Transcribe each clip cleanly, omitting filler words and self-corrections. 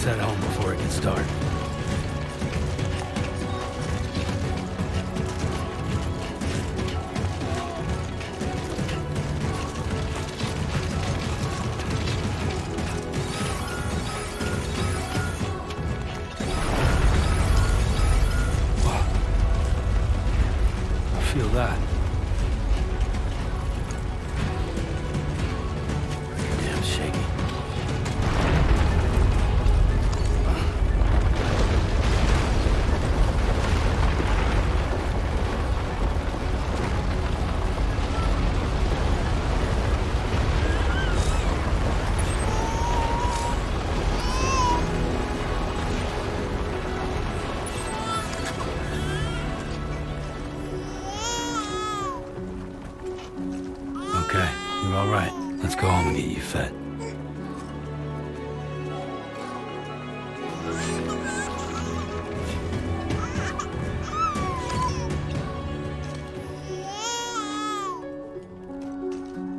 Let's head home before it gets dark. Feel that. Damn shaky. Okay, you're all right. Let's go home and get you fed.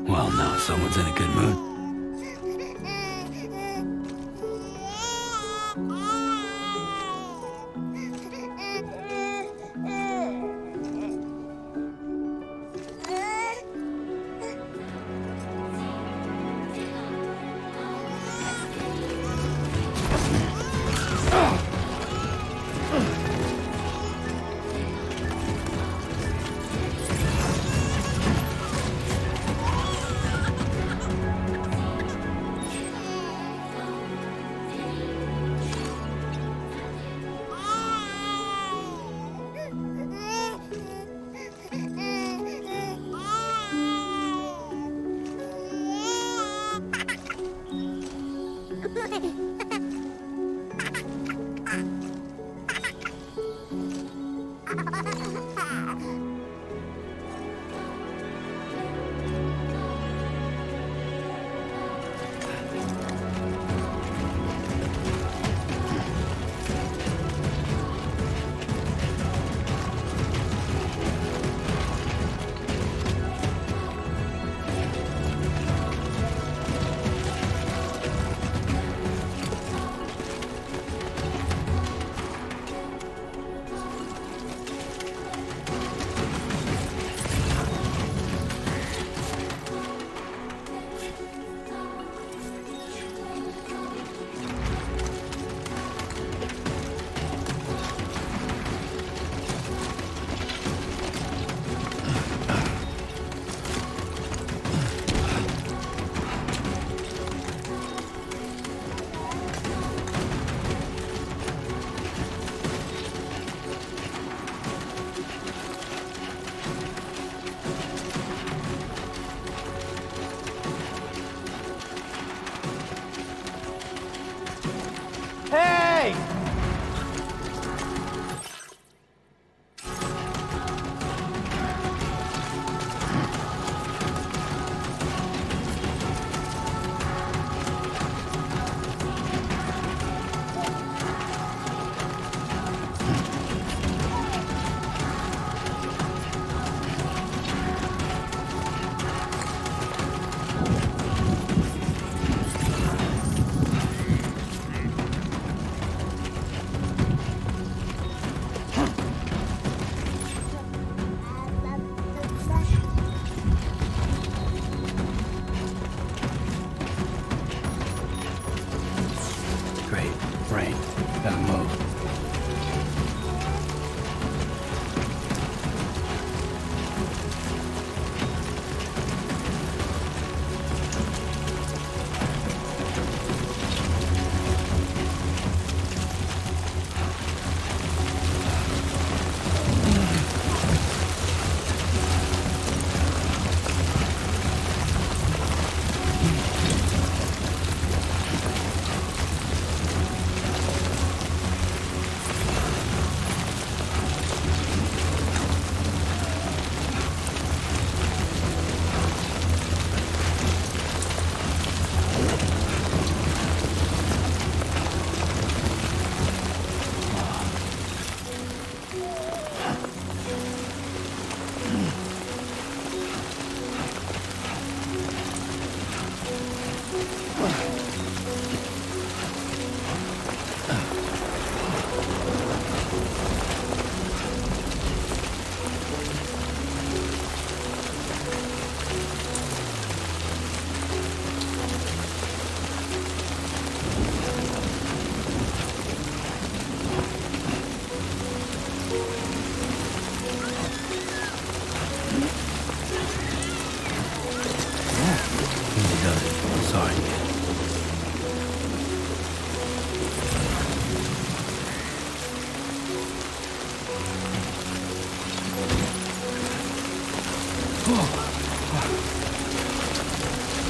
Well, now someone's in a good mood.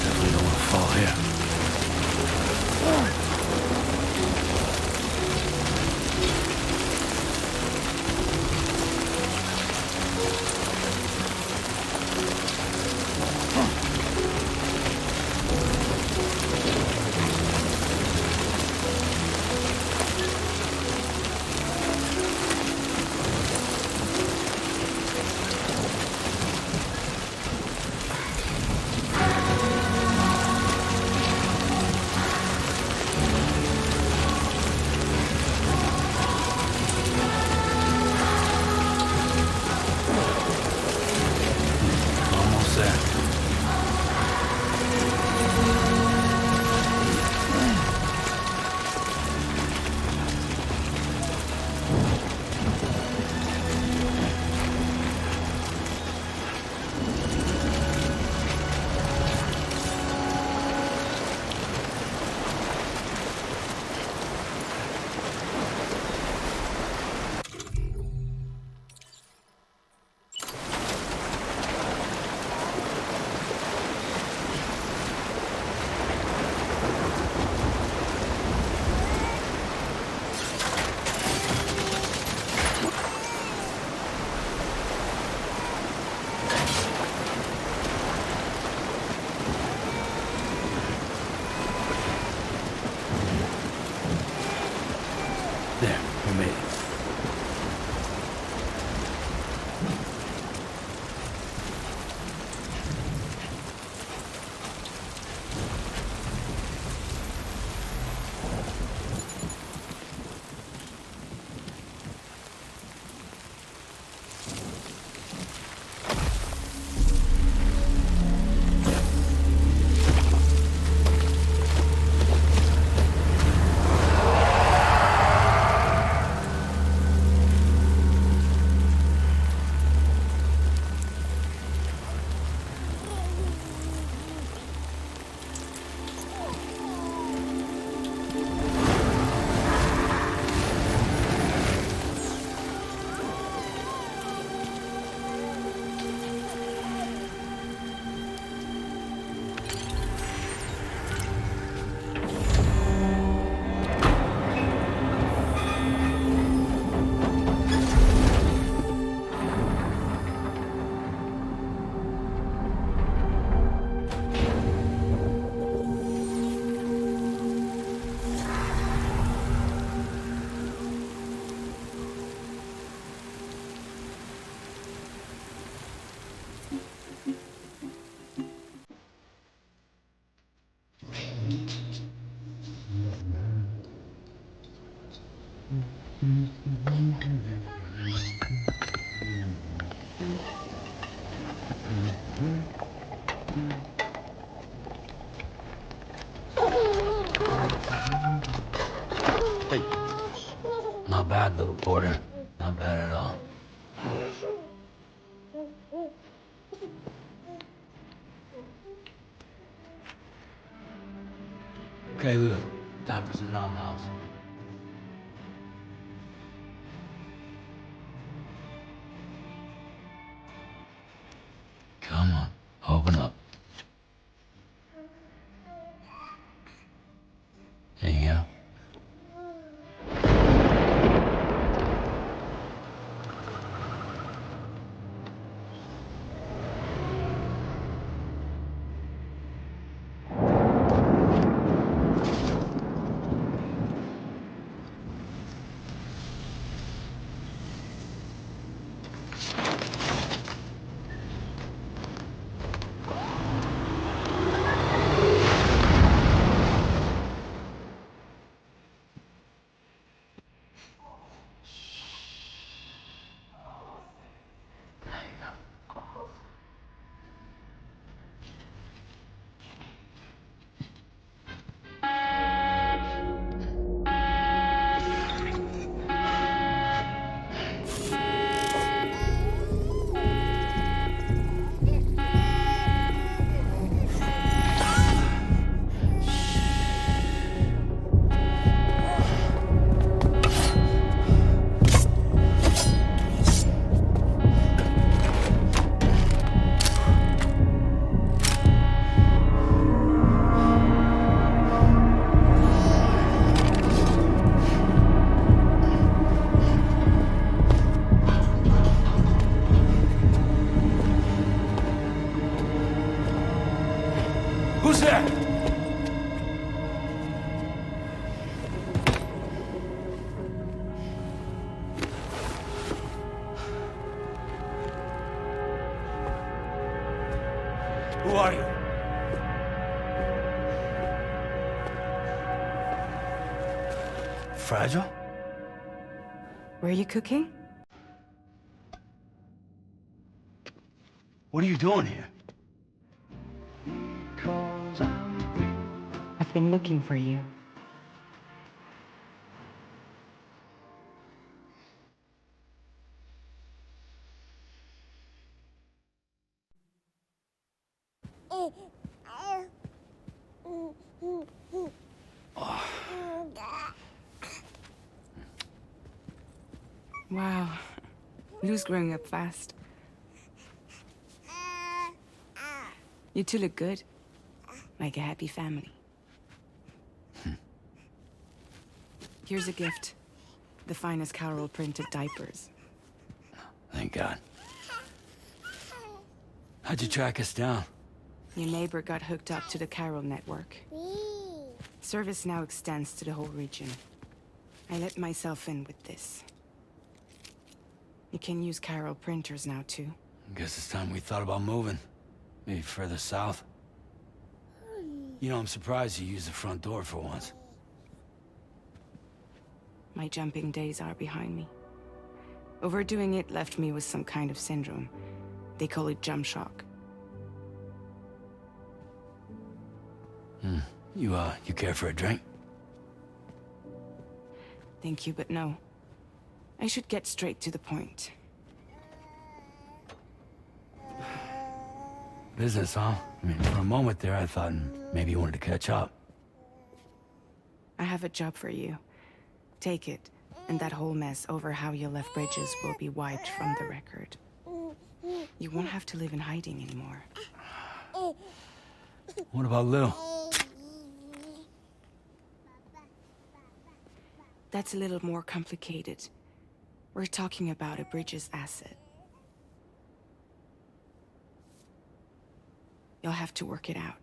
Definitely don't want to fall here. There, we made it. Hey. Not bad, little porter. Not bad at all. Okay, look. Time for some nom-noms. Come on, open up. There you go. Who's there? Who are you? Fragile? Were you cooking? What are you doing here? I've been looking for you. Wow. Lou's growing up fast. You two look good. Like a happy family. Here's a gift. The finest Carol printed diapers. Thank God. How'd you track us down? Your neighbor got hooked up to the Carol network. Service now extends to the whole region. I let myself in with this. You can use Carol printers now, too. Guess it's time we thought about moving. Maybe further south. You know, I'm surprised you used the front door for once. My jumping days are behind me. Overdoing it left me with some kind of syndrome. They call it jump shock. You care for a drink? Thank you, but no. I should get straight to the point. Business, huh? I mean, for a moment there, I thought maybe you wanted to catch up. I have a job for you. Take it, and that whole mess over how you left Bridges will be wiped from the record. You won't have to live in hiding anymore. What about Lou? That's a little more complicated. We're talking about a Bridges asset. You'll have to work it out.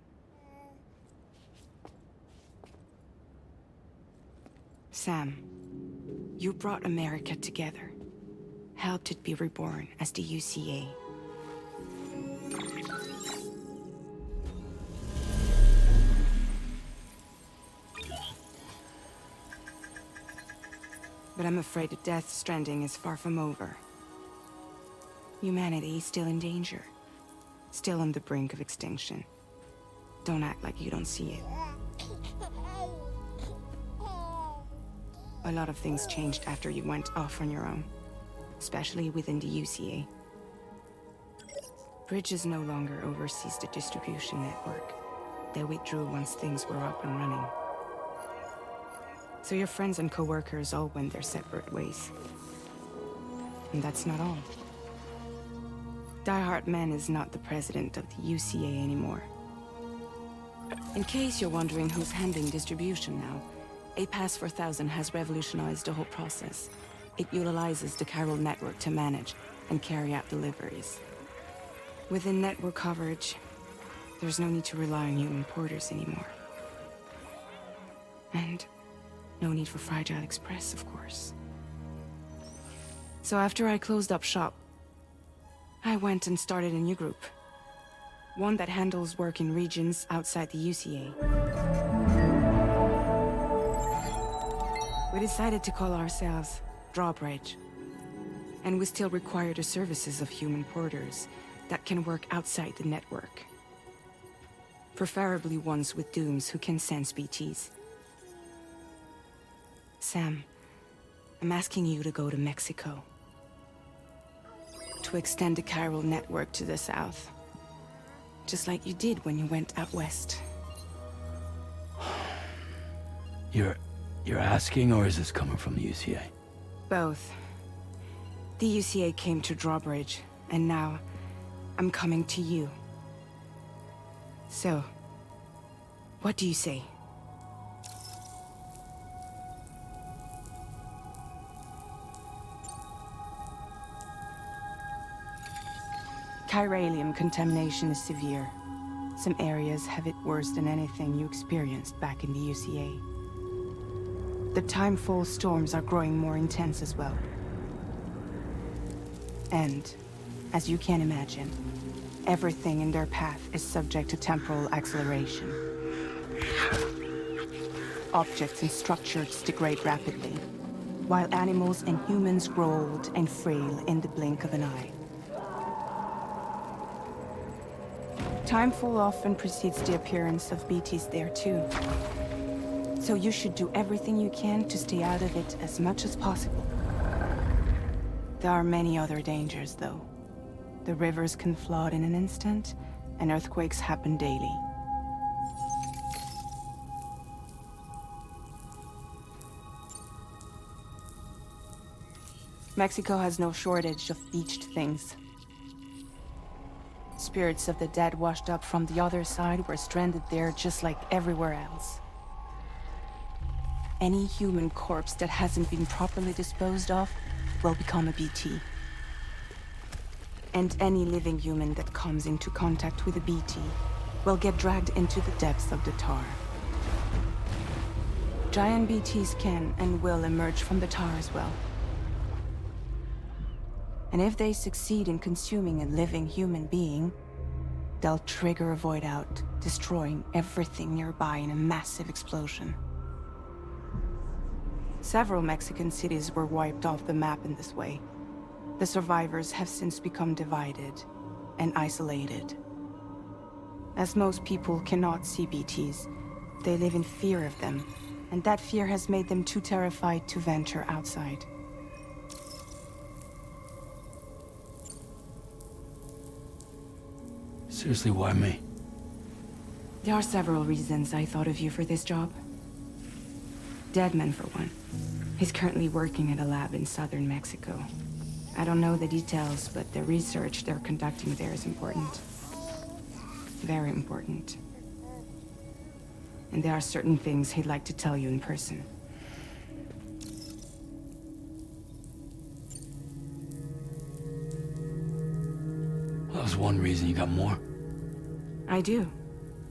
Sam, you brought America together. Helped it be reborn as the UCA. But I'm afraid that Death Stranding is far from over. Humanity is still in danger. Still on the brink of extinction. Don't act like you don't see it. A lot of things changed after you went off on your own. Especially within the UCA. Bridges no longer oversees the distribution network. They withdrew once things were up and running. So your friends and co-workers all went their separate ways. And that's not all. Die Hard Man is not the president of the UCA anymore. In case you're wondering who's handling distribution now, A Pass 4000 has revolutionized the whole process. It utilizes the Carol network to manage and carry out deliveries. Within network coverage, there's no need to rely on human porters anymore. And no need for Fragile Express, of course. So after I closed up shop, I went and started a new group. One that handles work in regions outside the UCA. We decided to call ourselves Drawbridge. And we still require the services of human porters that can work outside the network. Preferably ones with dooms who can sense BTs. Sam, I'm asking you to go to Mexico. To extend the Carol network to the south. Just like you did when you went out west. You're asking, or is this coming from the UCA? Both. The UCA came to Drawbridge, and now I'm coming to you. So, what do you say? Chiralium contamination is severe. Some areas have it worse than anything you experienced back in the UCA. The timefall storms are growing more intense as well. And, as you can imagine, everything in their path is subject to temporal acceleration. Objects and structures degrade rapidly, while animals and humans grow old and frail in the blink of an eye. Timefall often precedes the appearance of BTs there too. So you should do everything you can to stay out of it as much as possible. There are many other dangers though. The rivers can flood in an instant, and earthquakes happen daily. Mexico has no shortage of beached things. Spirits of the dead washed up from the other side were stranded there just like everywhere else. Any human corpse that hasn't been properly disposed of will become a BT. And any living human that comes into contact with a BT will get dragged into the depths of the tar. Giant BTs can and will emerge from the tar as well. And if they succeed in consuming a living human being, they'll trigger a void out, destroying everything nearby in a massive explosion. Several Mexican cities were wiped off the map in this way. The survivors have since become divided and isolated. As most people cannot see BTs, they live in fear of them, and that fear has made them too terrified to venture outside. Seriously, why me? There are several reasons I thought of you for this job. Deadman, for one. He's currently working at a lab in southern Mexico. I don't know the details, but the research they're conducting there is important. Very important. And there are certain things he'd like to tell you in person. Well, that was one reason. You got more? I do.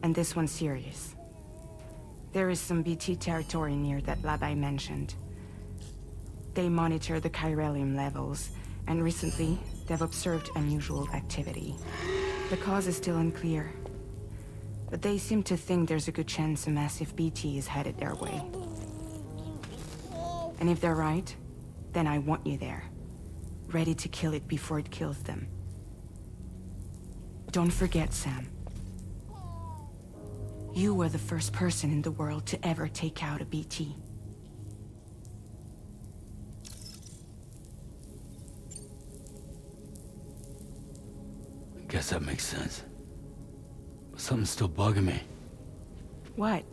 And this one's serious. There is some BT territory near that lab I mentioned. They monitor the chiralium levels, and recently, they've observed unusual activity. The cause is still unclear, but they seem to think there's a good chance a massive BT is headed their way. And if they're right, then I want you there, ready to kill it before it kills them. Don't forget, Sam. You were the first person in the world to ever take out a BT. I guess that makes sense. But something's still bugging me. What?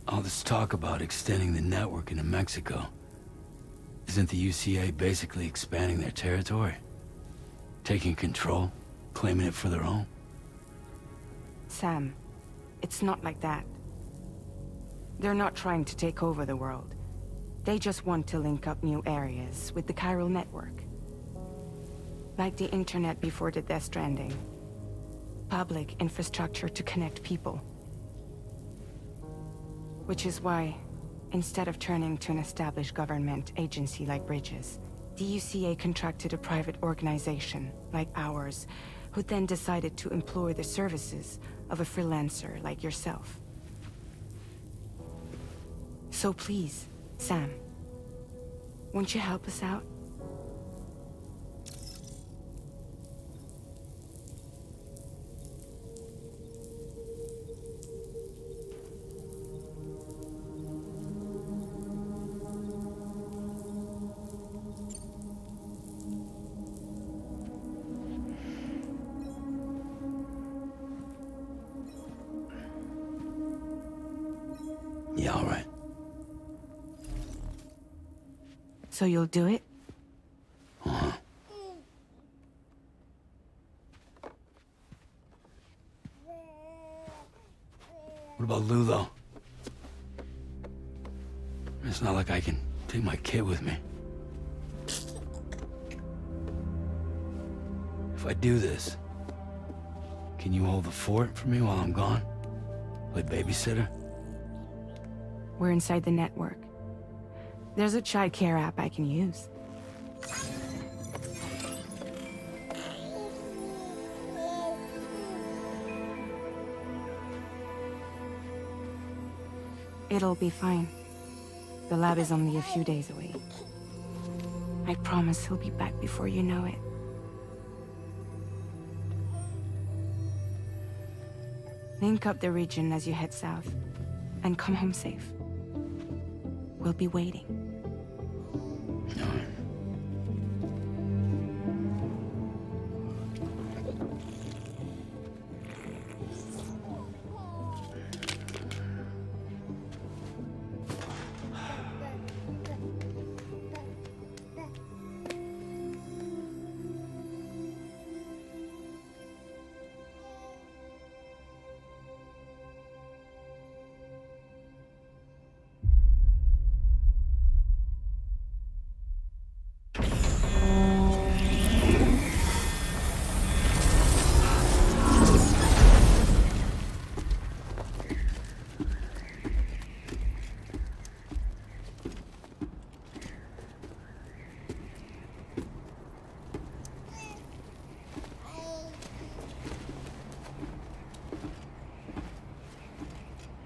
All this talk about extending the network into Mexico. Isn't the UCA basically expanding their territory? Taking control? Claiming it for their own? Sam, it's not like that. They're not trying to take over the world. They just want to link up new areas with the chiral network. Like the internet before the Death Stranding. Public infrastructure to connect people. Which is why, instead of turning to an established government agency like Bridges, the UCA contracted a private organization, like ours, who then decided to employ the services of a freelancer like yourself. So please, Sam, won't you help us out? Yeah, all right. So you'll do it? Uh-huh. What about Lou, though? It's not like I can take my kid with me. If I do this, Can you hold the fort for me while I'm gone? Play babysitter? We're inside the network. There's a child care app I can use. It'll be fine. The lab is only a few days away. I promise he'll be back before you know it. Link up the region as you head south, and come home safe. We'll be waiting.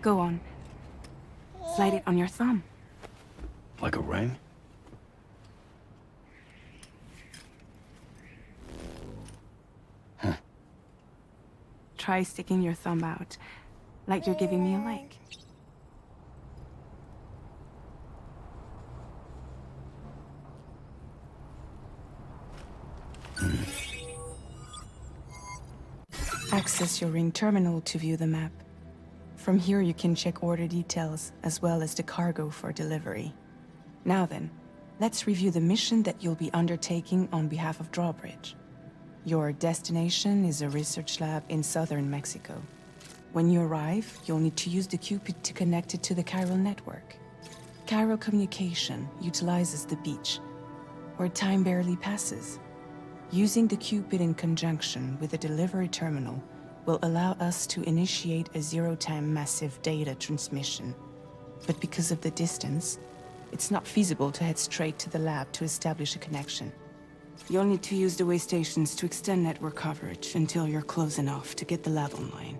Go on. Slide it on your thumb. Like a ring? Huh. Try sticking your thumb out, like you're giving me a like. Access your ring terminal to view the map. From here you can check order details, as well as the cargo for delivery. Now then, let's review the mission that you'll be undertaking on behalf of Drawbridge. Your destination is a research lab in southern Mexico. When you arrive, you'll need to use the Cupid to connect it to the chiral network. Chiral communication utilizes the beach, where time barely passes. Using the Cupid in conjunction with the delivery terminal will allow us to initiate a zero-time massive data transmission. But because of the distance, it's not feasible to head straight to the lab to establish a connection. You'll need to use the way stations to extend network coverage until you're close enough to get the lab online.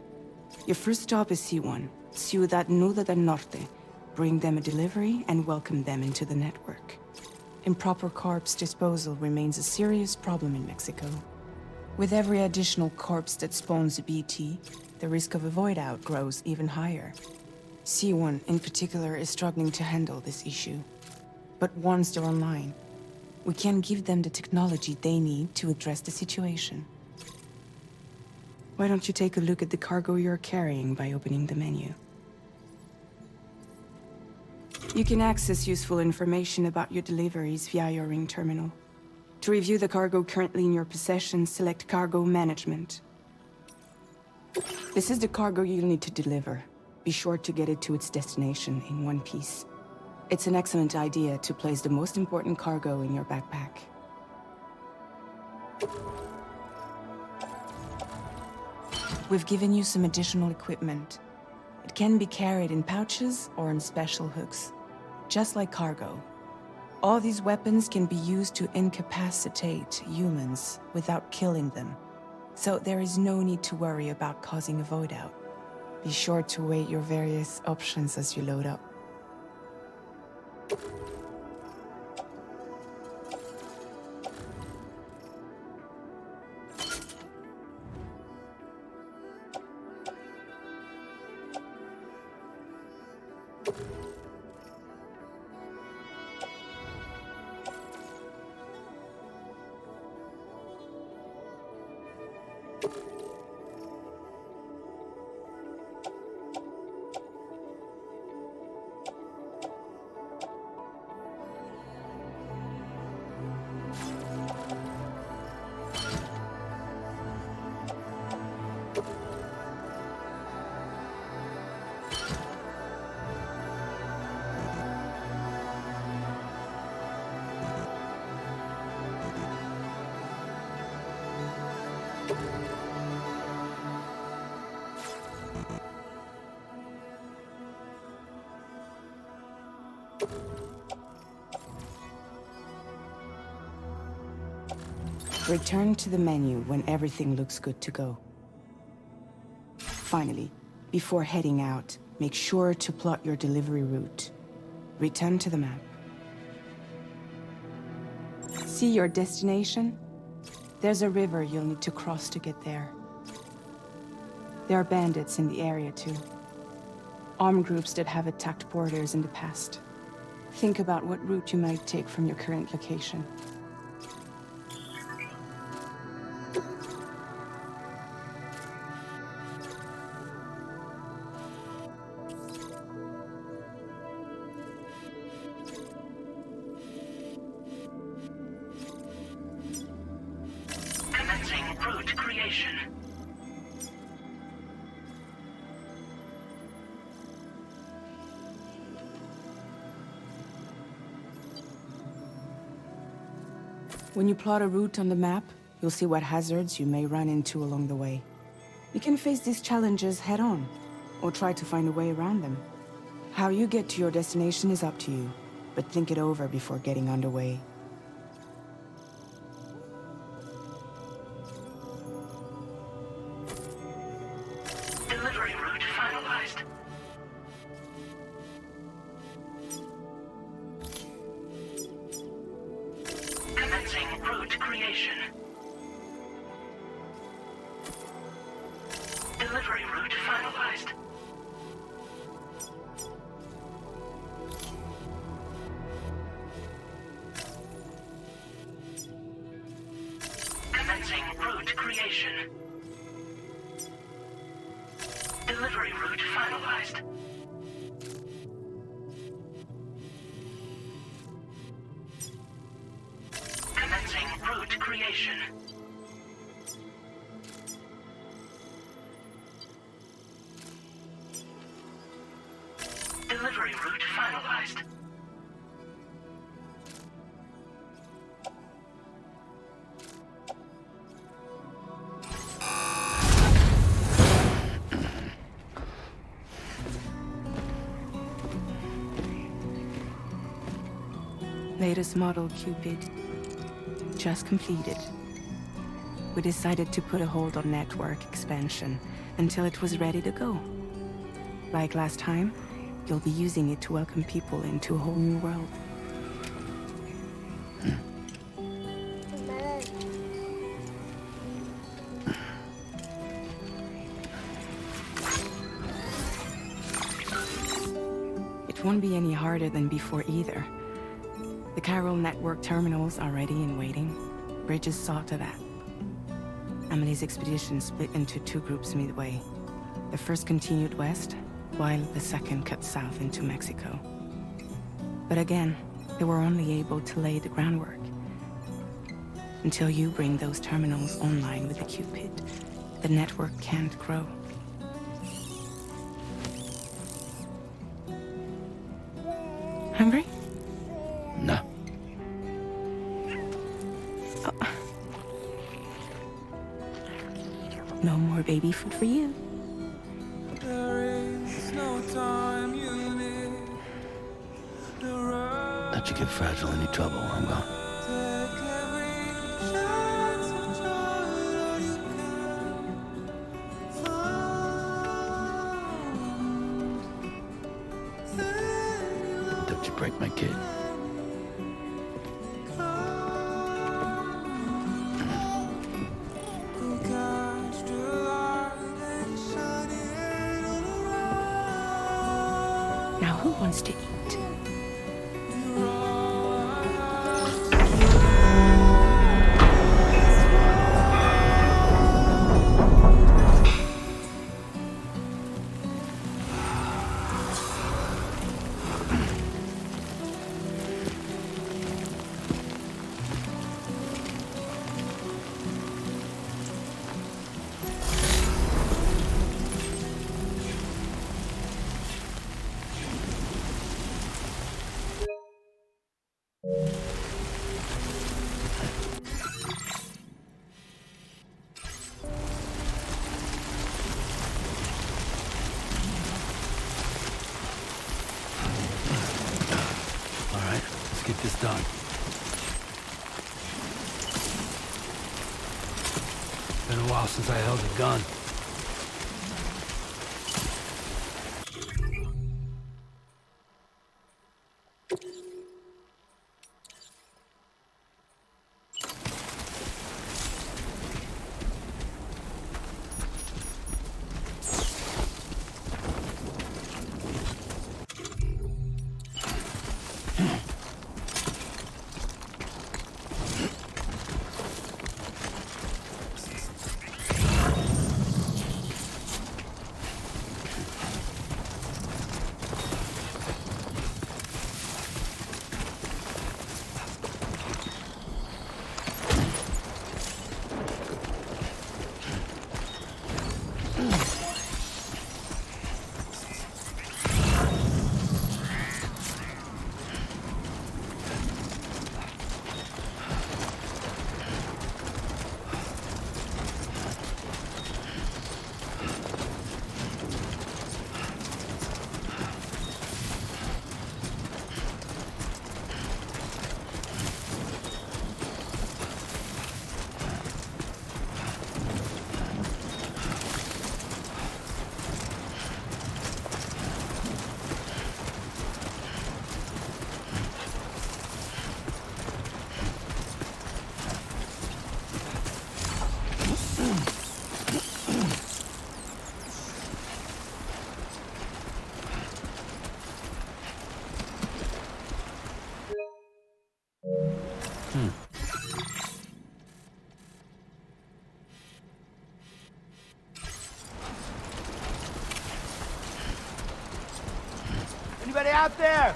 Your first stop is C1, Ciudad Nuda del Norte. Bring them a delivery and welcome them into the network. Improper corpse disposal remains a serious problem in Mexico. With every additional corpse that spawns a BT, the risk of a void out grows even higher. C1 in particular is struggling to handle this issue. But once they're online, we can give them the technology they need to address the situation. Why don't you take a look at the cargo you're carrying by opening the menu? You can access useful information about your deliveries via your ring terminal. To review the cargo currently in your possession, select Cargo Management. This is the cargo you'll need to deliver. Be sure to get it to its destination in one piece. It's an excellent idea to place the most important cargo in your backpack. We've given you some additional equipment. It can be carried in pouches or in special hooks, just like cargo. All these weapons can be used to incapacitate humans without killing them, so there is no need to worry about causing a void out. Be sure to weigh your various options as you load up. Return to the menu when everything looks good to go. Finally, before heading out, make sure to plot your delivery route. Return to the map. See your destination? There's a river you'll need to cross to get there. There are bandits in the area too. Armed groups that have attacked borders in the past. Think about what route you might take from your current location. When you plot a route on the map, you'll see what hazards you may run into along the way. You can face these challenges head-on, or try to find a way around them. How you get to your destination is up to you, but think it over before getting underway. Delivery route finalized. Commencing route creation. Delivery route finalized. Commencing route creation. Delivery route finalized. Commencing route creation. Delivery route finalized. Latest model Cupid. Just completed. We decided to put a hold on network expansion until it was ready to go. Like last time, you'll be using it to welcome people into a whole new world. It won't be any harder than before either. The chiral network terminals are ready and waiting. Bridges saw to that. Emily's expedition split into two groups midway. The first continued west, while the second cut south into Mexico. But again, they were only able to lay the groundwork. Until you bring those terminals online with the Cupid, the network can't grow. Hungry? No. No more baby food for you. Let you get fragile any trouble while I'm gone. Don't you break my kid. Now who wants to eat? this done. Been a while since I held a gun. Anybody out there?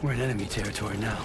We're in enemy territory now.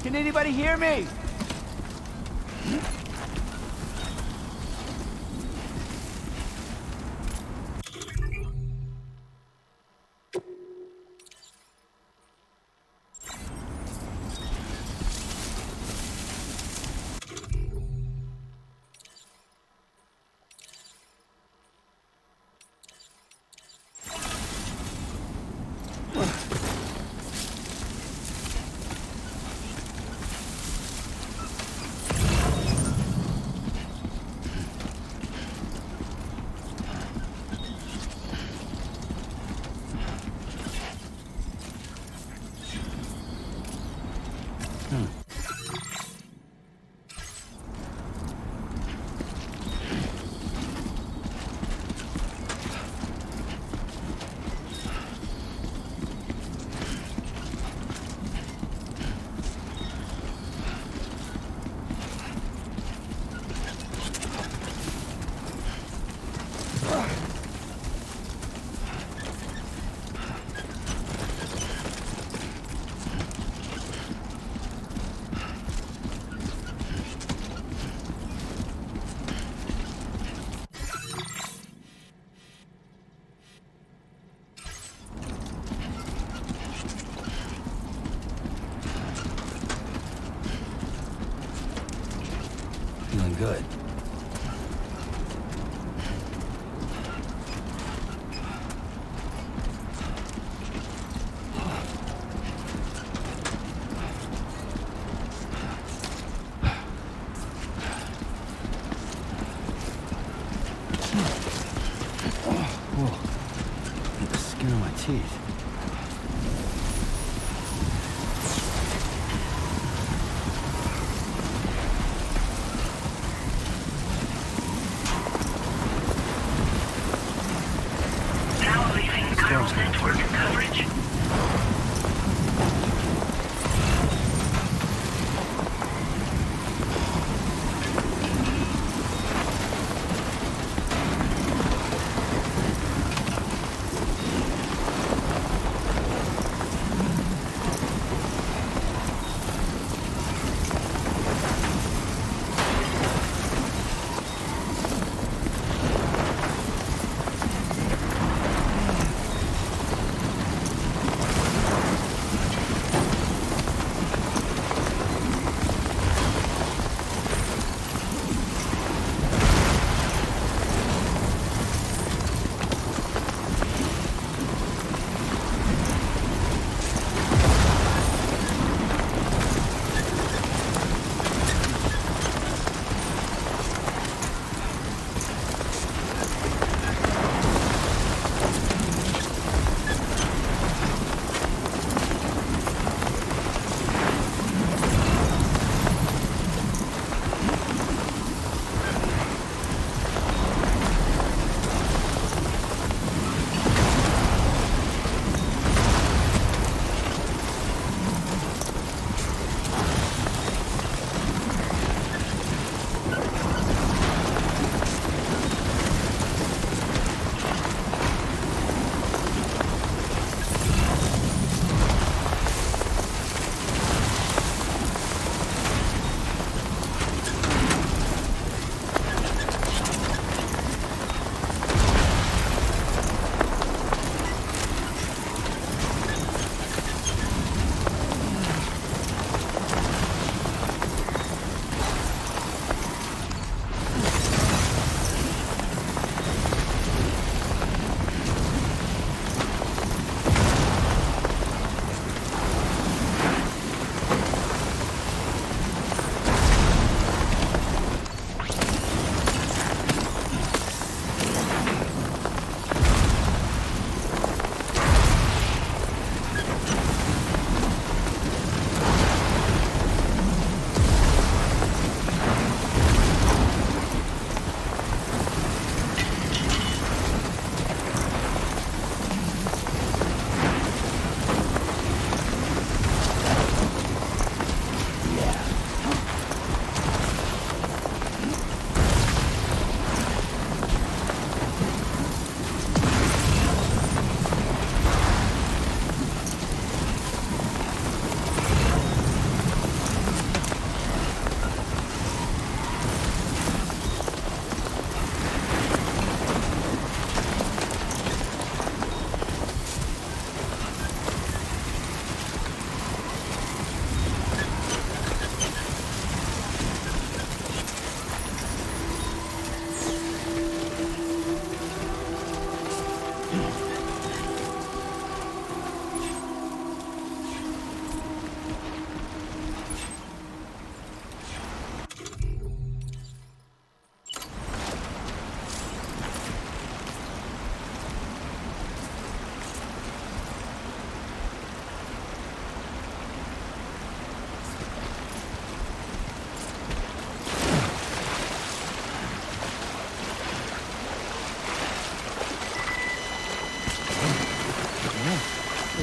Can anybody hear me? Feeling good. Whoa. Get the skin on my teeth. Network coverage.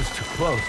was too close.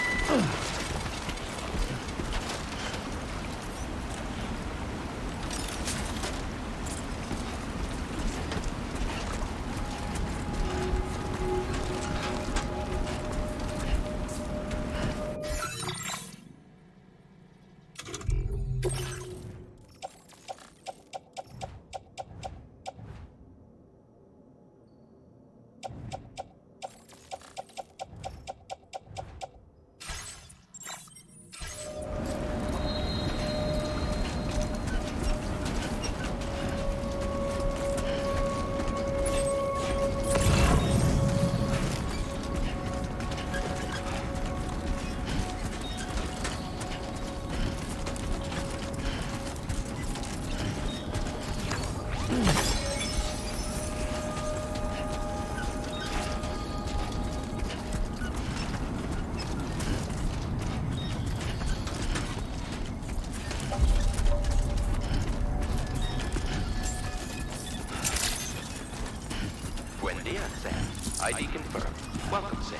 ID confirmed. Welcome, Sam.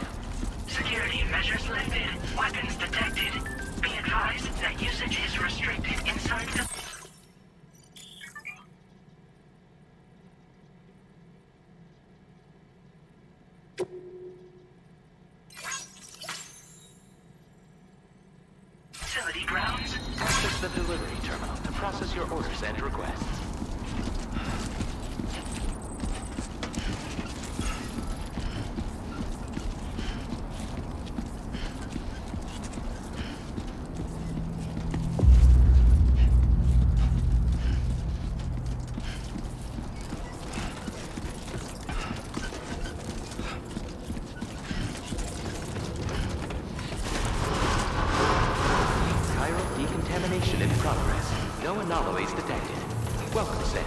Security measures lifted. Weapons detected. Be advised that usage is restricted inside the... facility grounds. Access the delivery terminal to process your orders and requests. Decontamination in progress. No anomalies detected. Welcome, Sam.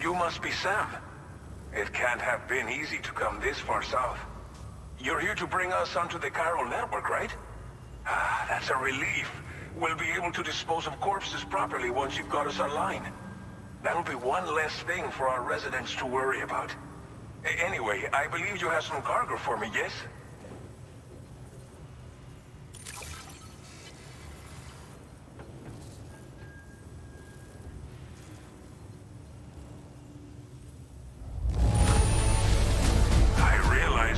You must be Sam. It can't have been easy to come this far south. You're here to bring us onto the chiral network, right? Ah, that's a relief. We'll be able to dispose of corpses properly once you've got us online. That'll be one less thing for our residents to worry about. Anyway, I believe you have some cargo for me, yes?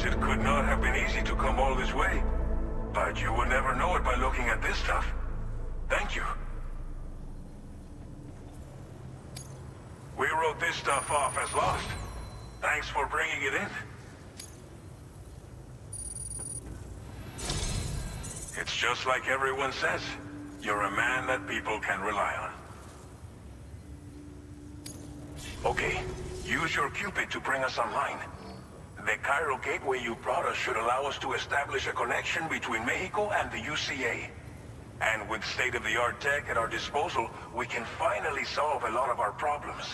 It could not have been easy to come all this way. But you will never know it by looking at this stuff. Thank you. We wrote this stuff off as lost. Thanks for bringing it in. It's just like everyone says. You're a man that people can rely on. Okay, use your Cupid to bring us online. The chiral gateway you brought us should allow us to establish a connection between Mexico and the UCA. And with state-of-the-art tech at our disposal, we can finally solve a lot of our problems.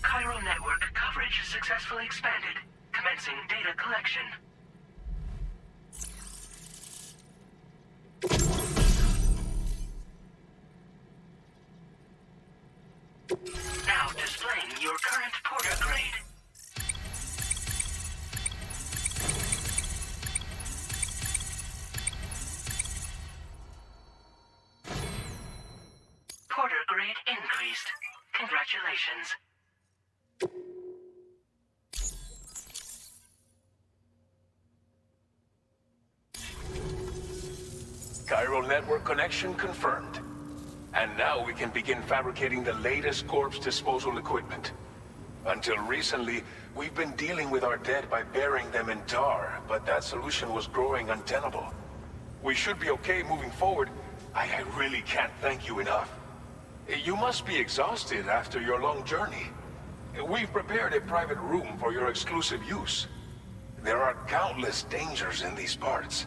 Chiral network coverage successfully expanded. Commencing data collection. Now displaying your current Porter grade. Chiral network connection confirmed. And now we can begin fabricating the latest corpse disposal equipment. Until recently, we've been dealing with our dead by burying them in tar, but that solution was growing untenable. We should be okay moving forward. I really can't thank you enough. You must be exhausted after your long journey. We've prepared a private room for your exclusive use. There are countless dangers in these parts.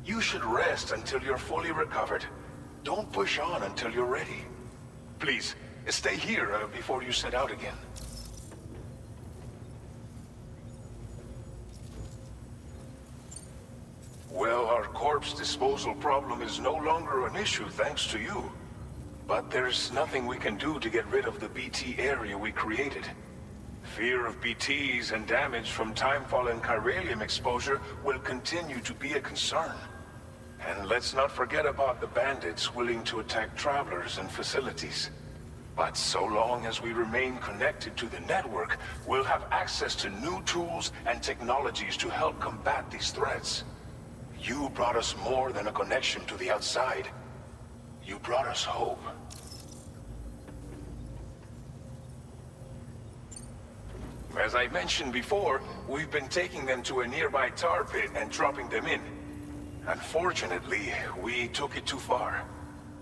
You should rest until you're fully recovered. Don't push on until you're ready. Please, stay here before you set out again. Well, our corpse disposal problem is no longer an issue thanks to you. But there's nothing we can do to get rid of the BT area we created. Fear of BTs and damage from timefall and chiralium exposure will continue to be a concern. And let's not forget about the bandits willing to attack travelers and facilities. But so long as we remain connected to the network, we'll have access to new tools and technologies to help combat these threats. You brought us more than a connection to the outside. You brought us hope. As I mentioned before, we've been taking them to a nearby tar pit and dropping them in. Unfortunately, we took it too far.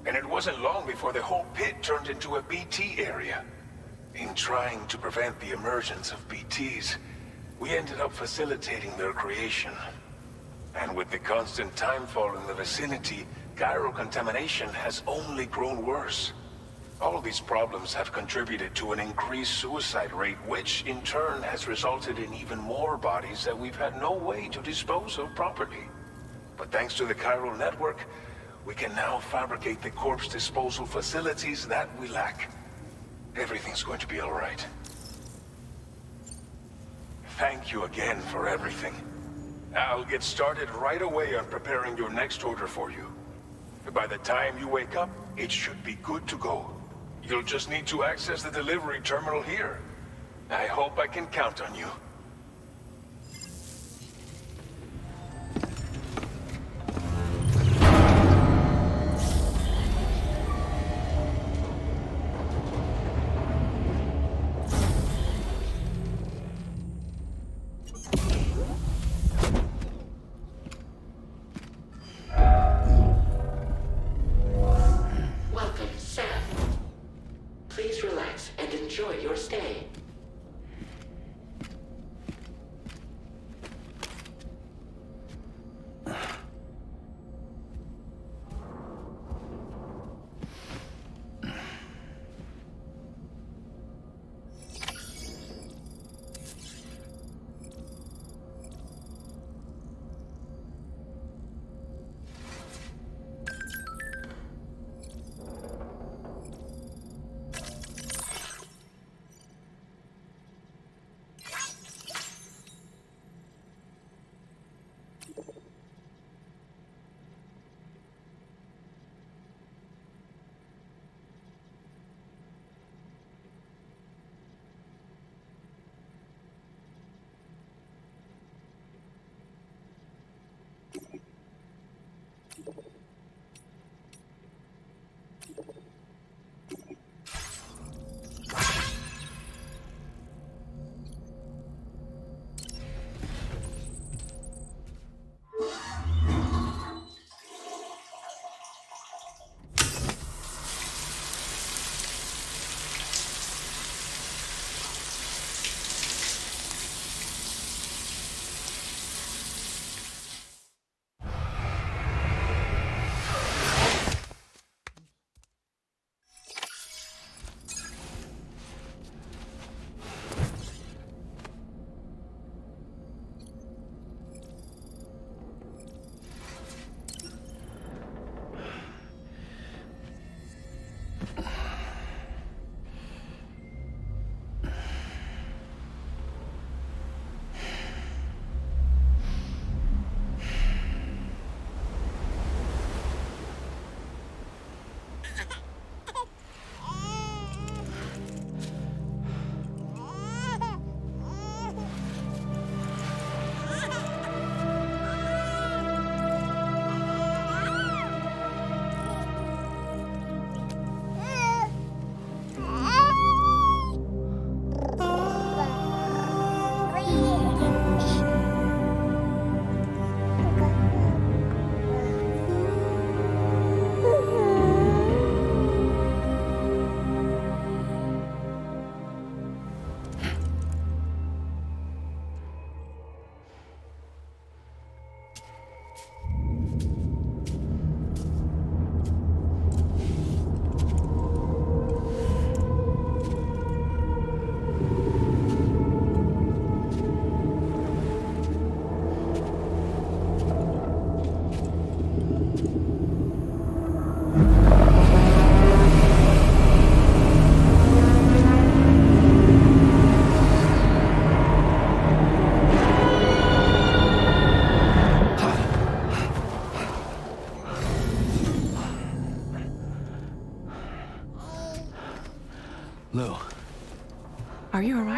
And it wasn't long before the whole pit turned into a BT area. In trying to prevent the emergence of BTs, we ended up facilitating their creation. And with the constant timefall in the vicinity, chiral contamination has only grown worse. All these problems have contributed to an increased suicide rate, which in turn has resulted in even more bodies that we've had no way to dispose of properly. But thanks to the chiral network, we can now fabricate the corpse disposal facilities that we lack. Everything's going to be all right. Thank you again for everything. I'll get started right away on preparing your next order for you. By the time you wake up, it should be good to go. You'll just need to access the delivery terminal here. I hope I can count on you. Welcome, Sam. Please relax and enjoy your stay.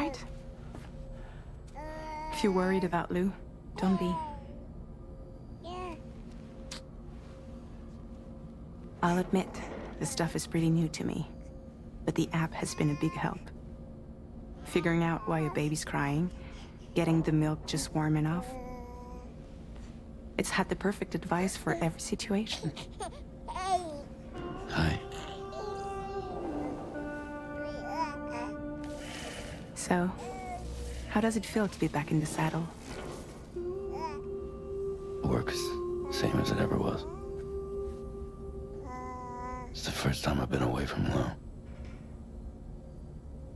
right? If you're worried about Lou, don't be. I'll admit, the stuff is pretty new to me, but the app has been a big help. Figuring out why a baby's crying, getting the milk just warm enough. It's had the perfect advice for every situation. Hi. So, how does it feel to be back in the saddle? Works, same as it ever was. It's the first time I've been away from Lou.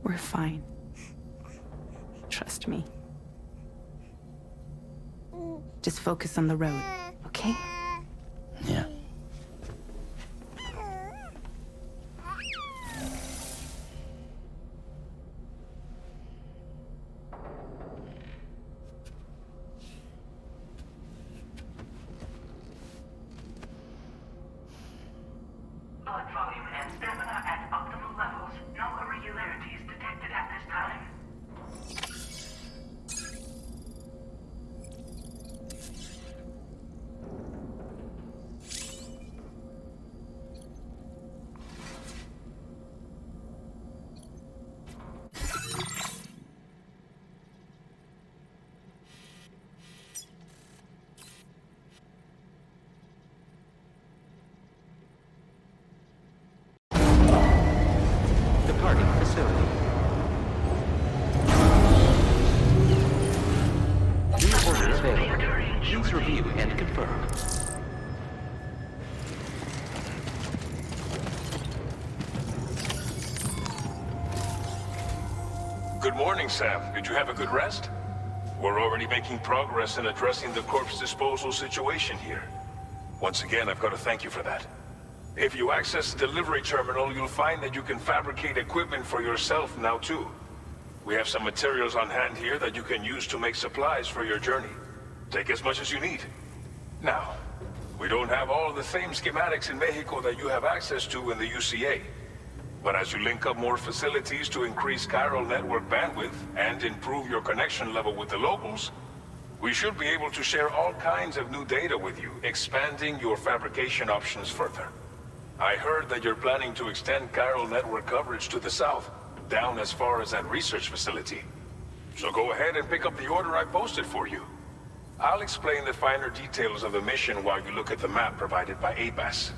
We're fine. Trust me. Just focus on the road, okay? Yeah. Blood volume and stamina at optimal levels. No irregularities detected at this time. Departing facility. New order available. Please review and confirm. Good morning, Sam. Did you have a good rest? We're already making progress in addressing the corpse disposal situation here. Once again, I've got to thank you for that. If you access the delivery terminal, you'll find that you can fabricate equipment for yourself now too. We have some materials on hand here that you can use to make supplies for your journey. Take as much as you need. Now, we don't have all the same schematics in Mexico that you have access to in the UCA. But as you link up more facilities to increase chiral network bandwidth and improve your connection level with the locals, we should be able to share all kinds of new data with you, expanding your fabrication options further. I heard that you're planning to extend chiral network coverage to the south, down as far as that research facility. So go ahead and pick up the order I posted for you. I'll explain the finer details of the mission while you look at the map provided by ABAS.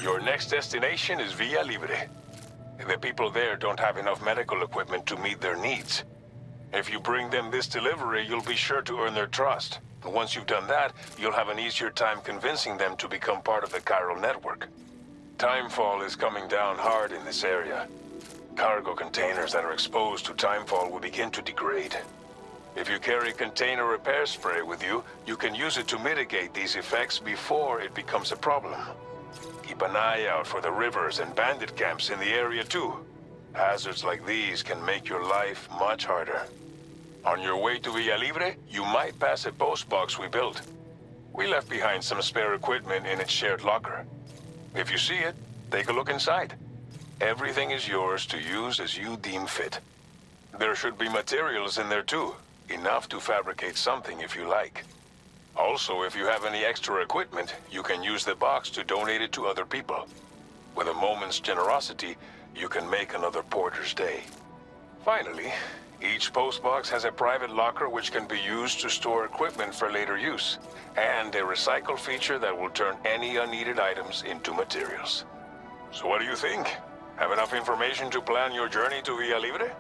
Your next destination is Villa Libre. The people there don't have enough medical equipment to meet their needs. If you bring them this delivery, you'll be sure to earn their trust. And once you've done that, you'll have an easier time convincing them to become part of the chiral network. Timefall is coming down hard in this area. Cargo containers that are exposed to timefall will begin to degrade. If you carry container repair spray with you, you can use it to mitigate these effects before it becomes a problem. Keep an eye out for the rivers and bandit camps in the area too. Hazards like these can make your life much harder. On your way to Villa Libre, you might pass a post box we built. We left behind some spare equipment in its shared locker. If you see it, take a look inside. Everything is yours to use as you deem fit. There should be materials in there too, enough to fabricate something if you like. Also, if you have any extra equipment, you can use the box to donate it to other people. With a moment's generosity, you can make another porter's day. Finally, each postbox has a private locker which can be used to store equipment for later use, and a recycle feature that will turn any unneeded items into materials. So what do you think? Have enough information to plan your journey to Villa Libre?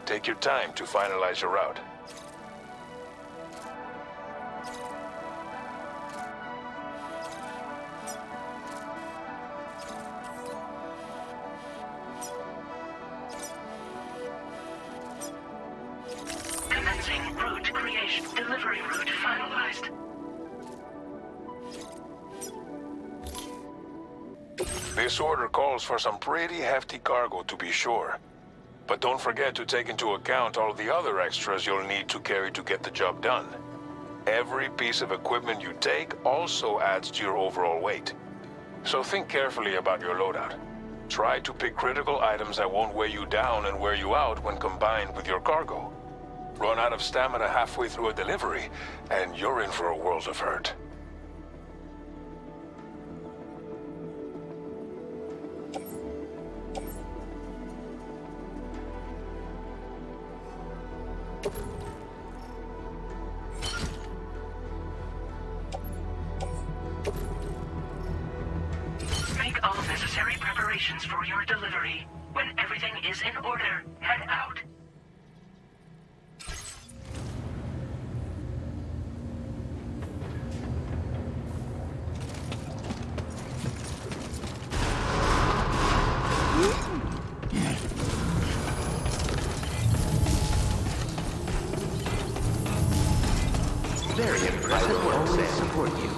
Take your time to finalize your route. message. Delivery route finalized. This order calls for some pretty hefty cargo, to be sure. But don't forget to take into account all the other extras you'll need to carry to get the job done. Every piece of equipment you take also adds to your overall weight. So think carefully about your loadout. Try to pick critical items that won't weigh you down and wear you out when combined with your cargo. Run out of stamina halfway through a delivery, and you're in for a world of hurt. Make all necessary preparations for your delivery. When everything is in order, head out. Very impressive work, Sam. Support you.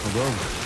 toppled over.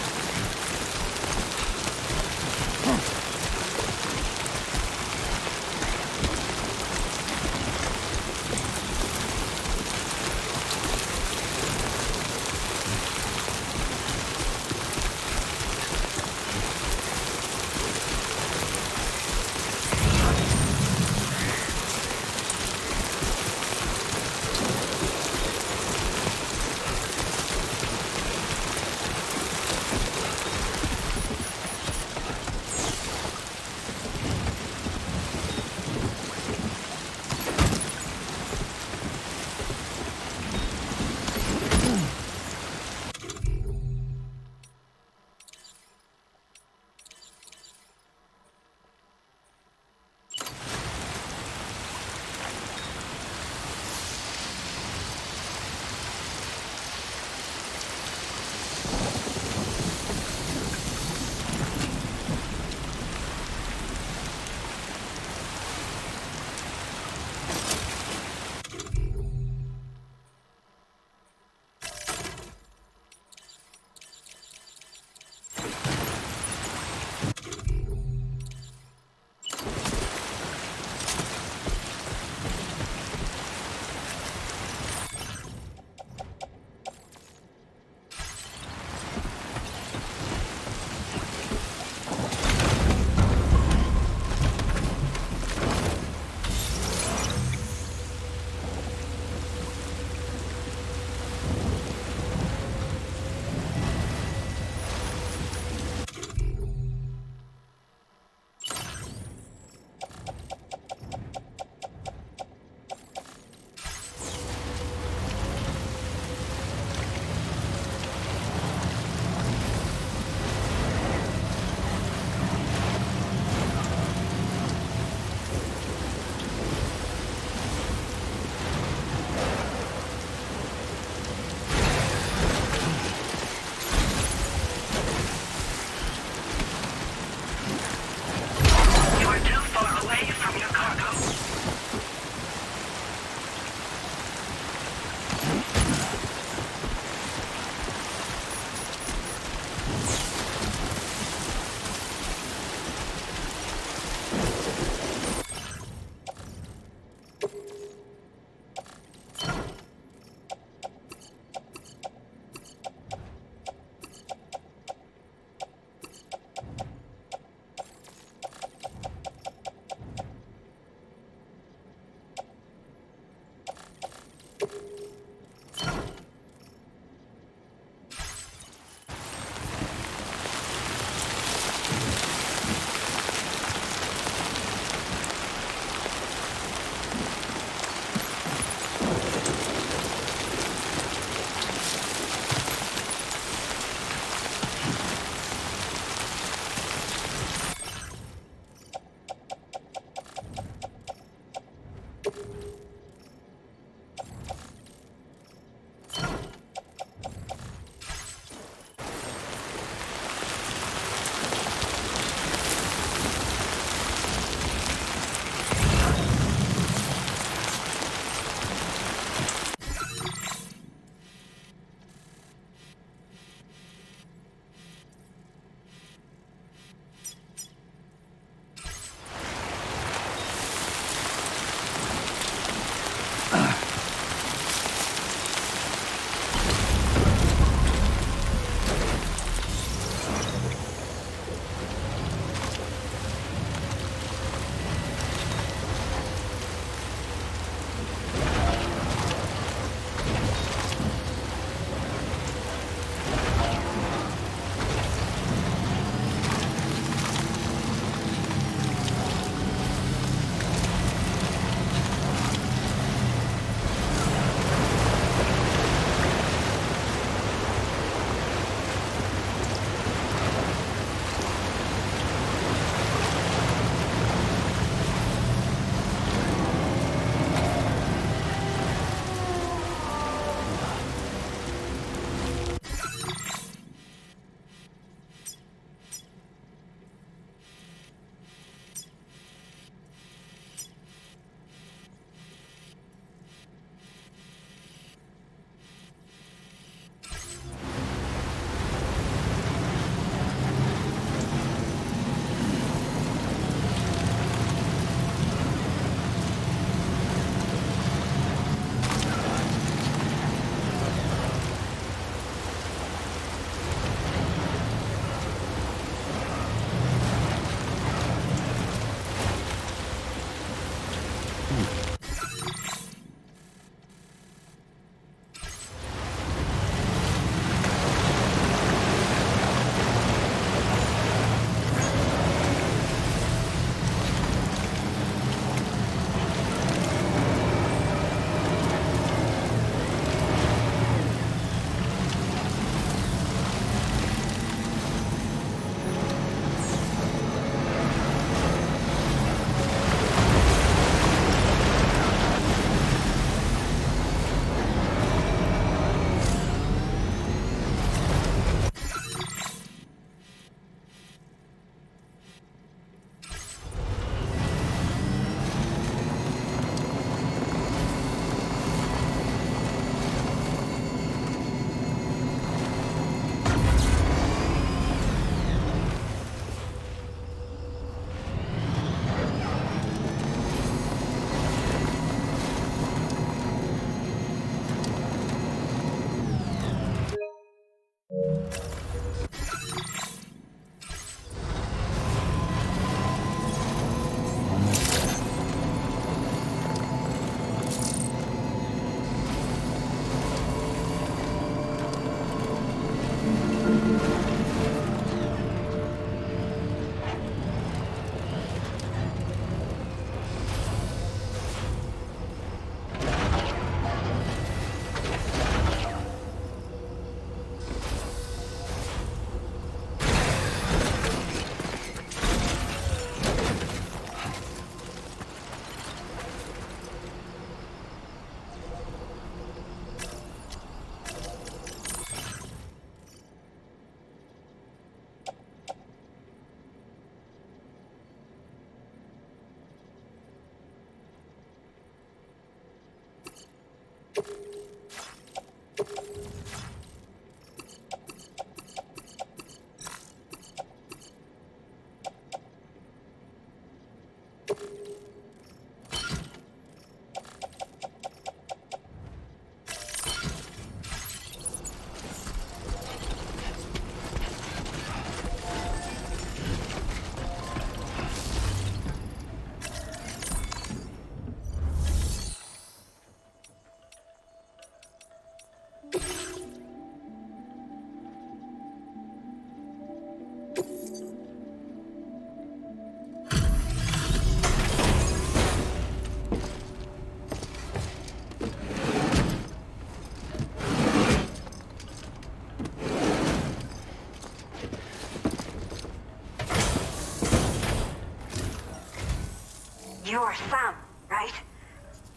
You're Sam, right?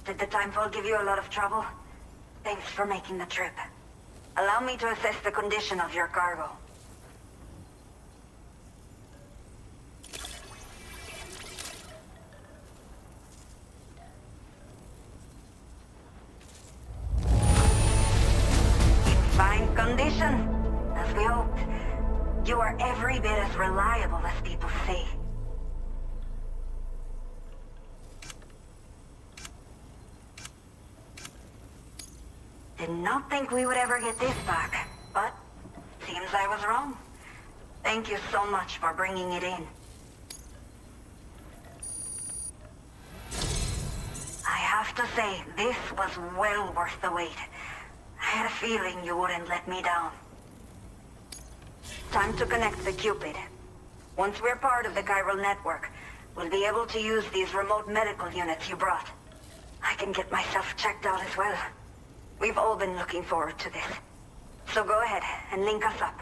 Did the timefall give you a lot of trouble? Thanks for making the trip. Allow me to assess the condition of your cargo. In fine condition, as we hoped. You are every bit as reliable as people say. Did not think we would ever get this back, but seems I was wrong. Thank you so much for bringing it in. I have to say, this was well worth the wait. I had a feeling you wouldn't let me down. Time to connect the Cupid. Once we're part of the chiral network, we'll be able to use these remote medical units you brought. I can get myself checked out as well. We've all been looking forward to this. So go ahead and link us up.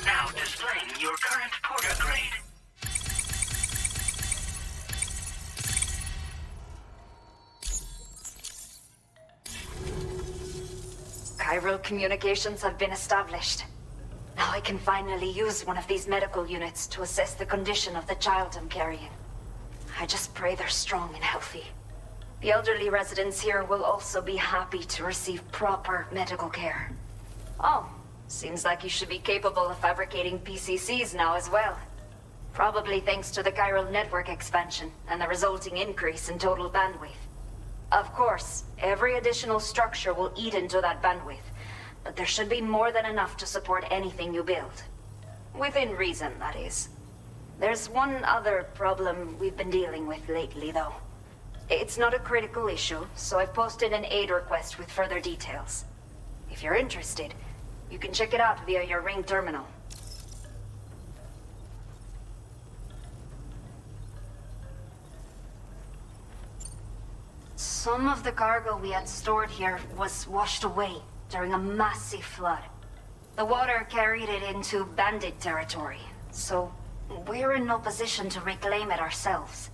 Now displaying your current porter grade. Chiral communications have been established. Now I can finally use one of these medical units to assess the condition of the child I'm carrying. I just pray they're strong and healthy. The elderly residents here will also be happy to receive proper medical care. Oh, seems like you should be capable of fabricating PCCs now as well. Probably thanks to the chiral network expansion and the resulting increase in total bandwidth. Of course, every additional structure will eat into that bandwidth, but there should be more than enough to support anything you build. Within reason, that is. There's one other problem we've been dealing with lately, though. It's not a critical issue, so I've posted an aid request with further details. If you're interested, you can check it out via your Ring terminal. Some of the cargo we had stored here was washed away during a massive flood. The water carried it into bandit territory, so we're in no position to reclaim it ourselves.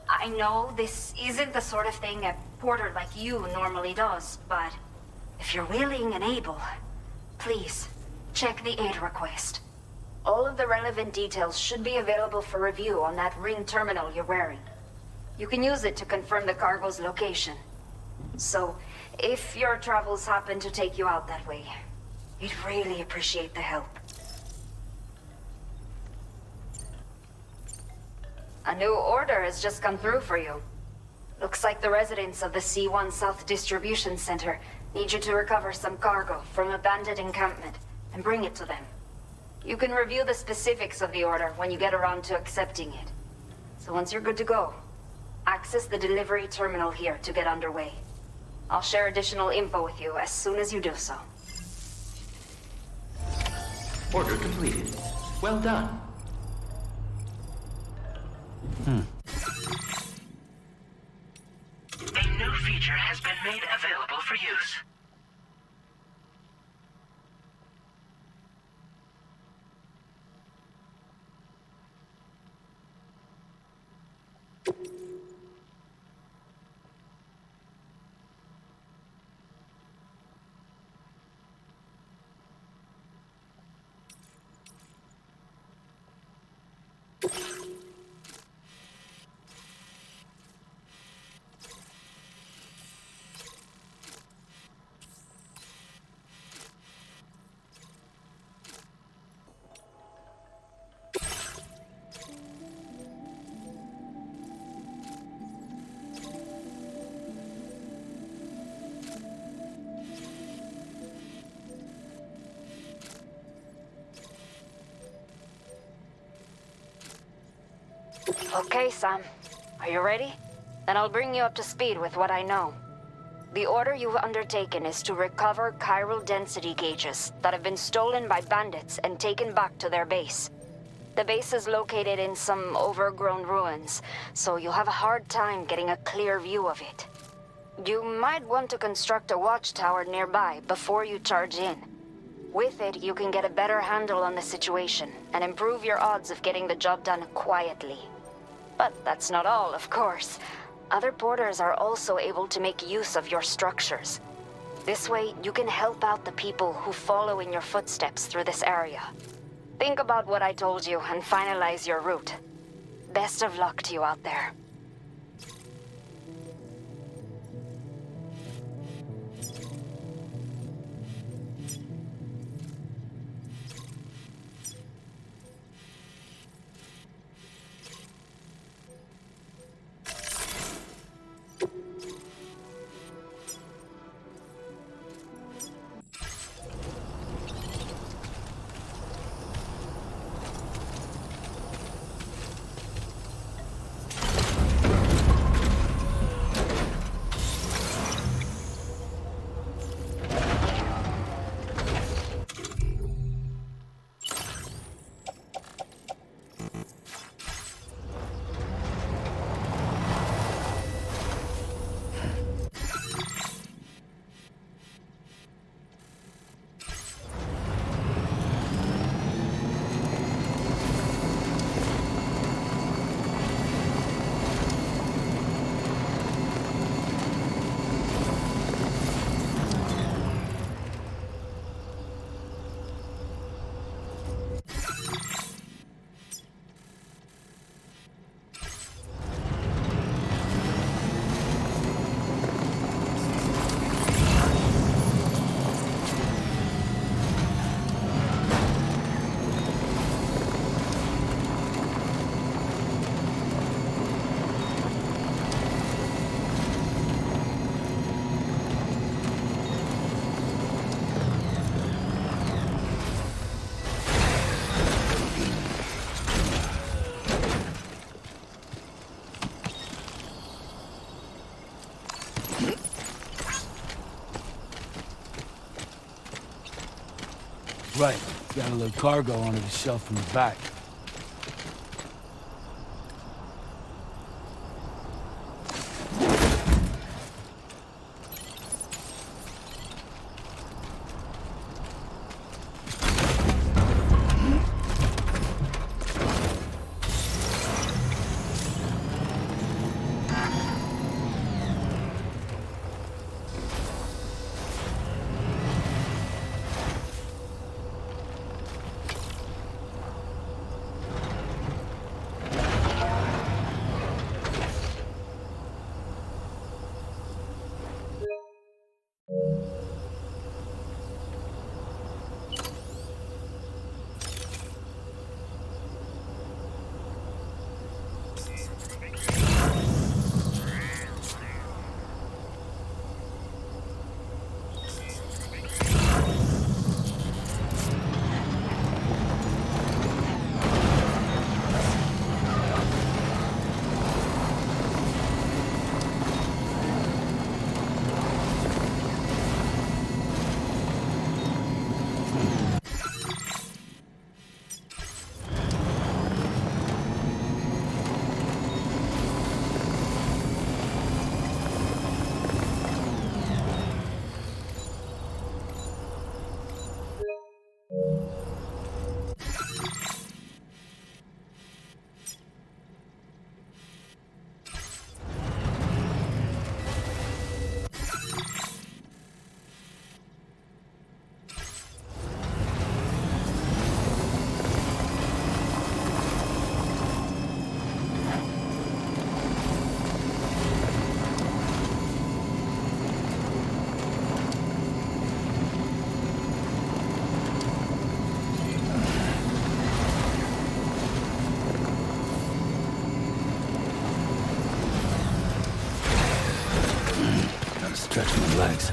I know this isn't the sort of thing a porter like you normally does, but if you're willing and able, please check the aid request. All of the relevant details should be available for review on that Ring terminal you're wearing. You can use it to confirm the cargo's location. So, if your travels happen to take you out that way, we'd really appreciate the help. A new order has just come through for you. Looks like the residents of the C1 South Distribution Center Need you to recover some cargo from a bandit encampment and bring it to them. You can review the specifics of the order when you get around to accepting it. So once you're good to go, access the delivery terminal here to get underway. I'll share additional info with you as soon as you do so. Order completed. Well done. A new feature has been made available for use. Okay, Sam. Are you ready? Then I'll bring you up to speed with what I know. The order you've undertaken is to recover chiral density gauges that have been stolen by bandits and taken back to their base. The base is located in some overgrown ruins, so you'll have a hard time getting a clear view of it. You might want to construct a watchtower nearby before you charge in. With it, you can get a better handle on the situation and improve your odds of getting the job done quietly. But that's not all, of course. Other porters are also able to make use of your structures. This way, you can help out the people who follow in your footsteps through this area. Think about what I told you and finalize your route. Best of luck to you out there. Right. Got a little cargo onto the shelf in the back. Relax.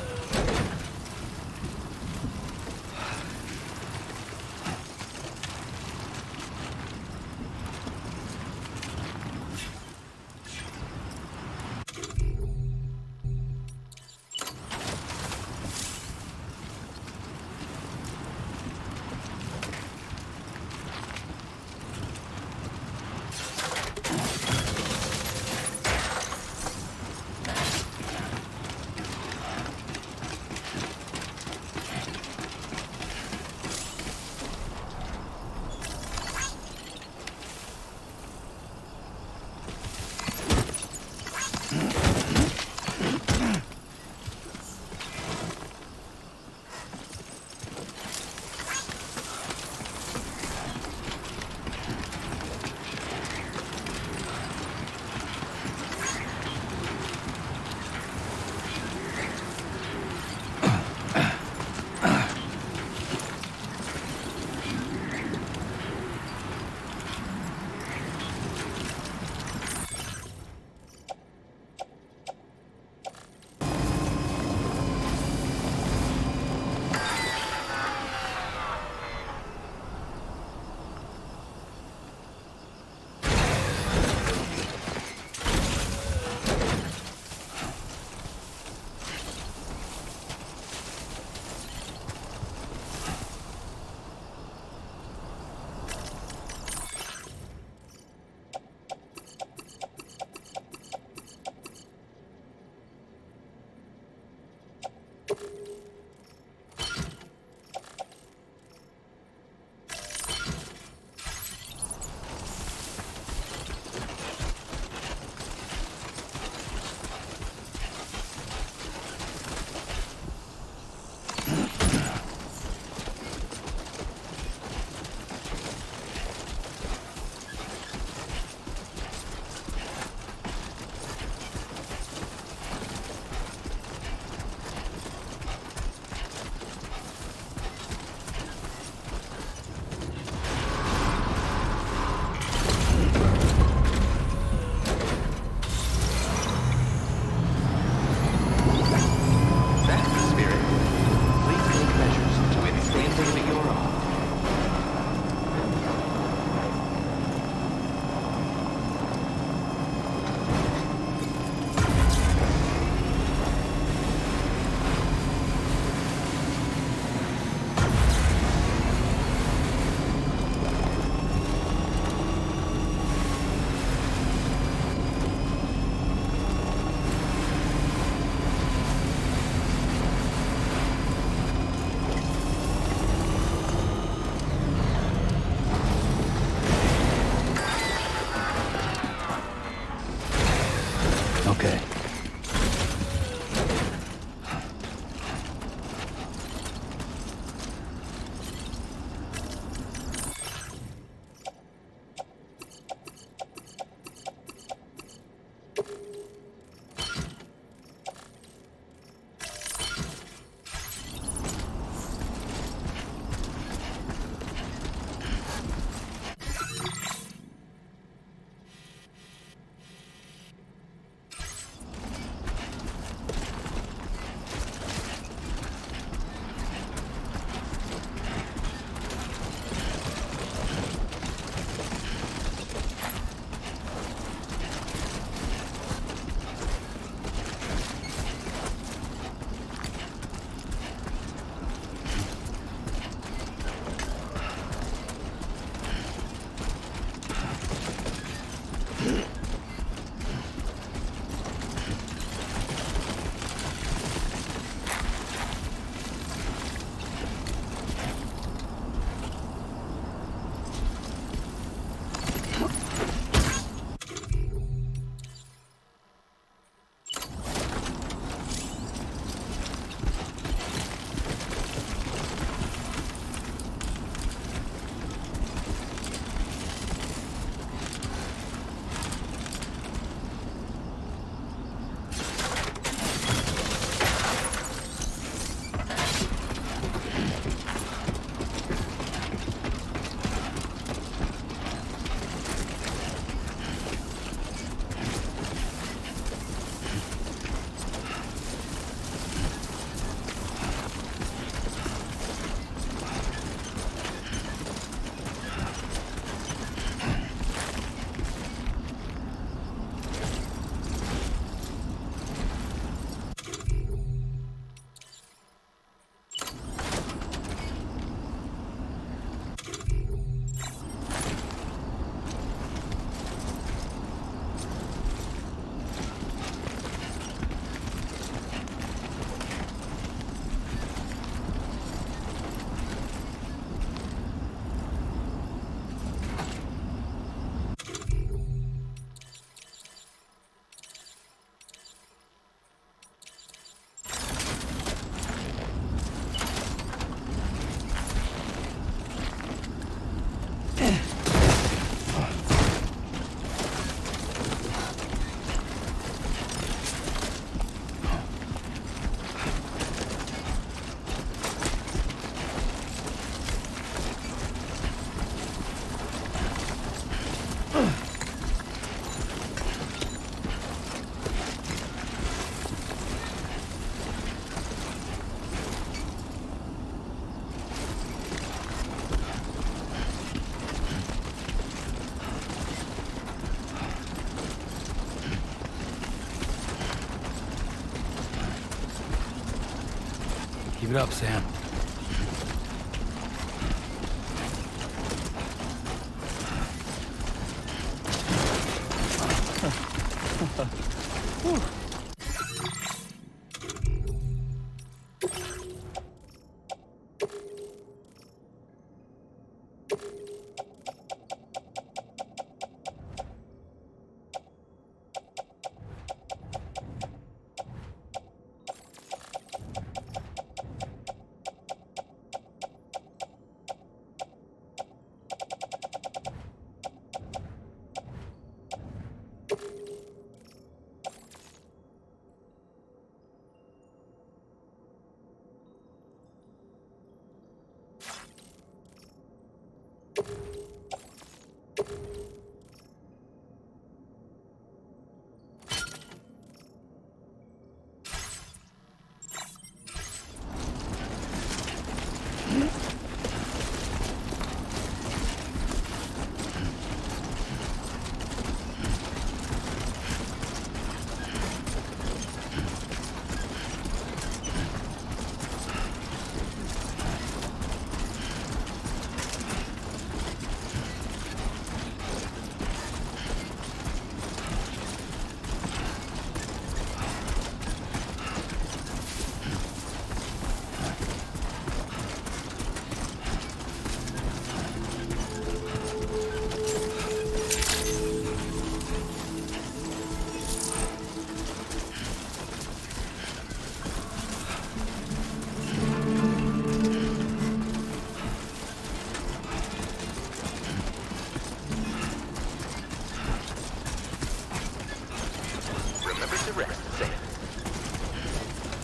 Keep it up, Sam.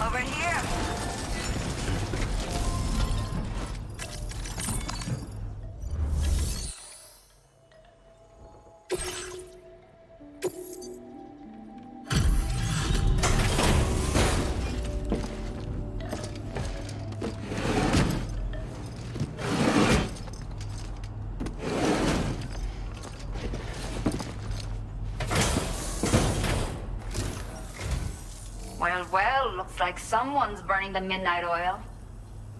Over here. Well, looks like someone's burning the midnight oil.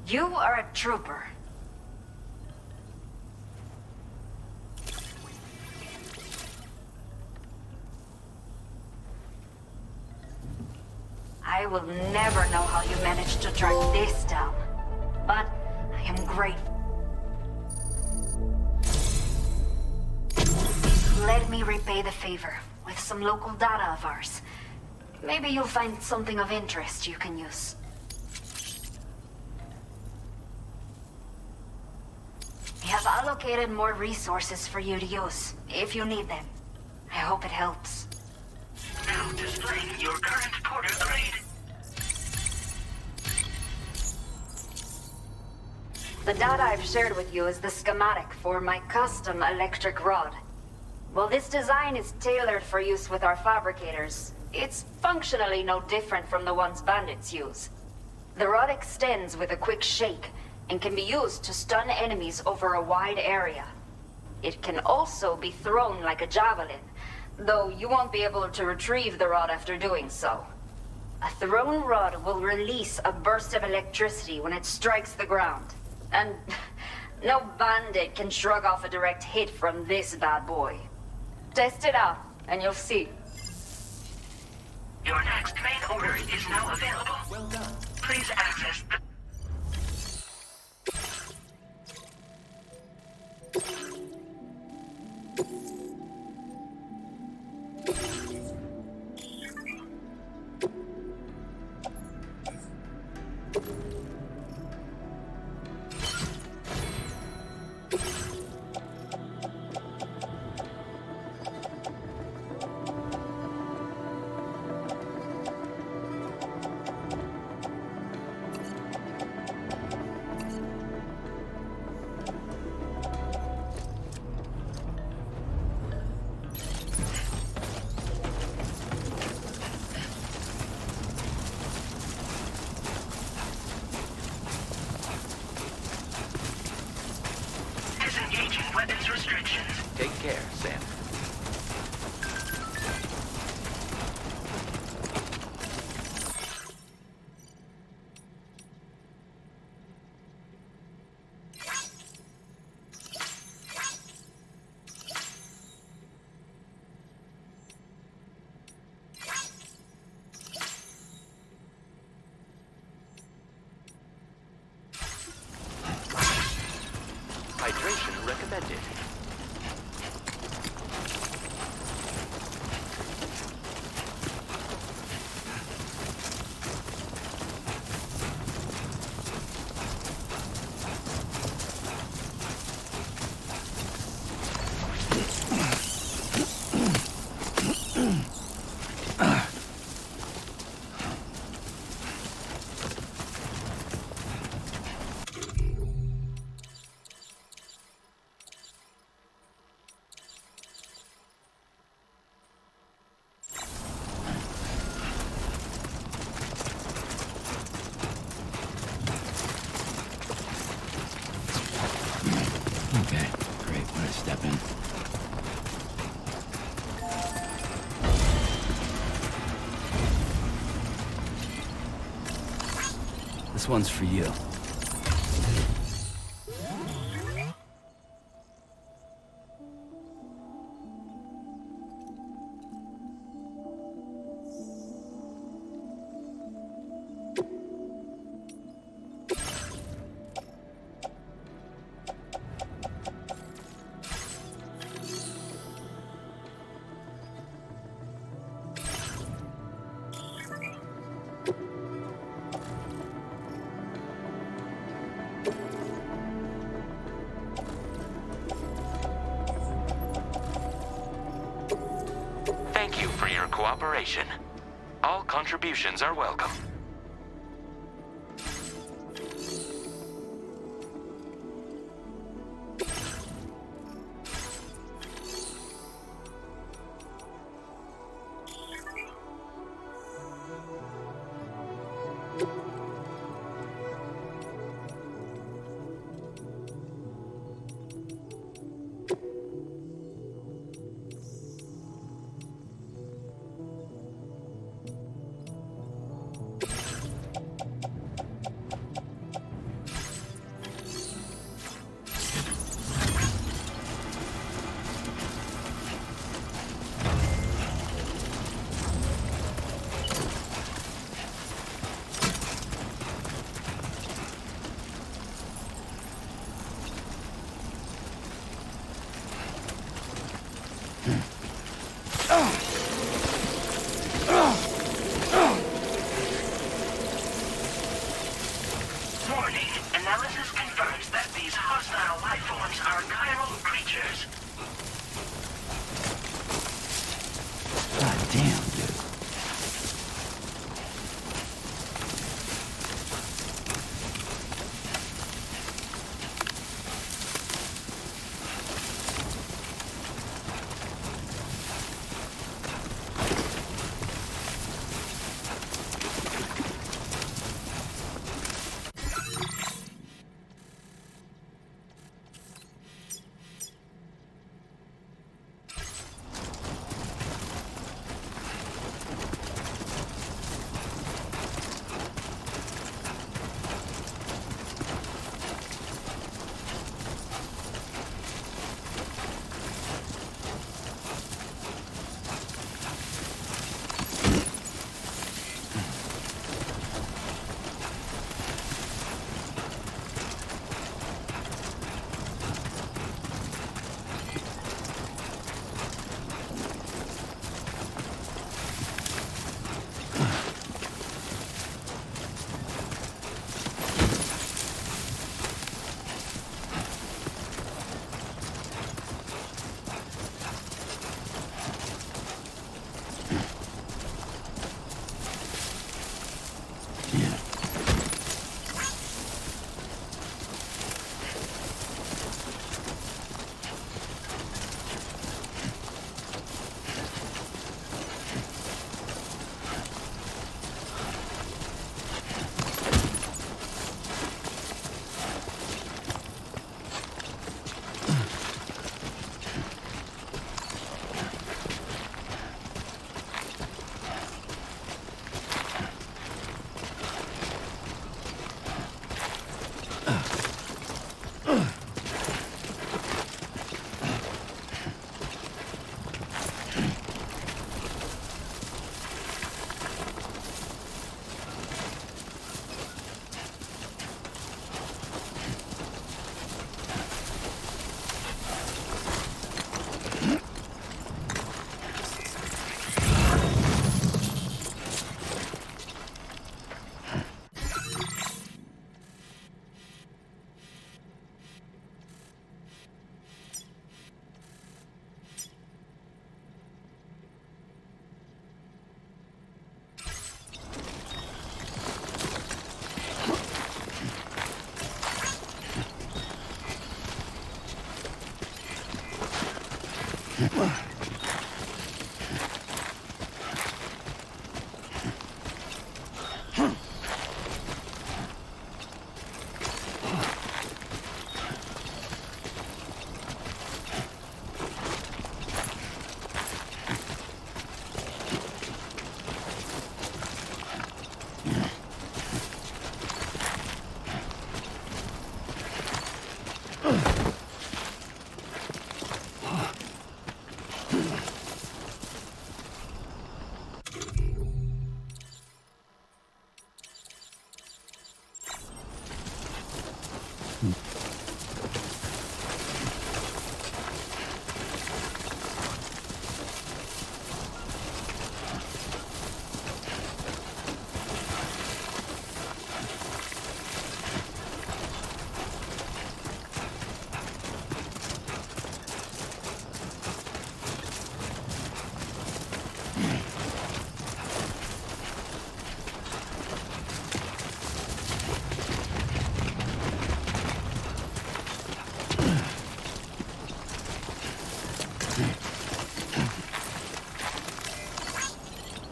You are a trooper. I will never know how you managed to track this down, but I am grateful. Let me repay the favor with some local data of ours. Maybe you'll find something of interest you can use. We have allocated more resources for you to use, if you need them. I hope it helps. Now displaying your current porter grade. The data I've shared with you is the schematic for my custom electric rod. While this design is tailored for use with our fabricators, it's functionally no different from the ones bandits use. The rod extends with a quick shake and can be used to stun enemies over a wide area. It can also be thrown like a javelin, though you won't be able to retrieve the rod after doing so. A thrown rod will release a burst of electricity when it strikes the ground, and no bandit can shrug off a direct hit from this bad boy. Test it out, and you'll see. Your next main order is now available. Well done. Please access the... Take care, Sam. Okay, great. Where to step in? This one's for you. Thank you for your cooperation. All contributions are welcome. Warning. Analysis confirms that these hostile life forms are chiral creatures. God damn, dude.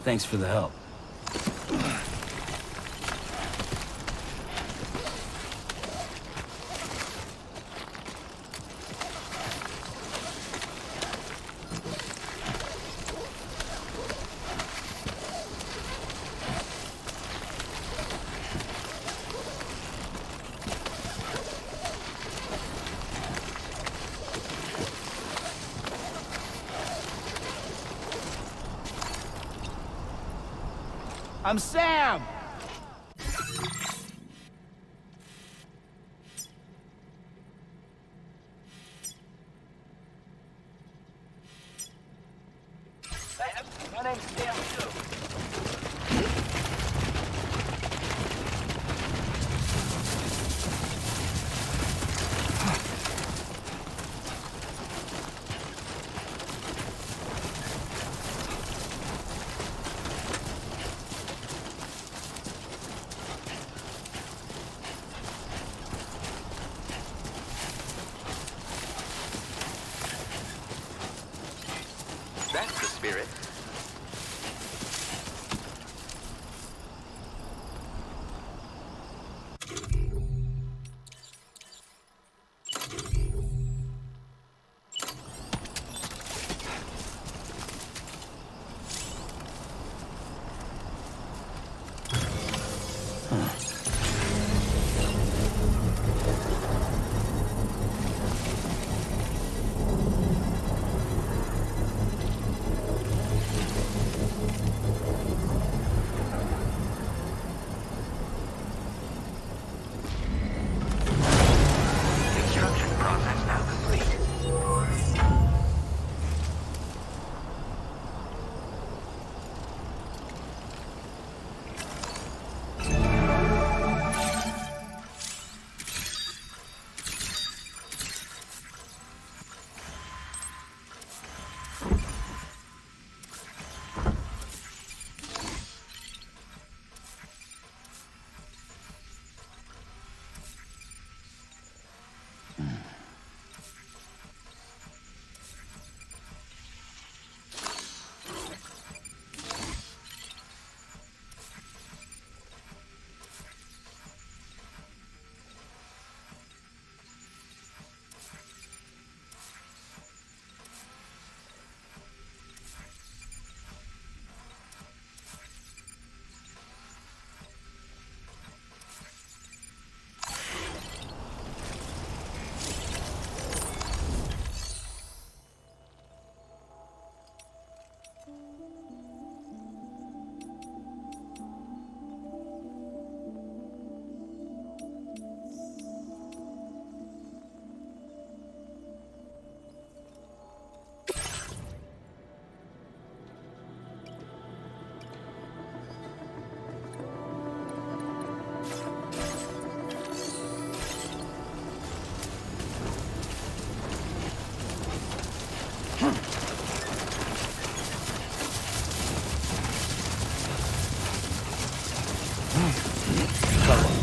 Thanks for the help. I'm Sam! My name's Léa Seydoux. That's the spirit.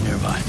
Nearby.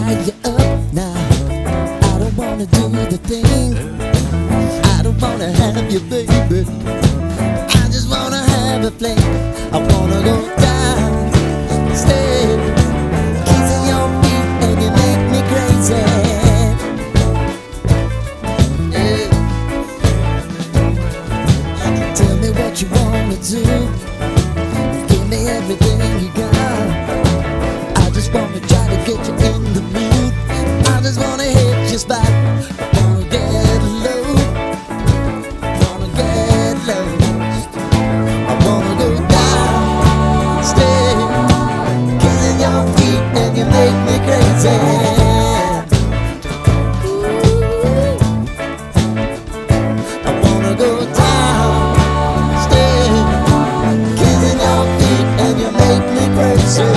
tie you up now. I don't wanna do the thing. I don't wanna have you, baby. I just wanna have a fling. I wanna go down, stay, kissing your feet, and you make me crazy. Yeah. Tell me what you wanna do. Give me everything you got. I just wanna try to get you in the mood. I just wanna hit your spot. I wanna get low. Wanna get low. I wanna go down, stay, kissing your feet, and you make me crazy. I wanna go down, stay, kissing your feet, and you make me crazy.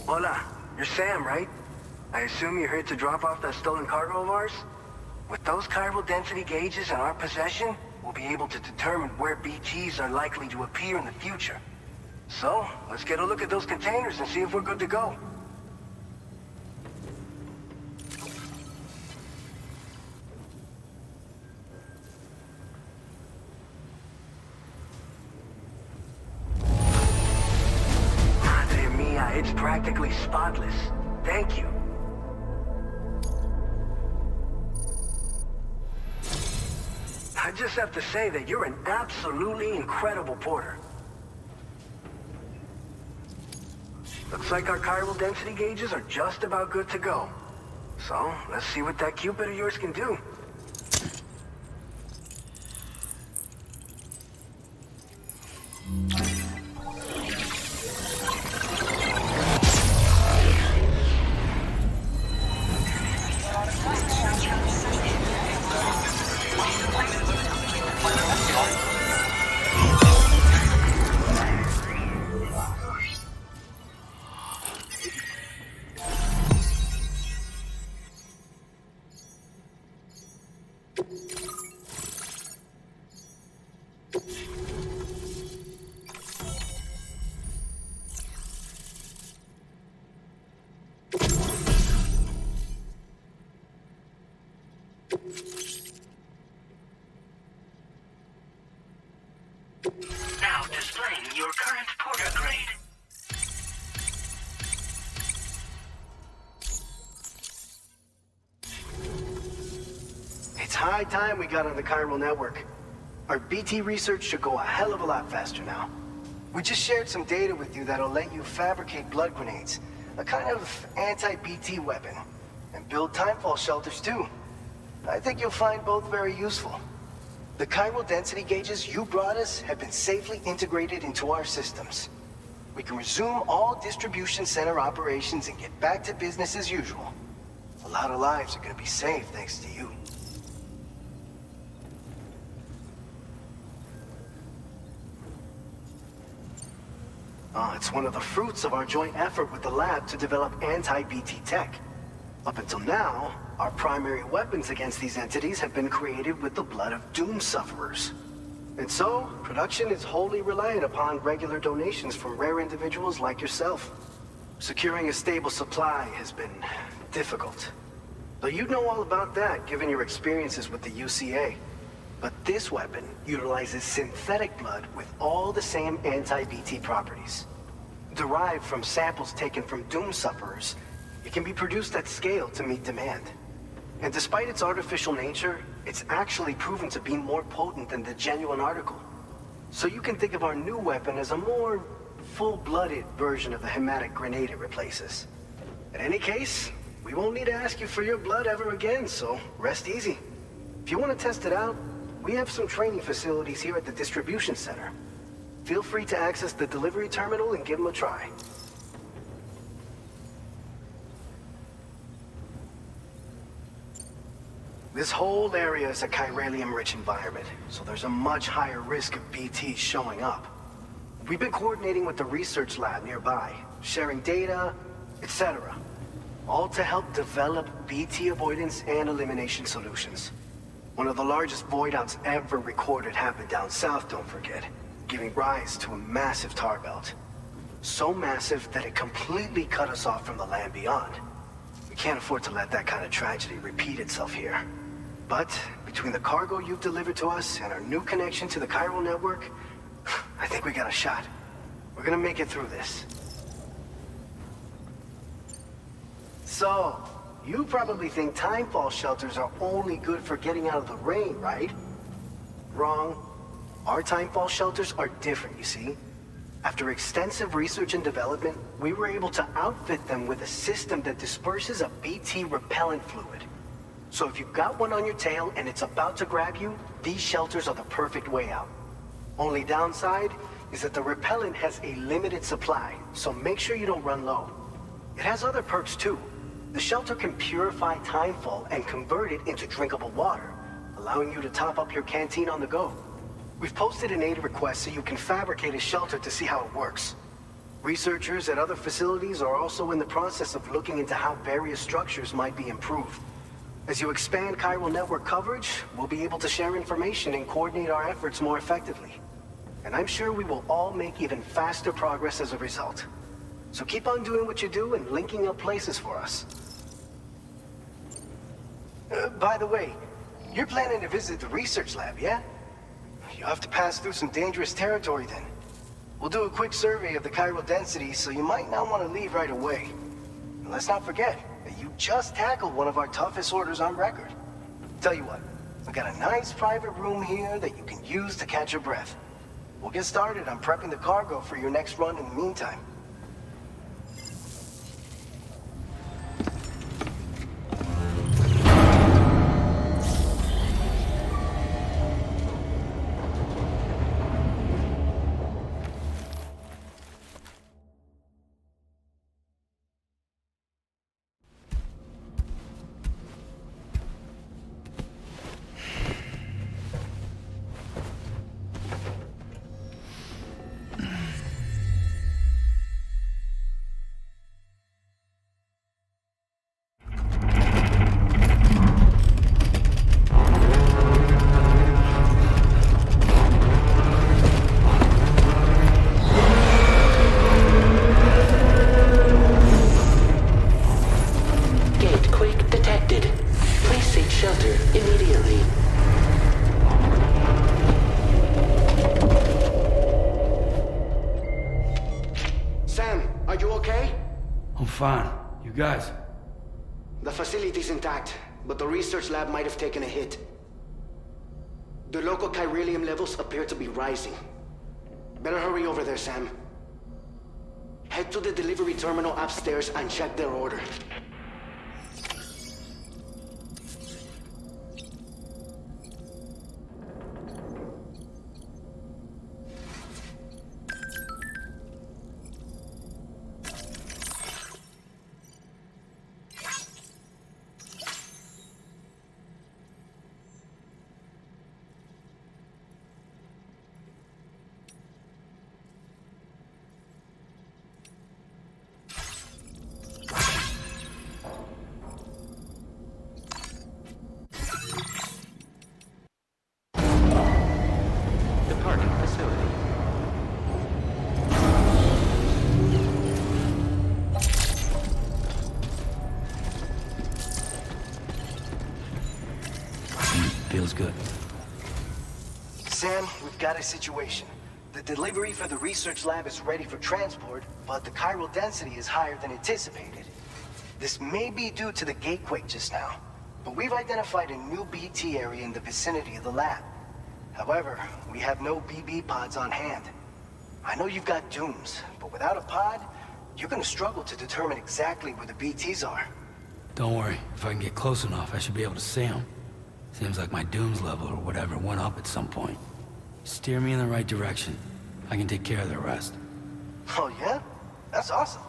Hola, you're Sam, right? I assume you're here to drop off that stolen cargo of ours? With those chiral density gauges in our possession, we'll be able to determine where BTs are likely to appear in the future. So, let's get a look at those containers and see if we're good to go. It's practically spotless. Thank you. I just have to say that you're an absolutely incredible porter. Looks like our chiral density gauges are just about good to go. So, let's see what that Cupid of yours can do. Now displaying your current porter grade. It's high time we got on the chiral network. Our BT research should go a hell of a lot faster now. We just shared some data with you that'll let you fabricate blood grenades, a kind of anti-BT weapon, and build timefall shelters too. I think you'll find both very useful. The chiral density gauges you brought us have been safely integrated into our systems. We can resume all distribution center operations and get back to business as usual. A lot of lives are gonna be saved thanks to you. It's one of the fruits of our joint effort with the lab to develop anti-BT tech. Up until now, our primary weapons against these entities have been created with the blood of doom sufferers. And so, production is wholly reliant upon regular donations from rare individuals like yourself. Securing a stable supply has been difficult. Though you'd know all about that, given your experiences with the UCA. But this weapon utilizes synthetic blood with all the same anti-BT properties. Derived from samples taken from Doom sufferers, it can be produced at scale to meet demand. And despite its artificial nature, it's actually proven to be more potent than the genuine article. So you can think of our new weapon as a more full-blooded version of the hematic grenade it replaces. In any case, we won't need to ask you for your blood ever again, so rest easy. If you want to test it out, we have some training facilities here at the distribution center. Feel free to access the delivery terminal and give them a try. This whole area is a chiralium-rich environment, so there's a much higher risk of BTs showing up. We've been coordinating with the research lab nearby, sharing data, etc. All to help develop BT avoidance and elimination solutions. One of the largest void outs ever recorded happened down south, don't forget, giving rise to a massive tar belt. So massive that it completely cut us off from the land beyond. We can't afford to let that kind of tragedy repeat itself here. But between the cargo you've delivered to us and our new connection to the chiral network, I think we got a shot. We're gonna make it through this. So, you probably think timefall shelters are only good for getting out of the rain, right? Wrong. Our timefall shelters are different, you see. After extensive research and development, we were able to outfit them with a system that disperses a BT repellent fluid. So if you've got one on your tail and it's about to grab you, these shelters are the perfect way out. Only downside is that the repellent has a limited supply, so make sure you don't run low. It has other perks too. The shelter can purify timefall and convert it into drinkable water, allowing you to top up your canteen on the go. We've posted an aid request so you can fabricate a shelter to see how it works. Researchers at other facilities are also in the process of looking into how various structures might be improved. As you expand chiral network coverage, we'll be able to share information and coordinate our efforts more effectively. And I'm sure we will all make even faster progress as a result. So keep on doing what you do and linking up places for us. By the way, you're planning to visit the research lab, yeah? You'll have to pass through some dangerous territory then. We'll do a quick survey of the chiral density, so you might not want to leave right away. And let's not forget that you just tackled one of our toughest orders on record. Tell you what, we got a nice private room here that you can use to catch your breath. We'll get started on prepping the cargo for your next run in the meantime. Fine. You guys? The facility's intact, but the research lab might have taken a hit. The local chiralium levels appear to be rising. Better hurry over there, Sam. Head to the delivery terminal upstairs and check their order. Sam, we've got a situation. The delivery for the research lab is ready for transport, but the chiral density is higher than anticipated. This may be due to the gatequake just now, but we've identified a new BT area in the vicinity of the lab. However, we have no BB pods on hand. I know you've got dooms, but without a pod, you're gonna struggle to determine exactly where the BTs are. Don't worry, if I can get close enough, I should be able to see them. Seems like my dooms level or whatever went up at some point. Steer me in the right direction. I can take care of the rest. Oh yeah? That's awesome.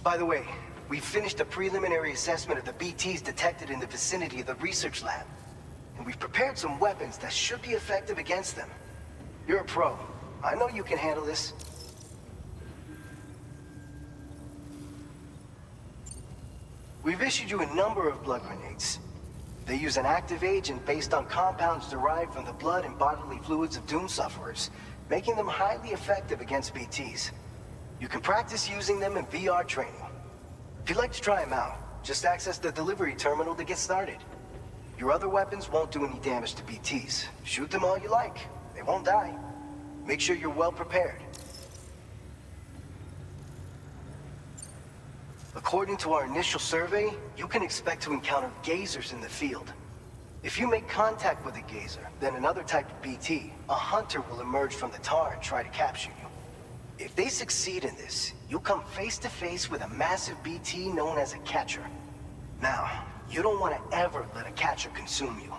By the way, we finished a preliminary assessment of the BTs detected in the vicinity of the research lab. And we've prepared some weapons that should be effective against them. You're a pro. I know you can handle this. We've issued you a number of blood grenades. They use an active agent based on compounds derived from the blood and bodily fluids of Doom sufferers, making them highly effective against BTs. You can practice using them in VR training. If you'd like to try them out, just access the delivery terminal to get started. Your other weapons won't do any damage to BTs. Shoot them all you like. They won't die. Make sure you're well prepared. According to our initial survey, you can expect to encounter gazers in the field. If you make contact with a gazer, then another type of BT, a hunter will emerge from the tar and try to capture you. If they succeed in this, you'll come face to face with a massive BT known as a catcher. Now, you don't want to ever let a catcher consume you.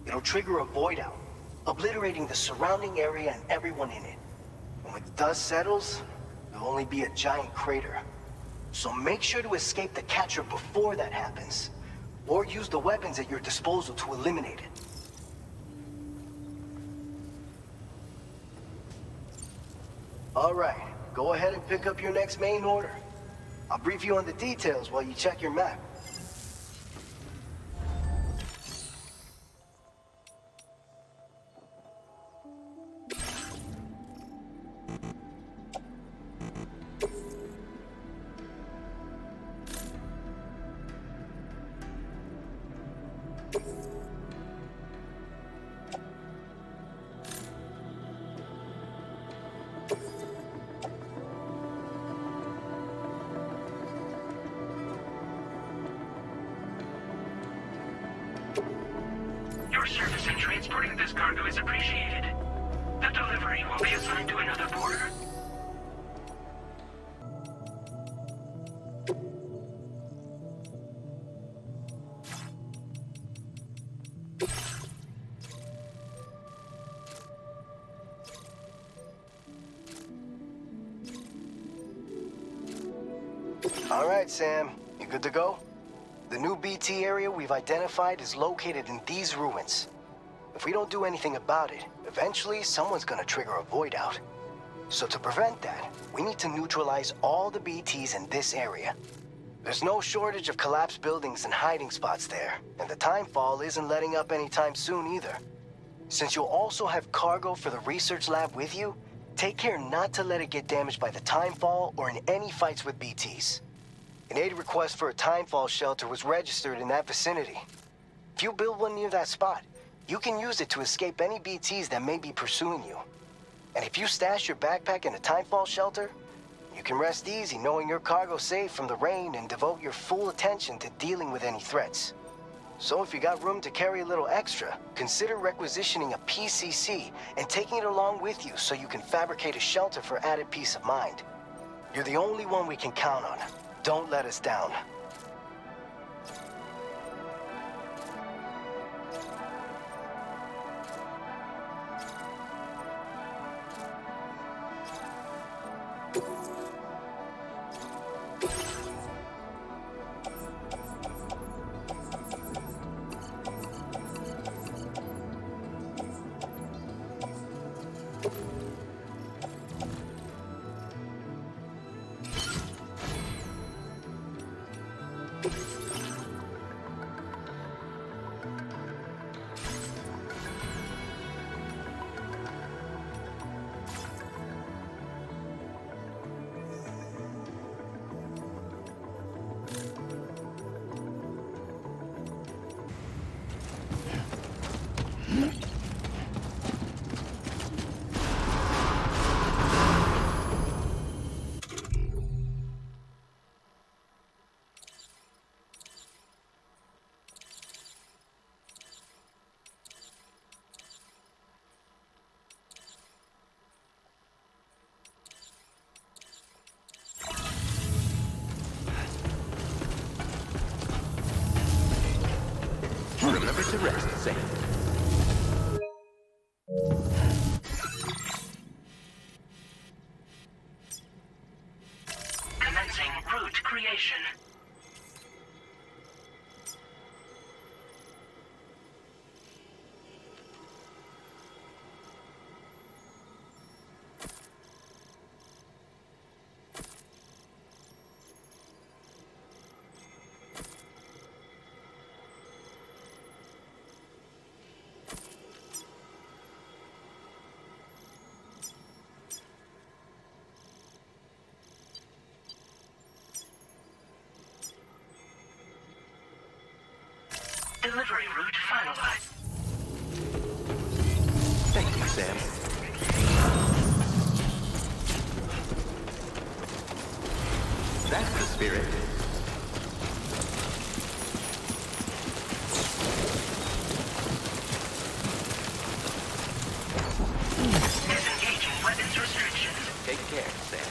It'll trigger a void out, obliterating the surrounding area and everyone in it. And when the dust settles, there'll only be a giant crater. So make sure to escape the catcher before that happens, or use the weapons at your disposal to eliminate it. All right, go ahead and pick up your next main order. I'll brief you on the details while you check your map. Your service in transporting this cargo is appreciated. The delivery will be assigned to another border. All right, Sam. You good to go? The new BT area we've identified is located in these ruins. If we don't do anything about it, eventually someone's gonna trigger a void out. So to prevent that, we need to neutralize all the BTs in this area. There's no shortage of collapsed buildings and hiding spots there, and the timefall isn't letting up anytime soon either. Since you'll also have cargo for the research lab with you, take care not to let it get damaged by the timefall or in any fights with BTs. An aid request for a timefall shelter was registered in that vicinity. If you build one near that spot, you can use it to escape any BTs that may be pursuing you. And if you stash your backpack in a timefall shelter, you can rest easy knowing your cargo's safe from the rain and devote your full attention to dealing with any threats. So if you got room to carry a little extra, consider requisitioning a PCC and taking it along with you so you can fabricate a shelter for added peace of mind. You're the only one we can count on. Don't let us down. to rest, Sam. Commencing route creation. Delivery route finalized. Thank you, Sam. That's the spirit. Disengaging weapons restrictions. Take care, Sam.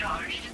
charged.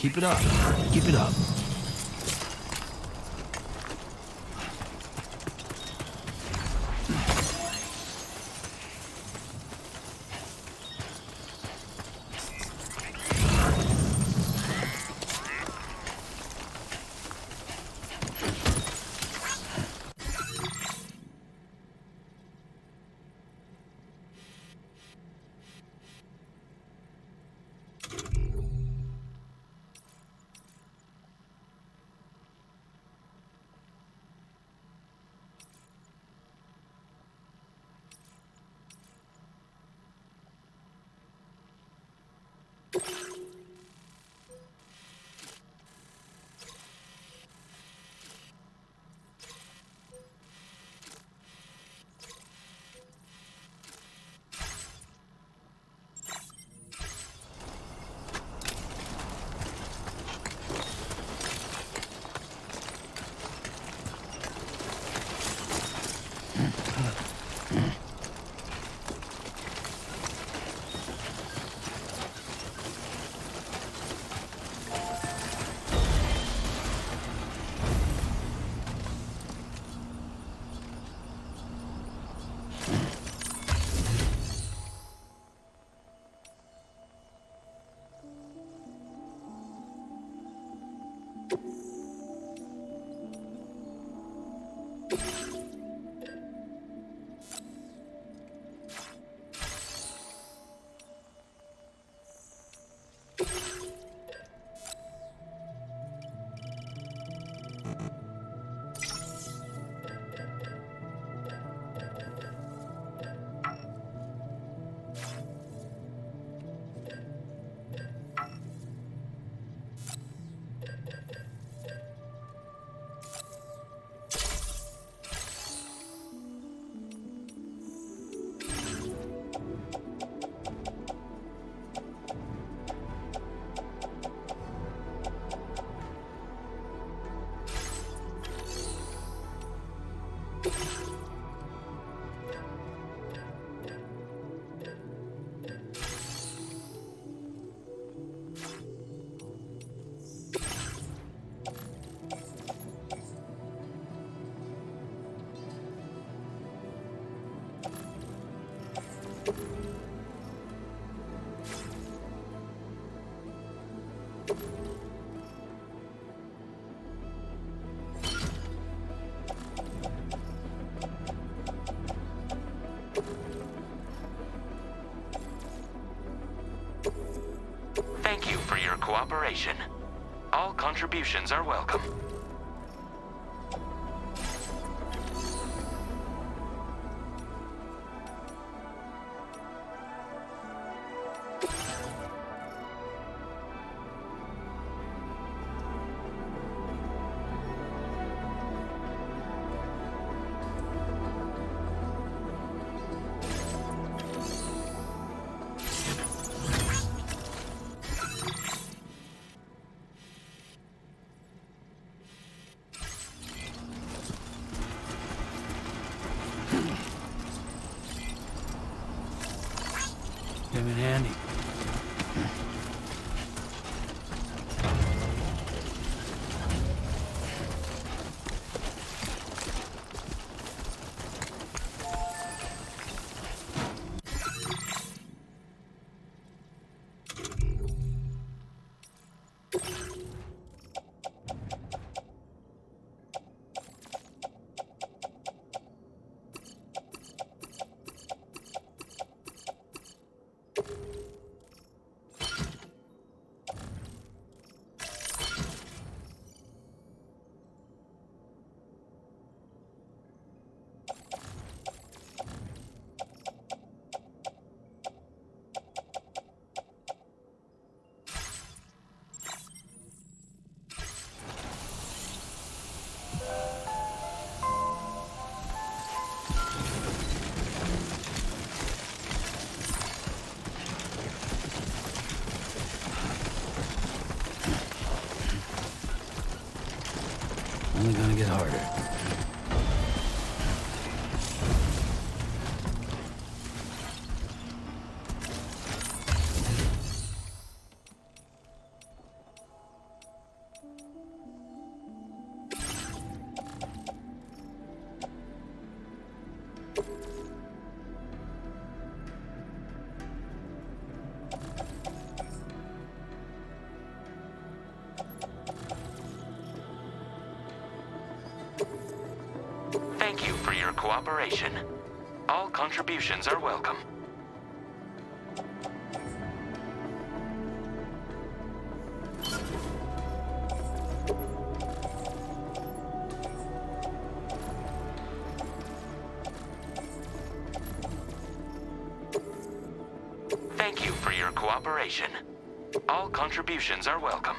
Keep it up. Keep it up. Thank you for your cooperation. All contributions are welcome. Came in handy. Only gonna get harder. Thank you for your cooperation. All contributions are welcome. Thank you for your cooperation. All contributions are welcome.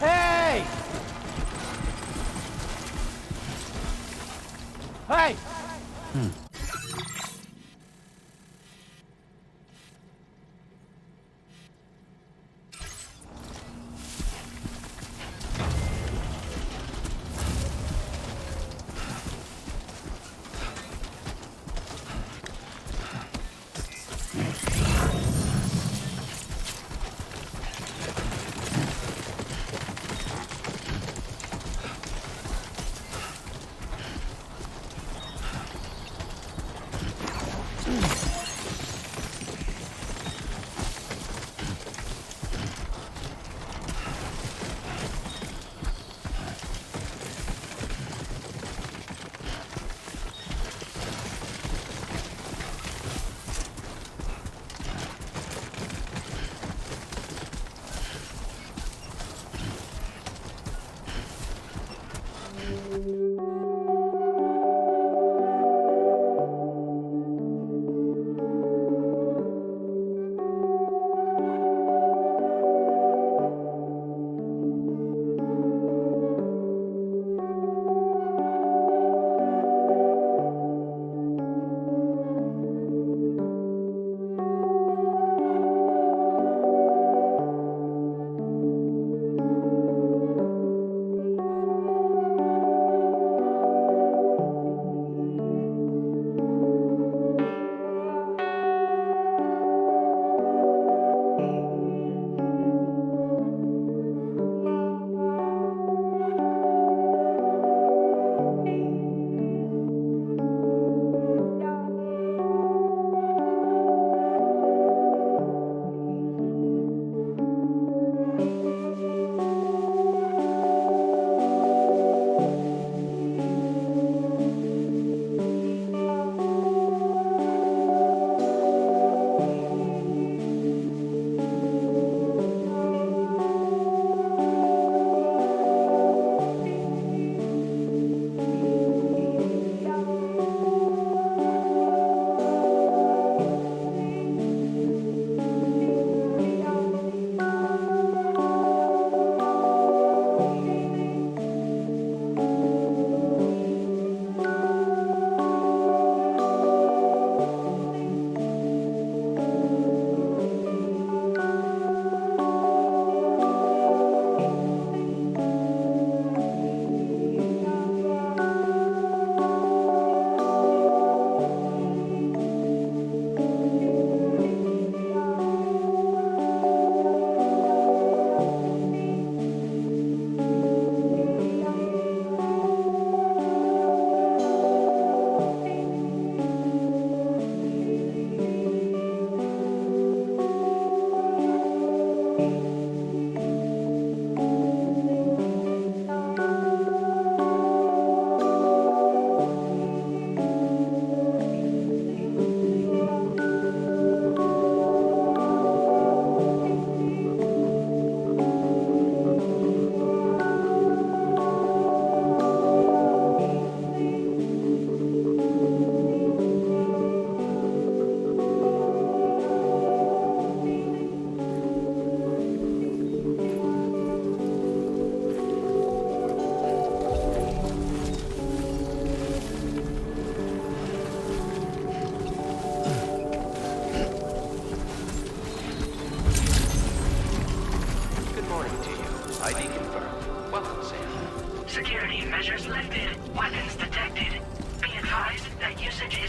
Hey!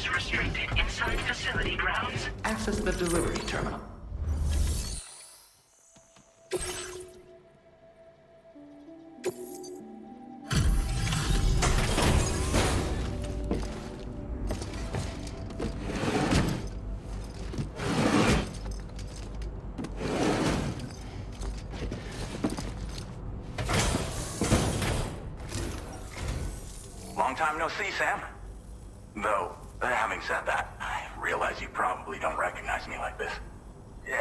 is restricted inside facility grounds. Access the delivery terminal. Long time no see, Sam. Though, having said that, I realize you probably don't recognize me like this.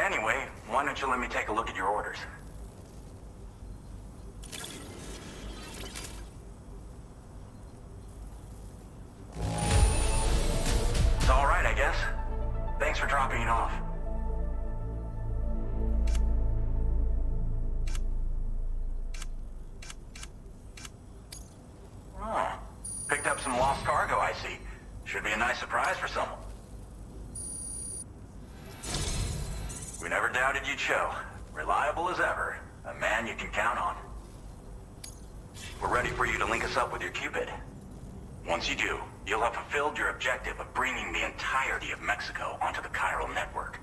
Anyway, why don't you let me take a look at your orders? It's all right, I guess. Thanks for dropping it off. Oh, picked up some lost cargo, I see. Should be a nice surprise for someone. We never doubted you'd show. Reliable as ever. A man you can count on. We're ready for you to link us up with your Cupid. Once you do, you'll have fulfilled your objective of bringing the entirety of Mexico onto the chiral network.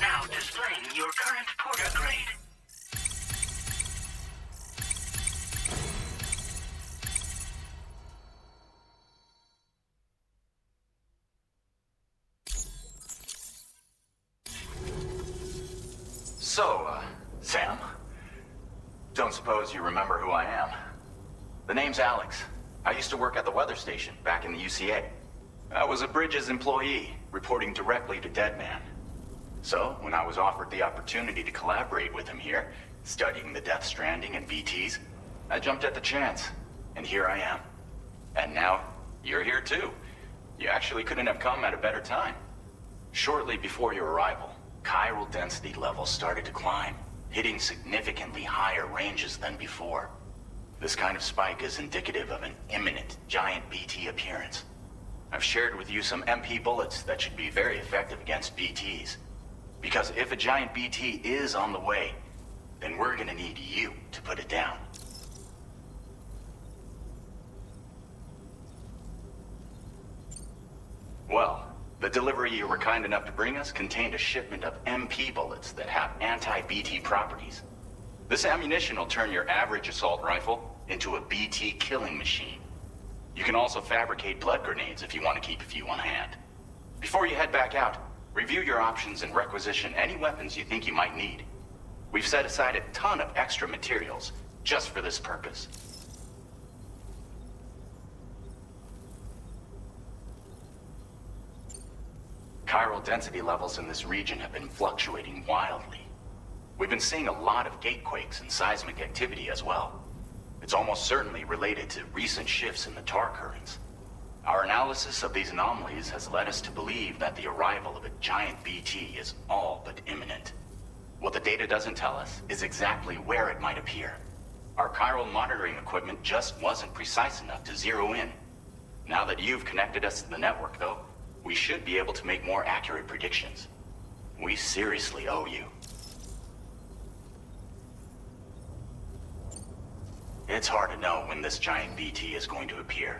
Now displaying your current porter grade. So, Sam, don't suppose you remember who I am? The name's Alex. I used to work at the weather station back in the UCA. I was a Bridges employee, reporting directly to Deadman. So, when I was offered the opportunity to collaborate with him here, studying the Death Stranding and BTs, I jumped at the chance, and here I am. And now, you're here too. You actually couldn't have come at a better time. Shortly before your arrival, chiral density levels started to climb, hitting significantly higher ranges than before. This kind of spike is indicative of an imminent giant BT appearance. I've shared with you some MP bullets that should be very effective against BTs. Because if a giant BT is on the way, then we're gonna need you to put it down. Well, the delivery you were kind enough to bring us contained a shipment of MP bullets that have anti-BT properties. This ammunition will turn your average assault rifle into a BT killing machine. You can also fabricate blood grenades if you want to keep a few on hand. Before you head back out, review your options and requisition any weapons you think you might need. We've set aside a ton of extra materials just for this purpose. Chiral density levels in this region have been fluctuating wildly. We've been seeing a lot of gatequakes and seismic activity as well. It's almost certainly related to recent shifts in the tar currents. Our analysis of these anomalies has led us to believe that the arrival of a giant BT is all but imminent. What the data doesn't tell us is exactly where it might appear. Our chiral monitoring equipment just wasn't precise enough to zero in. Now that you've connected us to the network, though, we should be able to make more accurate predictions. We seriously owe you. It's hard to know when this giant BT is going to appear.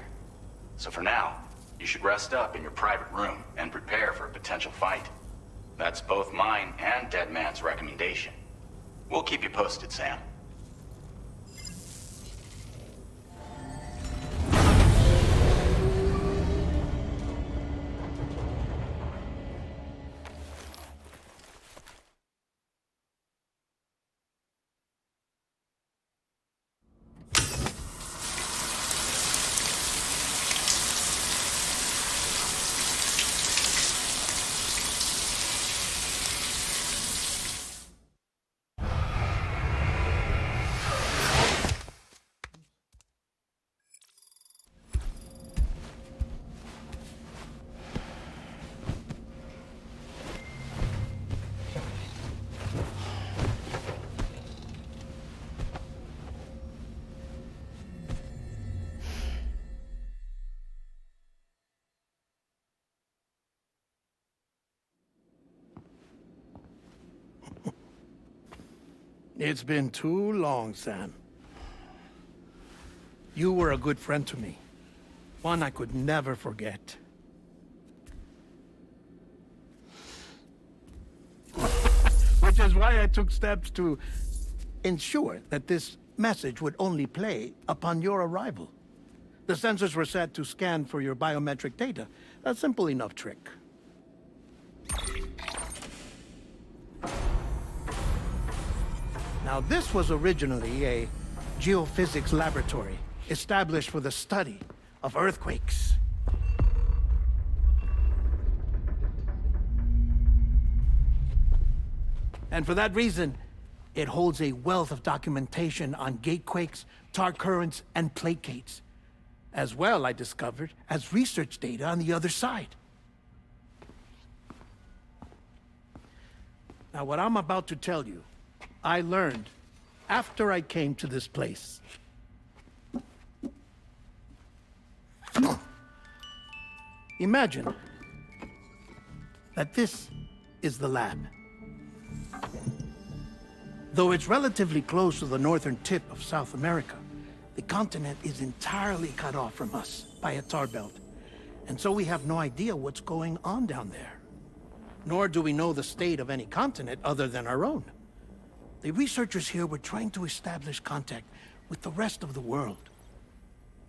So for now, you should rest up in your private room and prepare for a potential fight. That's both mine and Deadman's recommendation. We'll keep you posted, Sam. It's been too long, Sam. You were a good friend to me. One I could never forget. Which is why I took steps to ensure that this message would only play upon your arrival. The sensors were set to scan for your biometric data. A simple enough trick. Now, this was originally a geophysics laboratory established for the study of earthquakes. And for that reason, it holds a wealth of documentation on gatequakes, tar currents, and plate gates. As well, I discovered, as research data on the other side. Now, what I'm about to tell you, I learned after I came to this place. Imagine that this is the lab. Though it's relatively close to the northern tip of South America, the continent is entirely cut off from us by a tar belt. And so we have no idea what's going on down there. Nor do we know the state of any continent other than our own. The researchers here were trying to establish contact with the rest of the world.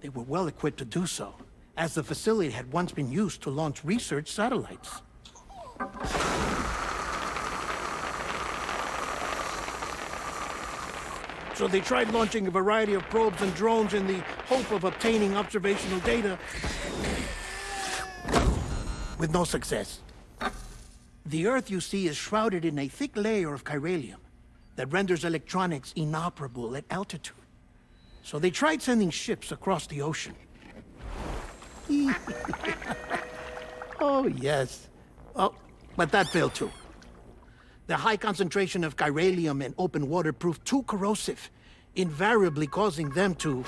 They were well equipped to do so, as the facility had once been used to launch research satellites. So they tried launching a variety of probes and drones in the hope of obtaining observational data, with no success. The Earth, you see, is shrouded in a thick layer of chiralium that renders electronics inoperable at altitude. So they tried sending ships across the ocean. Oh, yes. Oh, but that failed too. The high concentration of chiralium in open water proved too corrosive, invariably causing them to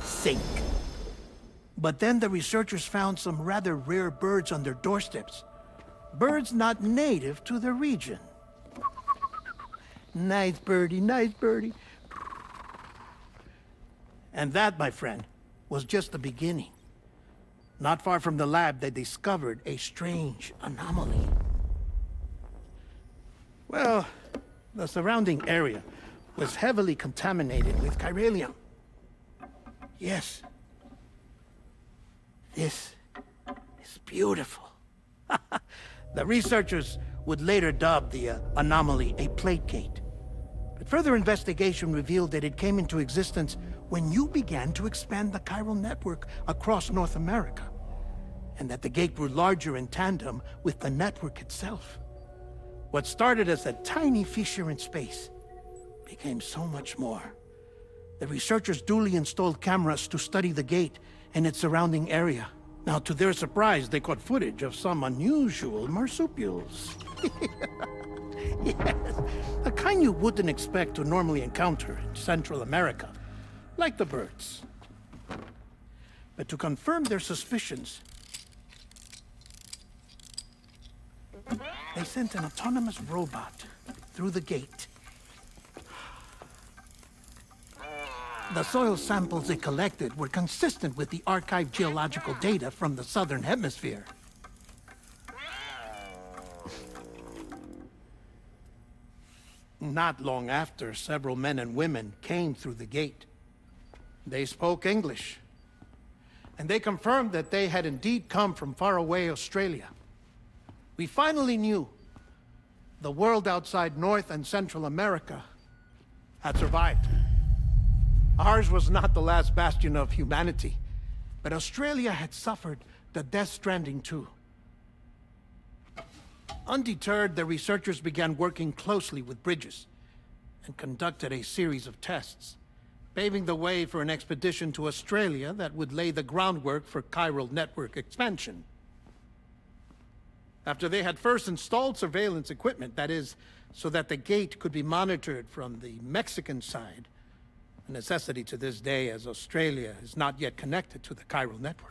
sink. But then the researchers found some rather rare birds on their doorsteps. Birds not native to the region. Nice birdie, nice birdie. And that, my friend, was just the beginning. Not far from the lab, they discovered a strange anomaly. Well, the surrounding area was heavily contaminated with chiralium. Yes. This is beautiful. The researchers would later dub the anomaly a plate gate. But further investigation revealed that it came into existence when you began to expand the chiral network across North America, and that the gate grew larger in tandem with the network itself. What started as a tiny fissure in space became so much more. The researchers duly installed cameras to study the gate and its surrounding area. Now, to their surprise, they caught footage of some unusual marsupials. Yes, a kind you wouldn't expect to normally encounter in Central America, like the birds. But to confirm their suspicions, they sent an autonomous robot through the gate. The soil samples it collected were consistent with the archived geological data from the Southern Hemisphere. Not long after, several men and women came through the gate. They spoke English, and they confirmed that they had indeed come from faraway Australia. We finally knew the world outside North and Central America had survived. Ours was not the last bastion of humanity, but Australia had suffered the Death Stranding too. Undeterred, the researchers began working closely with Bridges and conducted a series of tests, paving the way for an expedition to Australia that would lay the groundwork for chiral network expansion. After they had first installed surveillance equipment, that is, so that the gate could be monitored from the Mexican side, a necessity to this day as Australia is not yet connected to the chiral network.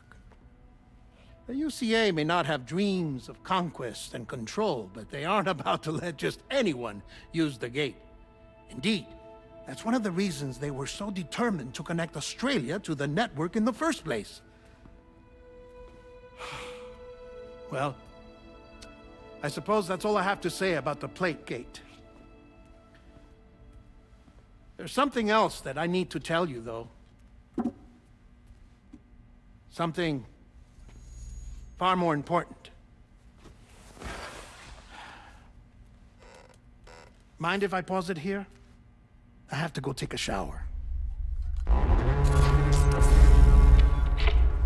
The UCA may not have dreams of conquest and control, but they aren't about to let just anyone use the gate. Indeed, that's one of the reasons they were so determined to connect Australia to the network in the first place. Well, I suppose that's all I have to say about the Plate Gate. There's something else that I need to tell you, though. Something far more important. Mind if I pause it here? I have to go take a shower.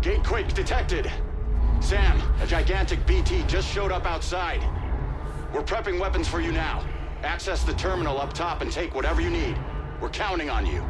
Gate quake detected. Sam, a gigantic BT just showed up outside. We're prepping weapons for you now. Access the terminal up top and take whatever you need. We're counting on you.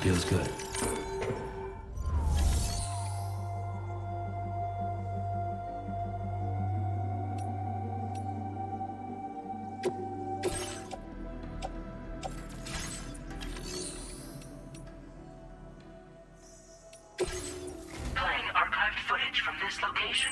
Feels good. Playing archived footage from this location.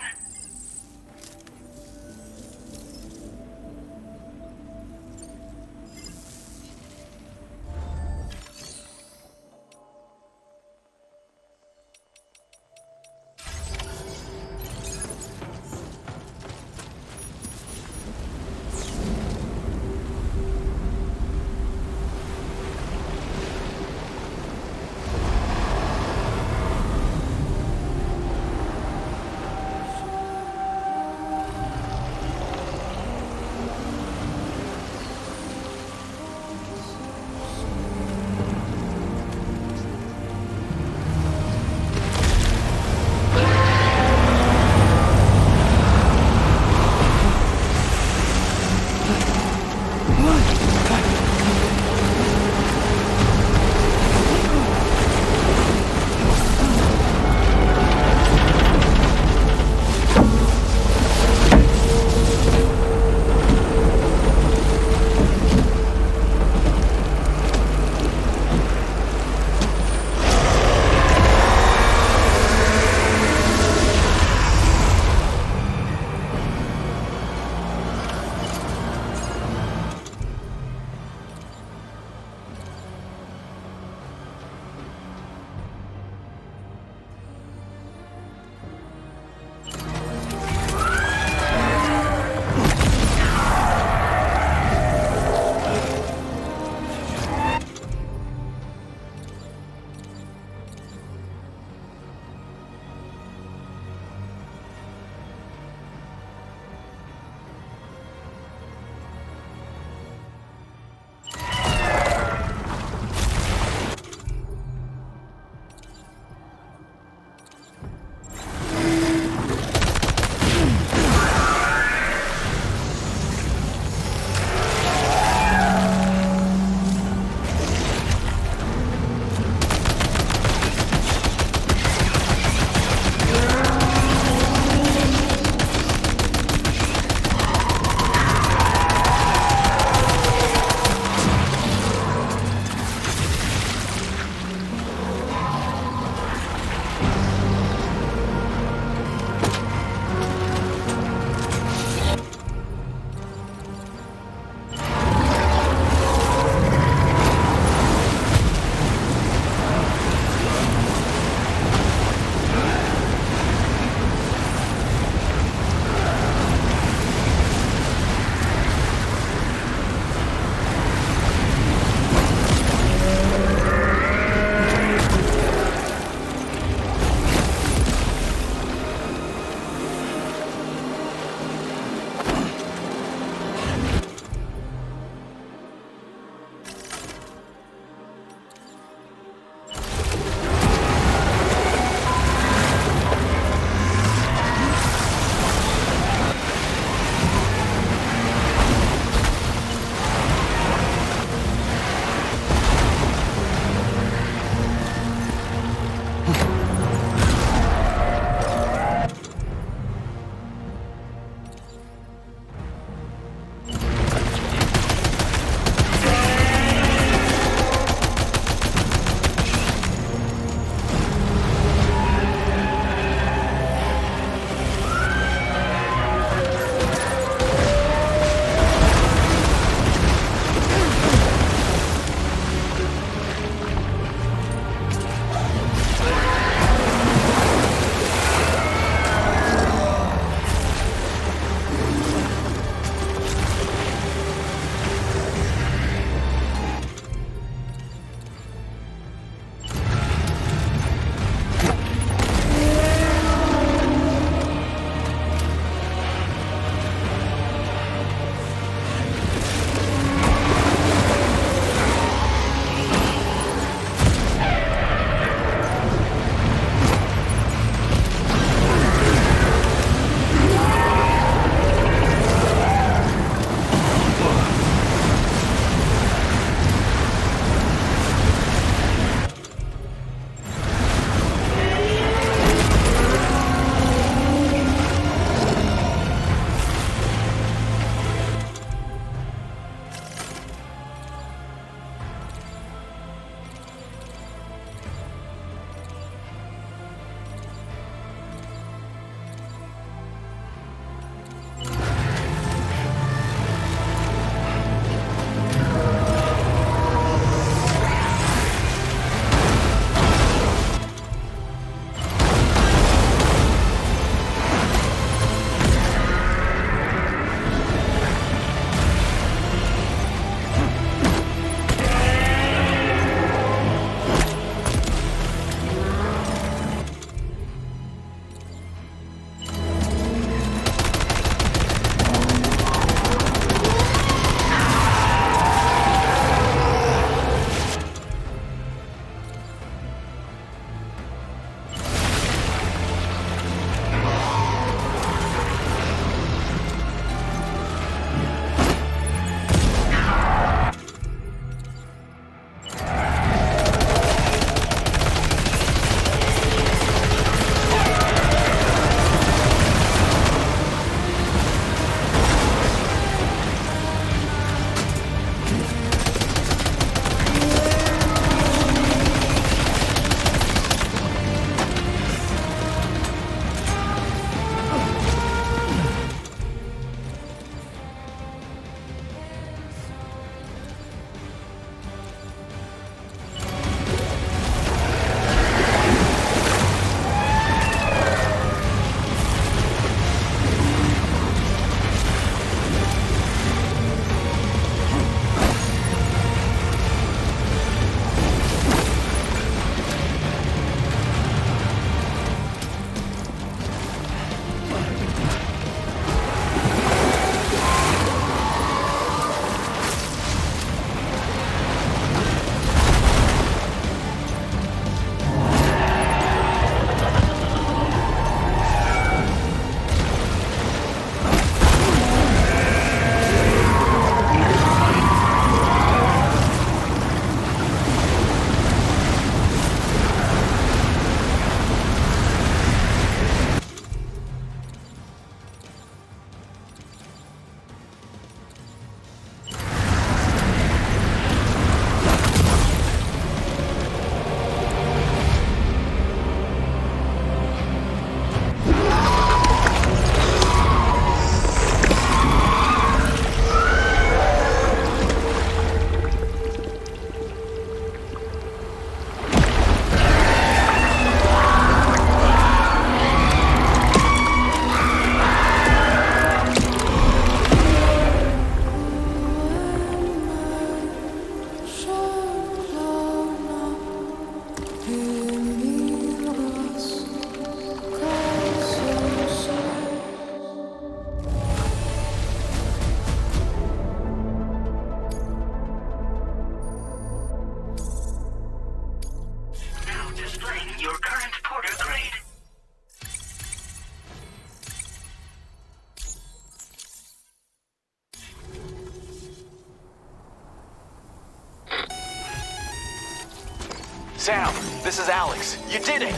Sam, this is Alex. You did it!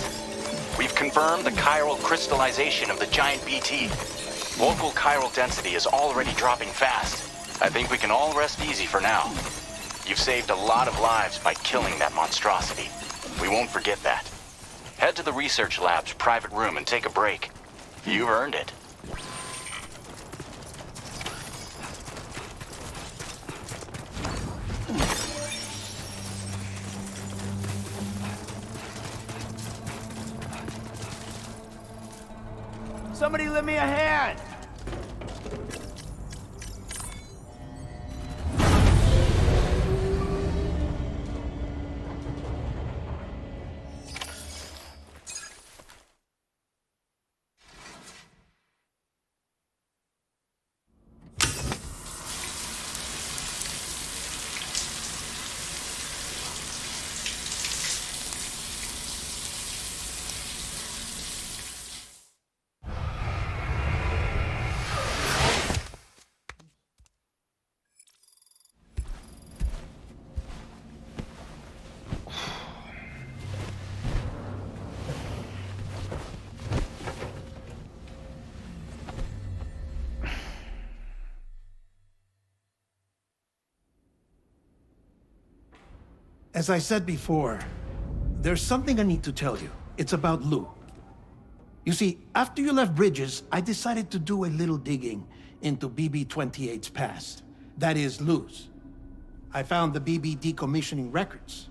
We've confirmed the chiral crystallization of the giant BT. Local chiral density is already dropping fast. I think we can all rest easy for now. You've saved a lot of lives by killing that monstrosity. We won't forget that. Head to the research lab's private room and take a break. You've earned it. Somebody lend me a hand! As I said before, there's something I need to tell you. It's about Lou. You see, after you left Bridges, I decided to do a little digging into BB-28's past. That is, Lou's. I found the BB decommissioning records.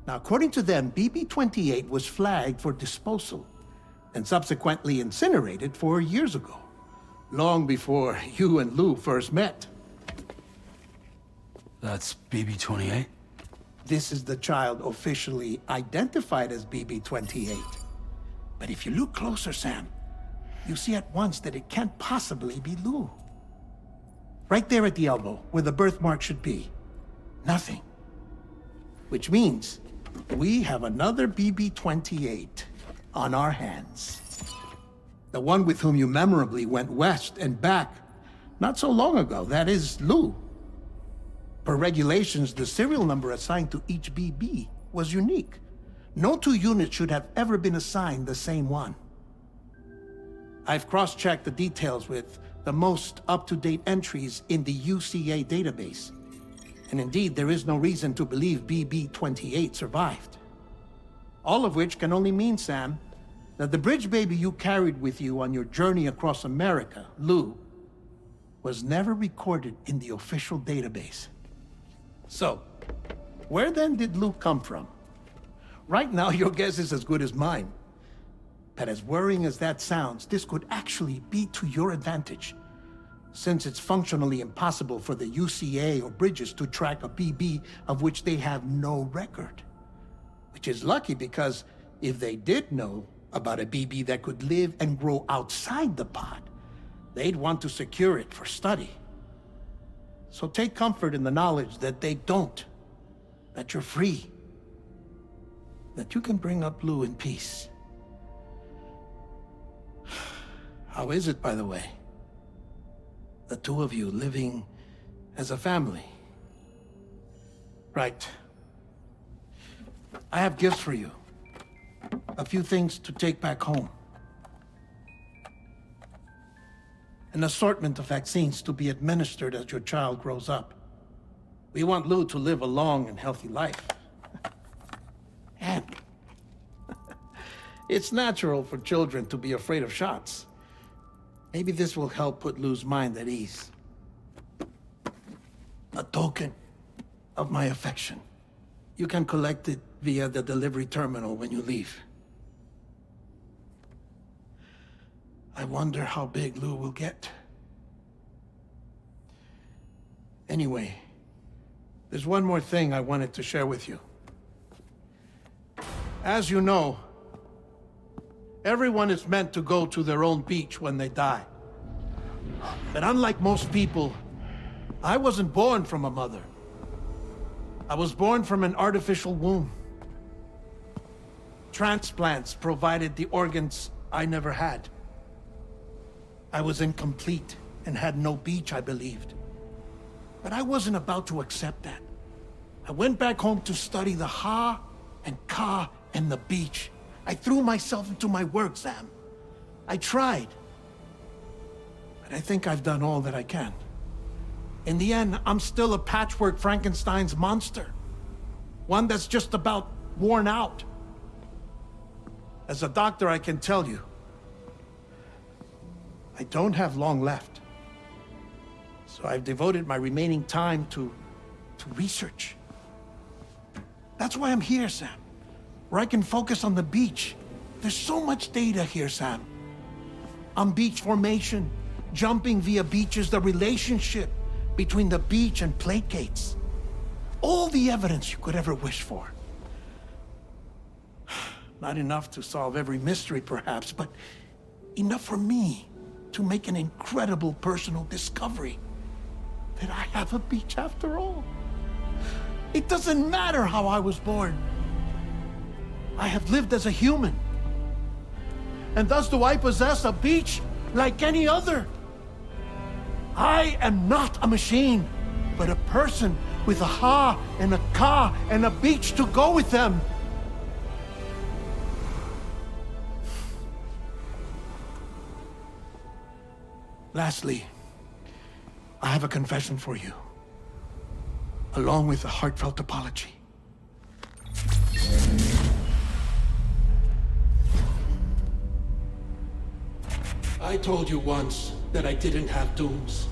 Now, according to them, BB-28 was flagged for disposal and subsequently incinerated 4 years ago, long before you and Lou first met. That's BB-28? This is the child officially identified as BB-28. But if you look closer, Sam, you see at once that it can't possibly be Lou. Right there at the elbow, where the birthmark should be. Nothing. Which means we have another BB-28 on our hands. The one with whom you memorably went west and back not so long ago, that is Lou. Per regulations, the serial number assigned to each BB was unique. No two units should have ever been assigned the same one. I've cross-checked the details with the most up-to-date entries in the UCA database. And indeed, there is no reason to believe BB-28 survived. All of which can only mean, Sam, that the bridge baby you carried with you on your journey across America, Lou, was never recorded in the official database. So, where then did Lou come from? Right now, your guess is as good as mine. But as worrying as that sounds, this could actually be to your advantage, since it's functionally impossible for the UCA or Bridges to track a BB of which they have no record. Which is lucky because if they did know about a BB that could live and grow outside the pod, they'd want to secure it for study. So take comfort in the knowledge that they don't, that you're free, that you can bring up Lou in peace. How is it, by the way? The two of you living as a family? Right. I have gifts for you. A few things to take back home. An assortment of vaccines to be administered as your child grows up. We want Lou to live a long and healthy life. And it's natural for children to be afraid of shots. Maybe this will help put Lou's mind at ease. A token of my affection. You can collect it via the delivery terminal when you leave. I wonder how big Lou will get. Anyway, there's one more thing I wanted to share with you. As you know, everyone is meant to go to their own beach when they die. But unlike most people, I wasn't born from a mother. I was born from an artificial womb. Transplants provided the organs I never had. I was incomplete and had no beach, I believed. But I wasn't about to accept that. I went back home to study the Ha and Ka and the beach. I threw myself into my work, Sam. I tried. But I think I've done all that I can. In the end, I'm still a patchwork Frankenstein's monster. One that's just about worn out. As a doctor, I can tell you, I don't have long left. So I've devoted my remaining time to research. That's why I'm here, Sam. Where I can focus on the beach. There's so much data here, Sam. On beach formation, jumping via beaches, the relationship between the beach and plate gates. All the evidence you could ever wish for. Not enough to solve every mystery, perhaps, but enough for me to make an incredible personal discovery. That I have a beach after all. It doesn't matter how I was born. I have lived as a human. And thus do I possess a beach like any other. I am not a machine, but a person with a ha and a ka and a beach to go with them. Lastly, I have a confession for you, along with a heartfelt apology. I told you once that I didn't have dooms.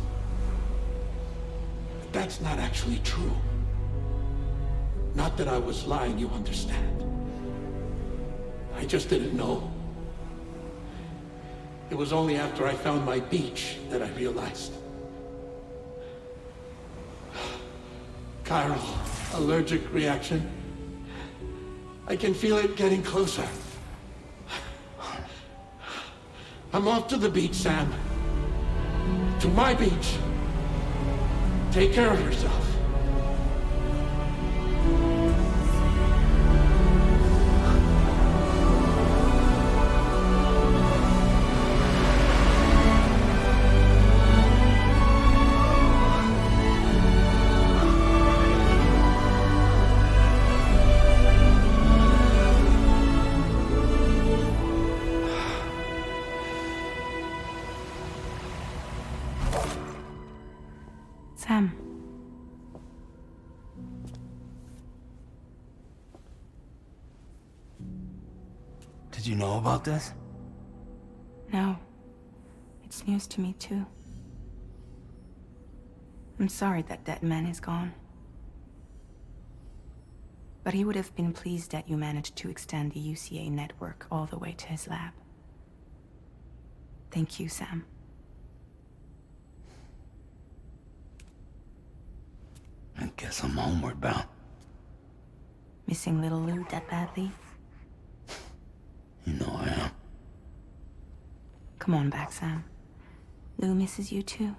But that's not actually true. Not that I was lying, you understand. I just didn't know. It was only after I found my beach that I realized. Chiral allergic reaction. I can feel it getting closer. I'm off to the beach, Sam. To my beach. Take care of yourself. Sam. Did you know about this? No. It's news to me, too. I'm sorry that man is gone. But he would have been pleased that you managed to extend the UCA network all the way to his lab. Thank you, Sam. I guess I'm homeward bound. Missing little Lou that badly? You know I am. Come on back, Sam. Lou misses you too.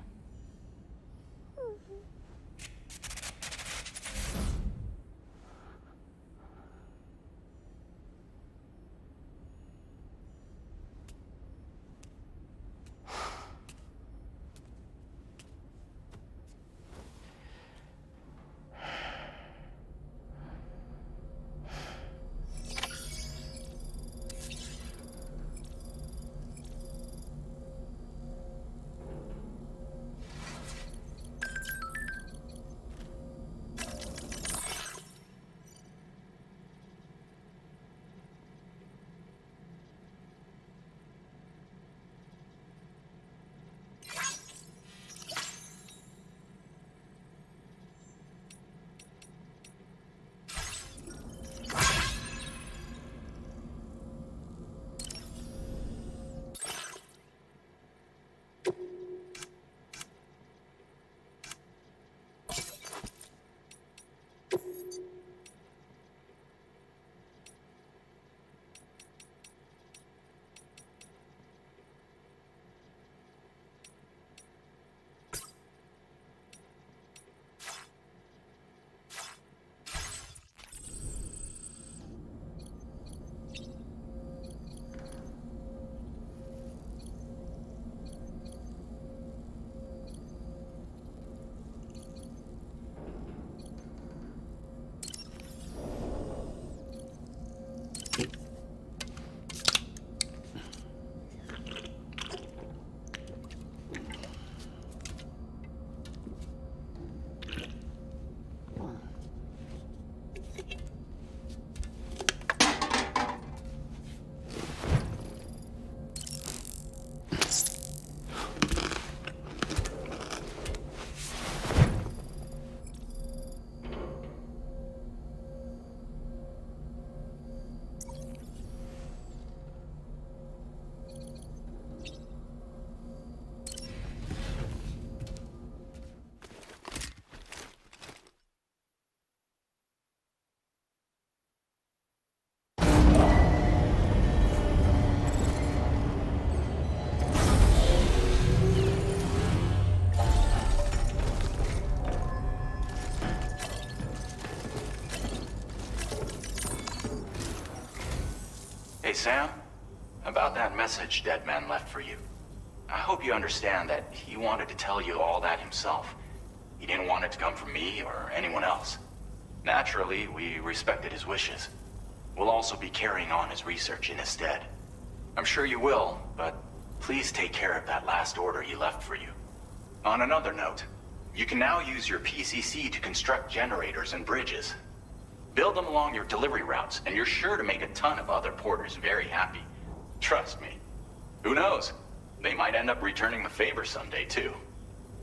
Hey, Sam. About that message Dead Man left for you. I hope you understand that he wanted to tell you all that himself. He didn't want it to come from me or anyone else. Naturally, we respected his wishes. We'll also be carrying on his research in his stead. I'm sure you will, but please take care of that last order he left for you. On another note, you can now use your PCC to construct generators and bridges. Build them along your delivery routes, and you're sure to make a ton of other porters very happy. Trust me. Who knows? They might end up returning the favor someday, too.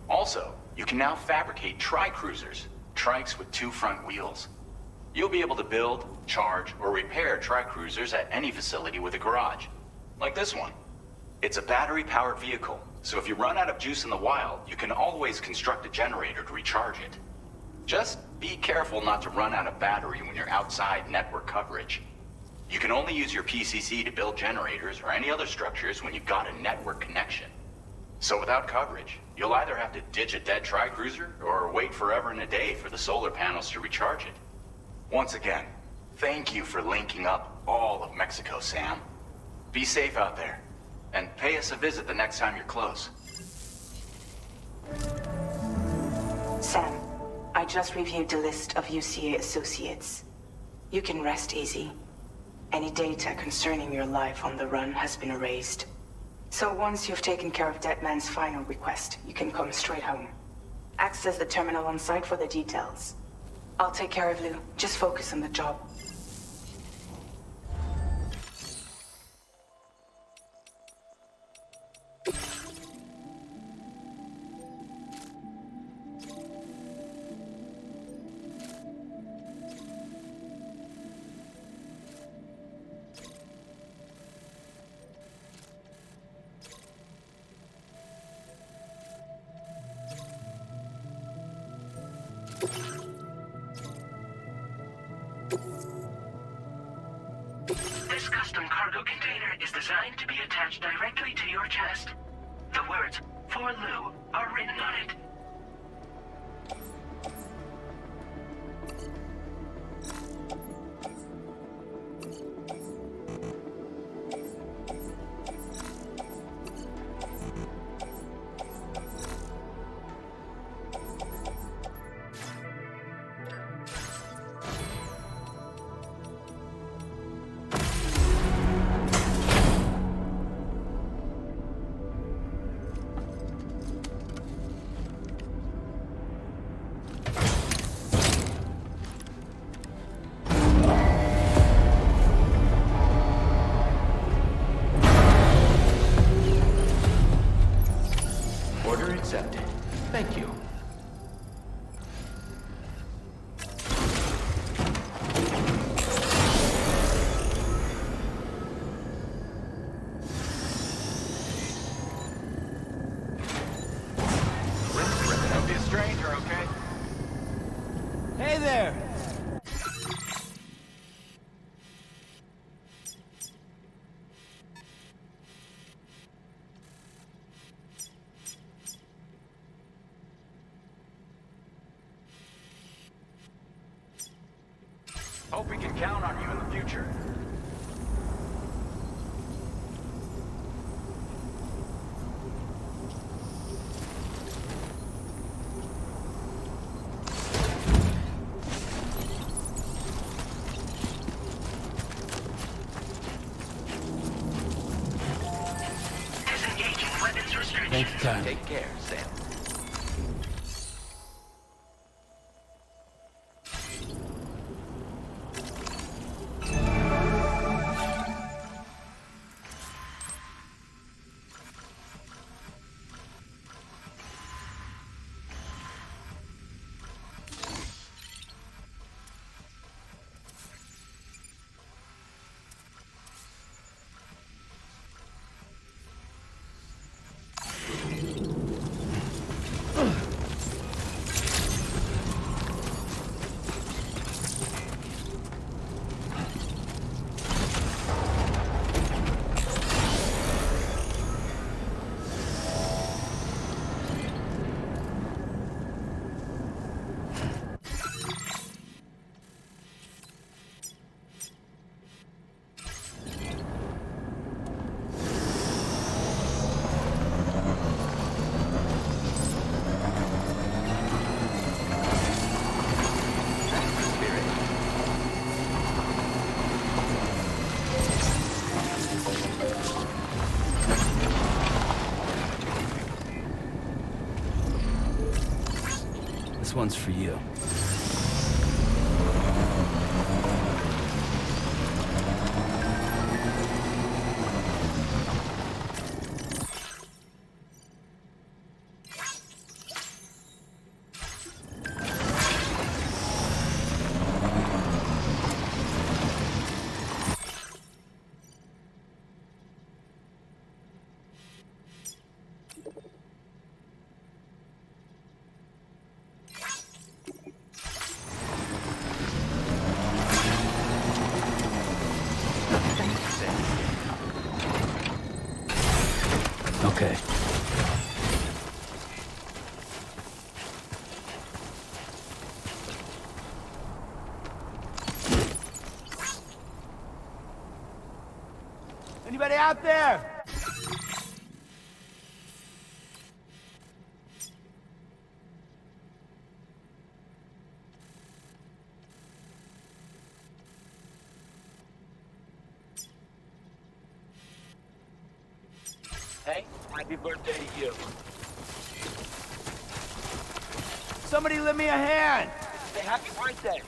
Also, you can now fabricate tri-cruisers, trikes with 2 front wheels. You'll be able to build, charge, or repair tri-cruisers at any facility with a garage. Like this one. It's a battery-powered vehicle, so if you run out of juice in the wild, you can always construct a generator to recharge it. Just be careful not to run out of battery when you're outside network coverage. You can only use your PCC to build generators or any other structures when you've got a network connection. So without coverage, you'll either have to ditch a dead tri-cruiser or wait forever and a day for the solar panels to recharge it. Once again, thank you for linking up all of Mexico, Sam. Be safe out there, and pay us a visit the next time you're close. Sam, I just reviewed the list of UCA associates. You can rest easy. Any data concerning your life on the run has been erased. So once you've taken care of Deadman's final request, you can come straight home. Access the terminal on site for the details. I'll take care of Lou. Just focus on the job. This custom cargo container is designed to be attached directly to your chest. The words, "For Lou," are written on it. Order accepted. Thank you. Don't be a stranger, okay? Hey there! Hope we can count on you in the future. Disengaging weapons restriction. Thanks, Kyle. Take care, Sam. This one's for you. Okay. Anybody out there? Hey, happy birthday to you. Somebody lend me a hand! Say happy birthday.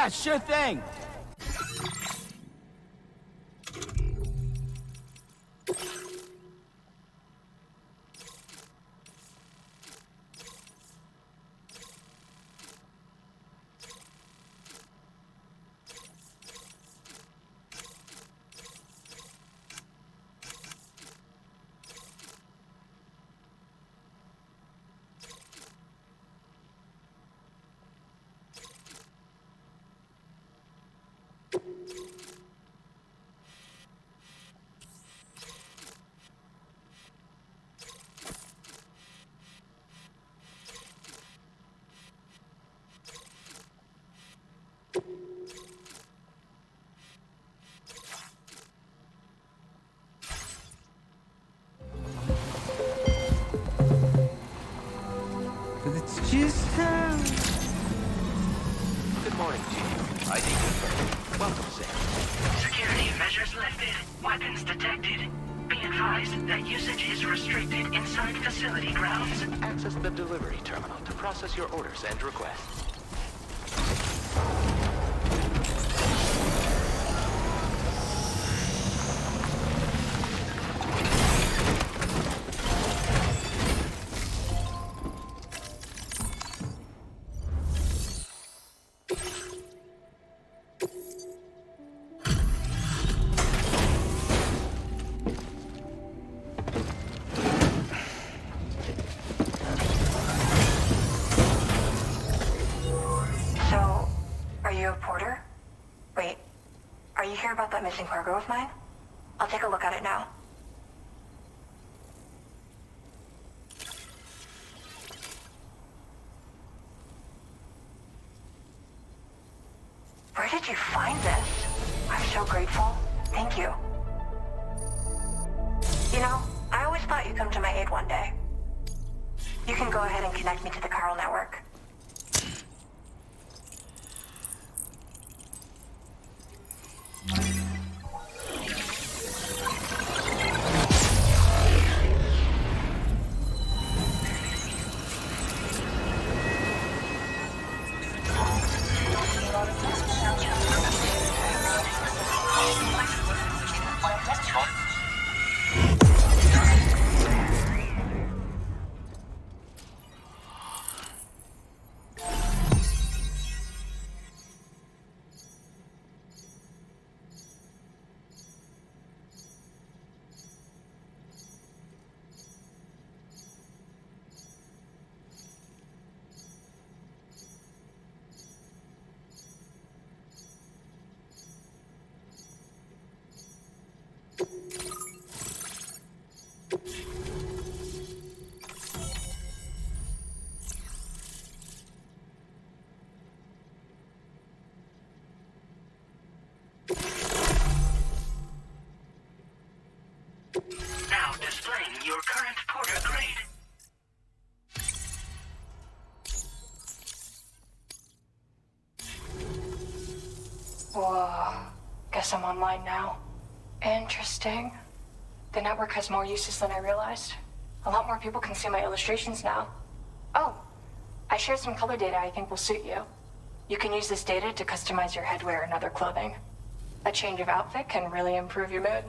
Yeah, sure thing. Good morning to you. ID confirmed. Welcome, Sam. Security measures lifted. Weapons detected. Be advised that usage is restricted inside facility grounds. Access the delivery terminal to process your orders and requests. About that missing cargo of mine? I'll take a look at it now. Where did you find this? I'm so grateful. Thank you. You know, I always thought you'd come to my aid one day. You can go ahead and connect me to the chiral network. Now displaying your current porter grade. Whoa. Guess I'm online now. Interesting. The network has more uses than I realized. A lot more people can see my illustrations now. Oh, I shared some color data I think will suit you. You can use this data to customize your headwear and other clothing. A change of outfit can really improve your mood.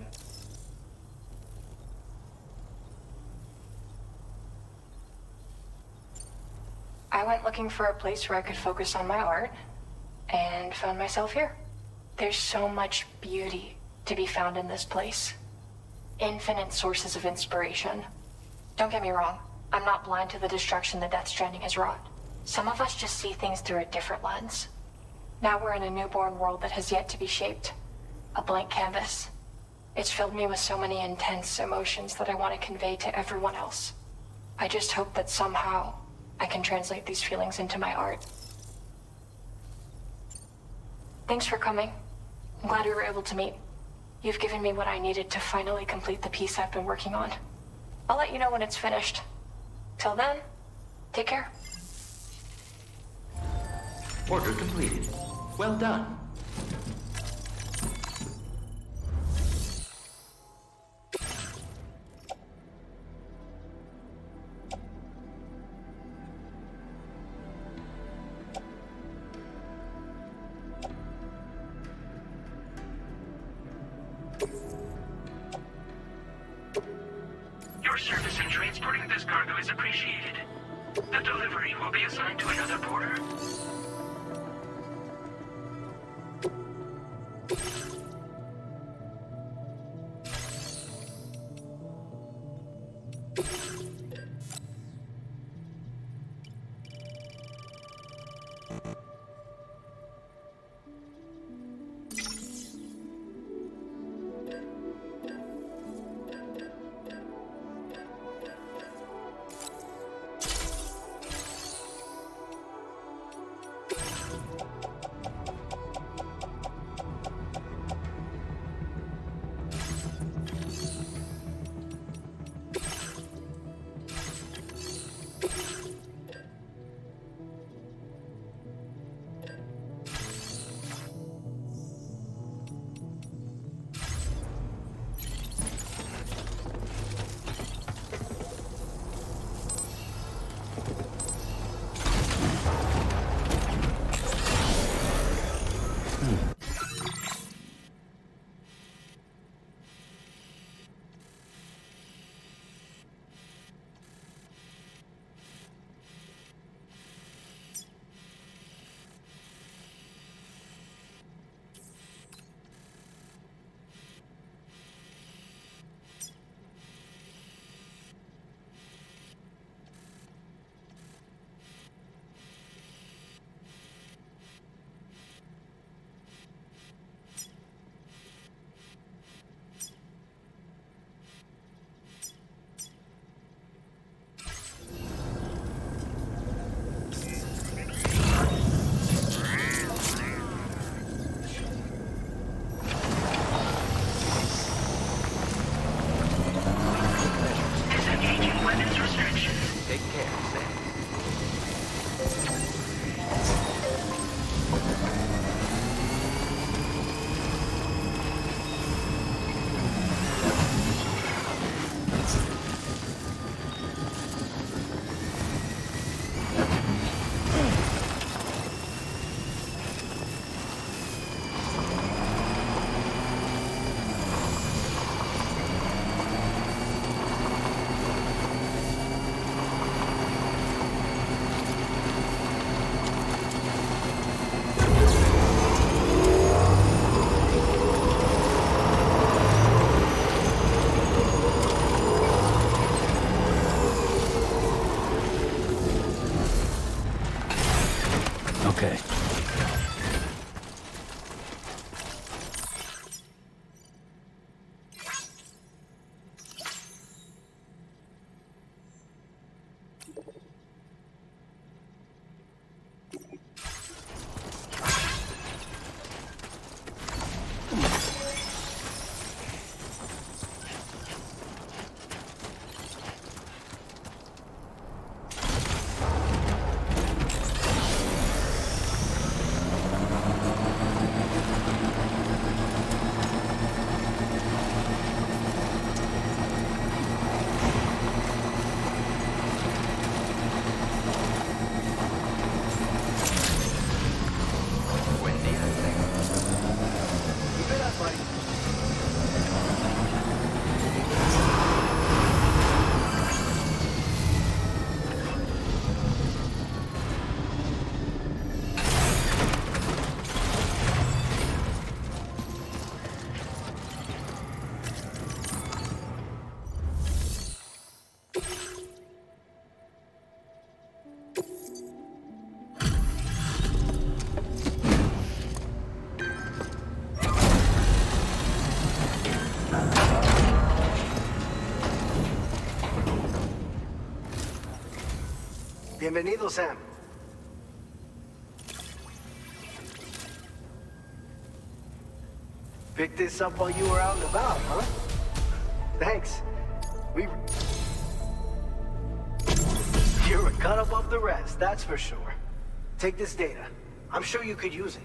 I went looking for a place where I could focus on my art, and found myself here. There's so much beauty to be found in this place. Infinite sources of inspiration. Don't get me wrong, I'm not blind to the destruction that Death Stranding has wrought. Some of us just see things through a different lens. Now we're in a newborn world that has yet to be shaped. A blank canvas. It's filled me with so many intense emotions that I want to convey to everyone else. I just hope that somehow I can translate these feelings into my art. Thanks for coming. I'm glad we were able to meet. You've given me what I needed to finally complete the piece I've been working on. I'll let you know when it's finished. Till then, take care. Order completed. Well done. Your service in transporting this cargo is appreciated. The delivery will be assigned to another porter. Bienvenido, Sam. Picked this up while you were out and about, huh? Thanks. You're a cut above the rest, that's for sure. Take this data. I'm sure you could use it.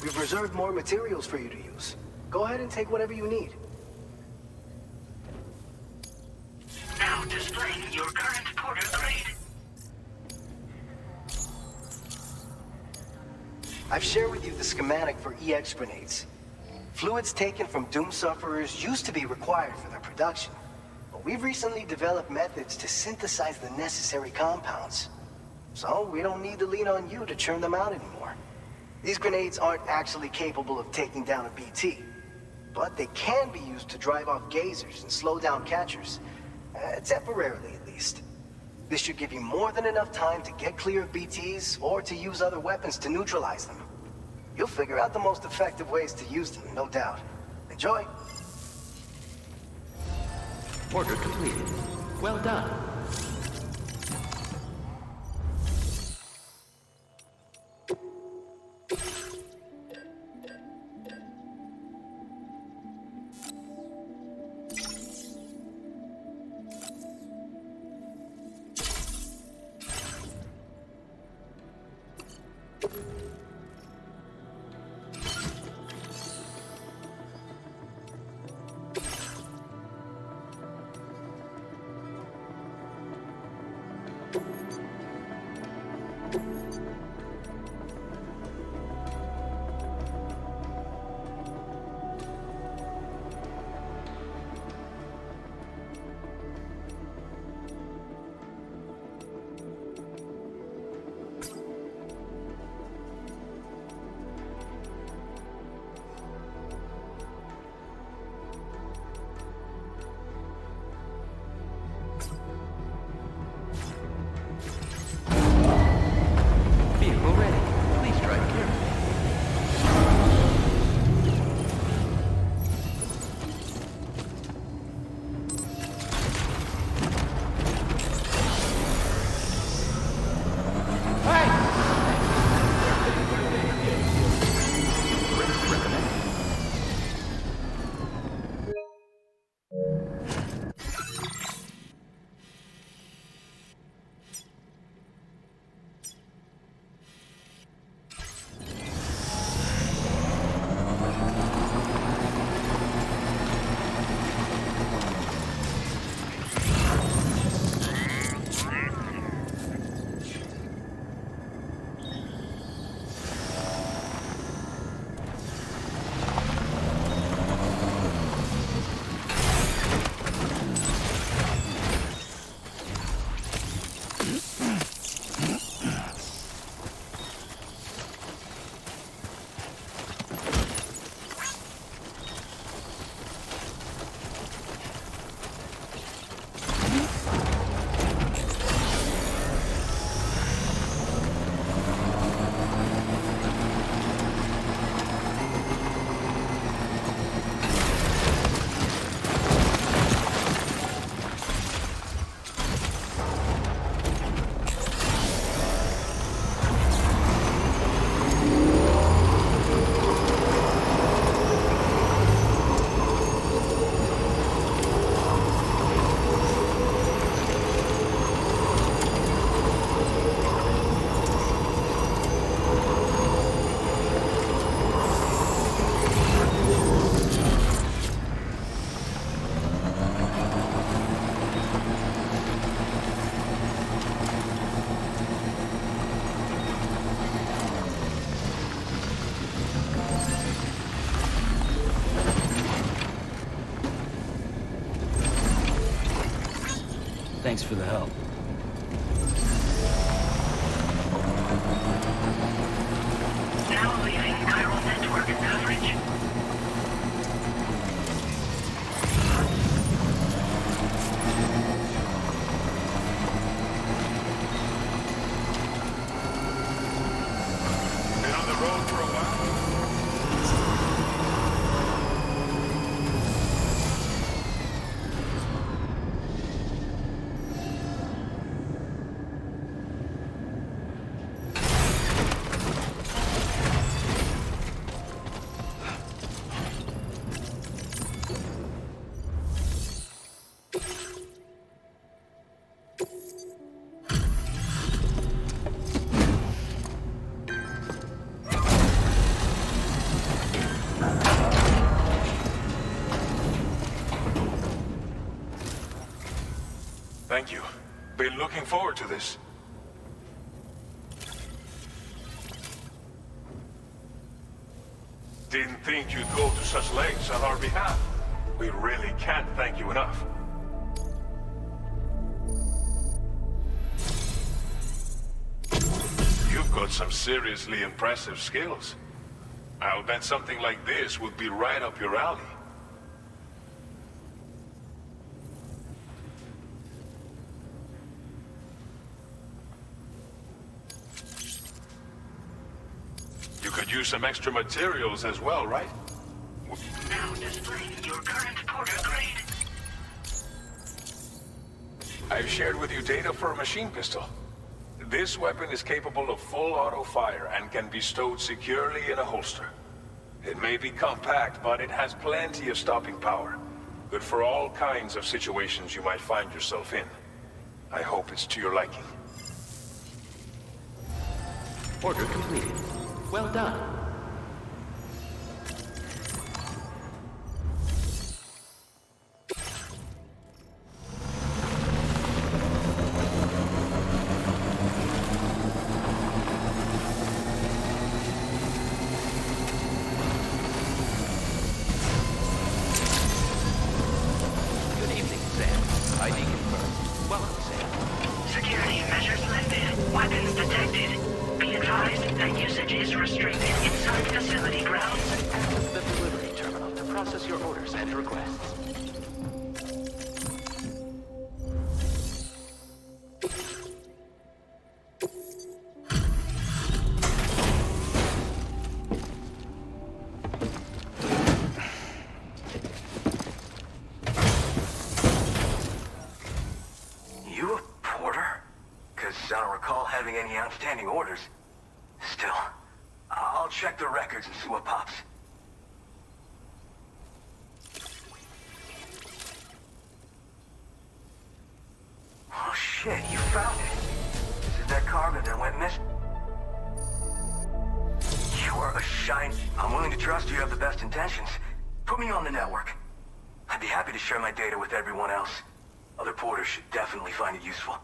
We've reserved more materials for you to use. Go ahead and take whatever you need. Now displaying your current Porter grade. I've shared with you the schematic for EX grenades. Fluids taken from Doom sufferers used to be required for their production, but we've recently developed methods to synthesize the necessary compounds. So we don't need to lean on you to churn them out anymore. These grenades aren't actually capable of taking down a BT, but they can be used to drive off gazers and slow down catchers, temporarily at least. This should give you more than enough time to get clear of BTs or to use other weapons to neutralize them. You'll figure out the most effective ways to use them, no doubt. Enjoy. Order completed. Well done. Thanks for the help. Now leaving chiral network coverage. Thank you. Been looking forward to this. Didn't think you'd go to such lengths on our behalf. We really can't thank you enough. You've got some seriously impressive skills. I'll bet something like this would be right up your alley. You could use some extra materials as well, right? Now displaying your current Porter grade. I've shared with you data for a machine pistol. This weapon is capable of full auto fire and can be stowed securely in a holster. It may be compact, but it has plenty of stopping power. Good for all kinds of situations you might find yourself in. I hope it's to your liking. Order completed. Well done. Any outstanding orders. Still, I'll check the records and see what pops. Oh shit, you found it. This is that cargo that went missing. You're a shine. I'm willing to trust you have the best intentions. Put me on the network. I'd be happy to share my data with everyone else. Other porters should definitely find it useful.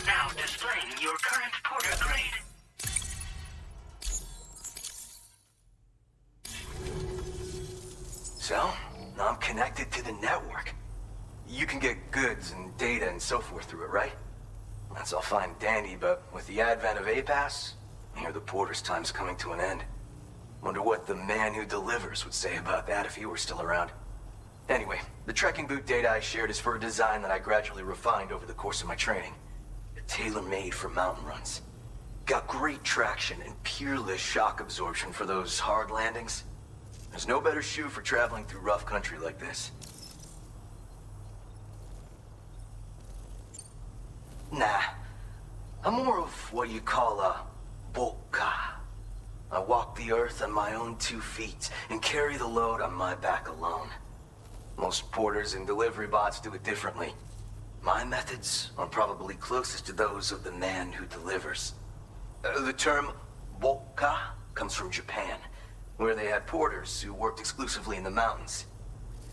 Now displaying your current Porter grade. So, now I'm connected to the network. You can get goods and data and so forth through it, right? That's all fine and dandy, but with the advent of A-Pass, I hear the porter's time's coming to an end. Wonder what the man who delivers would say about that if he were still around. Anyway, the trekking boot data I shared is for a design that I gradually refined over the course of my training. Tailor-made for mountain runs. Got great traction and peerless shock absorption for those hard landings. There's no better shoe for traveling through rough country like this. Nah, I'm more of what you call a boka. I walk the earth on my own 2 feet and carry the load on my back alone. Most porters and delivery bots do it differently. My methods are probably closest to those of the man who delivers. The term boka comes from Japan, where they had porters who worked exclusively in the mountains.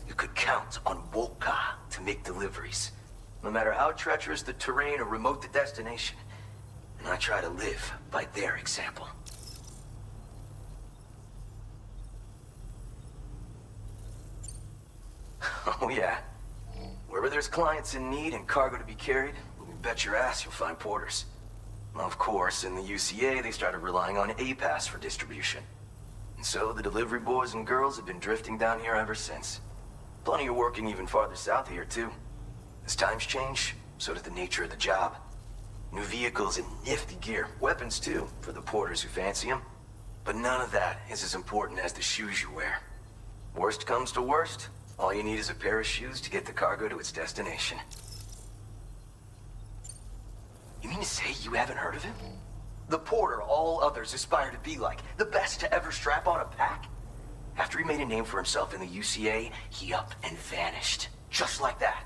You could count on boka to make deliveries, no matter how treacherous the terrain or remote the destination. And I try to live by their example. Oh yeah. Wherever there's clients in need and cargo to be carried, you bet your ass you'll find porters. Of course, in the UCA, they started relying on A-Pass for distribution. And so the delivery boys and girls have been drifting down here ever since. Plenty of working even farther south here, too. As times change, so does the nature of the job. New vehicles and nifty gear. Weapons, too, for the porters who fancy them. But none of that is as important as the shoes you wear. Worst comes to worst, all you need is a pair of shoes to get the cargo to its destination. You mean to say you haven't heard of him? The porter all others aspire to be like, the best to ever strap on a pack? After he made a name for himself in the UCA, he up and vanished. Just like that.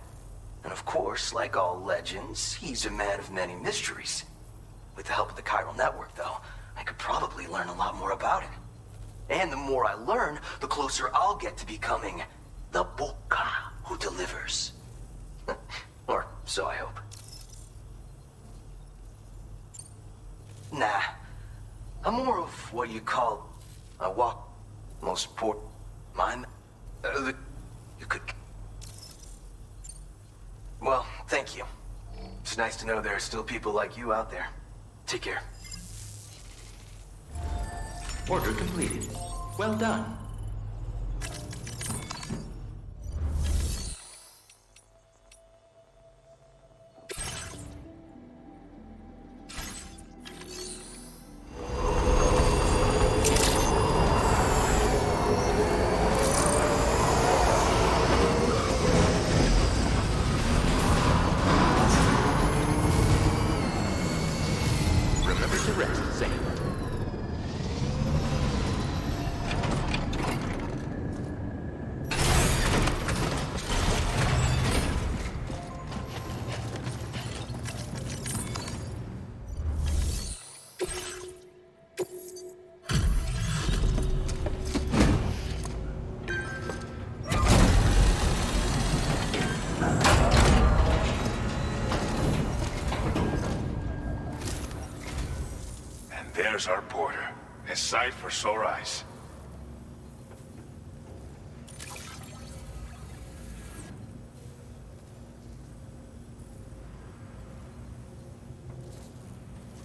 And of course, like all legends, he's a man of many mysteries. With the help of the chiral network, though, I could probably learn a lot more about him. And the more I learn, the closer I'll get to becoming the Boca who delivers. Or so I hope. Nah, I'm more of what you call a walk. Most port mime. You could. Well, thank you. It's nice to know there are still people like you out there. Take care. Order completed. Well done. Remember to rest, Sam. There's our porter. A sight for sore eyes.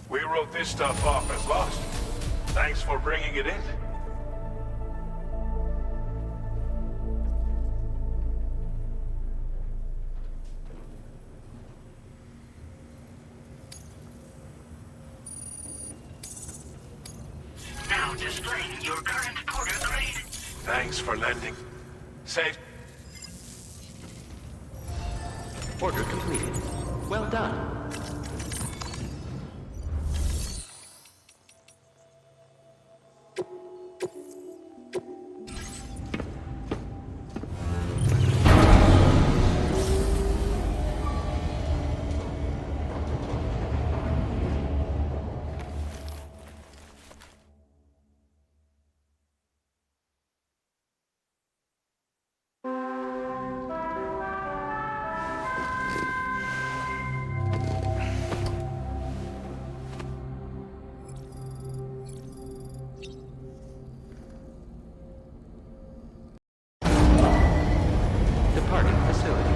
We wrote this stuff off as lost. Thanks for bringing it in. Now displaying your current porter grade. Thanks for lending. Safe. Order completed. Well done. Departing facility.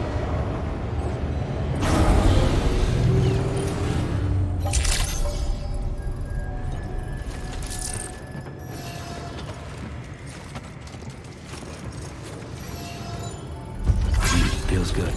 Feels good.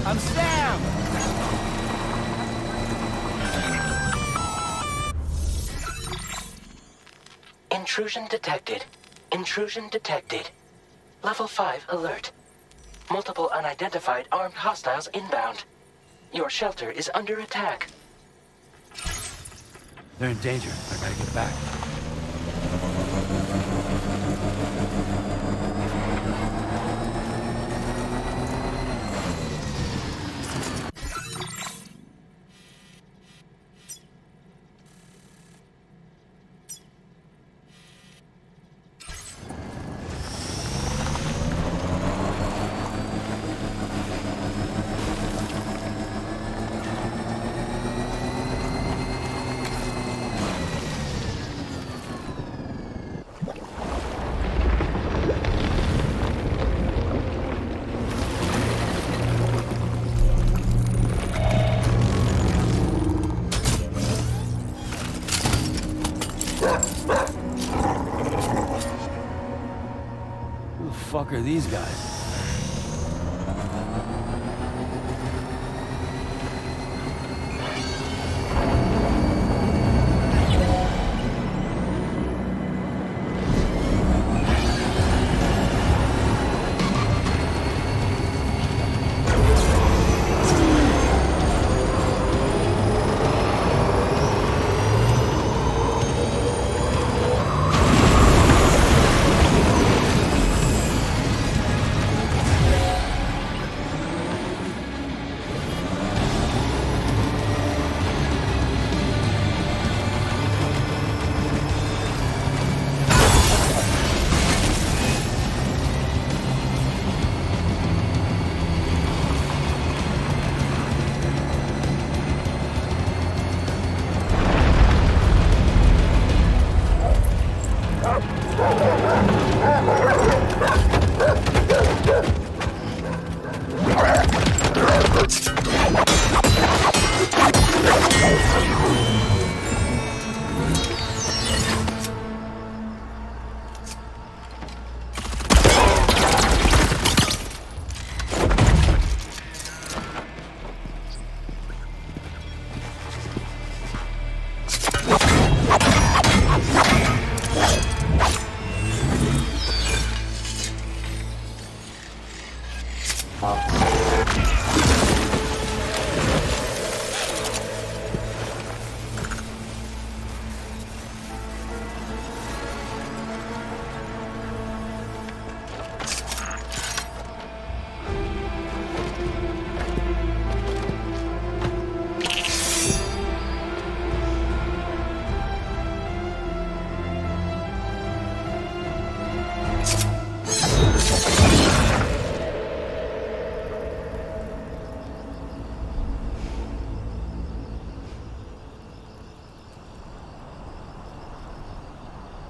I'm Sam! Intrusion detected. Intrusion detected. Level 5 alert. Multiple unidentified armed hostiles inbound. Your shelter is under attack. They're in danger. I gotta get back. Who the fuck are these guys?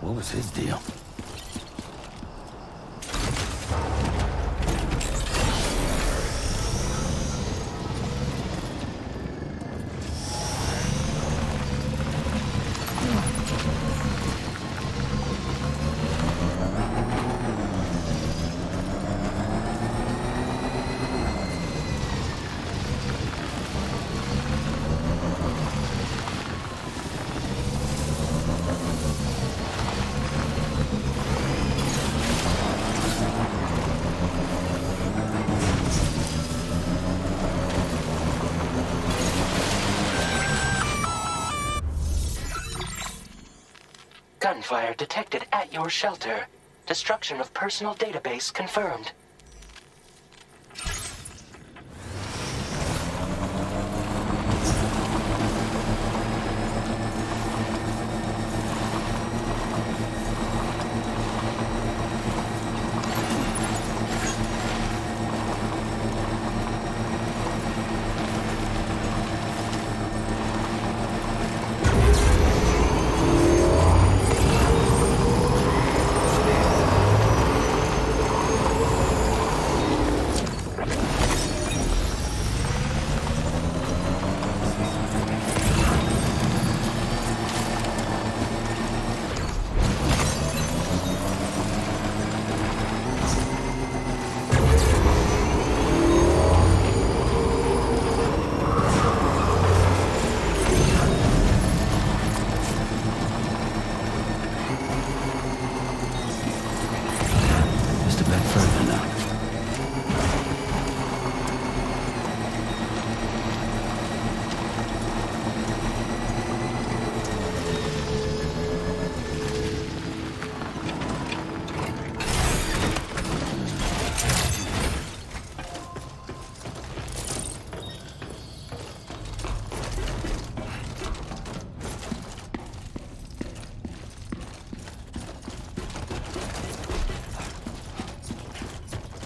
What was his deal? Gunfire detected at your shelter. Destruction of personal database confirmed.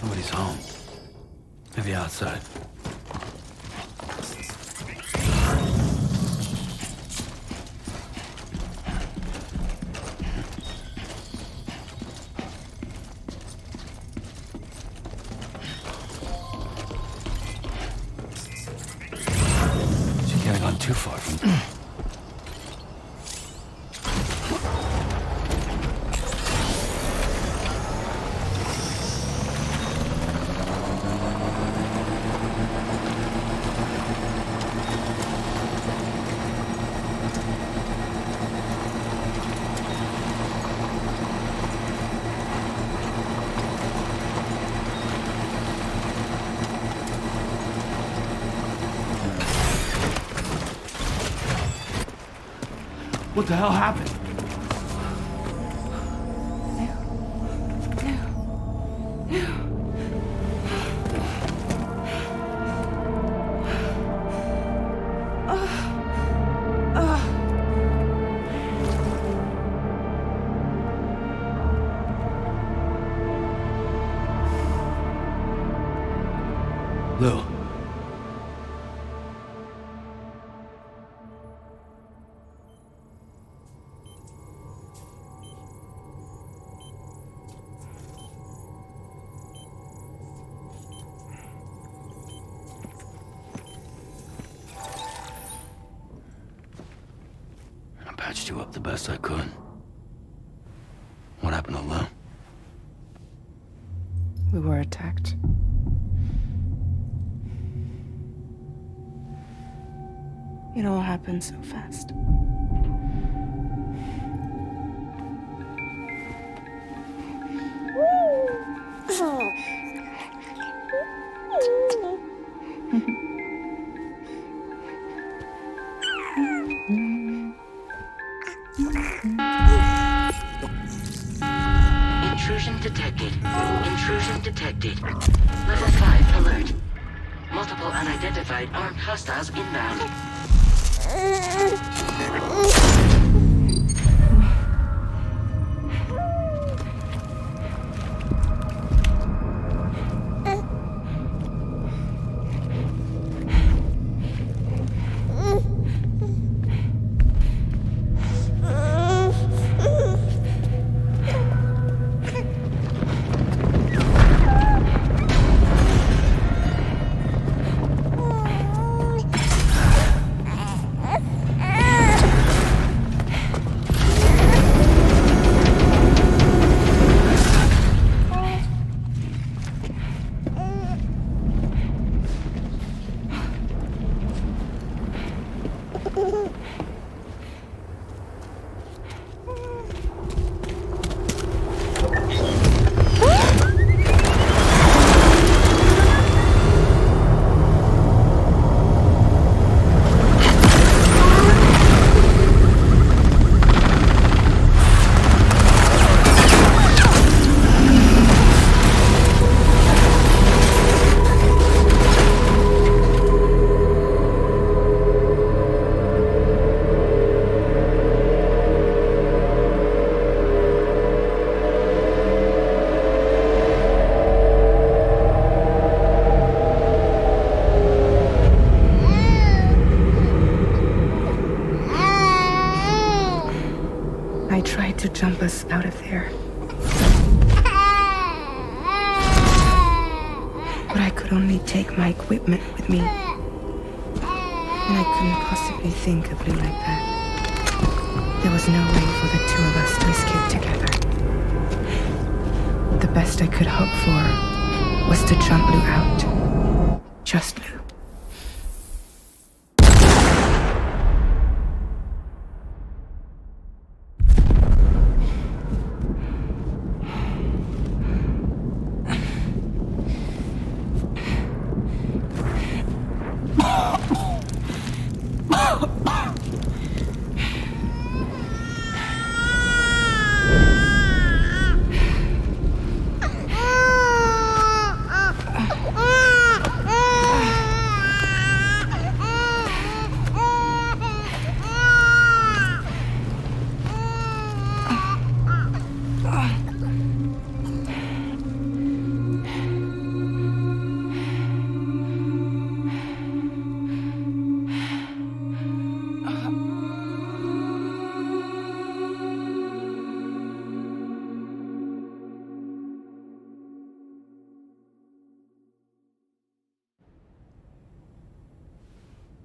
Nobody's home. Maybe outside. She can't have gone too far from... What the hell happened? Lou. I patched you up the best I could. What happened to Lou? We were attacked. It all happened so fast. Intrusion detected. Intrusion detected. Level 5 alert. Multiple unidentified armed hostiles inbound. I tried to jump us out of there. But I could only take my equipment with me. And I couldn't possibly think of Lou like that. There was no way for the two of us to escape together. The best I could hope for was to jump Lou out. Just Lou.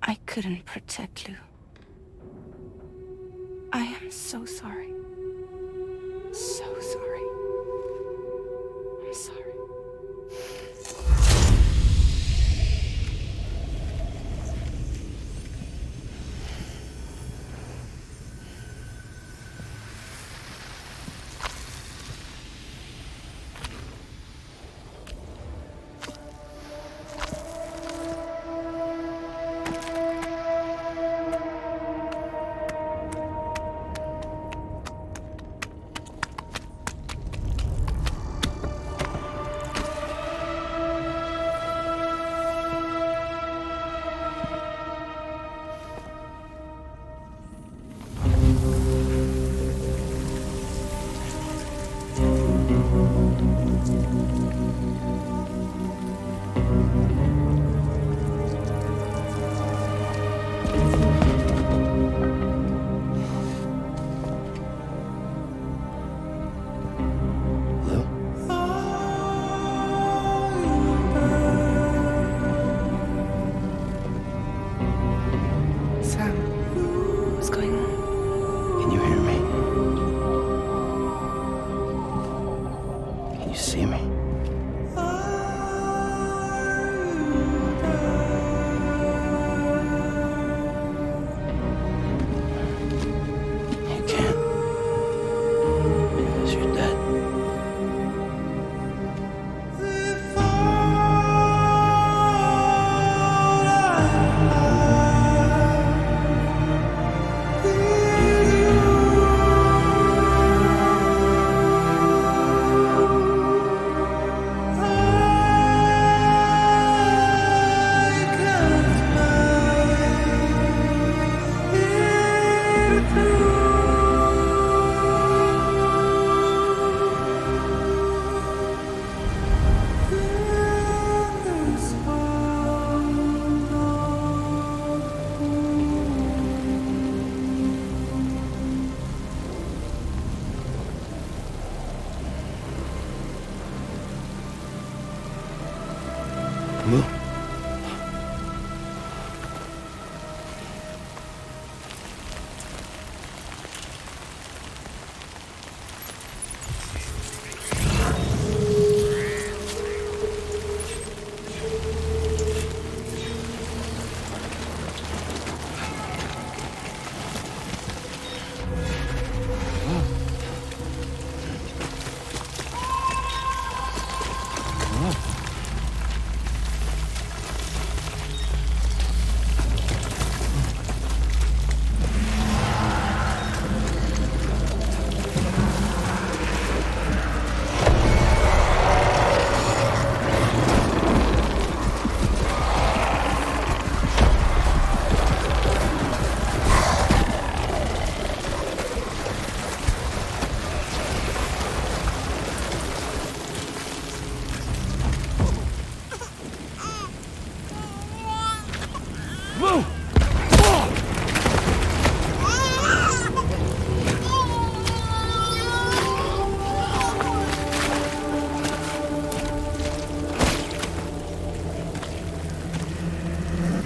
I couldn't protect Lou. I am so sorry. So sorry. I'm sorry.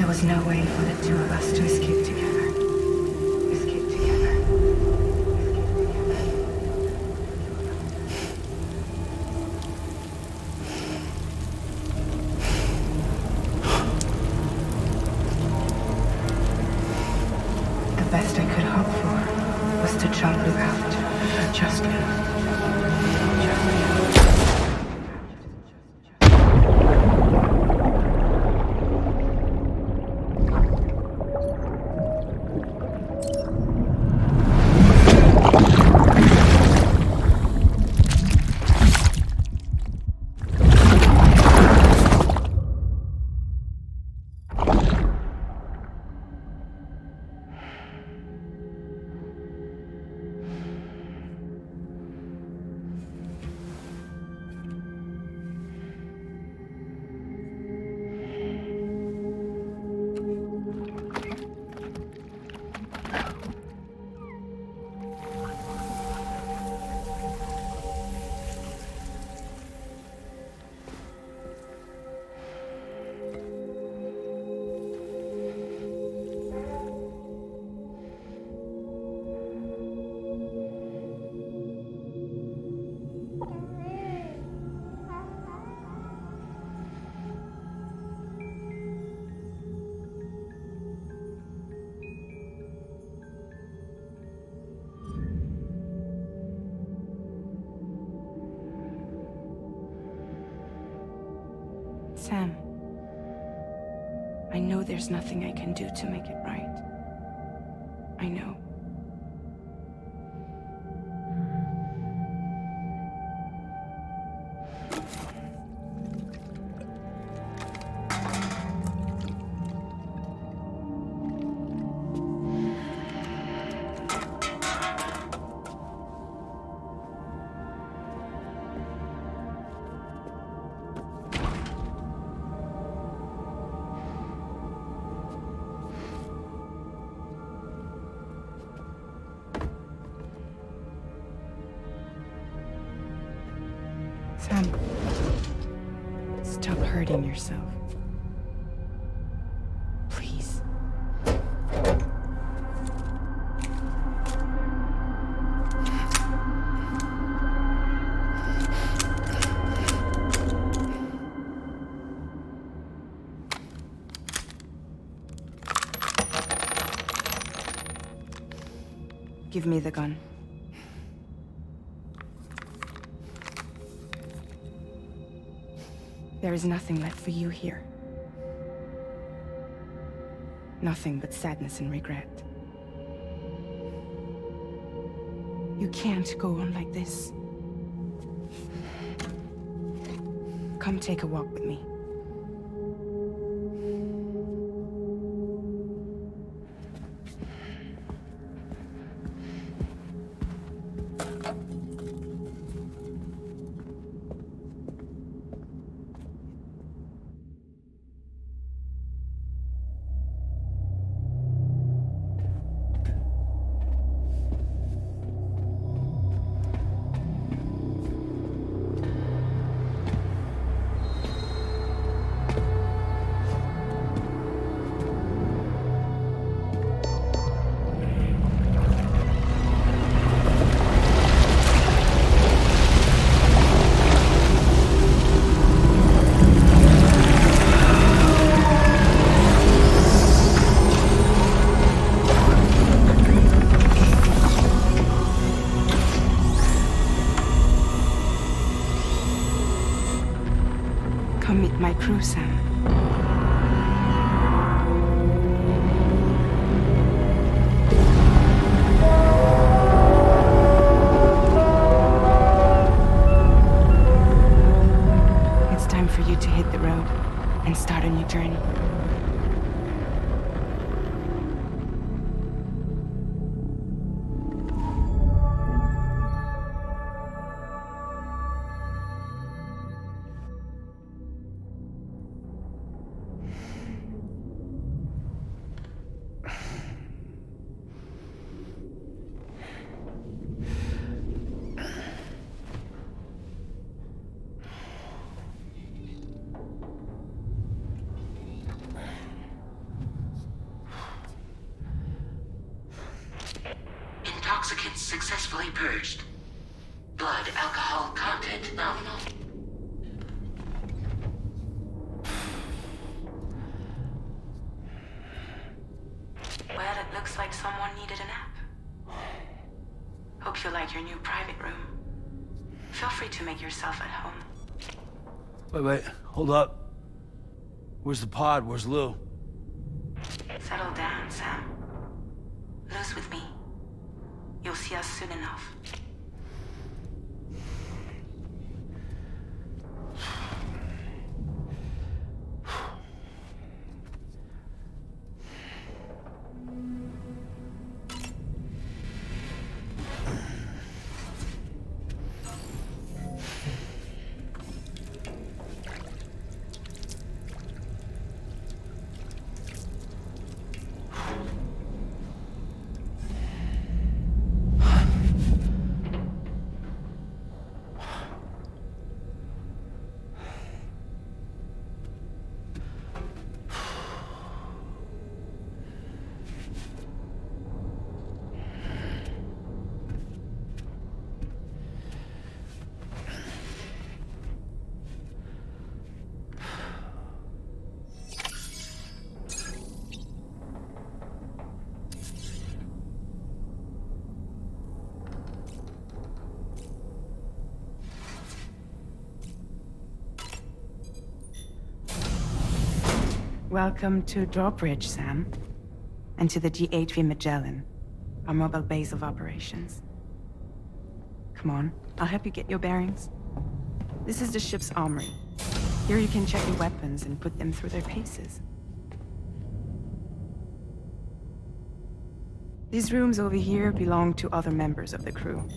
was no way for the two of us to escape together. Escape together. The best I could hope for was to jump Lou out. Just Lou. Sam, I know there's nothing I can do to make it right. I know. Sam, stop hurting yourself. Please. Give me the gun. There is nothing left for you here. Nothing but sadness and regret. You can't go on like this. Come take a walk with me. Come meet my crew, Sam. It's time for you to hit the road and start a new journey. Intoxicants successfully purged. Blood alcohol content nominal. Well, it looks like someone needed a nap. Hope you like your new private room. Feel free to make yourself at home. Wait, hold up. Where's the pod? Where's Lou? Settle down, Sam. Lou's with me. You'll see us soon enough. Welcome to Drawbridge, Sam. And to the DHV Mellin, our mobile base of operations. Come on, I'll help you get your bearings. This is the ship's armory. Here you can check your weapons and put them through their paces. These rooms over here belong to other members of the crew.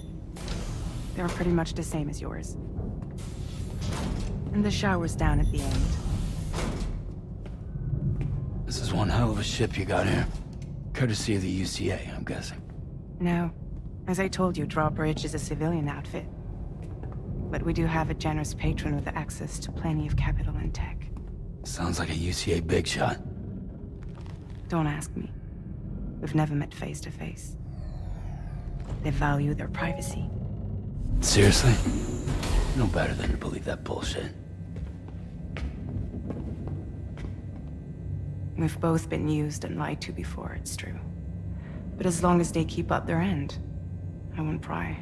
They're pretty much the same as yours. And the shower's down at the end. This is one hell of a ship you got here. Courtesy of the UCA, I'm guessing. No. As I told you, Drawbridge is a civilian outfit. But we do have a generous patron with access to plenty of capital and tech. Sounds like a UCA big shot. Don't ask me. We've never met face to face. They value their privacy. Seriously? No better than to believe that bullshit. We've both been used and lied to before, it's true. But as long as they keep up their end, I won't pry.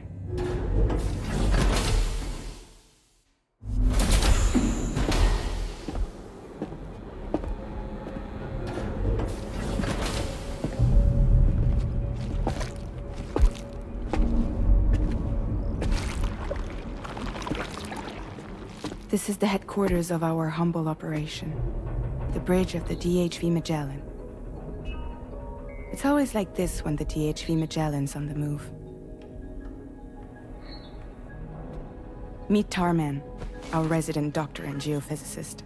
This is the headquarters of our humble operation. The bridge of the DHV Mellin. It's always like this when the DHV Mellin's on the move. Meet Tarman, our resident doctor and geophysicist.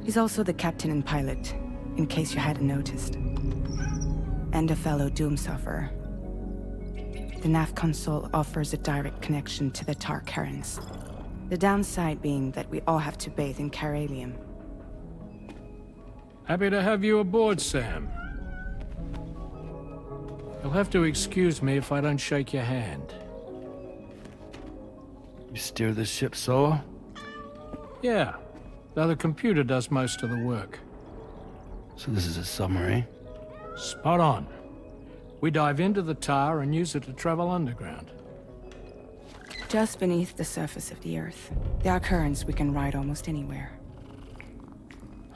He's also the captain and pilot, in case you hadn't noticed. And a fellow doom sufferer. The nav console offers a direct connection to the Tar currents. The downside being that we all have to bathe in Caralium. Happy to have you aboard, Sam. You'll have to excuse me if I don't shake your hand. You steer this ship solo? Yeah, though the computer does most of the work. So this is a submarine? Spot on. We dive into the Tar and use it to travel underground. Just beneath the surface of the Earth, there are currents we can ride almost anywhere.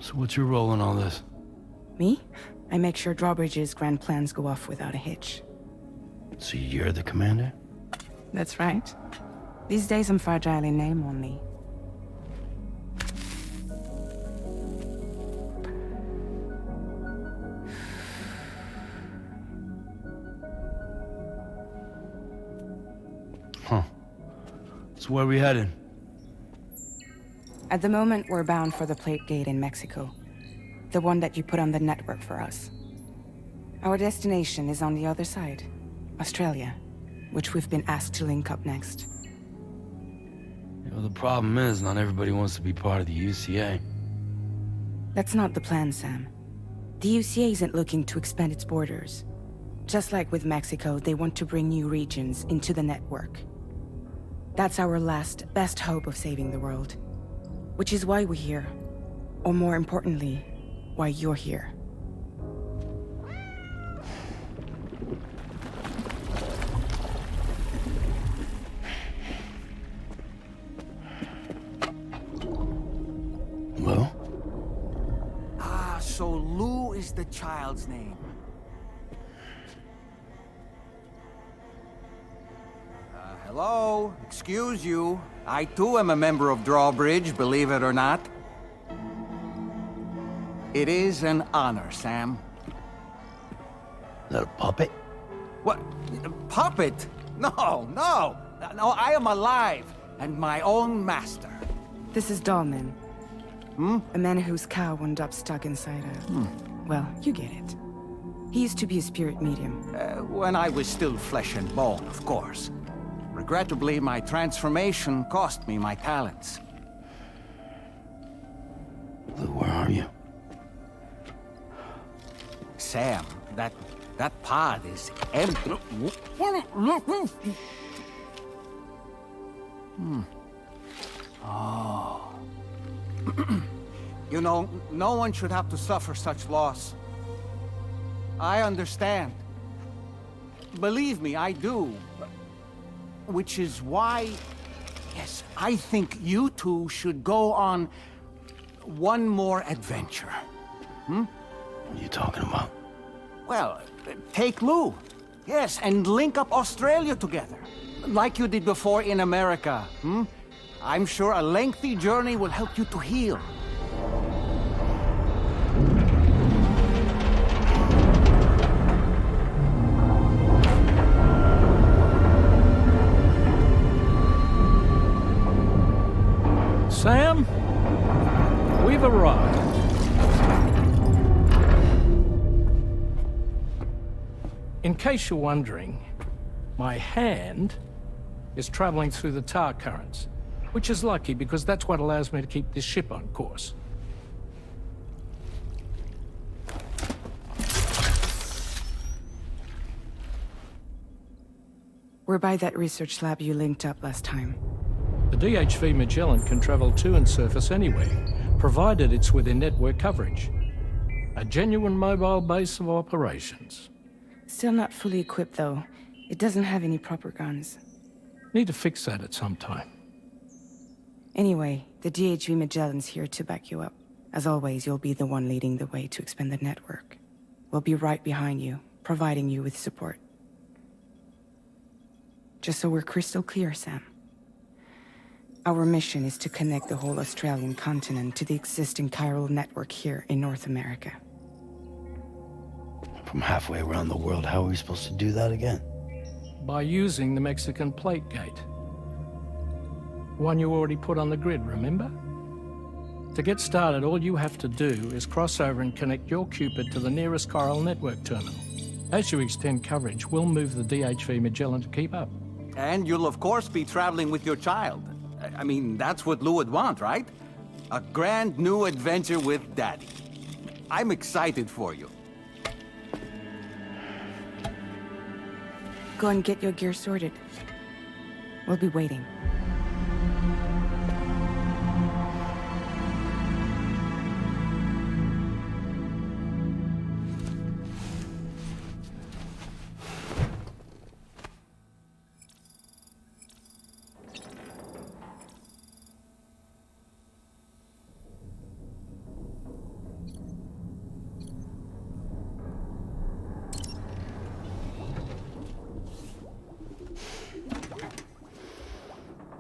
So what's your role in all this? Me? I make sure Drawbridge's grand plans go off without a hitch. So you're the commander? That's right. These days I'm fragile in name only. Huh. So where are we headed? At the moment, we're bound for the Plate Gate in Mexico. The one that you put on the network for us. Our destination is on the other side, Australia, which we've been asked to link up next. You know, the problem is, not everybody wants to be part of the UCA. That's not the plan, Sam. The UCA isn't looking to expand its borders. Just like with Mexico, they want to bring new regions into the network. That's our last, best hope of saving the world. Which is why we're here. Or more importantly, why you're here. Hello? Ah, so Lou is the child's name. Hello? Excuse you. I too am a member of Drawbridge, believe it or not. It is an honor, Sam. Is that a puppet? What? A puppet? No, no! No, I am alive, and my own master. This is Dolman. A man whose cow wound up stuck inside a... Well, you get it. He used to be a spirit medium. When I was still flesh and bone, of course. Regrettably, my transformation cost me my talents. Lou, where are you? Sam, that pod is empty. Oh. You know, no one should have to suffer such loss. I understand. Believe me, I do. Which is why, yes, I think you two should go on, one more adventure. Hmm? What are you talking about? Well, take Lou. Yes, and link up Australia together. Like you did before in America. Hmm? I'm sure a lengthy journey will help you to heal. Sam, we've arrived. In case you're wondering, my hand is traveling through the tar currents, which is lucky because that's what allows me to keep this ship on course. We're by that research lab you linked up last time. The DHV Mellin can travel to and surface anywhere, provided it's within network coverage. A genuine mobile base of operations. Still not fully equipped, though. It doesn't have any proper guns. Need to fix that at some time. Anyway, the DHV Magellan's here to back you up. As always, you'll be the one leading the way to expand the network. We'll be right behind you, providing you with support. Just so we're crystal clear, Sam. Our mission is to connect the whole Australian continent to the existing chiral network here in North America. From halfway around the world, how are we supposed to do that again? By using the Mexican plate gate. One you already put on the grid, remember? To get started, all you have to do is cross over and connect your Cupid to the nearest chiral network terminal. As you extend coverage, we'll move the DHV Magellan to keep up. And you'll of course be traveling with your child. I mean, that's what Lou would want, right? A grand new adventure with Daddy. I'm excited for you. Go and get your gear sorted. We'll be waiting.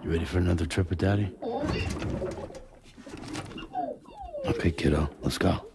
You ready for another trip with Daddy? Okay, kiddo, let's go.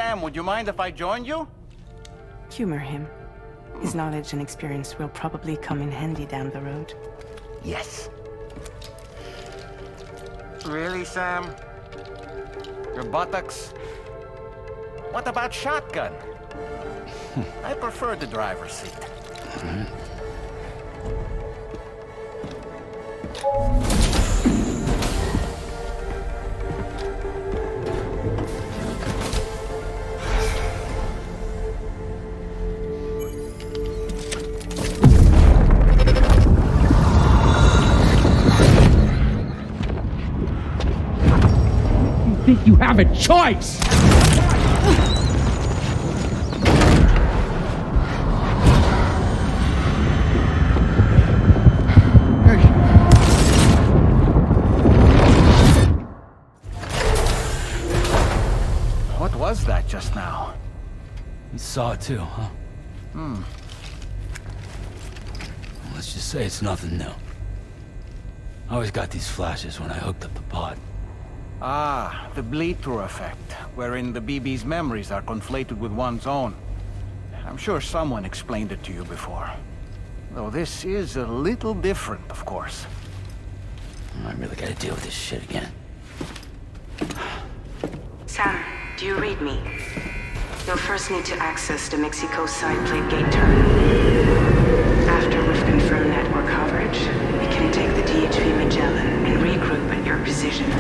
Sam, would you mind if I joined you? Humor him. His knowledge and experience will probably come in handy down the road. Yes. Really, Sam? Your buttocks? What about shotgun? I prefer the driver's seat. Think you have a choice? What was that just now? You saw it too, huh? Hmm. Let's just say it's nothing new. I always got these flashes when I hooked up the pod. Ah, the bleed-through effect, wherein the BB's memories are conflated with one's own. I'm sure someone explained it to you before. Though this is a little different, of course. I really gotta deal with this shit again. Sam, do you read me? You'll first need to access the Mexico side plate gate terminal. After we've confirmed network coverage, we can take the DHV Mellin and regroup at your position.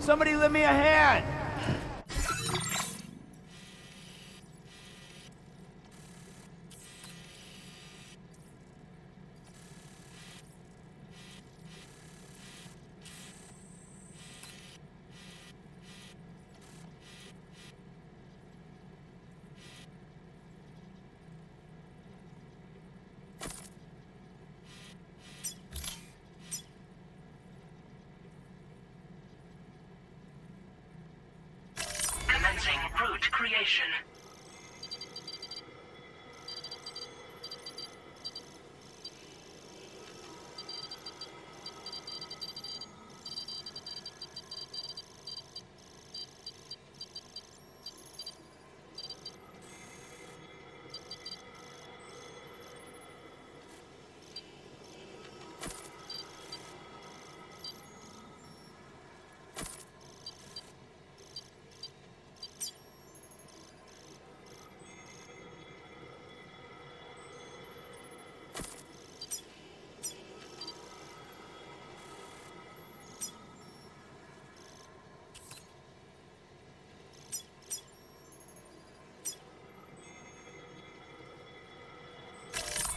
Somebody lend me a hand! Route creation.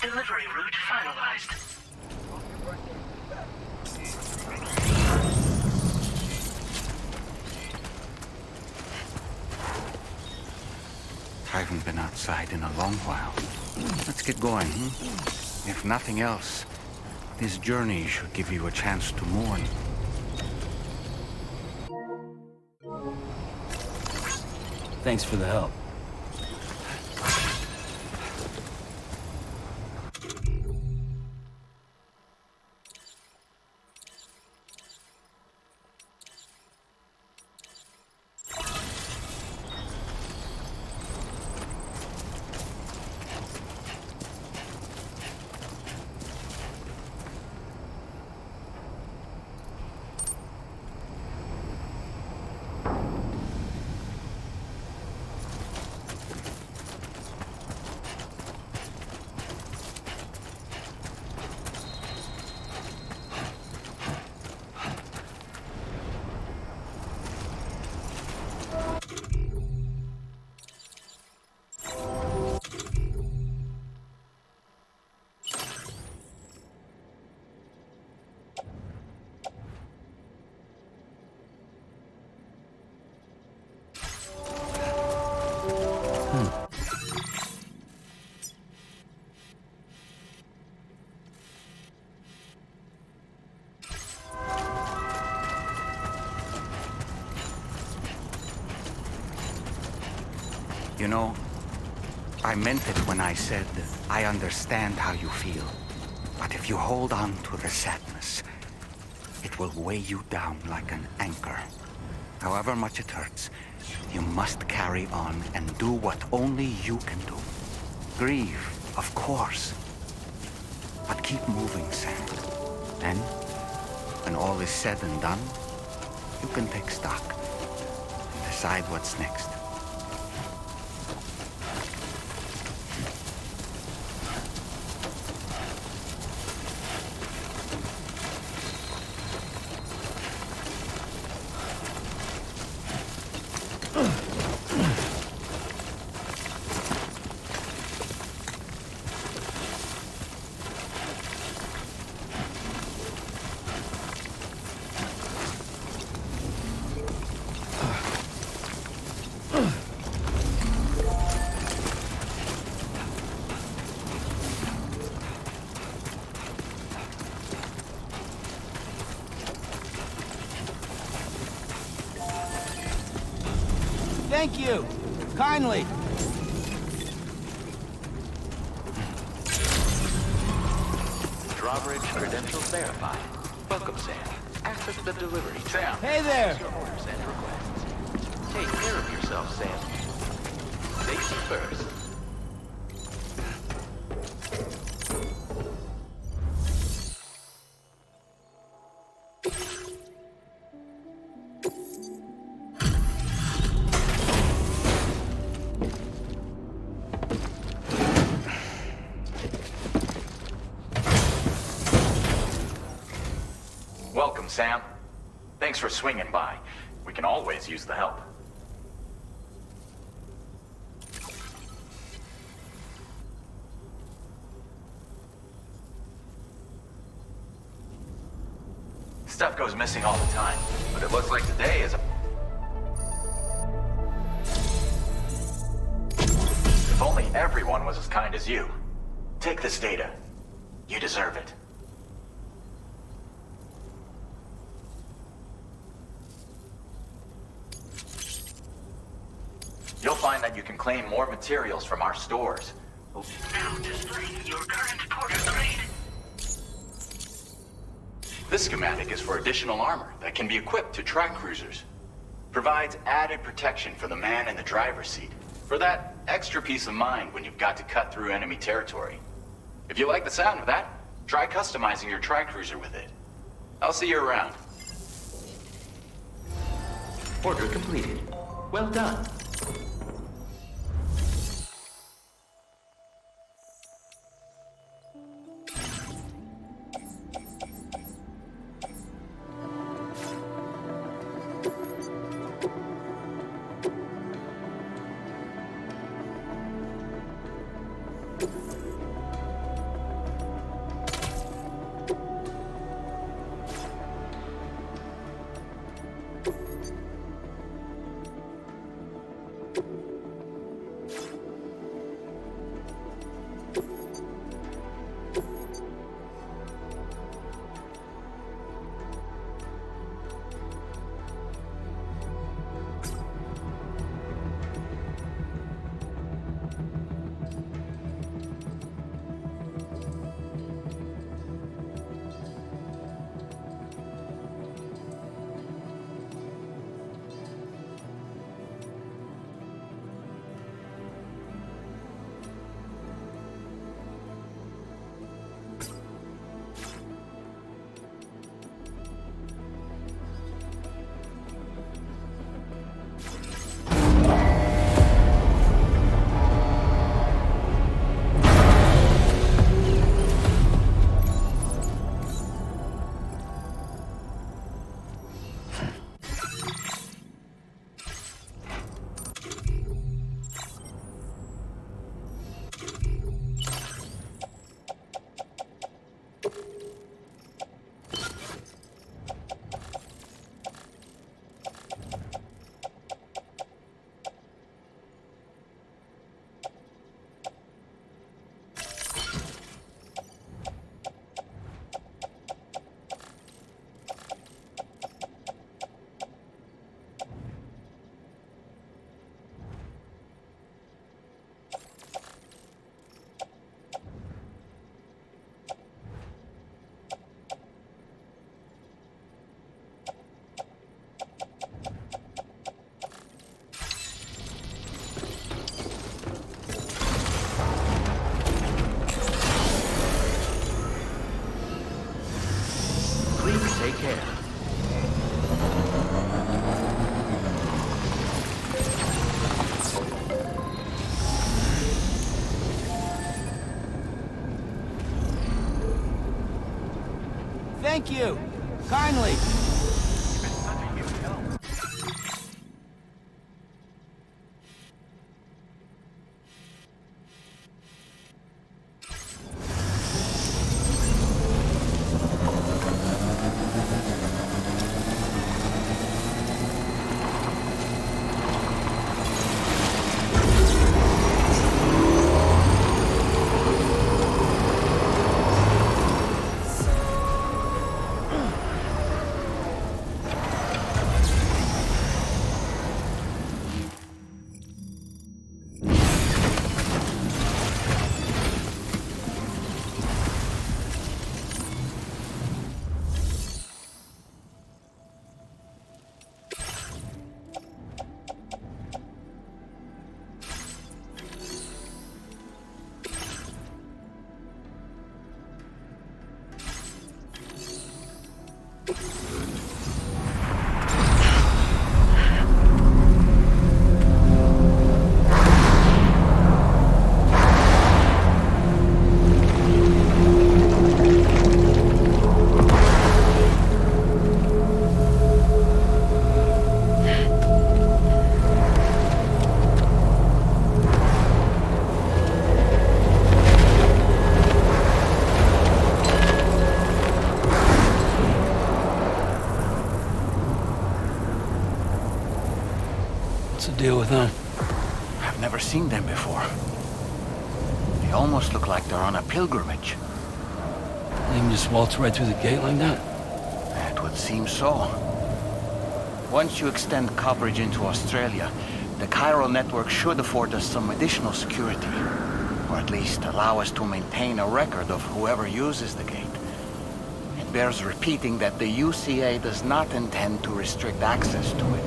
Delivery route finalized. I haven't been outside in a long while. Let's get going, If nothing else, this journey should give you a chance to mourn. Thanks for the help. You know, I meant it when I said I understand how you feel. But if you hold on to the sadness, it will weigh you down like an anchor. However much it hurts, you must carry on and do what only you can do. Grieve, of course. But keep moving, Sam. Then, when all is said and done, you can take stock and decide what's next. Thank you. Kindly. Drawbridge credentials verified. Welcome, Sam. Access the delivery. Sam. Hey there. Your orders and requests. Take care of yourself, Sam. Safety first. Welcome, Sam. Thanks for swinging by. We can always use the help. Stuff goes missing all the time, but it looks like today is a... If only everyone was as kind as you. Take this data. You deserve it. You'll find that you can claim more materials from our stores. Now displaying your current porter grade. This schematic is for additional armor that can be equipped to track cruisers. Provides added protection for the man in the driver's seat. For that extra peace of mind when you've got to cut through enemy territory. If you like the sound of that, try customizing your tri-cruiser with it. I'll see you around. Order completed. Well done. Thank you. Kindly. Deal with them? I've never seen them before. They almost look like they're on a pilgrimage. They can just waltz right through the gate like that? It would seem so. Once you extend coverage into Australia, the chiral network should afford us some additional security. Or at least allow us to maintain a record of whoever uses the gate. It bears repeating that the UCA does not intend to restrict access to it.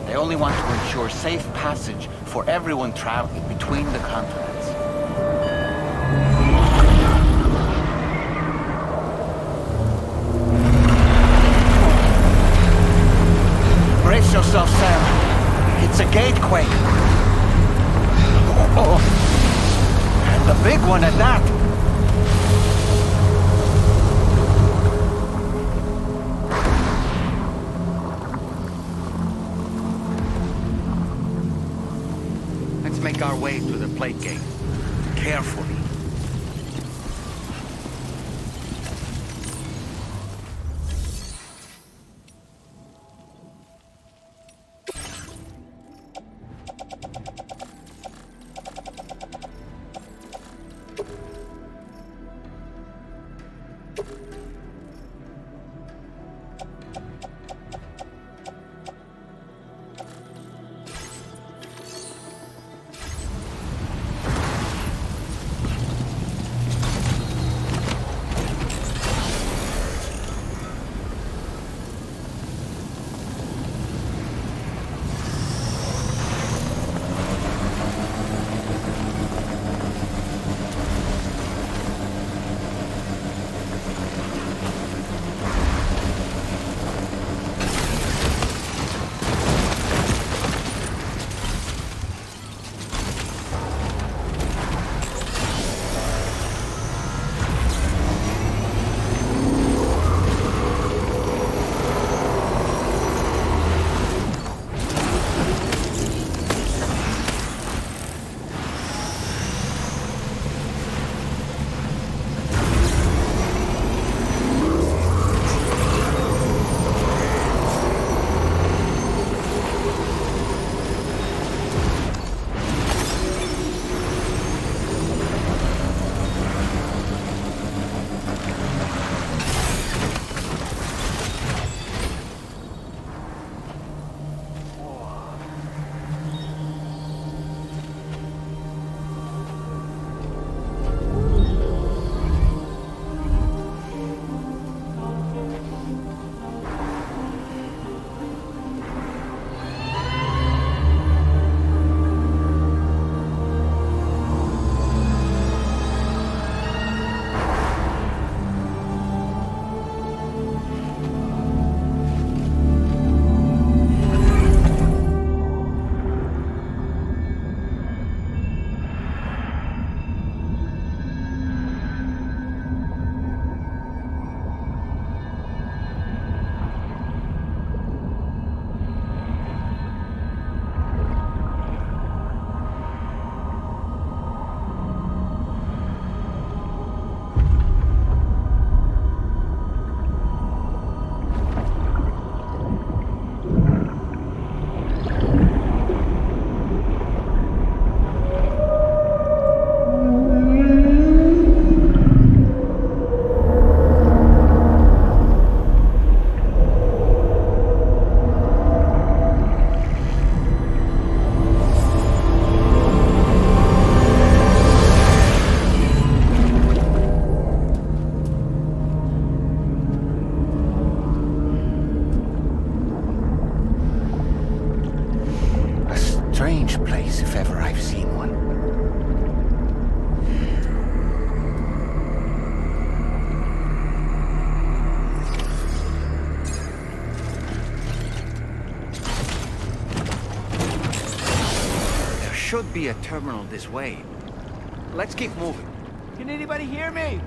They only want to ensure safe passage for everyone traveling between the continents. Brace yourself, Sam. It's a gatequake. Oh. And a big one at that. Make our way to the plate gate. Carefully. strange place if ever I've seen one. There should be a terminal this way. Let's keep moving. Can anybody hear me?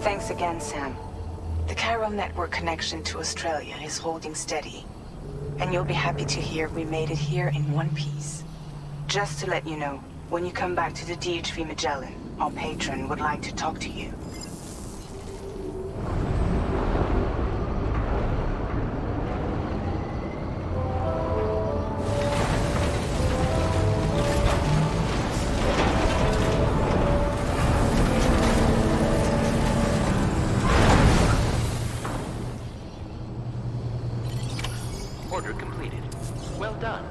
Thanks again, Sam. The chiral network connection to Australia is holding steady. And you'll be happy to hear we made it here in one piece. Just to let you know, when you come back to the DHV Mellin, our patron would like to talk to you. Order completed. Well done.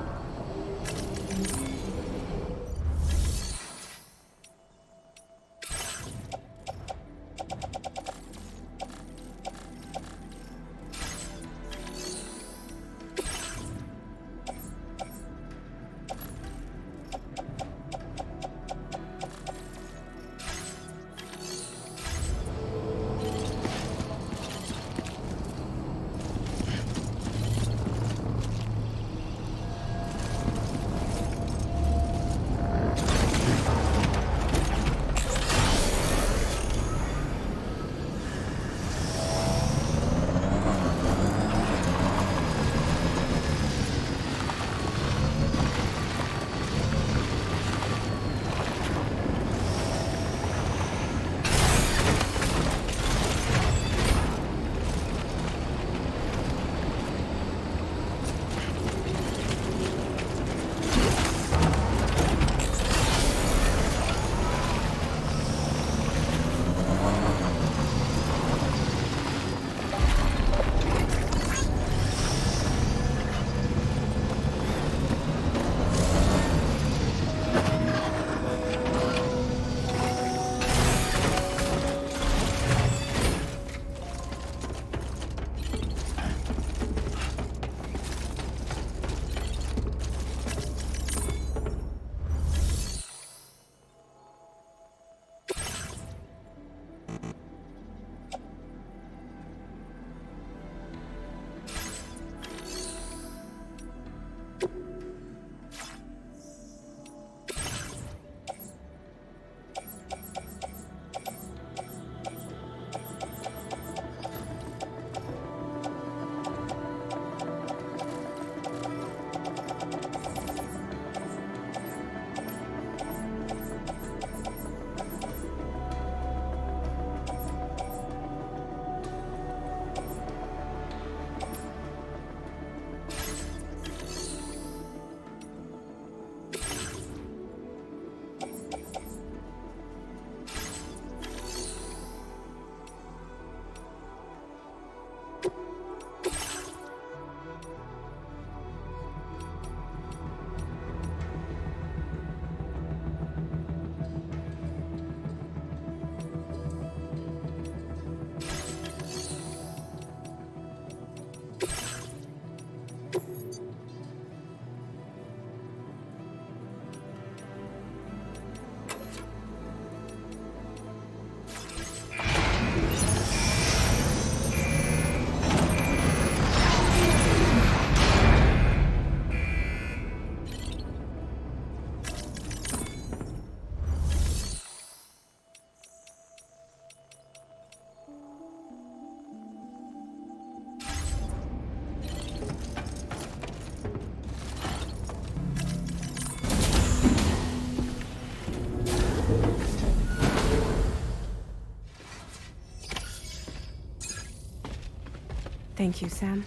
Thank you, Sam.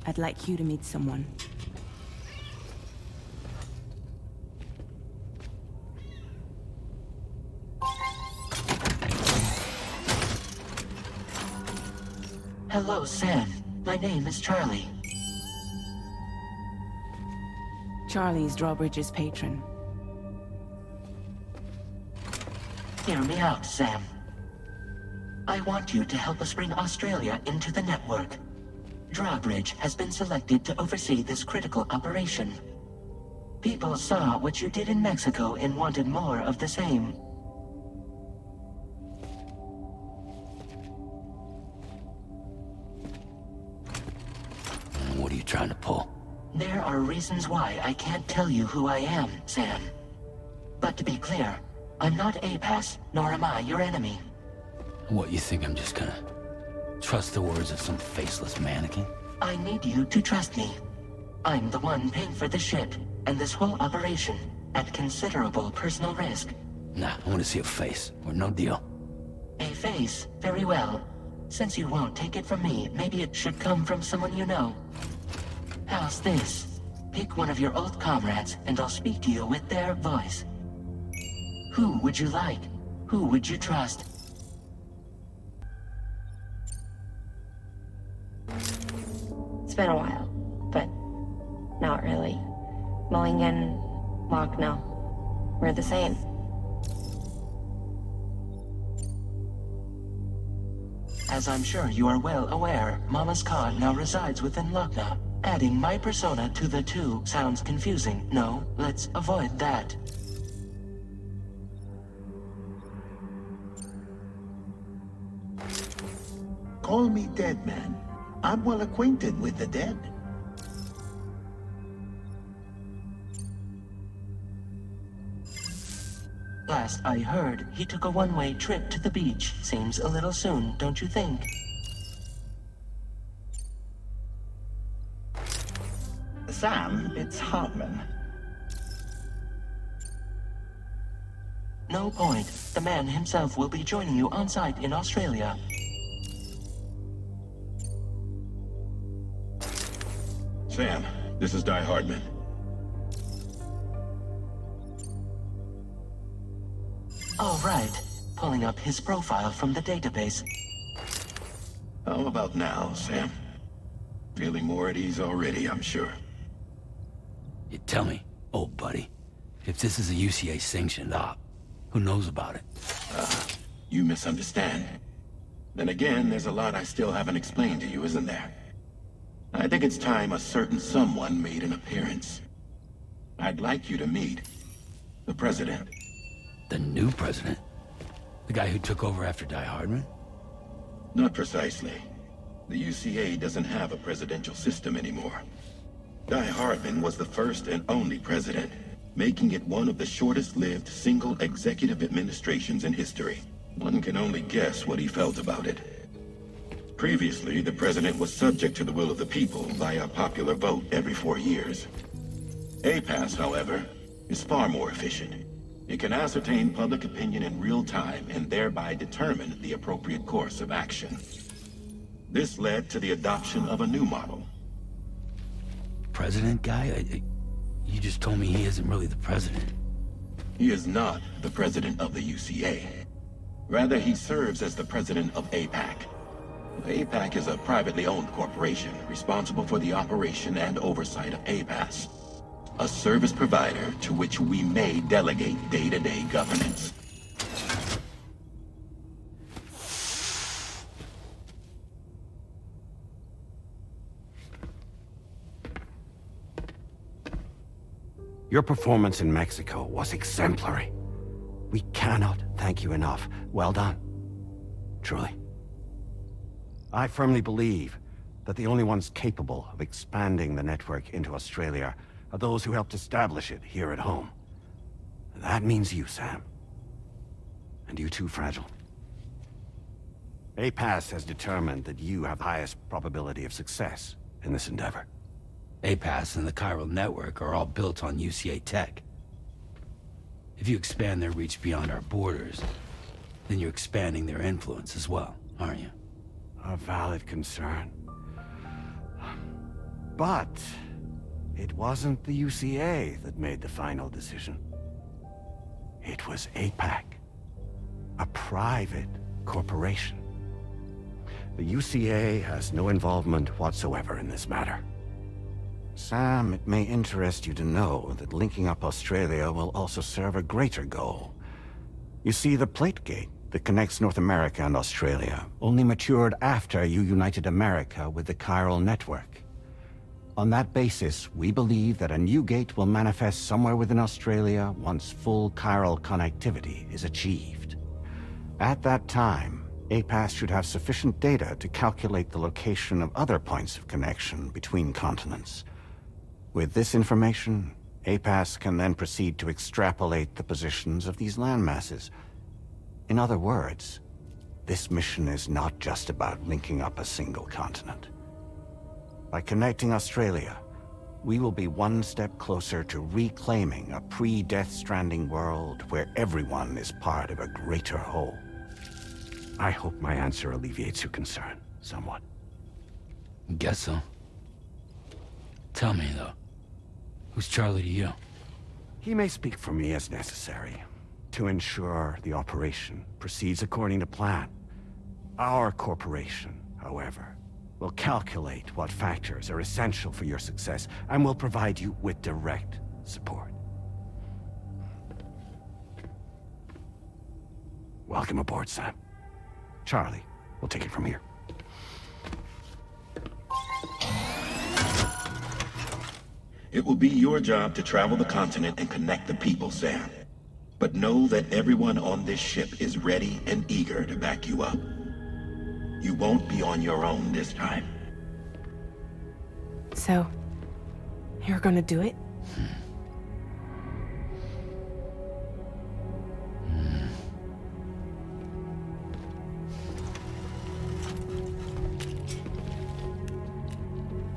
I'd like you to meet someone. Hello, Sam. My name is Charlie. Charlie's Drawbridge's patron. Hear me out, Sam. I want you to help us bring Australia into the network. Drawbridge has been selected to oversee this critical operation. People saw what you did in Mexico and wanted more of the same. What are you trying to pull? There are reasons why I can't tell you who I am, Sam. But to be clear, I'm not APAS, nor am I your enemy. What, you think I'm just gonna trust the words of some faceless mannequin? I need you to trust me. I'm the one paying for the ship and this whole operation at considerable personal risk. Nah, I want to see a face, or no deal. A face? Very well. Since you won't take it from me, maybe it should come from someone you know. How's this? Pick one of your old comrades, and I'll speak to you with their voice. Who would you like? Who would you trust? It's been a while, but not really. Mulligan, Lochno, we're the same. As I'm sure you are well aware, Mama's Khan now resides within Lochna. Adding my persona to the two sounds confusing. No, let's avoid that. Call me dead man. I'm well acquainted with the dead. Last I heard, he took a one-way trip to the beach. Seems a little soon, don't you think? Sam, it's Hartman. No point. The man himself will be joining you on site in Australia. Sam, this is Die Hardman. All right. Pulling up his profile from the database. How about now, Sam? Feeling more at ease already, I'm sure. You tell me, old buddy, if this is a UCA-sanctioned op, who knows about it? You misunderstand. Then again, there's a lot I still haven't explained to you, isn't there? I think it's time a certain someone made an appearance. I'd like you to meet the President. The new president? The guy who took over after Die Hardman? Not precisely. The UCA doesn't have a presidential system anymore. Die Hardman was the first and only president, making it one of the shortest-lived single executive administrations in history. One can only guess what he felt about it. Previously, the president was subject to the will of the people via popular vote every 4 years. APAS, however, is far more efficient. It can ascertain public opinion in real time and thereby determine the appropriate course of action. This led to the adoption of a new model. President guy? You just told me he isn't really the president. He is not the president of the UCA. Rather, he serves as the president of APAC. APAC is a privately owned corporation responsible for the operation and oversight of APAS, a service provider to which we may delegate day-to-day governance. Your performance in Mexico was exemplary. We cannot thank you enough. Well done. Truly. I firmly believe that the only ones capable of expanding the network into Australia are those who helped establish it here at home. That means you, Sam. And you too, Fragile. APAS has determined that you have the highest probability of success in this endeavor. APAS and the chiral network are all built on UCA tech. If you expand their reach beyond our borders, then you're expanding their influence as well, aren't you? A valid concern. But it wasn't the UCA that made the final decision. It was APAC, a private corporation. The UCA has no involvement whatsoever in this matter. Sam, it may interest you to know that linking up Australia will also serve a greater goal. You see, the plate gate that connects North America and Australia only matured after you united America with the chiral network. On that basis, we believe that a new gate will manifest somewhere within Australia once full chiral connectivity is achieved. At that time, APAS should have sufficient data to calculate the location of other points of connection between continents. With this information, APAS can then proceed to extrapolate the positions of these landmasses. In other words, this mission is not just about linking up a single continent. By connecting Australia, we will be one step closer to reclaiming a pre-Death Stranding world where everyone is part of a greater whole. I hope my answer alleviates your concern somewhat. Guess so. Tell me, though, who's Charlie to you? He may speak for me as necessary, to ensure the operation proceeds according to plan. Our corporation, however, will calculate what factors are essential for your success and will provide you with direct support. Welcome aboard, Sam. Charlie, we'll take it from here. It will be your job to travel the continent and connect the people, Sam. But know that everyone on this ship is ready and eager to back you up. You won't be on your own this time. So, you're gonna do it?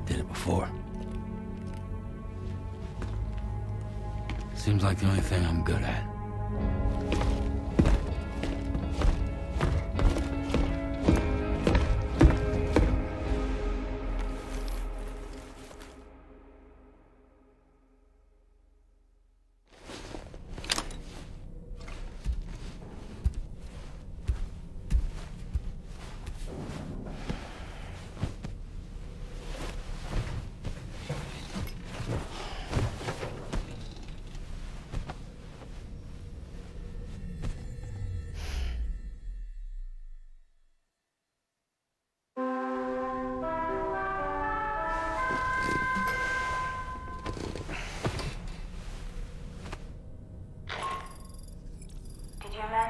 Did it before. Seems like the only thing I'm good at.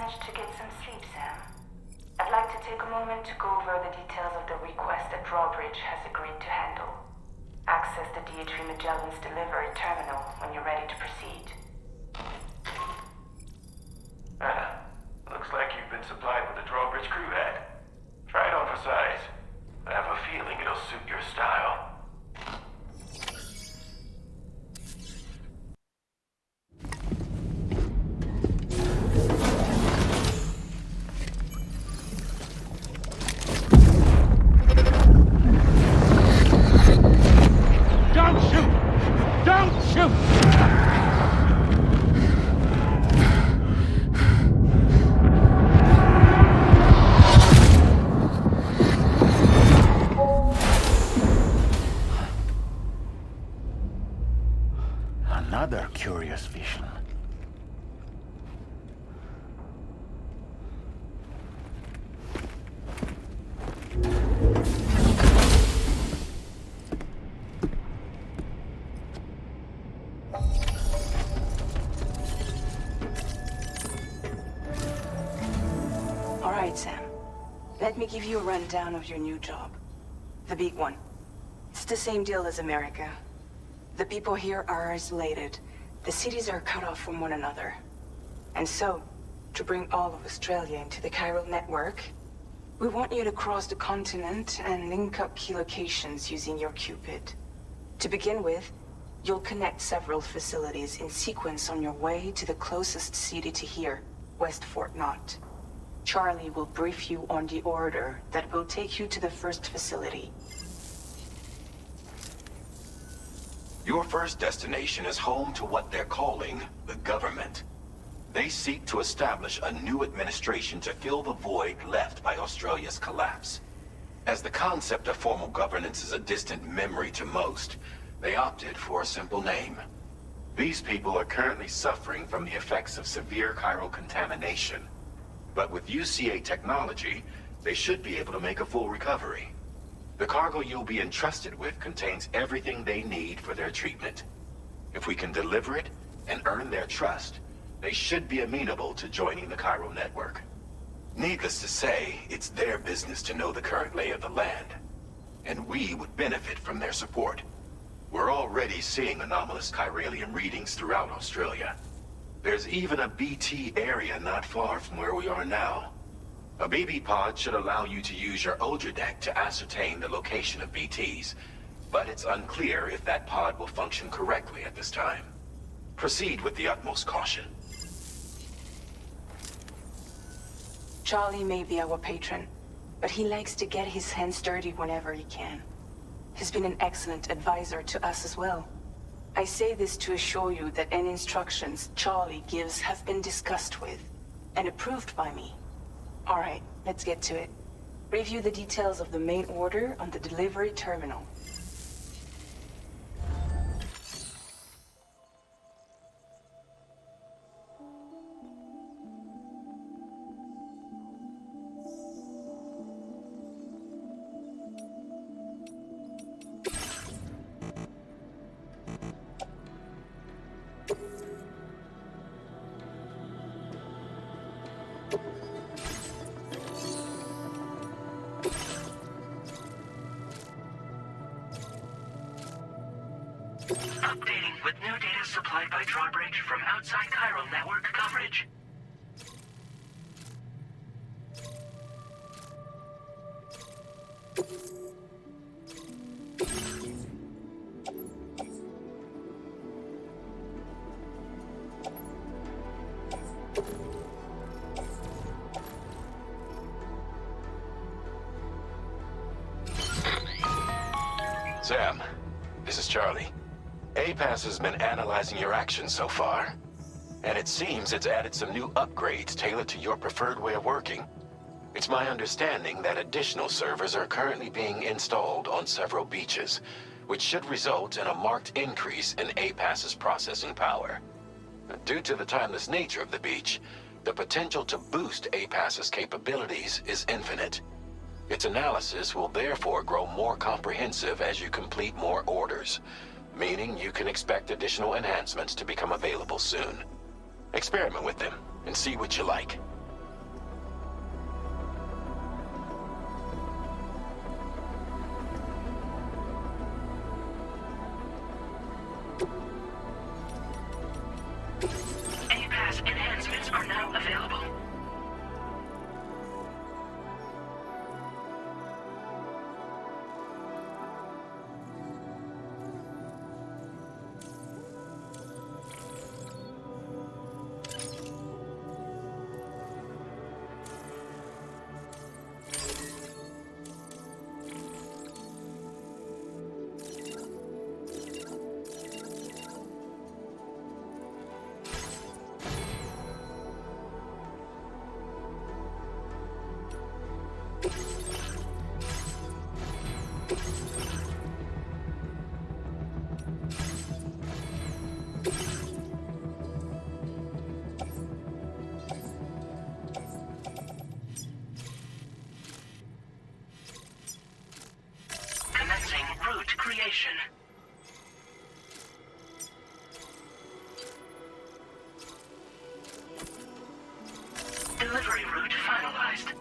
To get some sleep, Sam. I'd like to take a moment to go over the details of the request that Drawbridge has agreed to handle. Access the DHV Mellin delivery terminal when you're ready to proceed. Looks like you've been supplied with a Drawbridge crew head. Try it on for size. I have a feeling it'll suit your style. Another curious vision. All right, Sam. Let me give you a rundown of your new job. The big one. It's the same deal as America. The people here are isolated. The cities are cut off from one another. And so, to bring all of Australia into the chiral network, we want you to cross the continent and link up key locations using your Cupid. To begin with, you'll connect several facilities in sequence on your way to the closest city to here, West Fort Knott. Charlie will brief you on the order that will take you to the first facility. Your first destination is home to what they're calling the government. They seek to establish a new administration to fill the void left by Australia's collapse. As the concept of formal governance is a distant memory to most, they opted for a simple name. These people are currently suffering from the effects of severe chiral contamination. But with UCA technology, they should be able to make a full recovery. The cargo you'll be entrusted with contains everything they need for their treatment. If we can deliver it and earn their trust, they should be amenable to joining the chiral network. Needless to say, it's their business to know the current lay of the land, and we would benefit from their support. We're already seeing anomalous chiralium readings throughout Australia. There's even a BT area not far from where we are now. A BB pod should allow you to use your Ultradeck to ascertain the location of BTs, but it's unclear if that pod will function correctly at this time. Proceed with the utmost caution. Charlie may be our patron, but he likes to get his hands dirty whenever he can. He's been an excellent advisor to us as well. I say this to assure you that any instructions Charlie gives have been discussed with and approved by me. All right, let's get to it. Review the details of the main order on the delivery terminal. Updating with new data supplied by drawbridge from outside chiral network coverage. Sam, this is Charlie. APAS has been analyzing your actions so far, and it seems it's added some new upgrades tailored to your preferred way of working. It's my understanding that additional servers are currently being installed on several beaches, which should result in a marked increase in APAS's processing power. Due to the timeless nature of the beach, the potential to boost APAS's capabilities is infinite. Its analysis will therefore grow more comprehensive as you complete more orders, meaning you can expect additional enhancements to become available soon. Experiment with them and see what you like. APAS enhancements are now available. Commencing route creation. Delivery route finalized.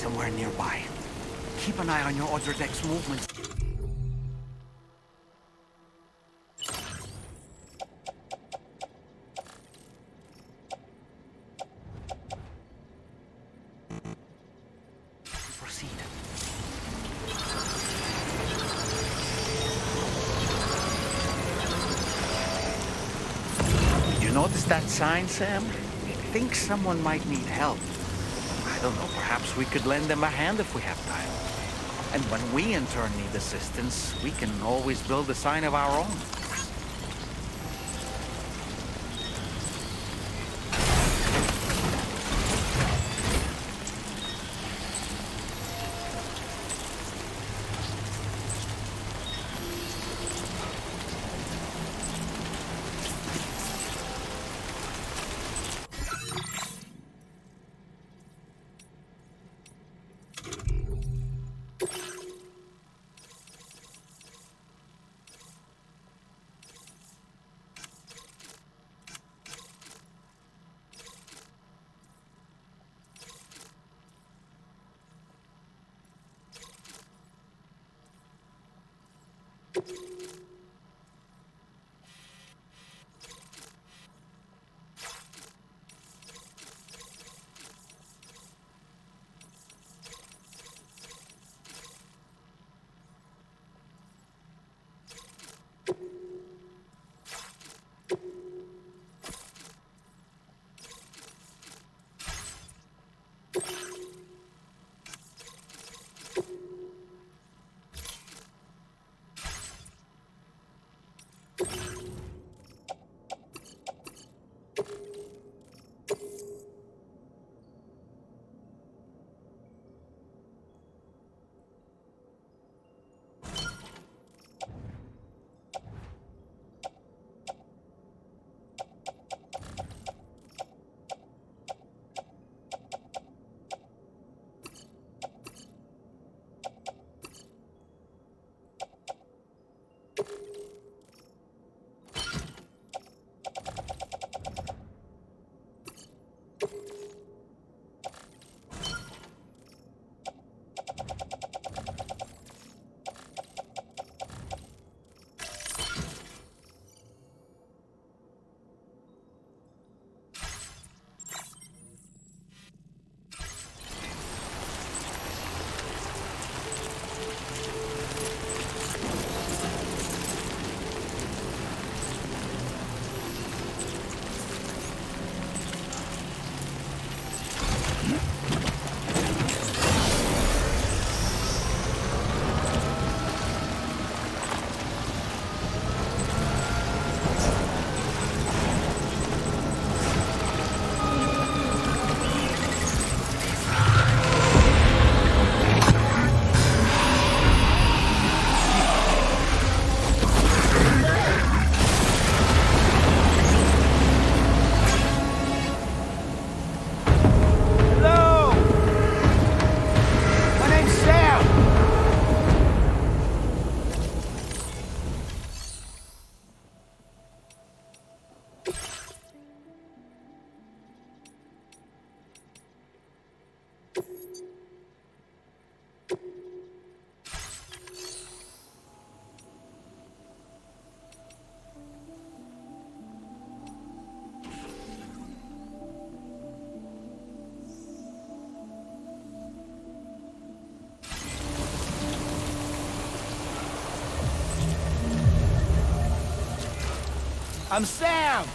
somewhere nearby. Keep an eye on your other deck's movements. Proceed. Did you notice that sign, Sam? It thinks someone might need help. I don't know, perhaps we could lend them a hand if we have time. And when we in turn need assistance, we can always build a sign of our own. I'm Sam!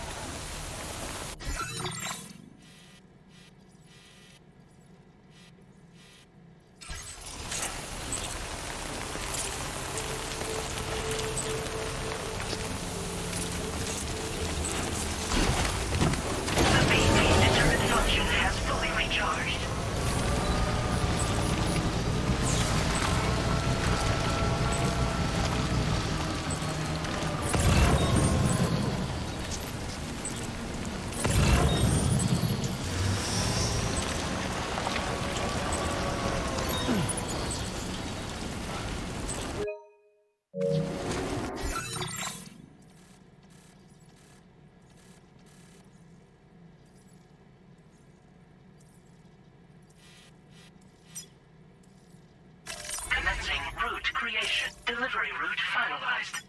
delivery route finalized.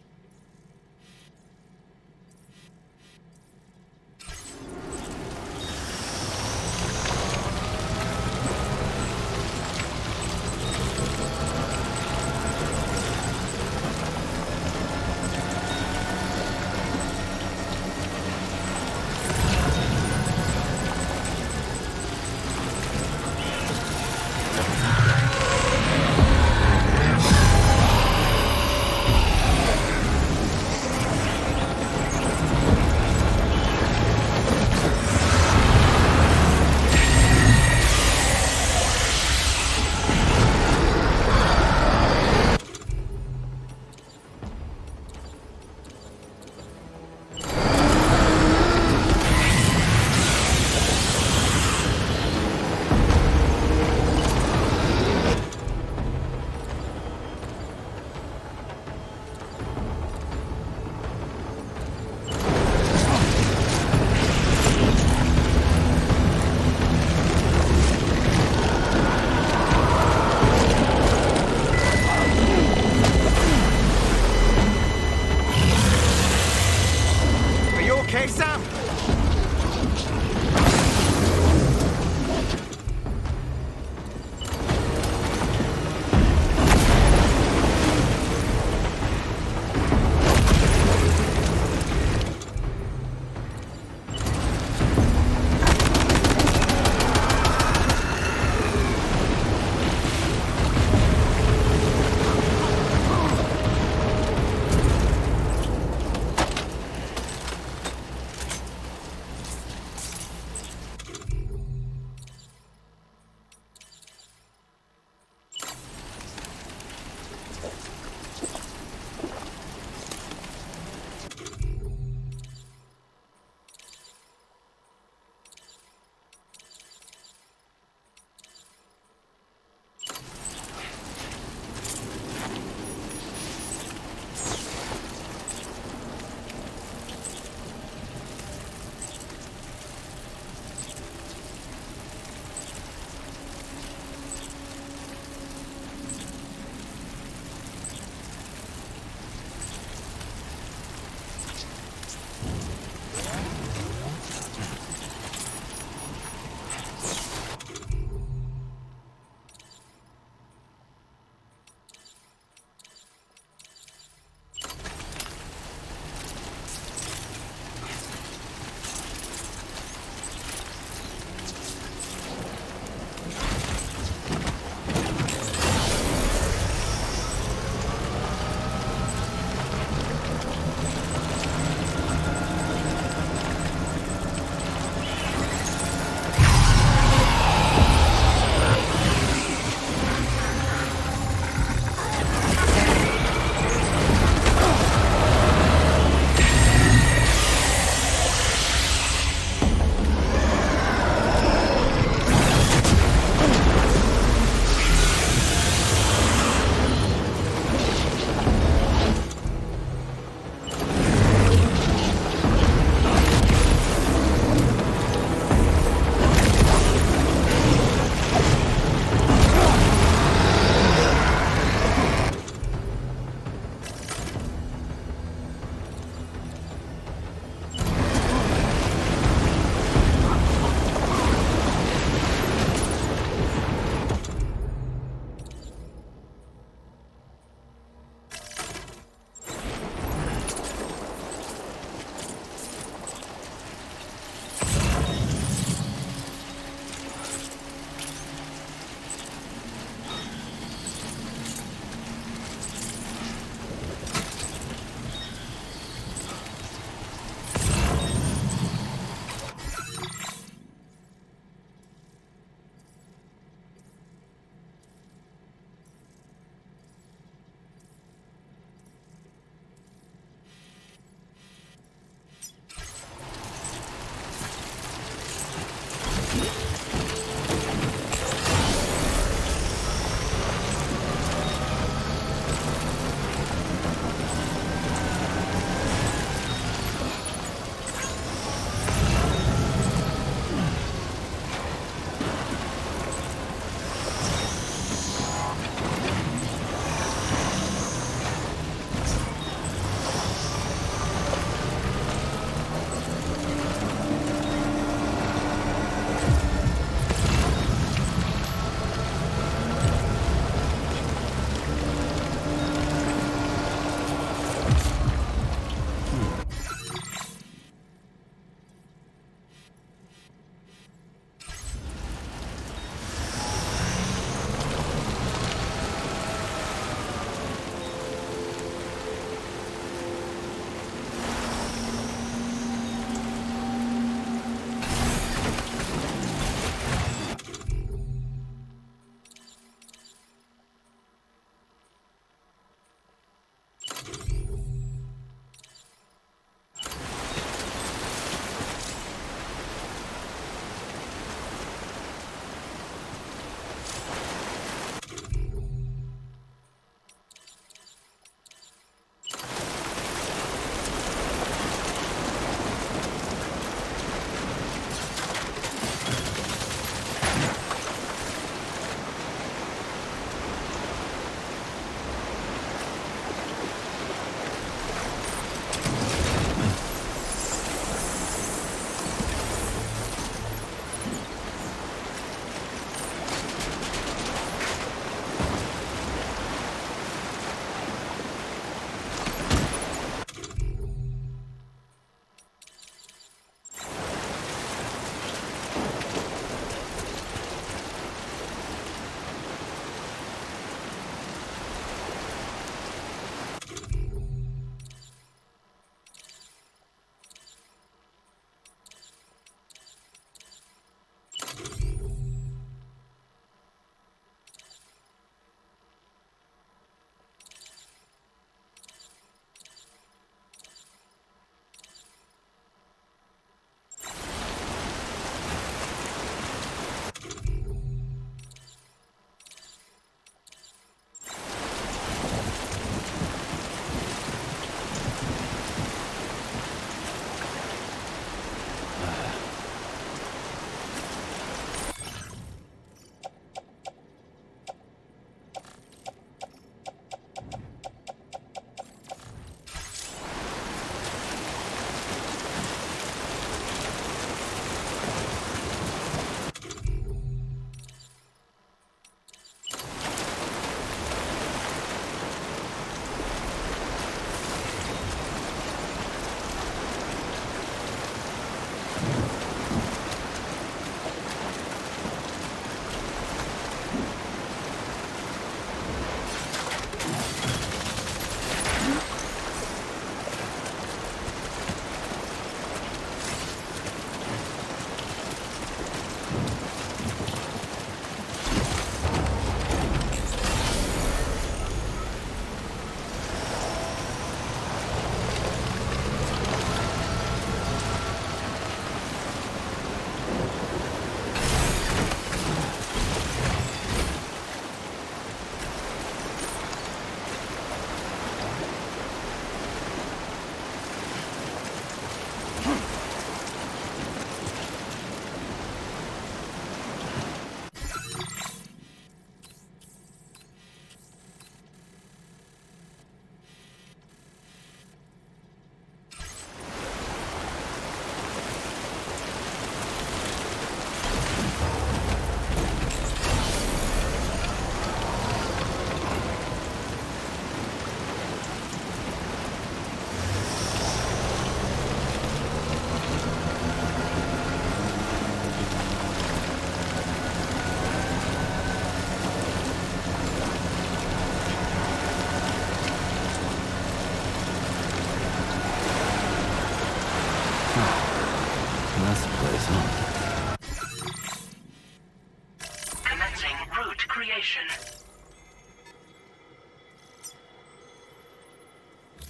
creation.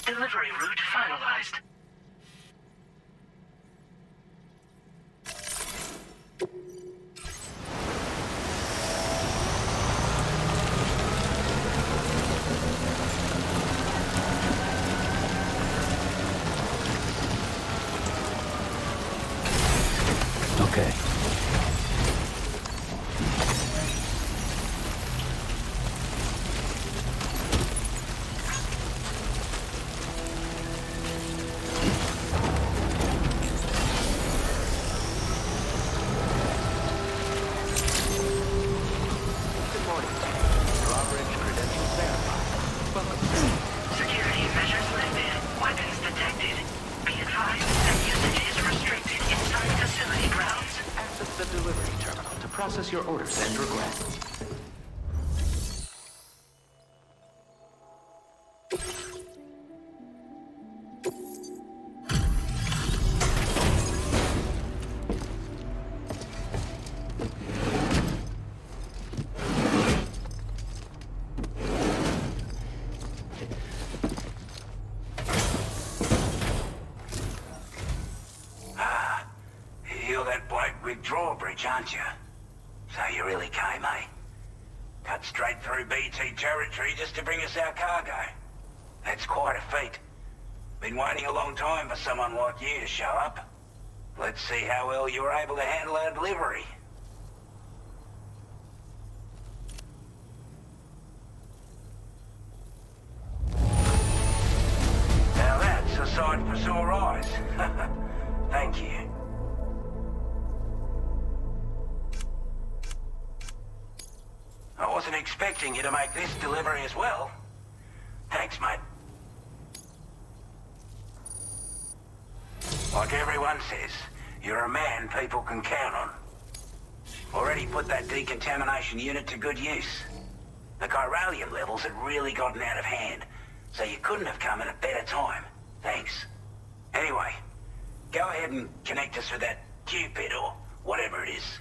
Delivery route finalized. Okay. Security measures lifted. Weapons detected. Be advised that usage is restricted inside facility grounds. Access the delivery terminal to process your orders and requests. You're that bloke with drawbridge, aren't you? So you really came, eh? Cut straight through BT territory just to bring us our cargo. That's quite a feat. Been waiting a long time for someone like you to show up. Let's see how well you were able to handle our delivery. Now that's a sight for sore eyes. Thank you. I wasn't expecting you to make this delivery as well. Thanks, mate. Like everyone says, you're a man people can count on. Already put that decontamination unit to good use. The chiralium levels had really gotten out of hand, so you couldn't have come at a better time. Thanks. Anyway, go ahead and connect us with that Cupid or whatever it is.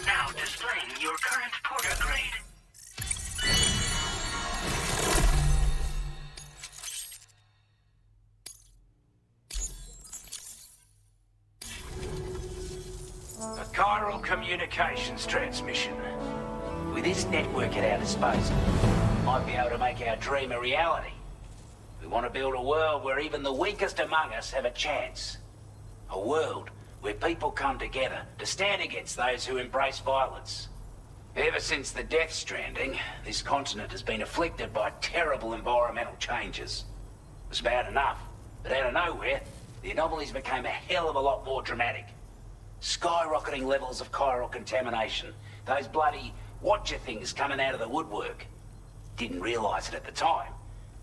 Now displaying your current porter grade. A chiral communications transmission. With this network at our disposal, we might be able to make our dream a reality. We want to build a world where even the weakest among us have a chance. A world where people come together to stand against those who embrace violence. Ever since the Death Stranding, this continent has been afflicted by terrible environmental changes. It was bad enough, but out of nowhere, the anomalies became a hell of a lot more dramatic. Skyrocketing levels of chiral contamination, those bloody watcher things coming out of the woodwork. Didn't realize it at the time,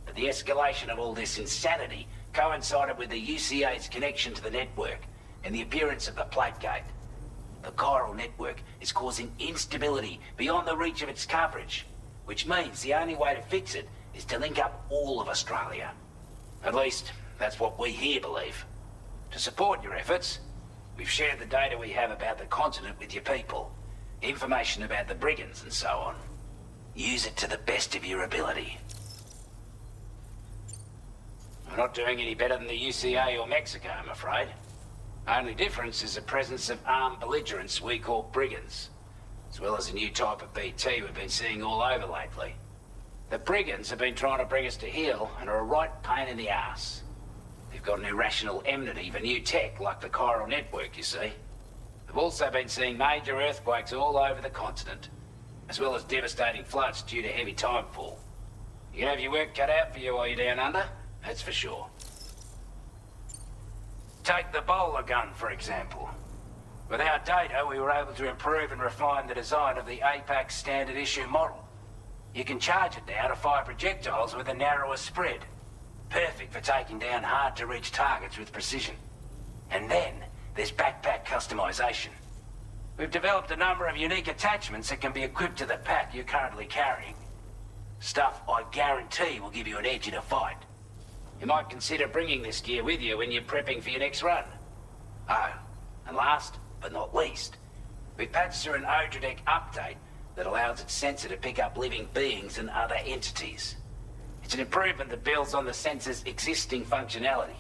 but the escalation of all this insanity coincided with the UCA's connection to the network, and the appearance of the plate gate. The chiral network is causing instability beyond the reach of its coverage, which means the only way to fix it is to link up all of Australia. At least, that's what we here believe. To support your efforts, we've shared the data we have about the continent with your people, information about the brigands and so on. Use it to the best of your ability. We're not doing any better than the UCA or Mexico, I'm afraid. Only difference is the presence of armed belligerents we call brigands, as well as a new type of BT we've been seeing all over lately. The brigands have been trying to bring us to heel and are a right pain in the ass. They've got an irrational enmity for new tech like the chiral network, you see. We've also been seeing major earthquakes all over the continent, as well as devastating floods due to heavy timefall. You can have your work cut out for you while you're down under, that's for sure. Take the bowler gun, for example. With our data, we were able to improve and refine the design of the APAC standard issue model. You can charge it now to fire projectiles with a narrower spread. Perfect for taking down hard-to-reach targets with precision. And then, there's backpack customization. We've developed a number of unique attachments that can be equipped to the pack you're currently carrying. Stuff I guarantee will give you an edge in a fight. You might consider bringing this gear with you when you're prepping for your next run. Oh, and last but not least, we've patched through an Odradek update that allows its sensor to pick up living beings and other entities. It's an improvement that builds on the sensor's existing functionality.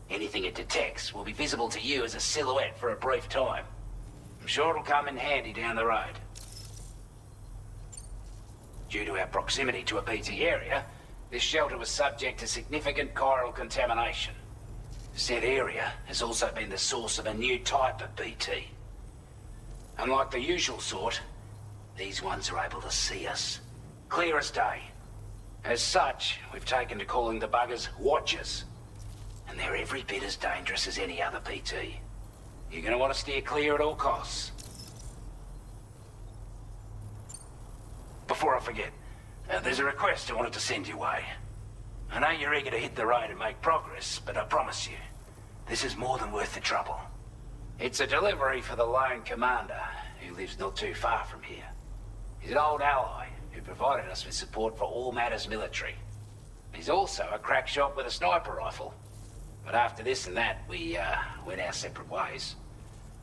Anything it detects will be visible to you as a silhouette for a brief time. I'm sure it'll come in handy down the road. Due to our proximity to a BT area, this shelter was subject to significant chiral contamination. Said area has also been the source of a new type of BT. Unlike the usual sort, these ones are able to see us. Clear as day. As such, we've taken to calling the buggers Watchers. And they're every bit as dangerous as any other BT. You're gonna want to steer clear at all costs. Before I forget, there's a request I wanted to send your way. I know you're eager to hit the road and make progress, but I promise you, this is more than worth the trouble. It's a delivery for the lone commander, who lives not too far from here. He's an old ally who provided us with support for all matters military. He's also a crack shot with a sniper rifle. But after this and that, we went our separate ways.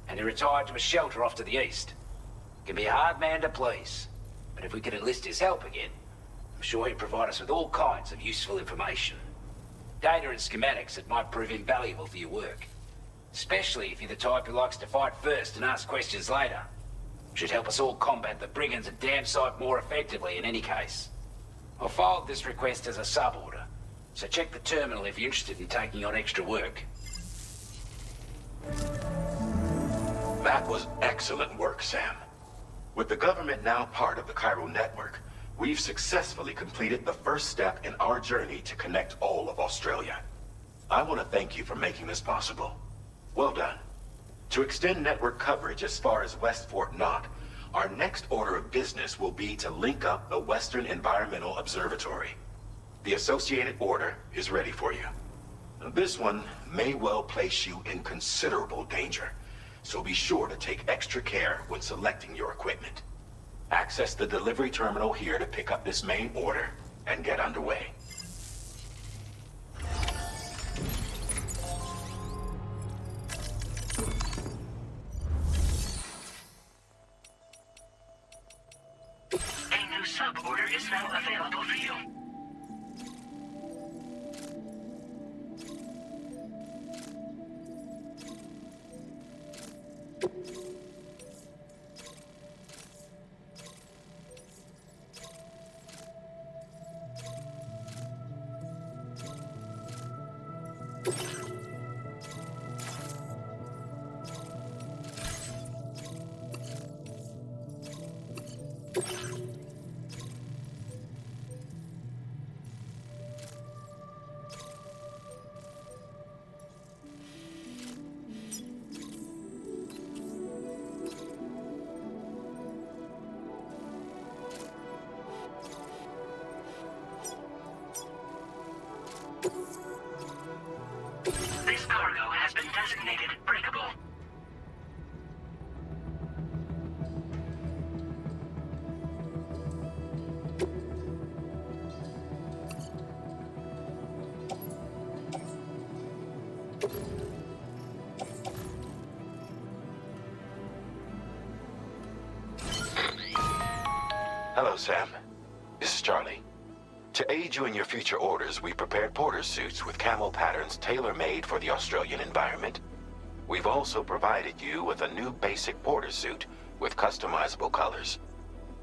And he retired to a shelter off to the east. Can be a hard man to please, but if we could enlist his help again, I'm sure he'd provide us with all kinds of useful information. Data and schematics that might prove invaluable for your work. Especially if you're the type who likes to fight first and ask questions later. Should help us all combat the brigands a damn sight more effectively in any case. I'll filed this request as a sub-order, so check the terminal if you're interested in taking on extra work. That was excellent work, Sam. With the government now part of the chiral network, we've successfully completed the first step in our journey to connect all of Australia. I want to thank you for making this possible. Well done. To extend network coverage as far as West Fort Knott, our next order of business will be to link up the Western Environmental Observatory. The associated order is ready for you. This one may well place you in considerable danger, so be sure to take extra care when selecting your equipment. Access the delivery terminal here to pick up this main order and get underway. A new sub-order is now available for you. This cargo has been designated breakable. Hello, Sam. This is Charlie. To aid you in your future orders, we prepared porter suits with camel patterns tailor-made for the Australian environment. We've also provided you with a new basic porter suit with customizable colors.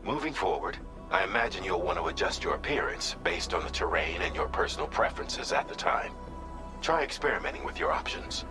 Moving forward, I imagine you'll want to adjust your appearance based on the terrain and your personal preferences at the time. Try experimenting with your options.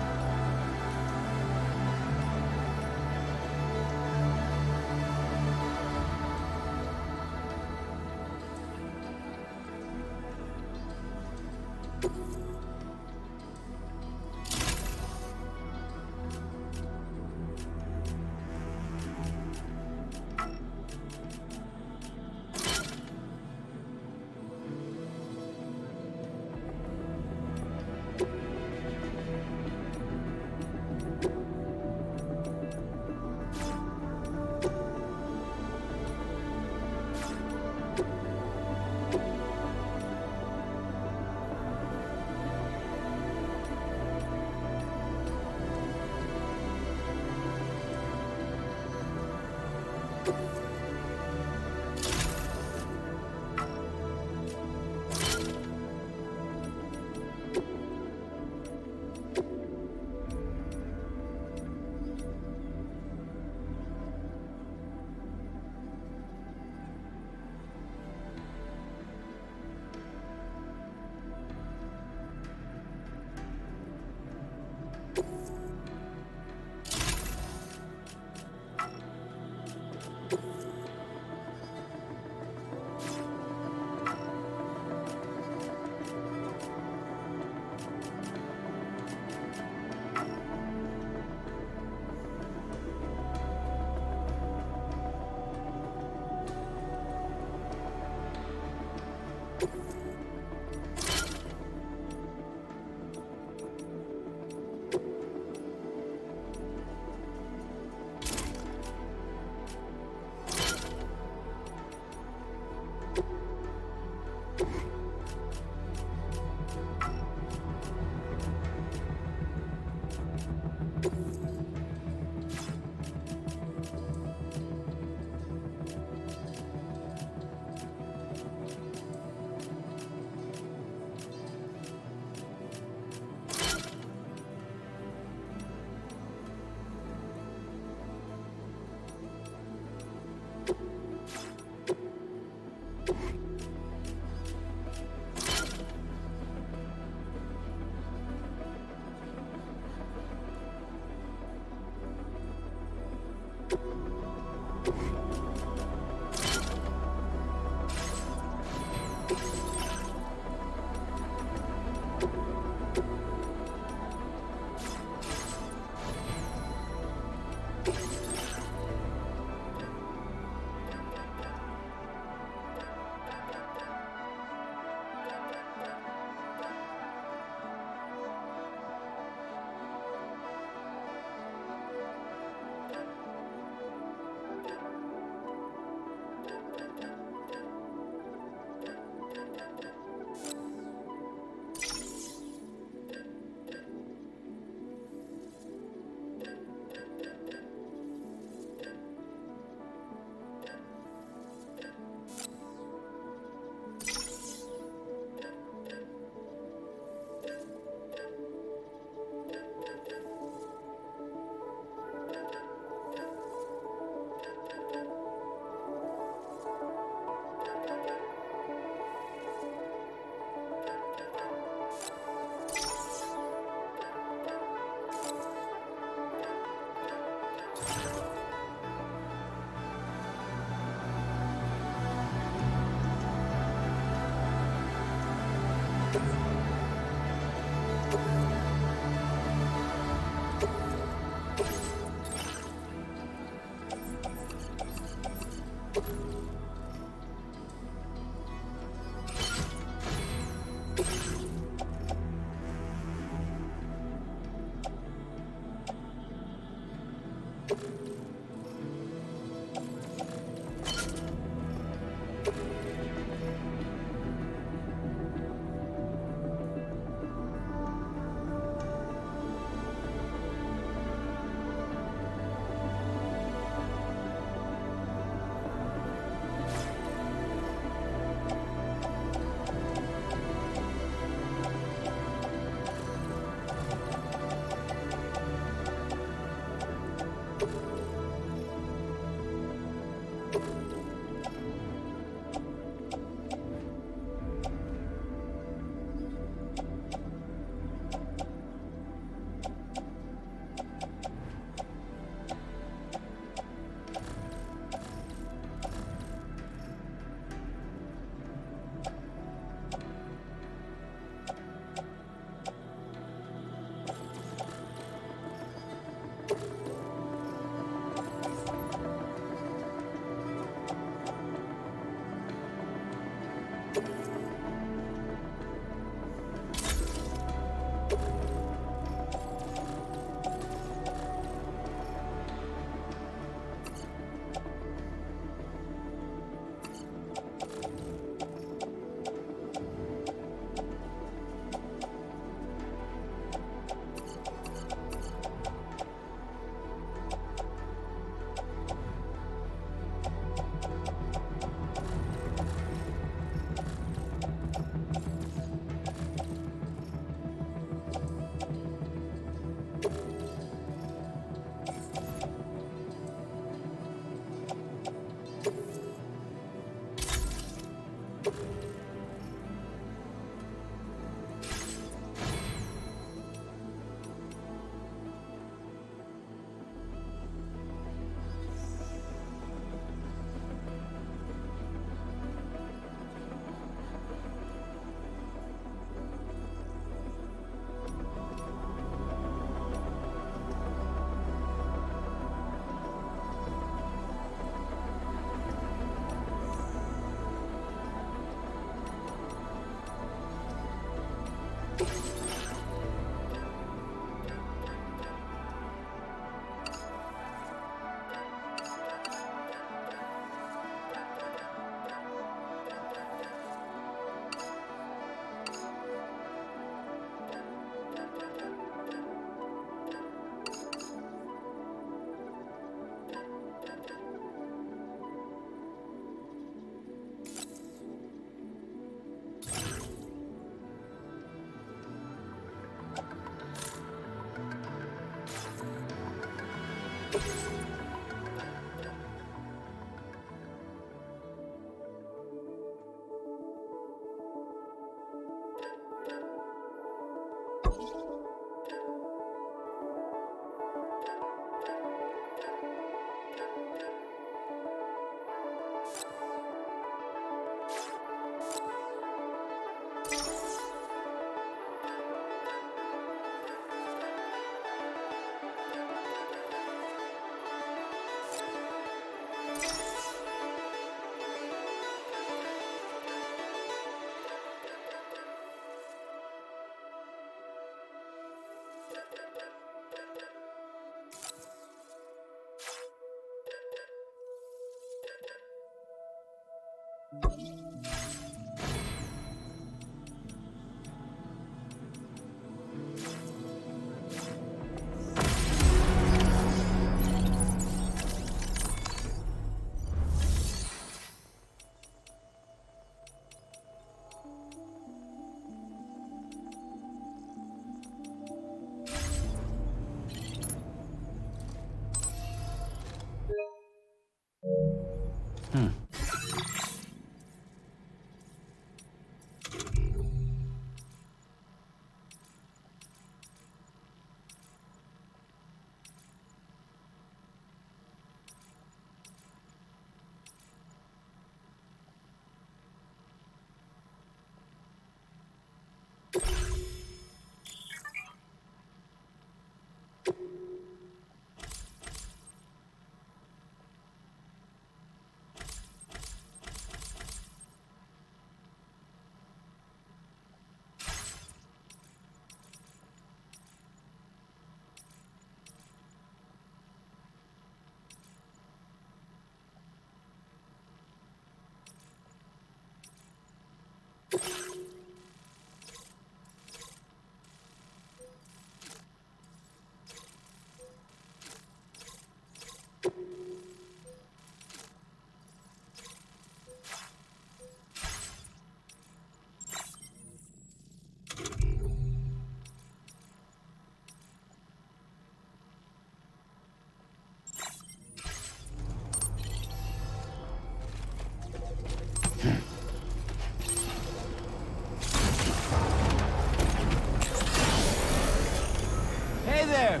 Hey there!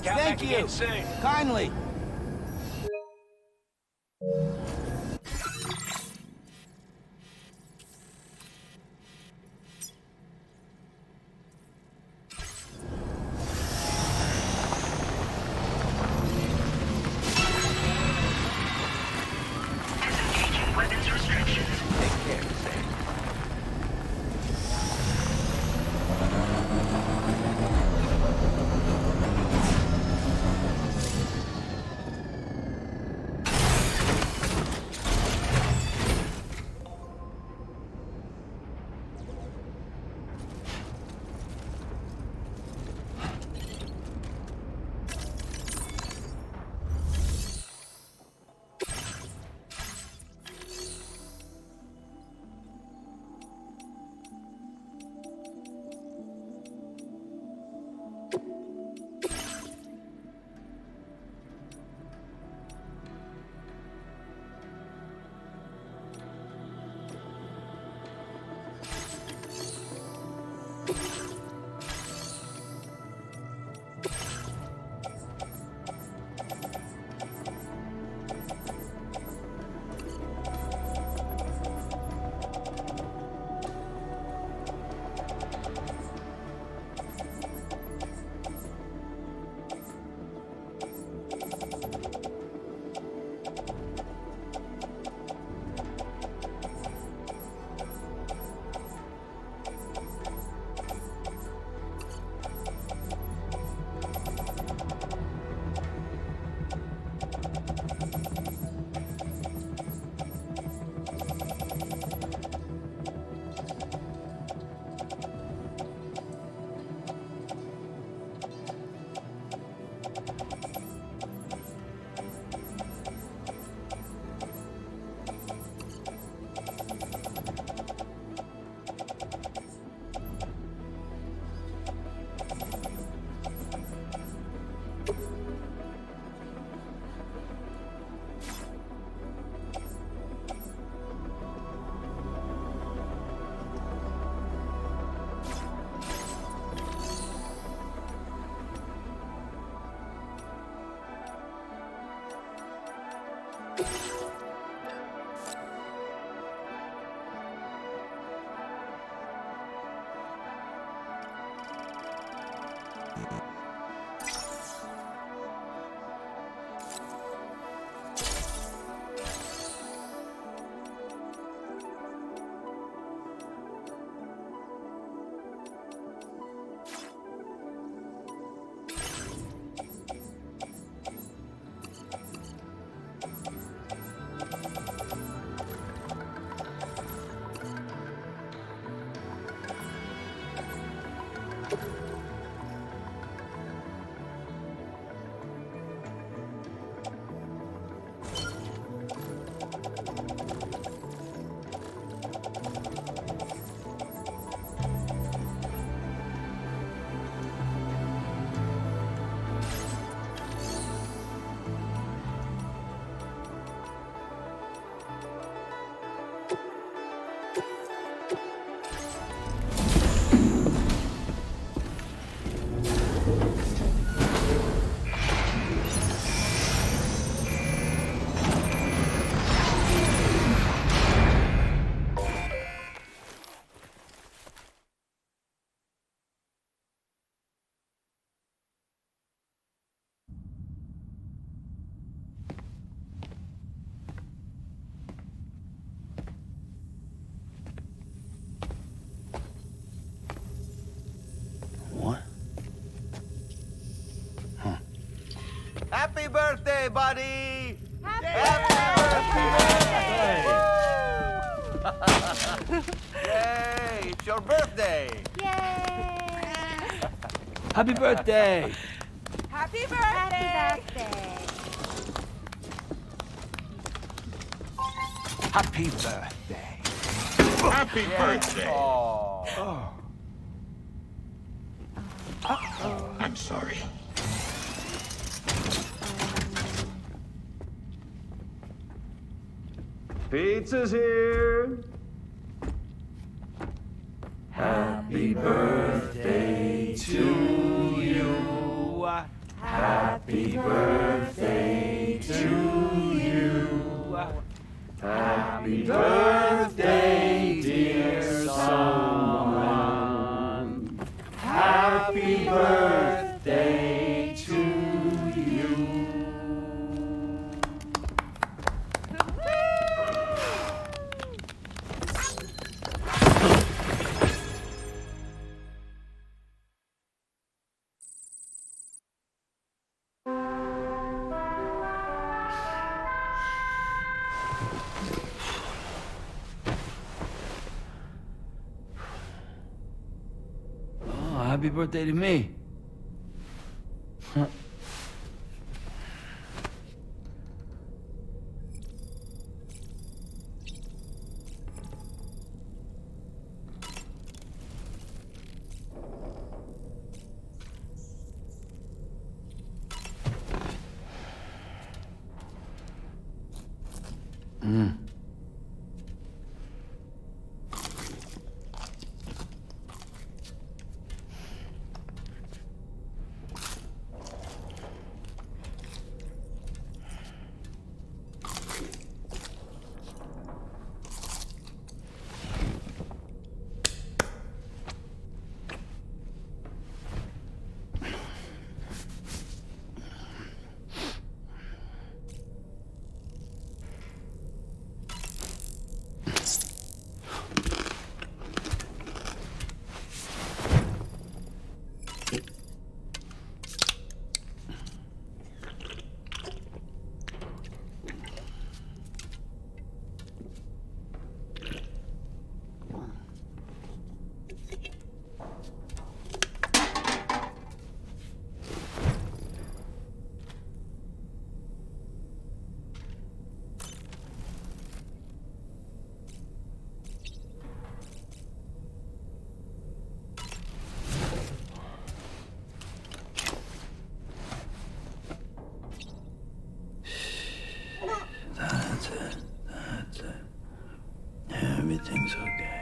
Thank you! Kindly! Disengaging weapons restrictions. Take care, Sam. Happy birthday, buddy! Happy birthday! Yay! It's your birthday! Happy birthday! Happy birthday! Happy birthday! Happy birthday! Oh. I'm sorry. Pizza's here. Happy birthday to you. Happy birthday to you. Happy birthday, dear someone. Happy birthday to you. Oh, happy birthday to me. Huh. That's it. Everything's okay.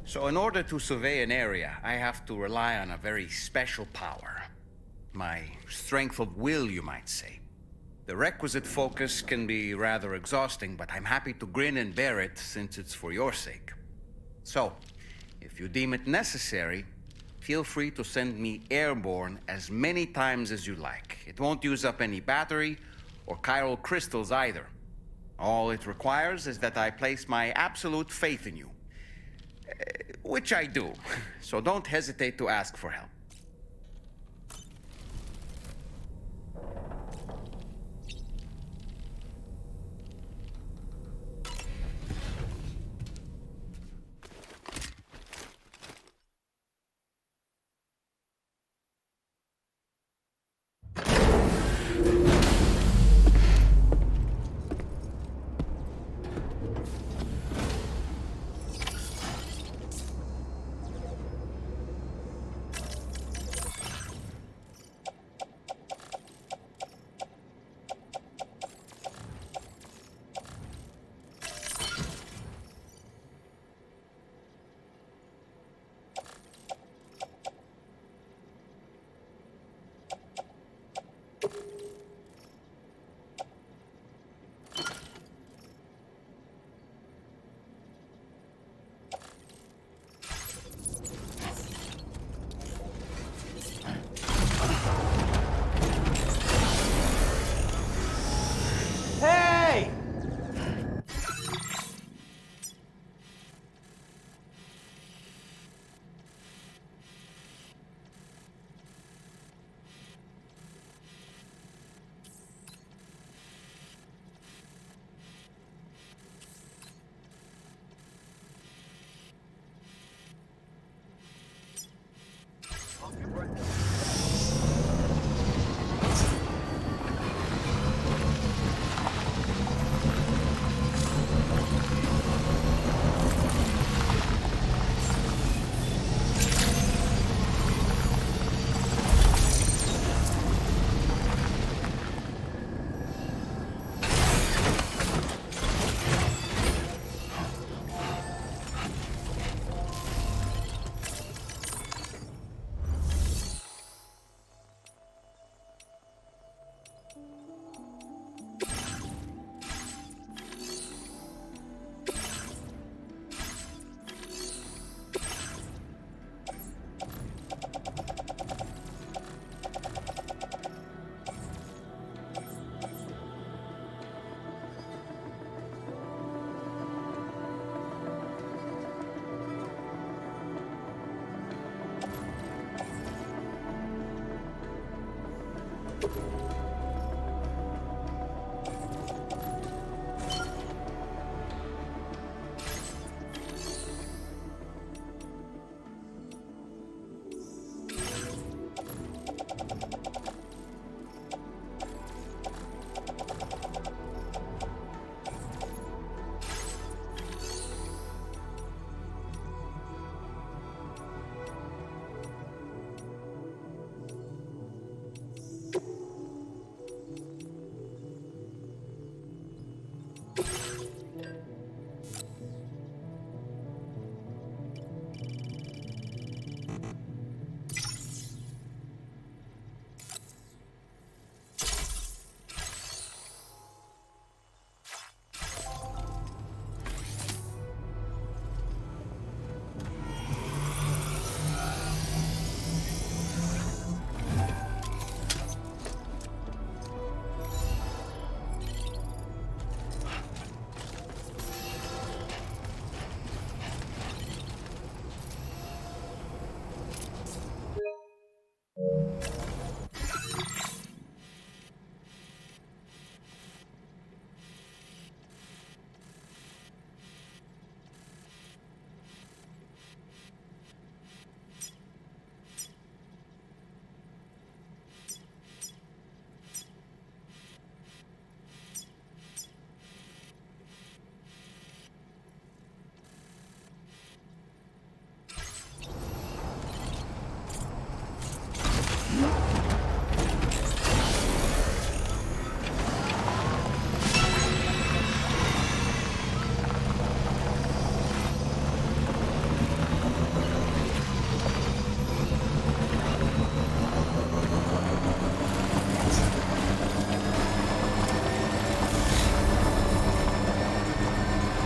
So in order to survey an area, I have to rely on a very special power. My strength of will, you might say. The requisite focus can be rather exhausting, but I'm happy to grin and bear it since it's for your sake. So, if you deem it necessary, feel free to send me airborne as many times as you like. It won't use up any battery or chiral crystals either. All it requires is that I place my absolute faith in you. Which I do, so don't hesitate to ask for help.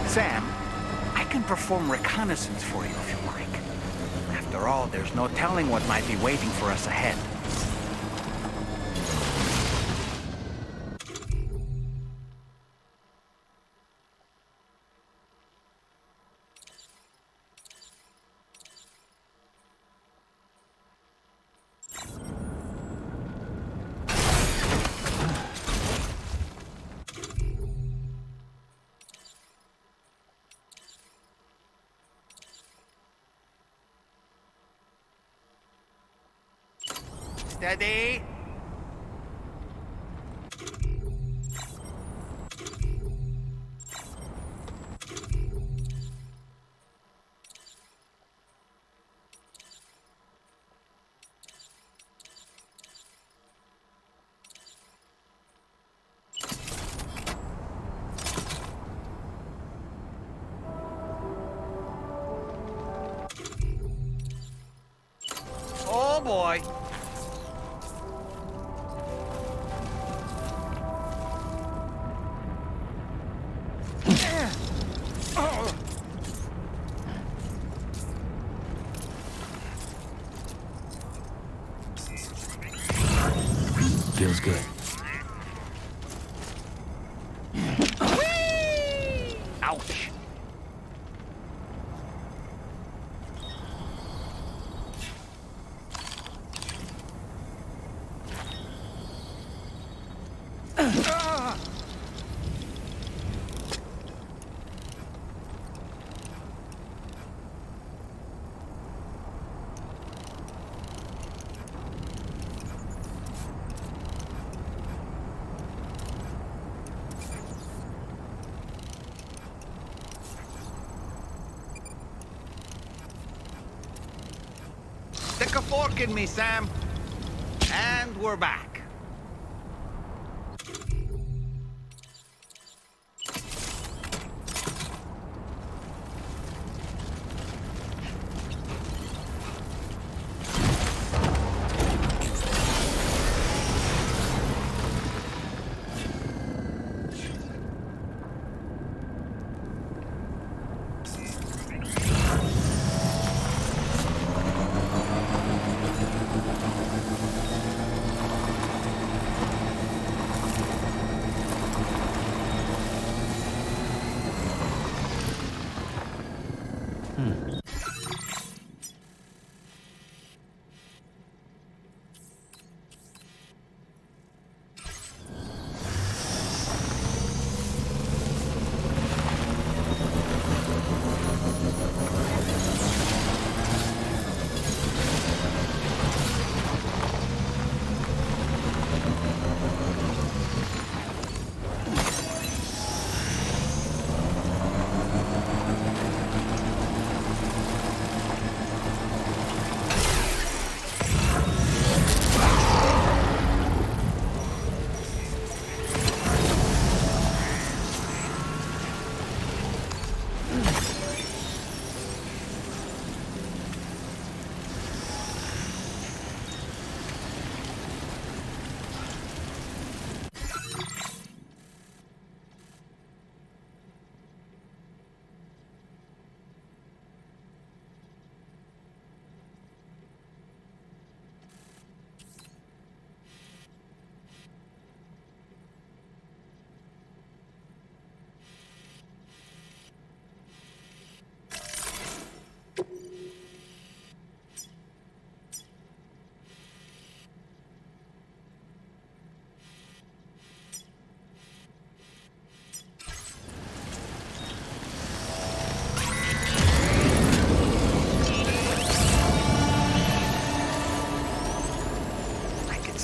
Sam, I can perform reconnaissance for you if you like. After all, there's no telling what might be waiting for us ahead. Steady. Oh boy. Feels good. Ouch. Stick a fork in me, Sam. And we're back.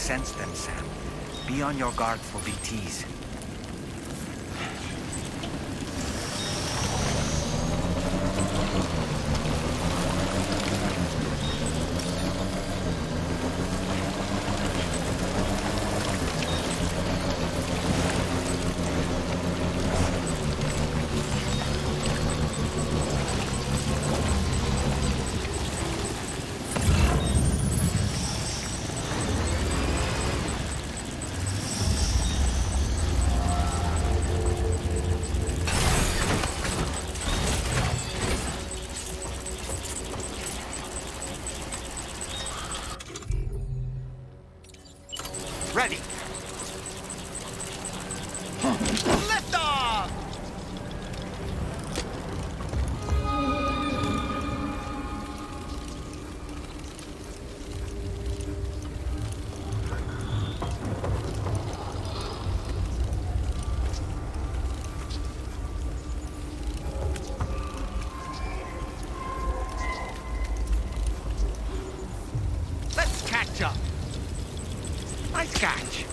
sense them, Sam. Be on your guard for BTs. Ready. Lift off! Let's catch up. Nice catch.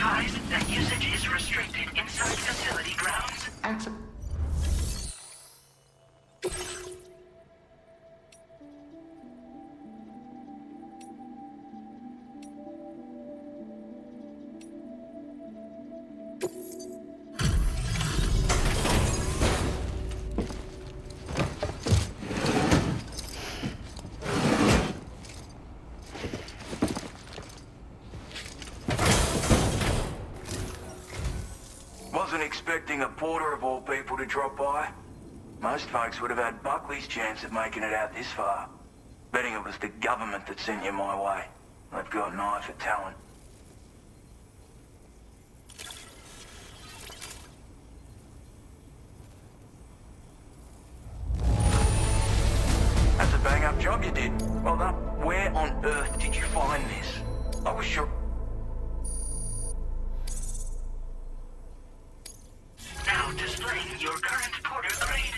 advised that usage is restricted inside facility grounds. Wasn't expecting a porter of all people to drop by. Most folks would have had Buckley's chance of making it out this far. Betting it was the government that sent you my way. They've got an eye for talent. That's a bang-up job you did. Well done. Where on earth did you find this? I was sure... Now displaying your current porter grade.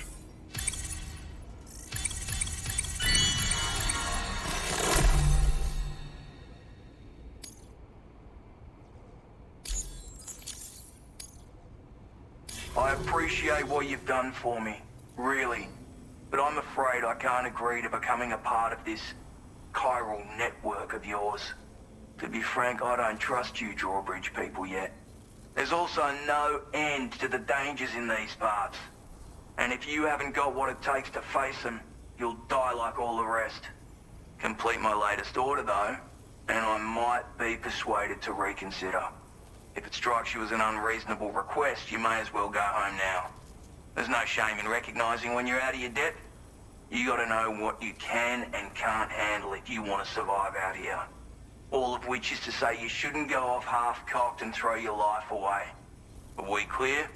I appreciate what you've done for me, really. But I'm afraid I can't agree to becoming a part of this chiral network of yours. To be frank, I don't trust you drawbridge people yet. There's also no end to the dangers in these parts. And if you haven't got what it takes to face them, you'll die like all the rest. Complete my latest order though, and I might be persuaded to reconsider. If it strikes you as an unreasonable request, you may as well go home now. There's no shame in recognizing when you're out of your depth. You gotta know what you can and can't handle if you want to survive out here. All of which is to say you shouldn't go off half-cocked and throw your life away. Are we clear?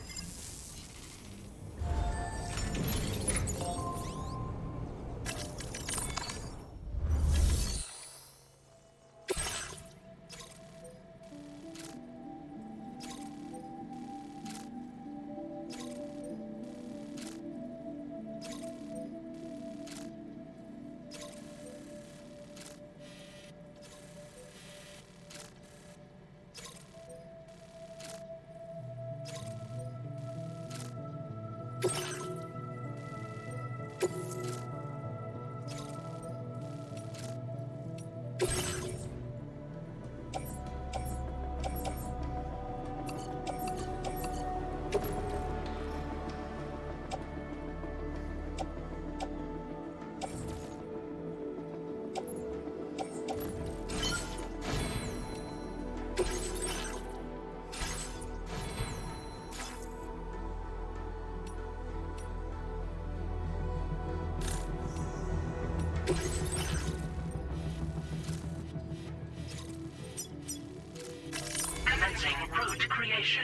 Commencing route creation.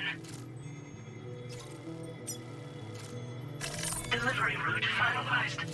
Delivery route finalized.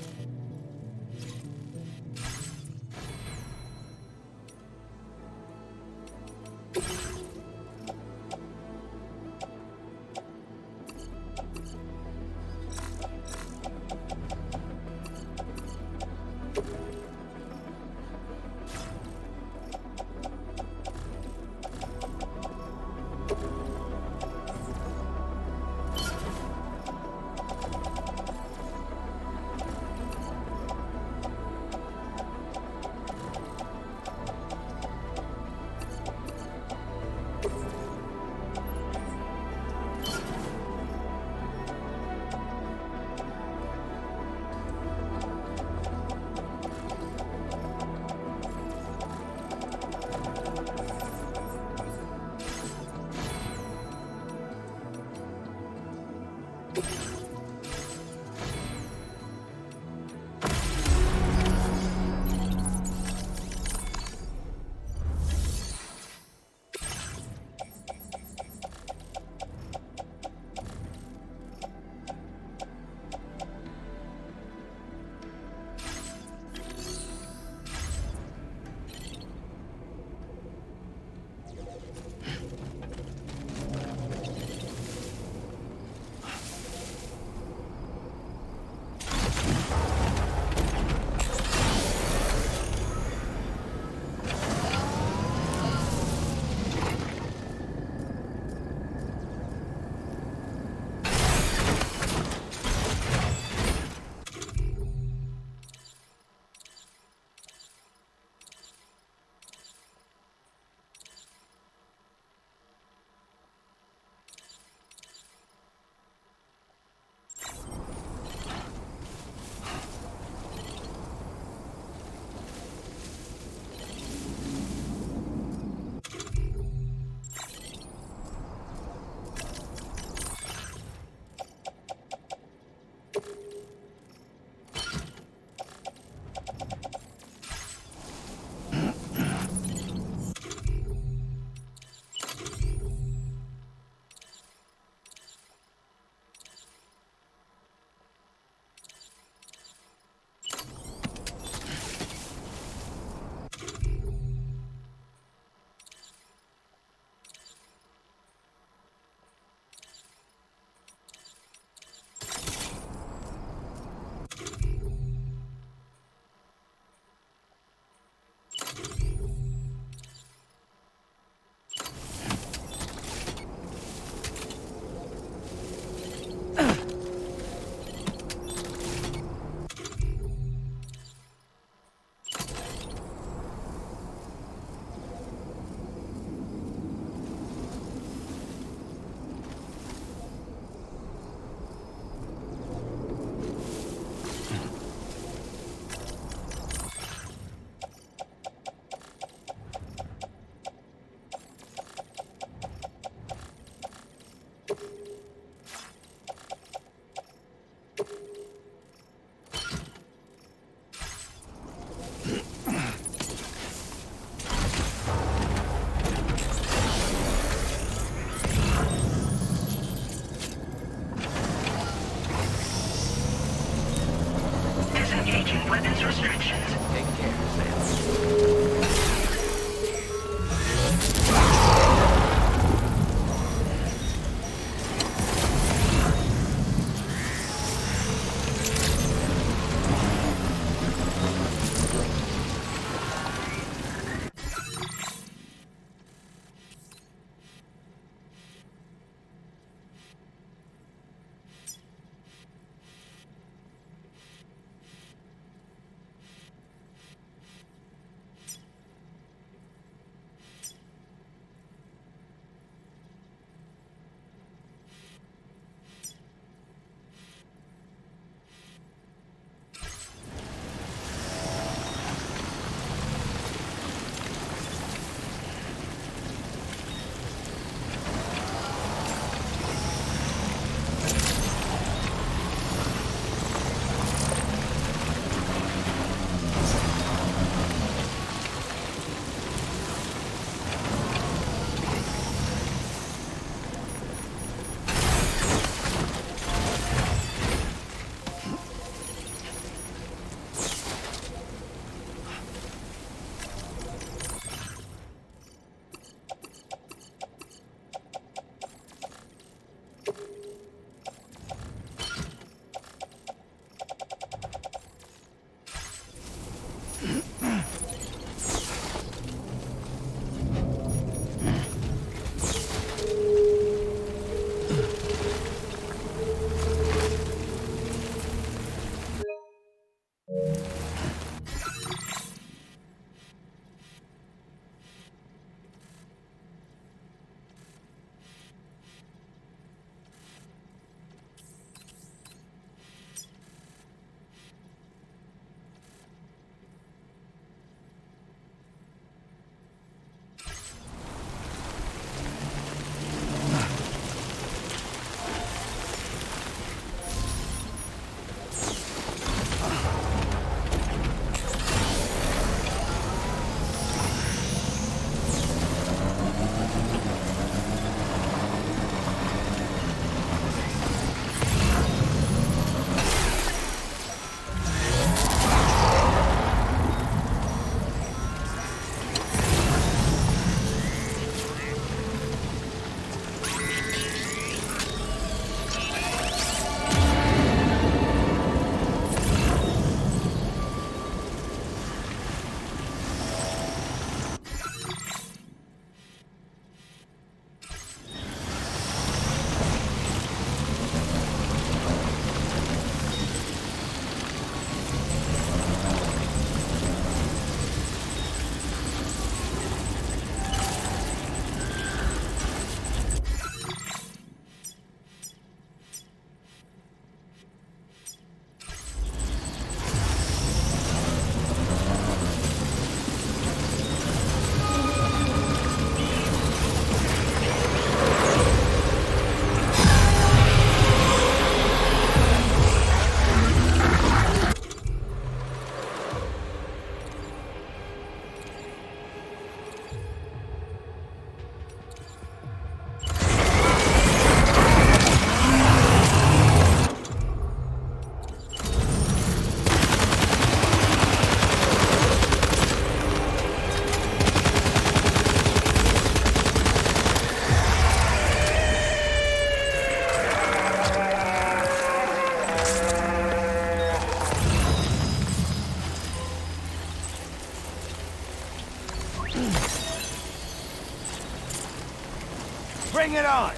it on!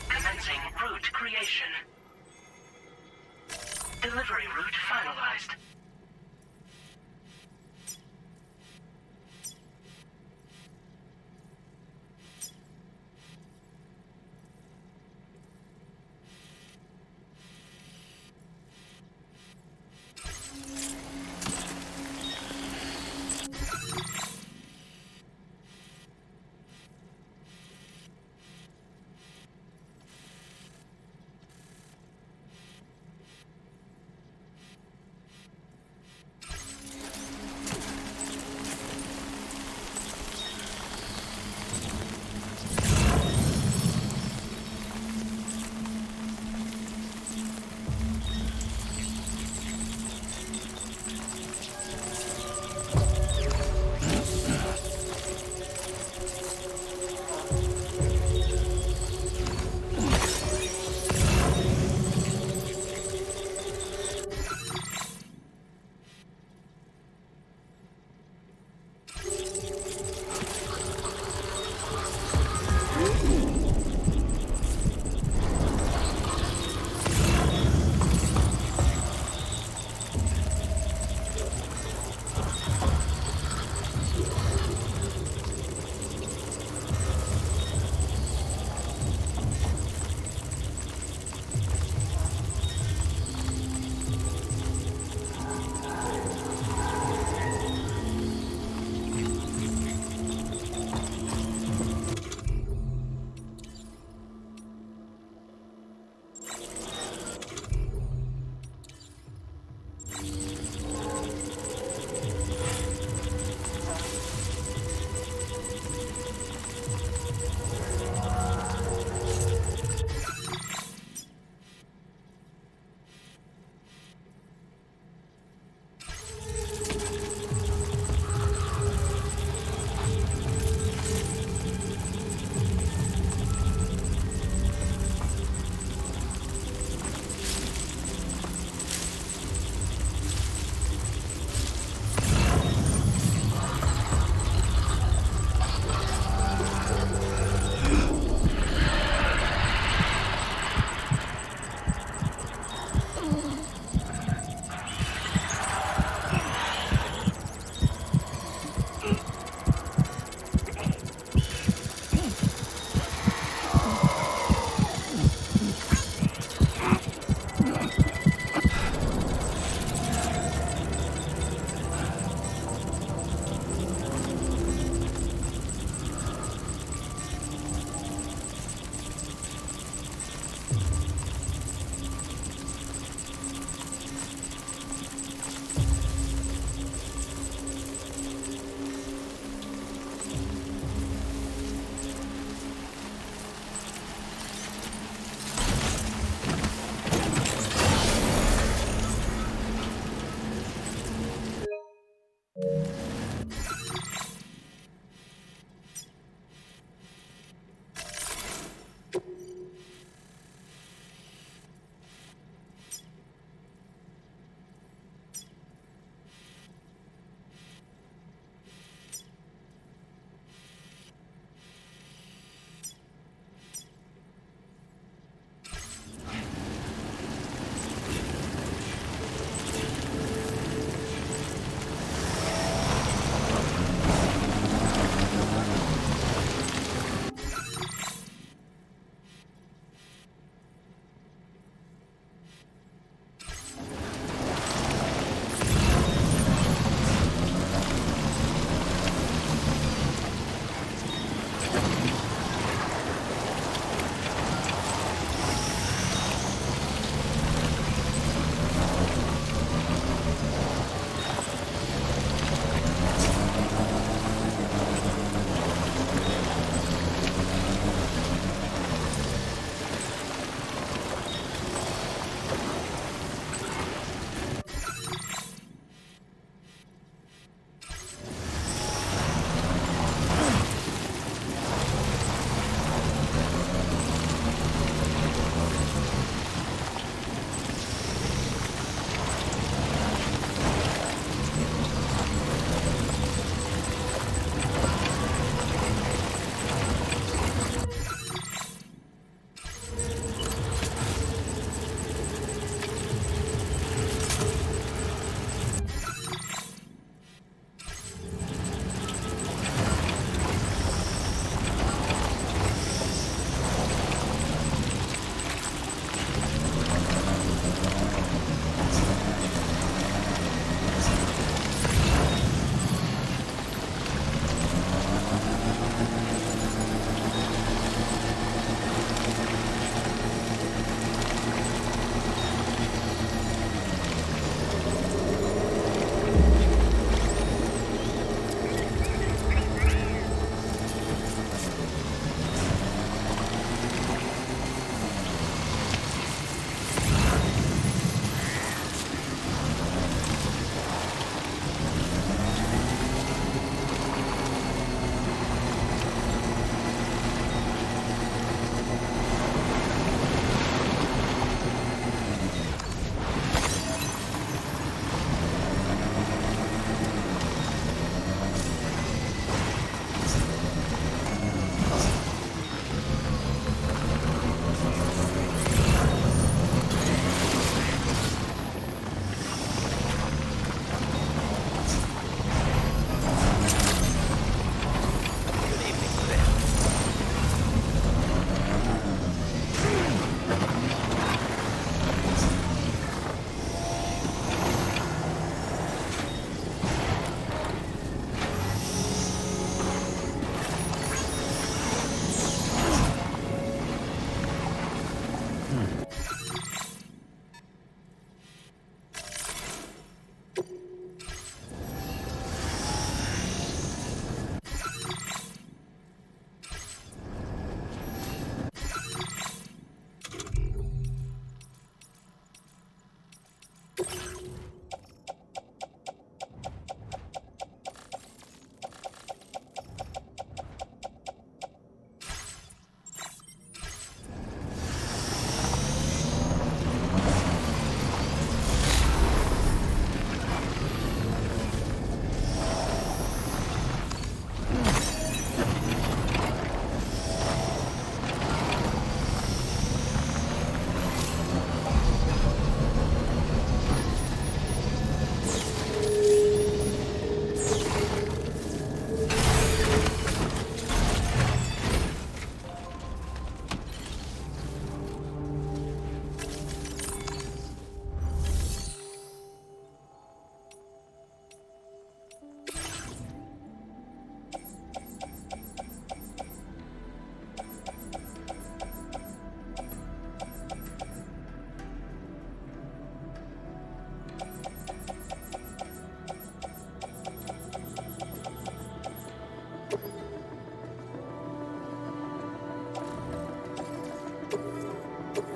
Commencing route creation. Delivery route finalized.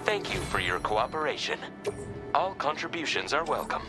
Thank you for your cooperation. All contributions are welcome.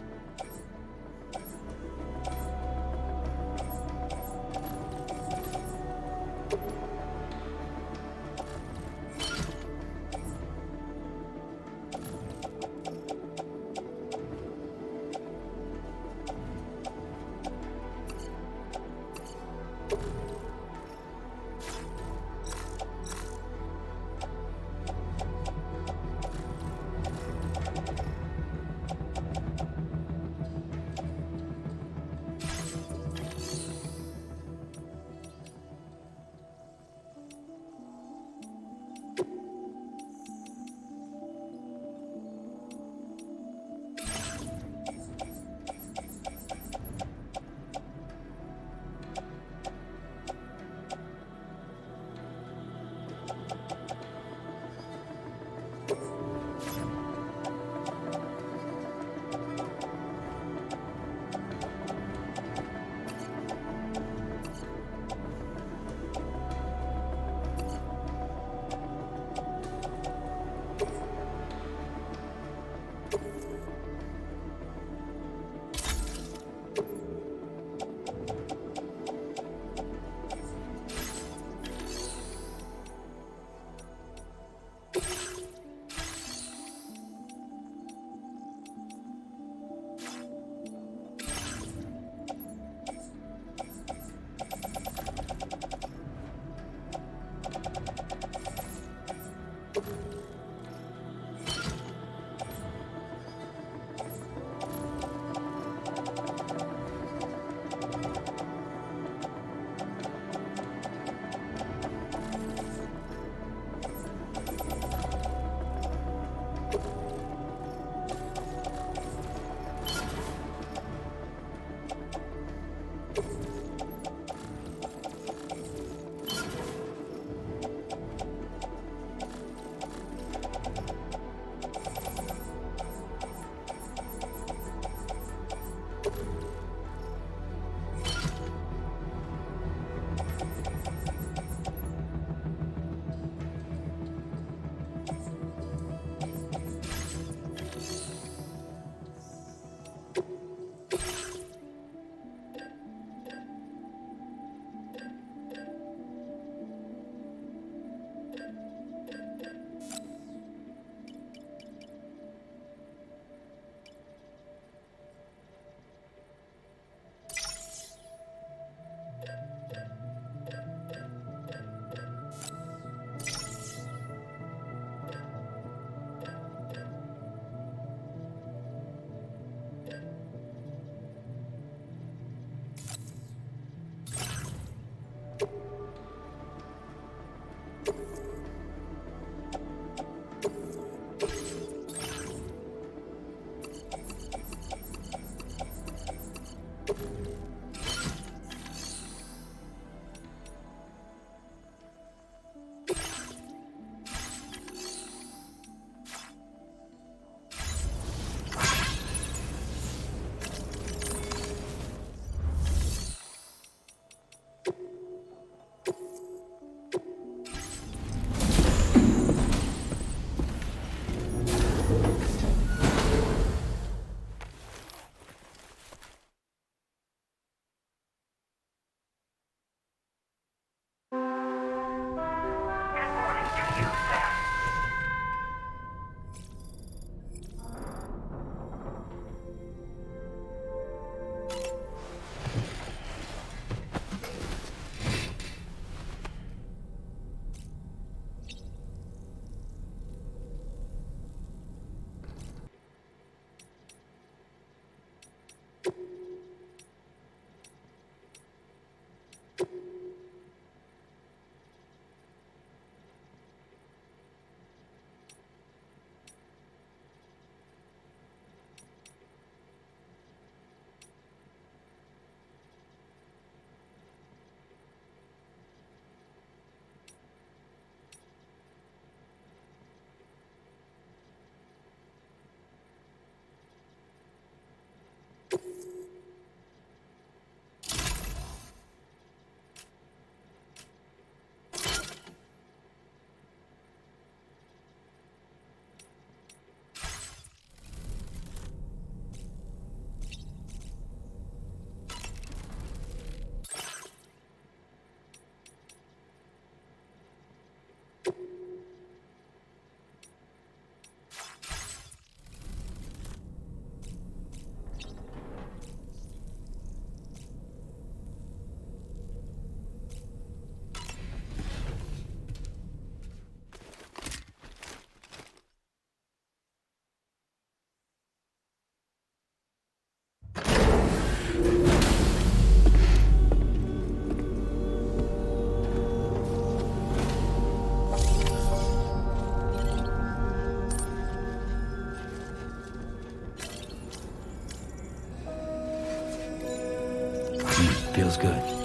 Feels good.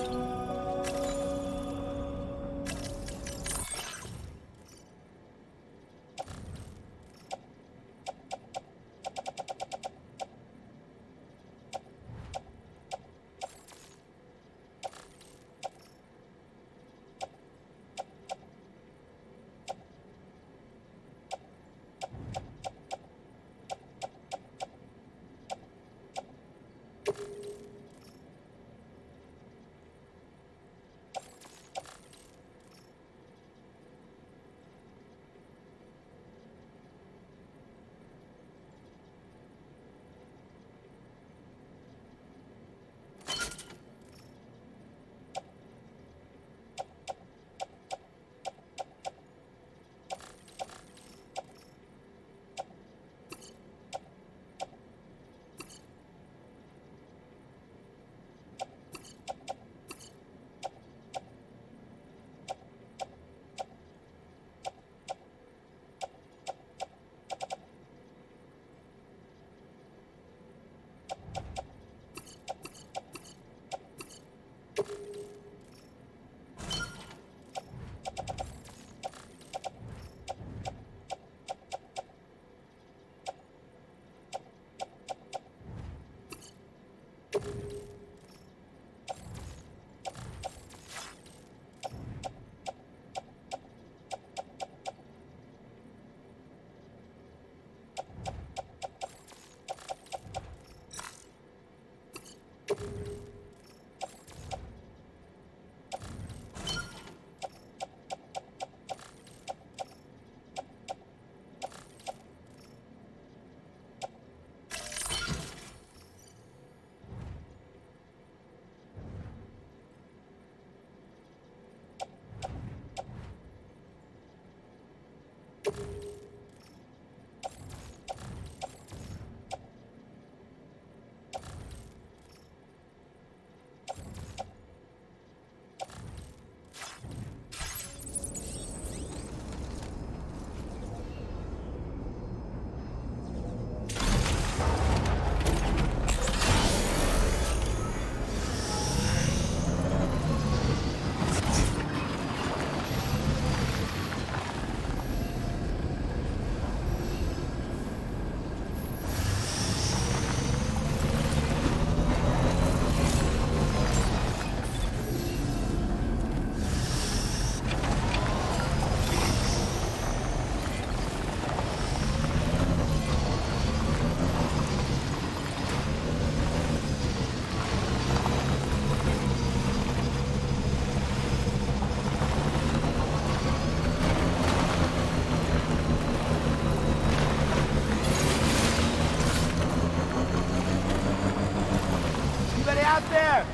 there!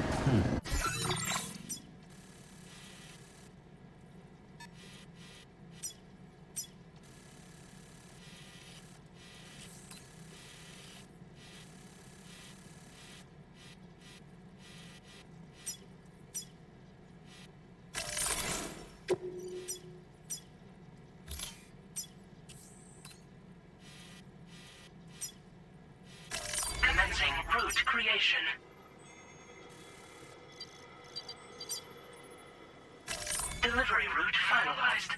Commencing route creation. Delivery route finalized.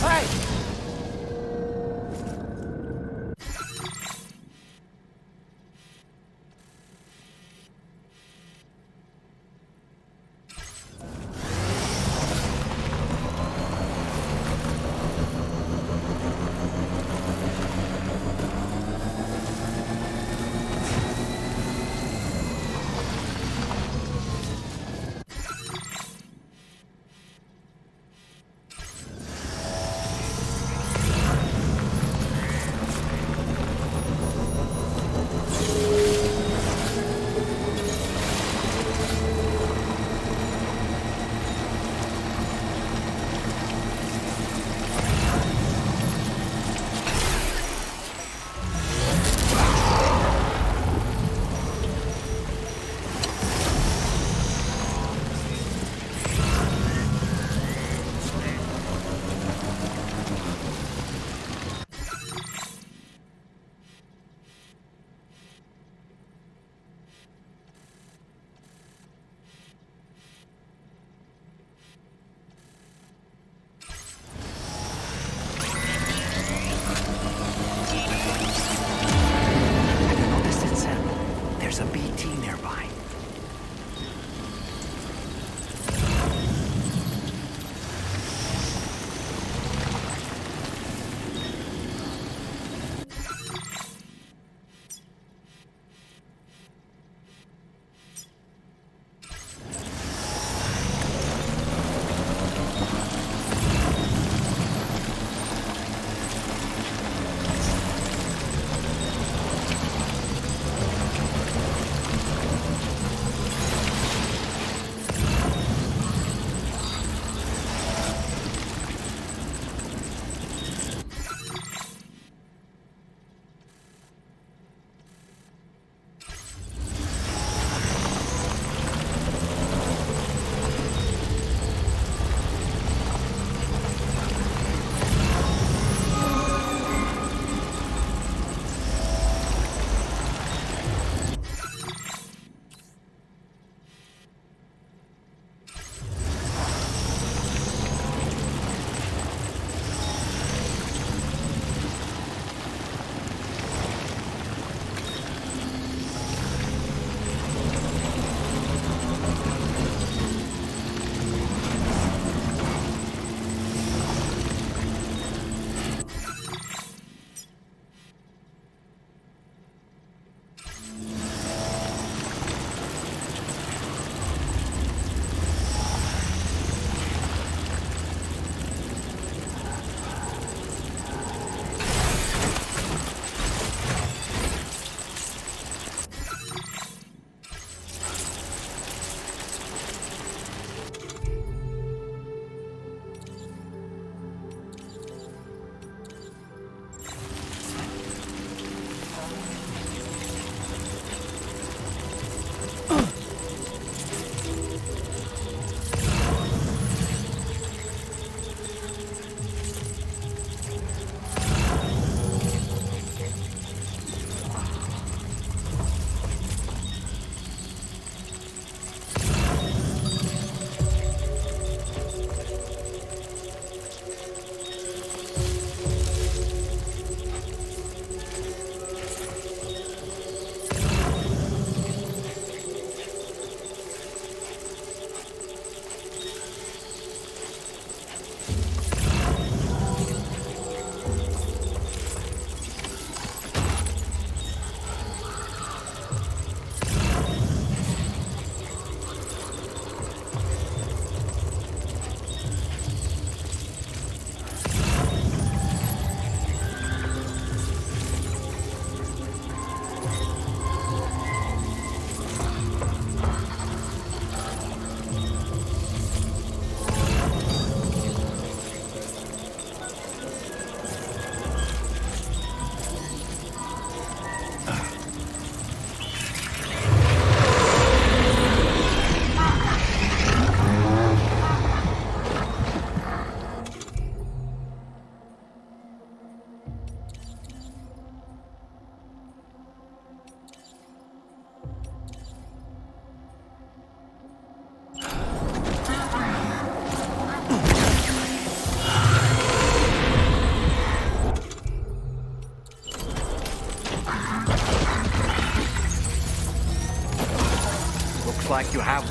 Hey!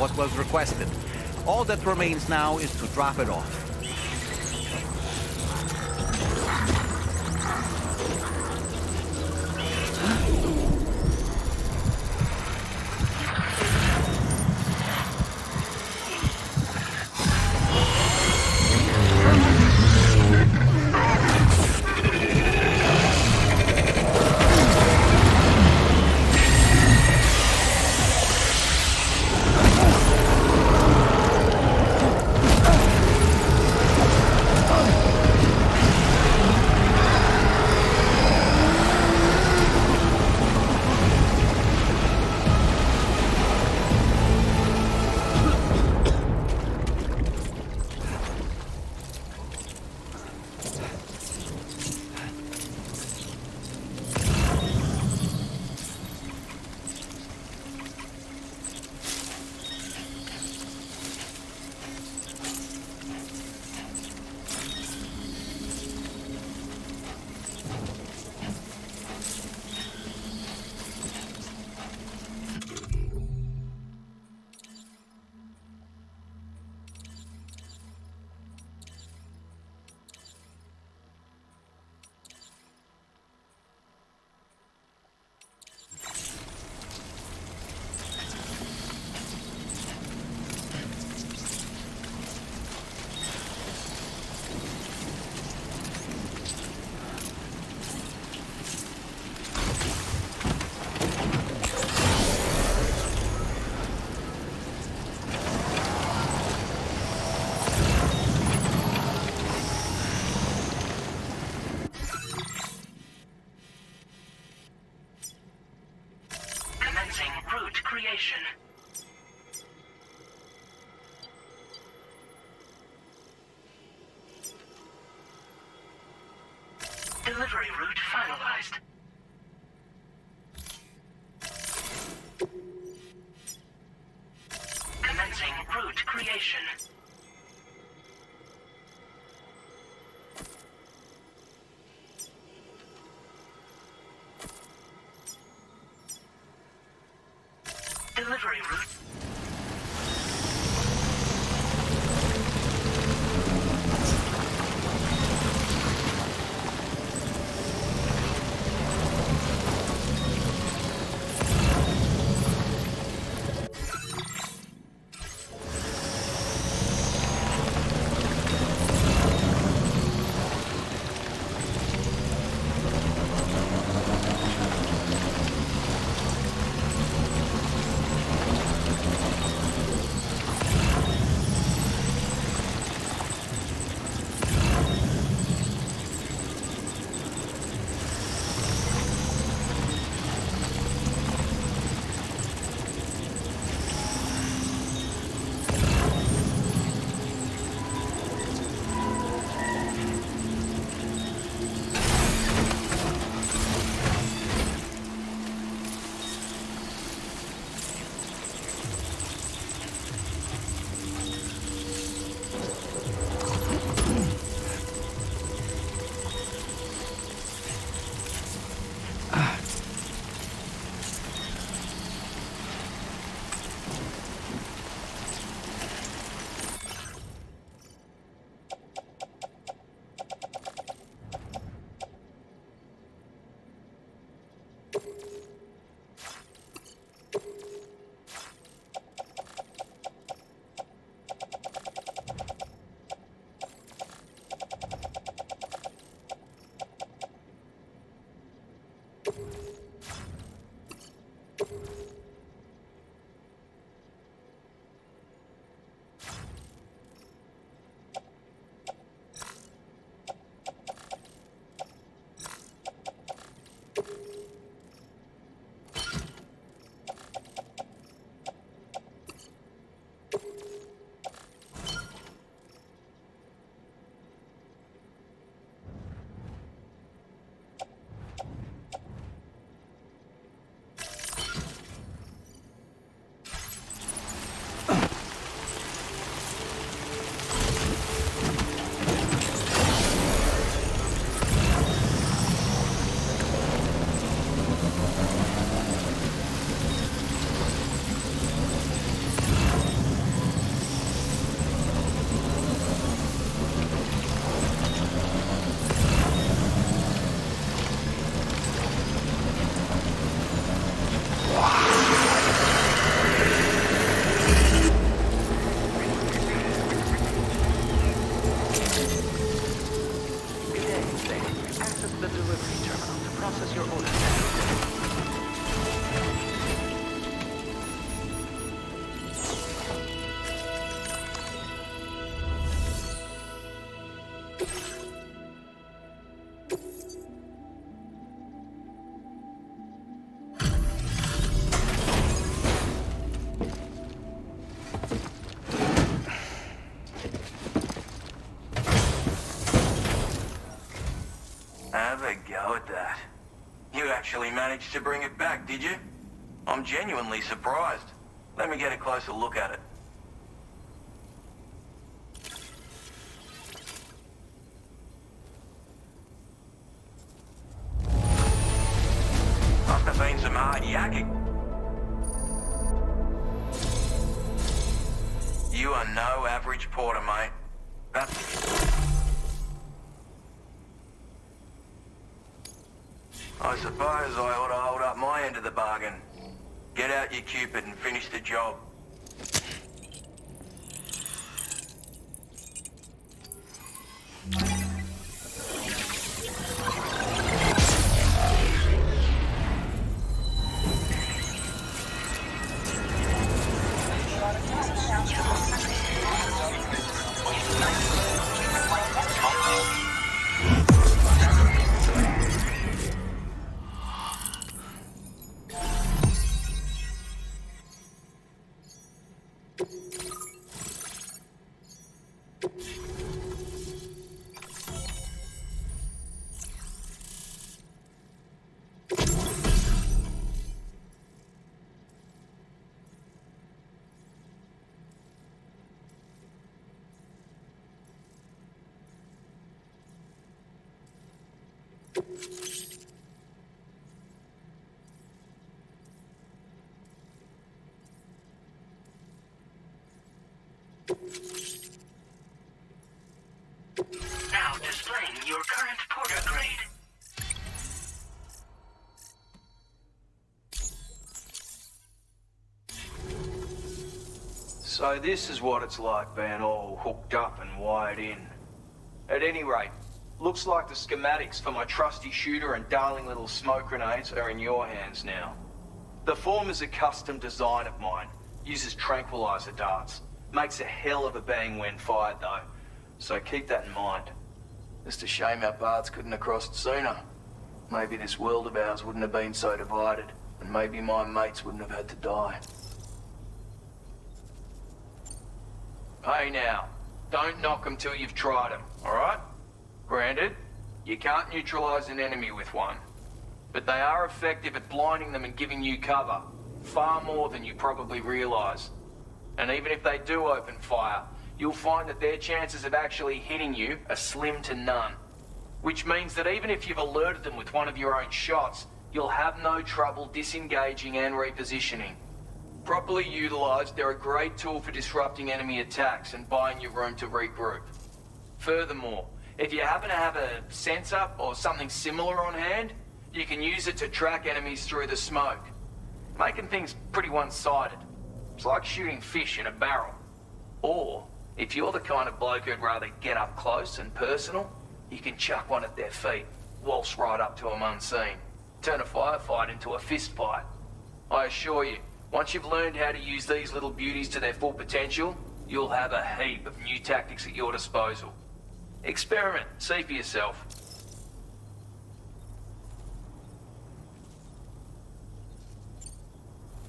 what was requested. All that remains now is to drop it off. Creation. Delivery route finalized. Commencing route creation. Delivery route. Have a go at that. You actually managed to bring it back, did you? I'm genuinely surprised. Let me get a closer look at it. Must have been some hard yakking. You are no average porter, mate. I suppose I ought to hold up my end of the bargain. Get out your Cupid and finish the job. Now displaying your current porter grade. So this is what it's like being all hooked up and wired in. At any rate, looks like the schematics for my trusty shooter and darling little smoke grenades are in your hands now. The former's a custom design of mine. Uses tranquilizer darts. Makes a hell of a bang when fired though. So keep that in mind. Just a shame our paths couldn't have crossed sooner. Maybe this world of ours wouldn't have been so divided, and maybe my mates wouldn't have had to die. Hey now, don't knock them till you've tried them, alright? Granted, you can't neutralize an enemy with one, but they are effective at blinding them and giving you cover, far more than you probably realize. And even if they do open fire, you'll find that their chances of actually hitting you are slim to none. Which means that even if you've alerted them with one of your own shots, you'll have no trouble disengaging and repositioning. Properly utilized, they're a great tool for disrupting enemy attacks and buying you room to regroup. Furthermore, if you happen to have a sensor or something similar on hand, you can use it to track enemies through the smoke, making things pretty one-sided. It's like shooting fish in a barrel. Or, if you're the kind of bloke who'd rather get up close and personal, you can chuck one at their feet, waltz right up to them unseen, turn a firefight into a fist fight. I assure you, once you've learned how to use these little beauties to their full potential, you'll have a heap of new tactics at your disposal. Experiment, see for yourself.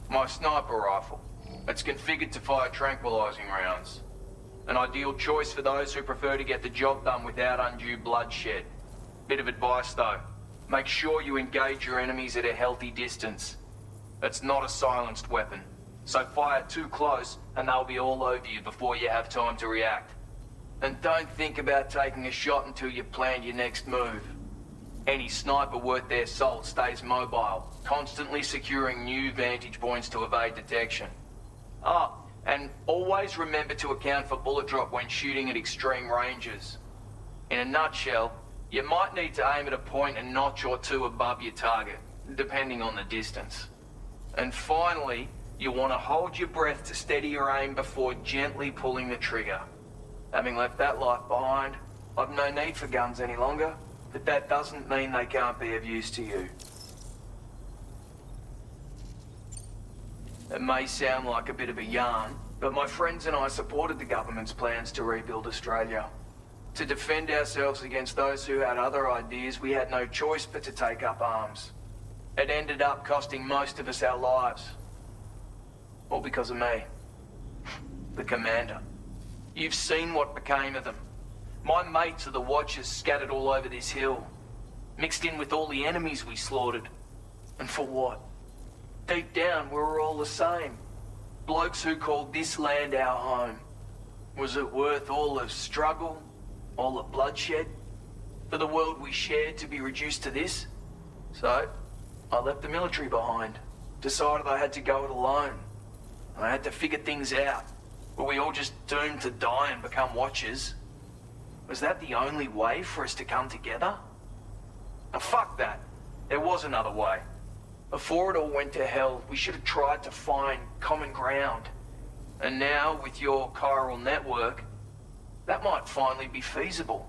My sniper rifle. It's configured to fire tranquilizing rounds. An ideal choice for those who prefer to get the job done without undue bloodshed. Bit of advice though, make sure you engage your enemies at a healthy distance. It's not a silenced weapon, so fire too close and they'll be all over you before you have time to react. And don't think about taking a shot until you've planned your next move. Any sniper worth their salt stays mobile, constantly securing new vantage points to evade detection. Ah, and always remember to account for bullet drop when shooting at extreme ranges. In a nutshell, you might need to aim at a point a notch or two above your target, depending on the distance. And finally, you want to hold your breath to steady your aim before gently pulling the trigger. Having left that life behind, I've no need for guns any longer, but that doesn't mean they can't be of use to you. It may sound like a bit of a yarn, but my friends and I supported the government's plans to rebuild Australia. To defend ourselves against those who had other ideas, we had no choice but to take up arms. It ended up costing most of us our lives. All because of me. The commander. You've seen what became of them. My mates are the Watchers scattered all over this hill. mixed in with all the enemies we slaughtered. And for what? Deep down, we were all the same. Blokes who called this land our home. Was it worth all the struggle, all the bloodshed, for the world we shared to be reduced to this? So, I left the military behind. Decided I had to go it alone. I had to figure things out. Were we all just doomed to die and become watchers? Was that the only way for us to come together? Now fuck that. There was another way. Before it all went to hell, we should have tried to find common ground. And now, with your chiral network, that might finally be feasible.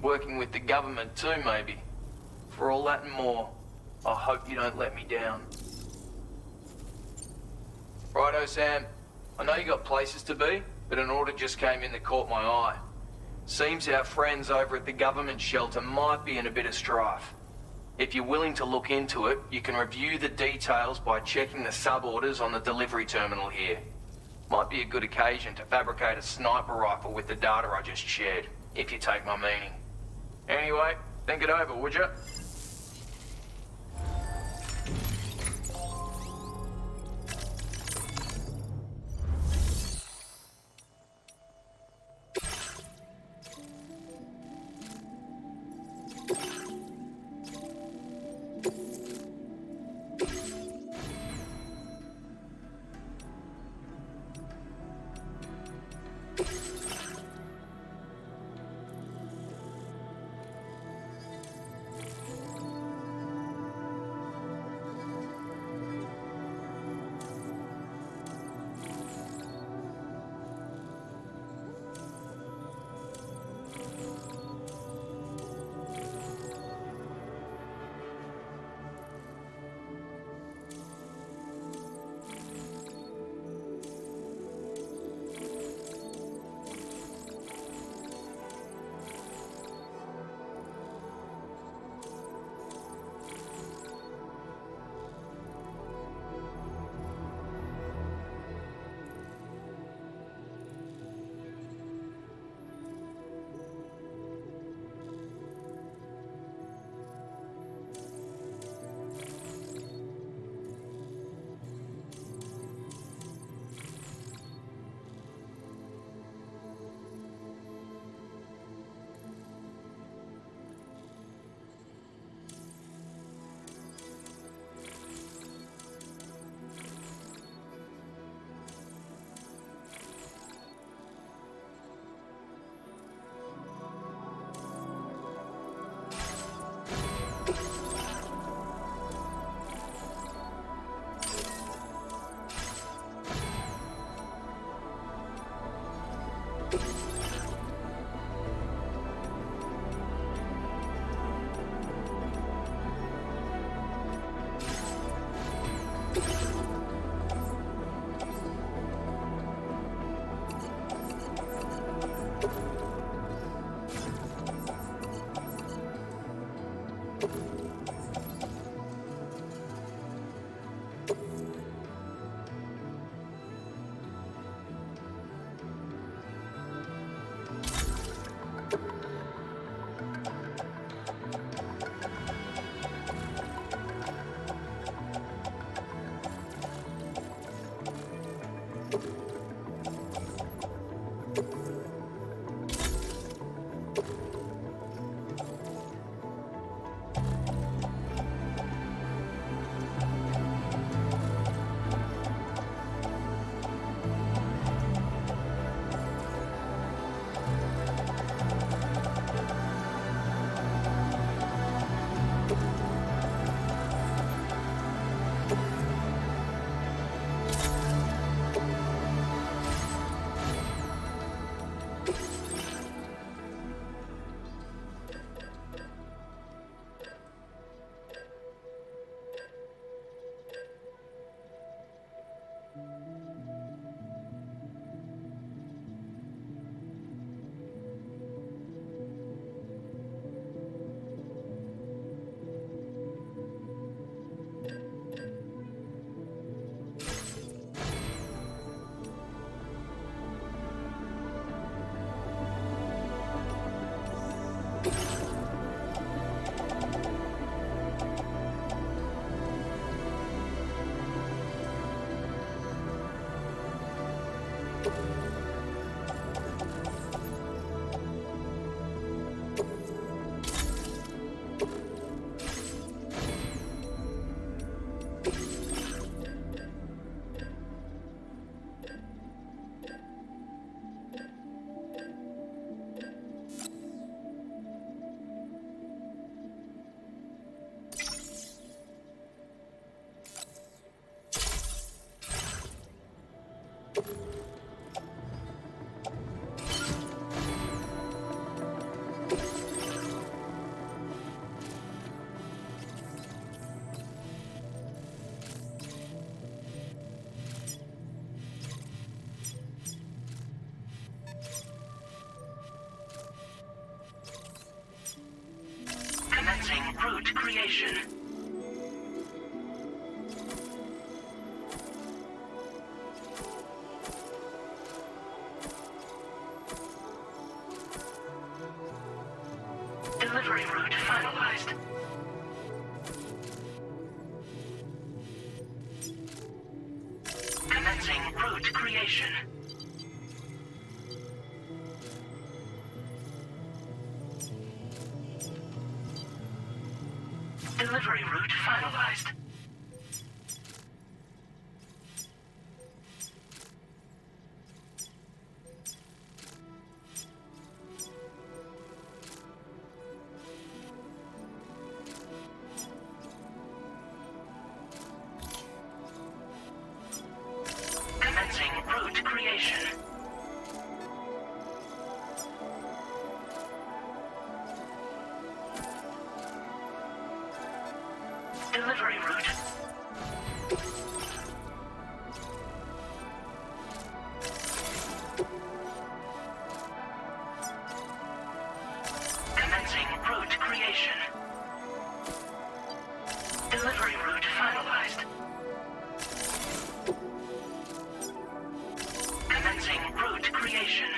Working with the government too, maybe. For all that and more, I hope you don't let me down. Righto, Sam. I know you got places to be, but an order just came in that caught my eye. Seems our friends over at the government shelter might be in a bit of strife. If you're willing to look into it, you can review the details by checking the sub-orders on the delivery terminal here. Might be a good occasion to fabricate a sniper rifle with the data I just shared, if you take my meaning. Anyway, think it over, would you? creation. Delivery route finalized. Commencing route creation. Delivery route finalized. Commencing route creation. Delivery route. Commencing route creation. Delivery route finalized. Commencing route creation.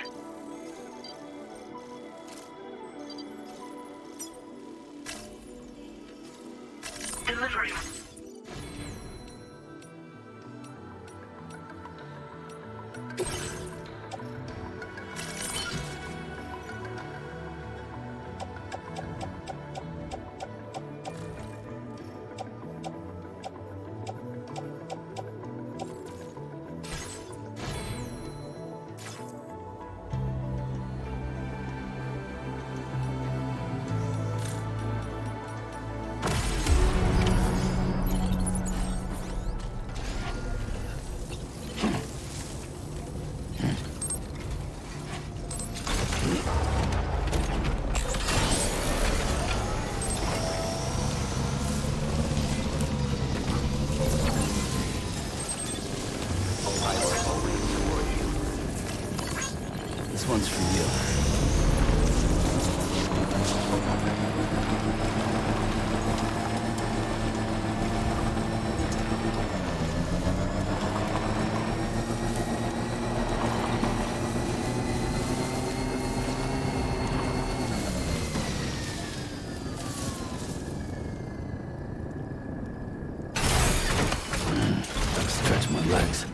Delivery. This one's for you. Gotta stretch my legs.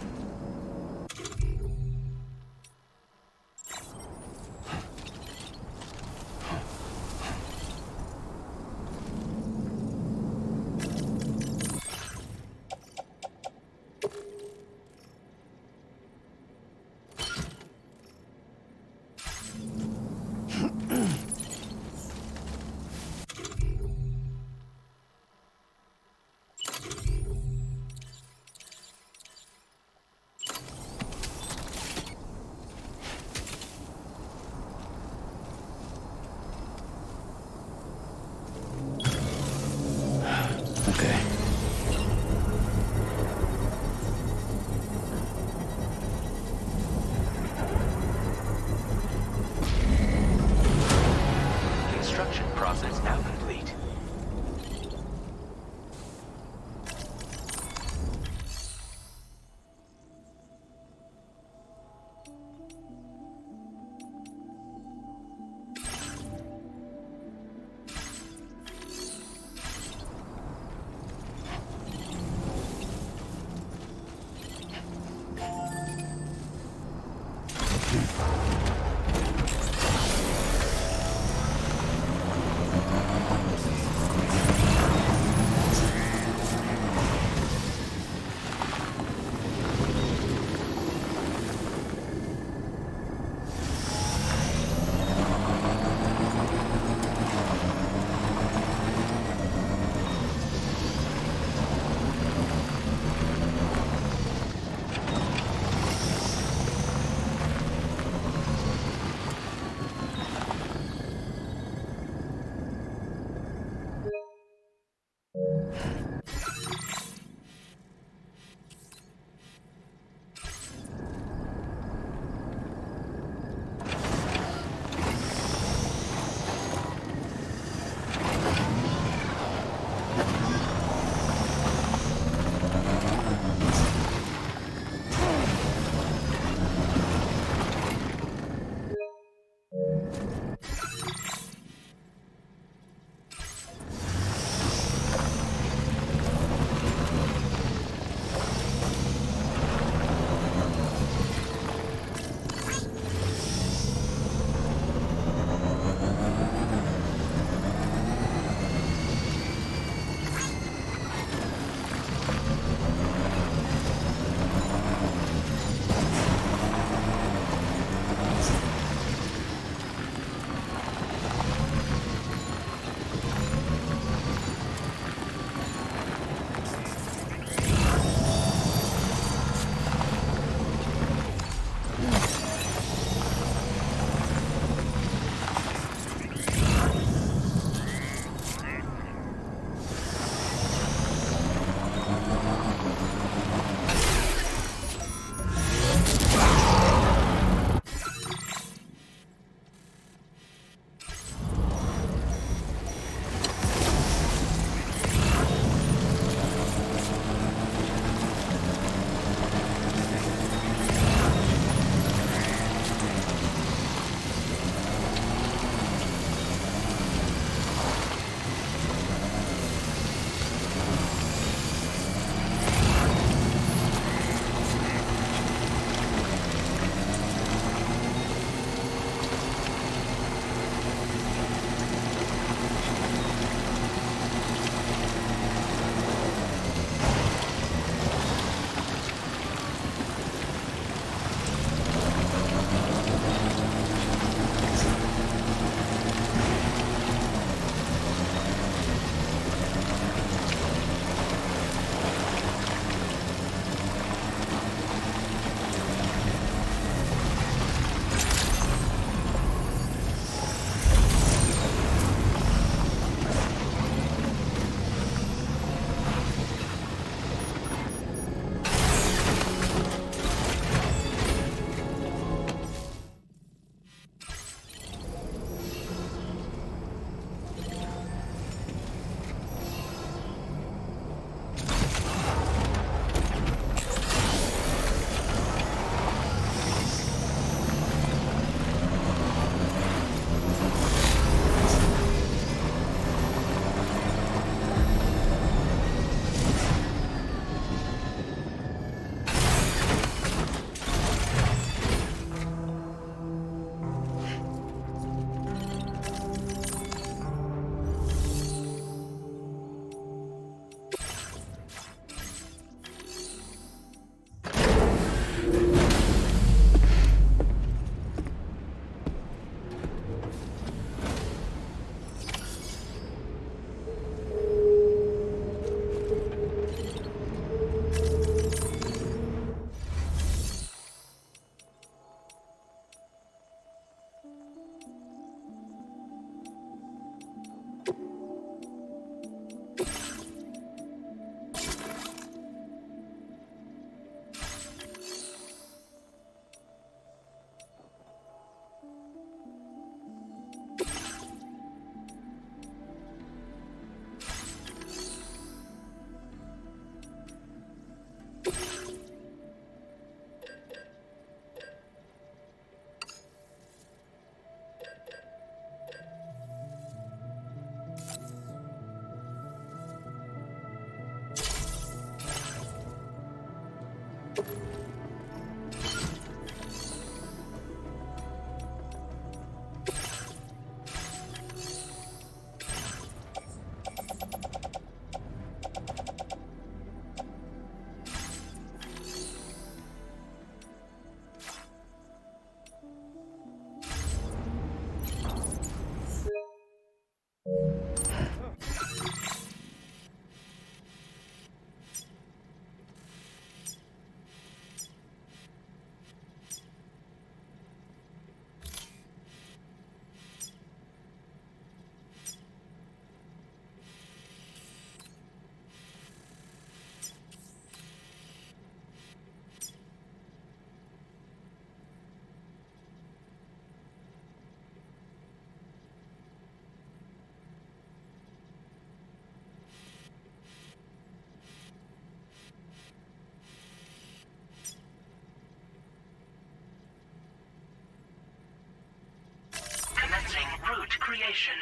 creation.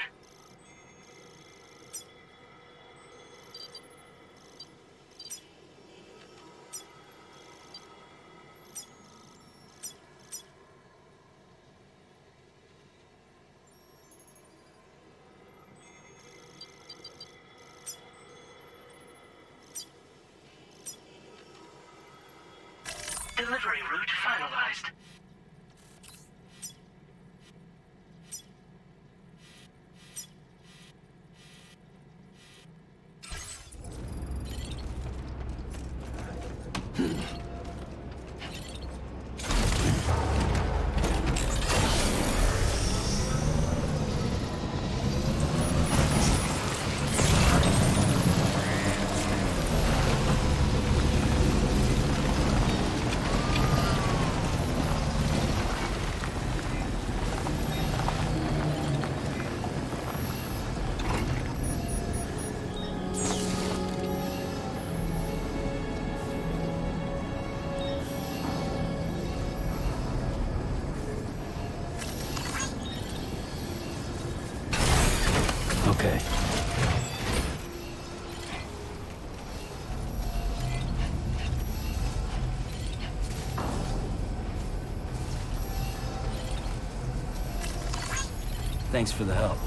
Delivery route finalized. Okay. Thanks for the help.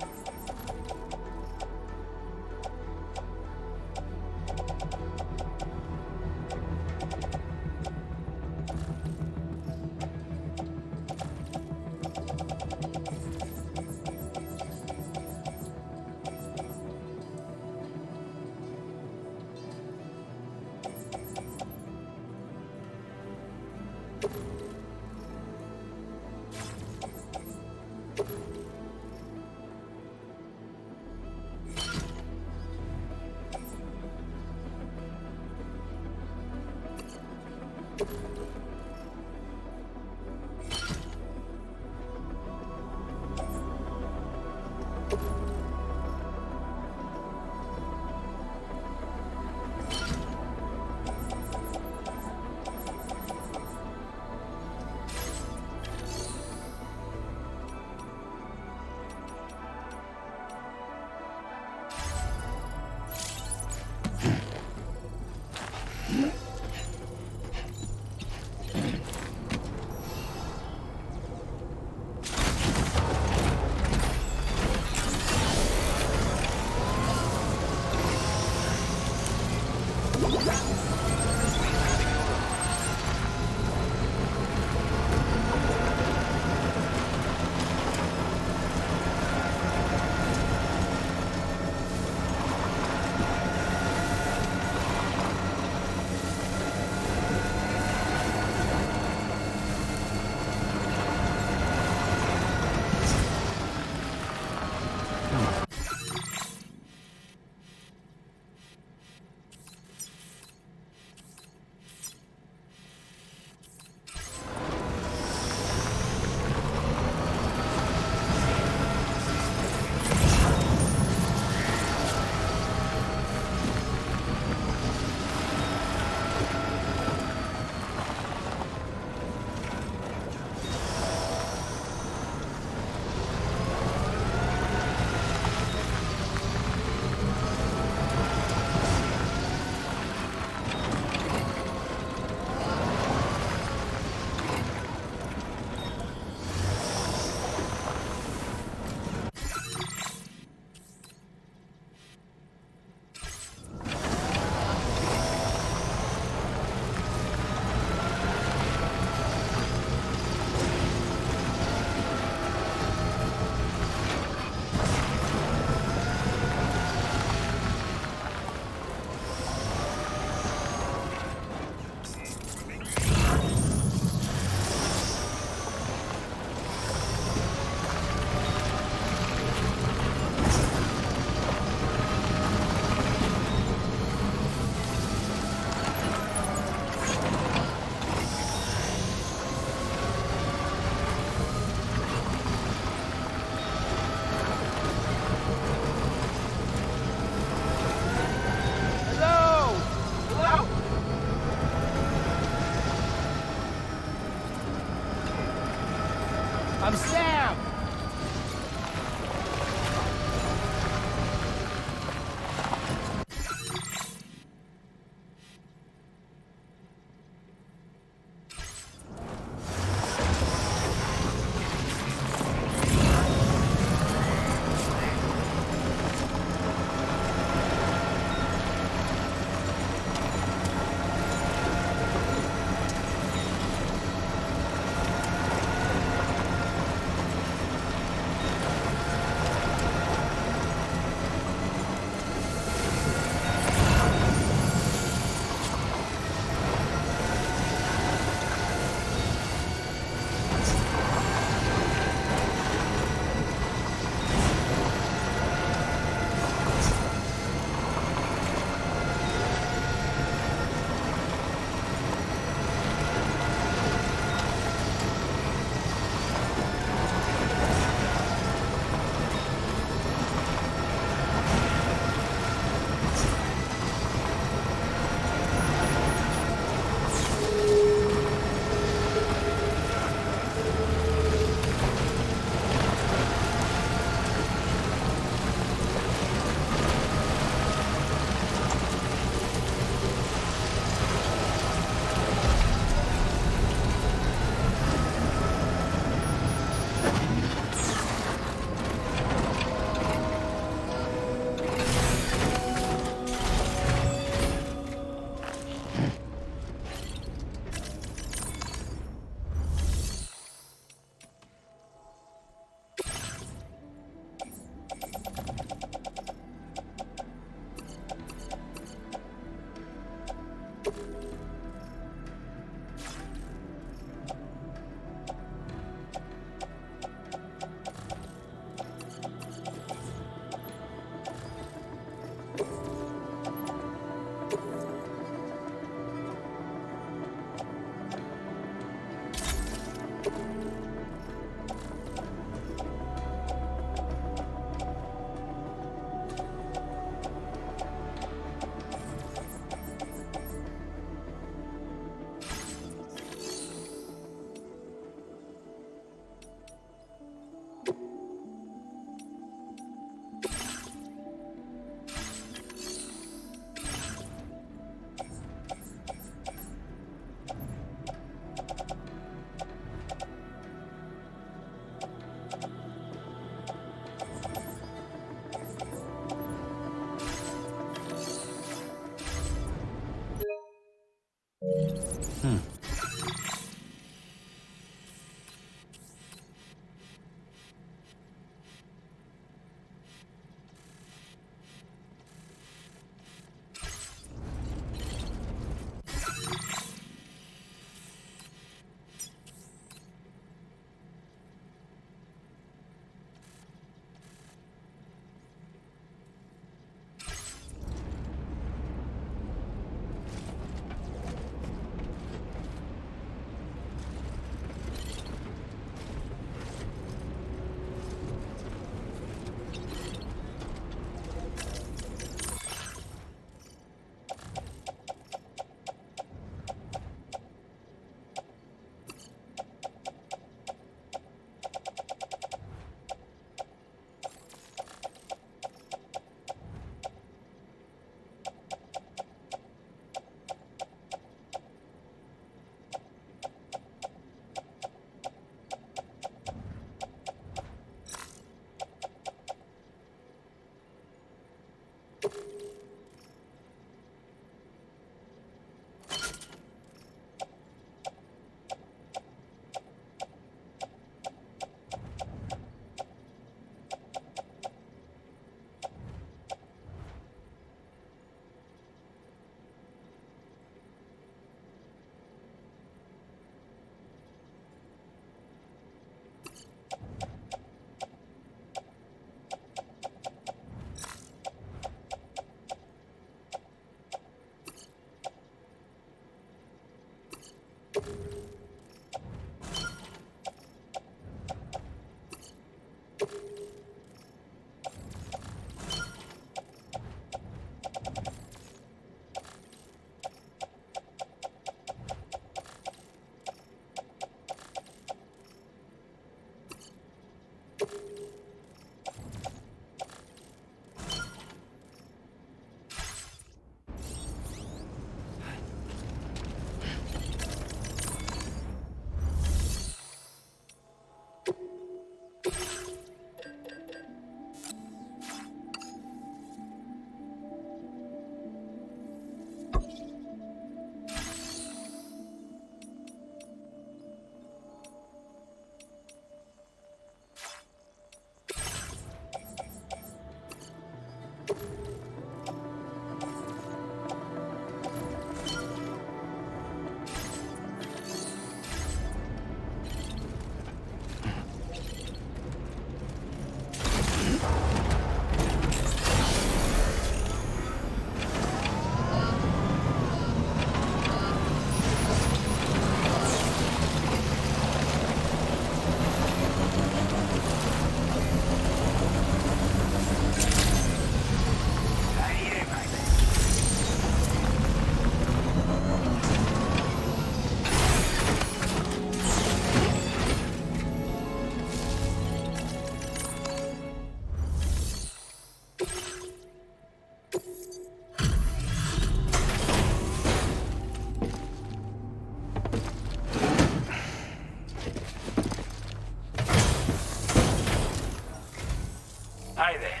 Hey there.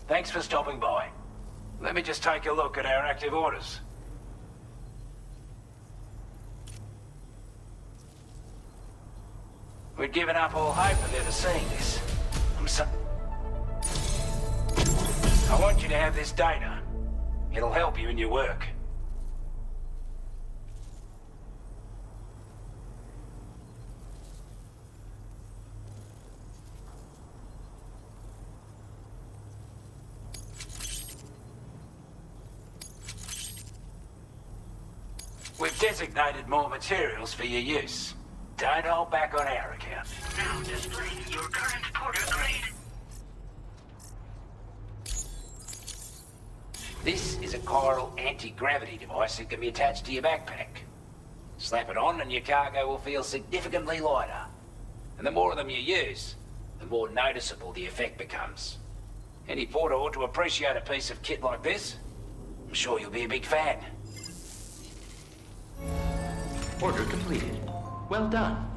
Thanks for stopping by. Let me just take a look at our active orders. We'd given up all hope of ever seeing this. I want you to have this data. It'll help you in your work. We've designated more materials for your use. Don't hold back on our account. Now displaying your current Porter grade. This is a chiral anti-gravity device that can be attached to your backpack. Slap it on and your cargo will feel significantly lighter. And the more of them you use, the more noticeable the effect becomes. Any porter ought to appreciate a piece of kit like this. I'm sure you'll be a big fan. Order completed. Well done.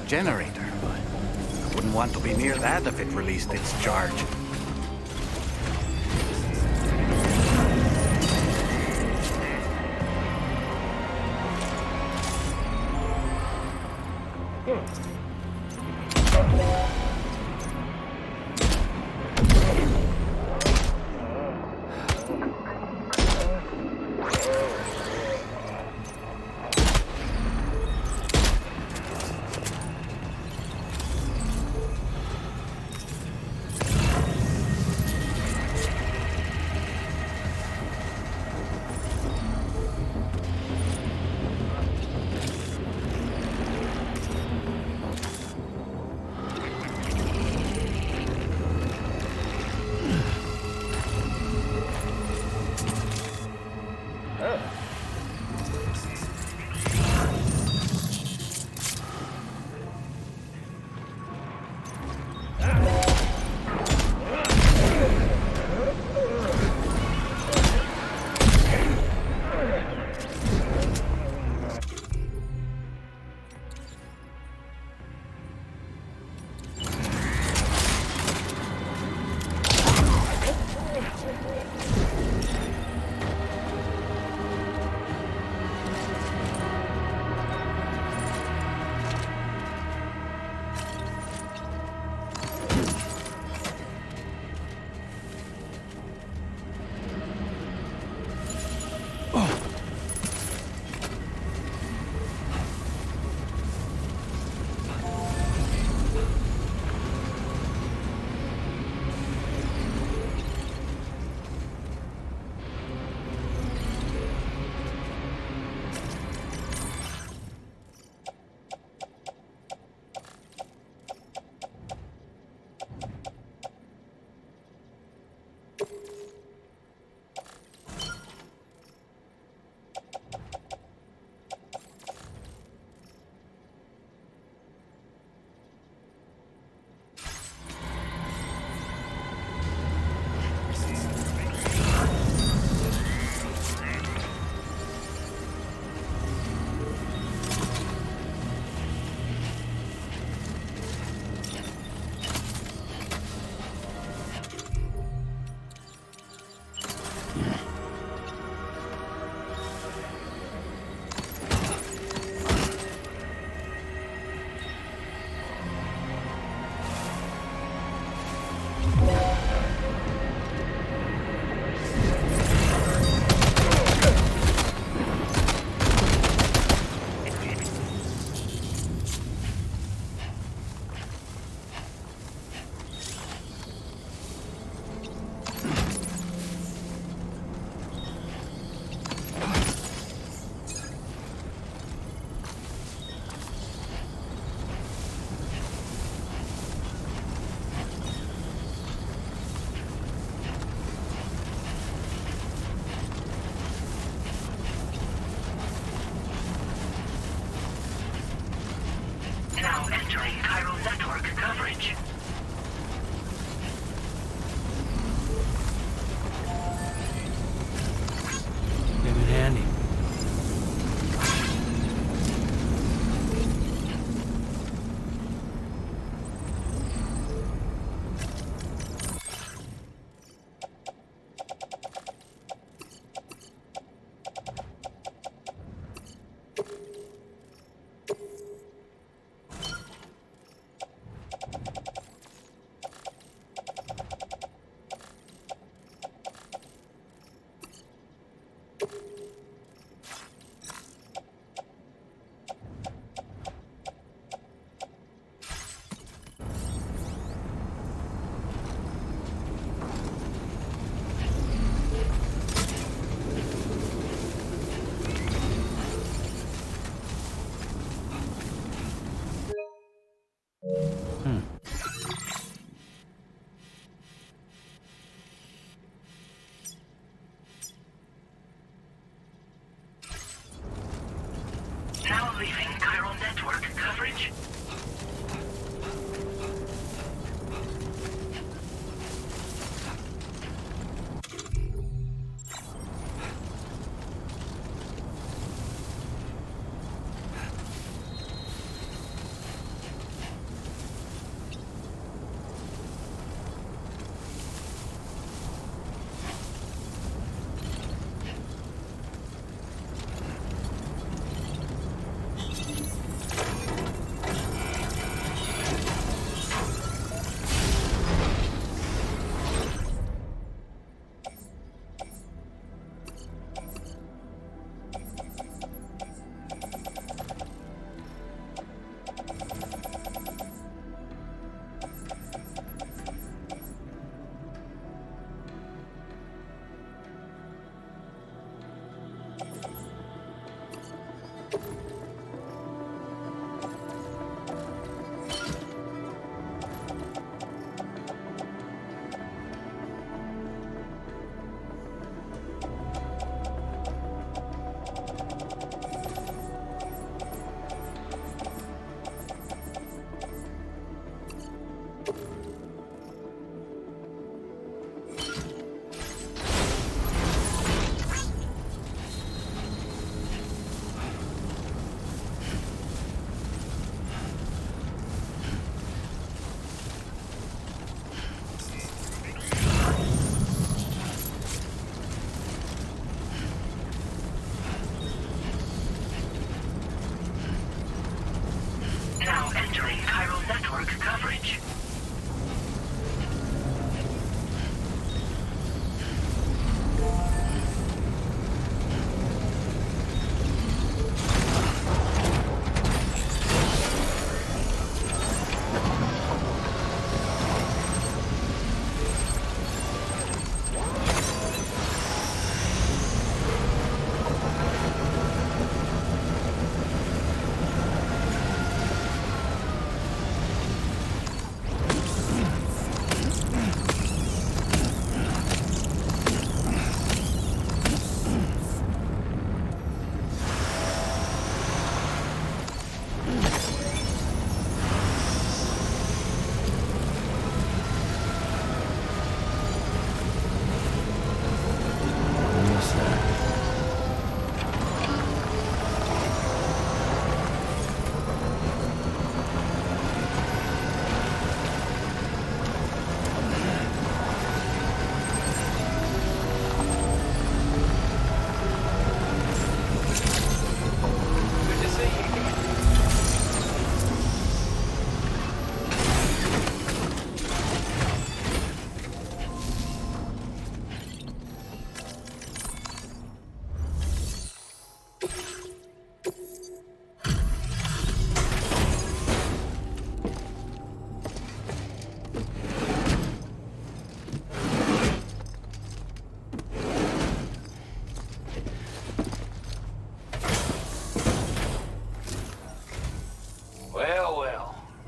Generator, but I wouldn't want to be near that if it released its charge. coverage. Came in handy. Now leaving chiral network coverage. Now entering chiral network coverage.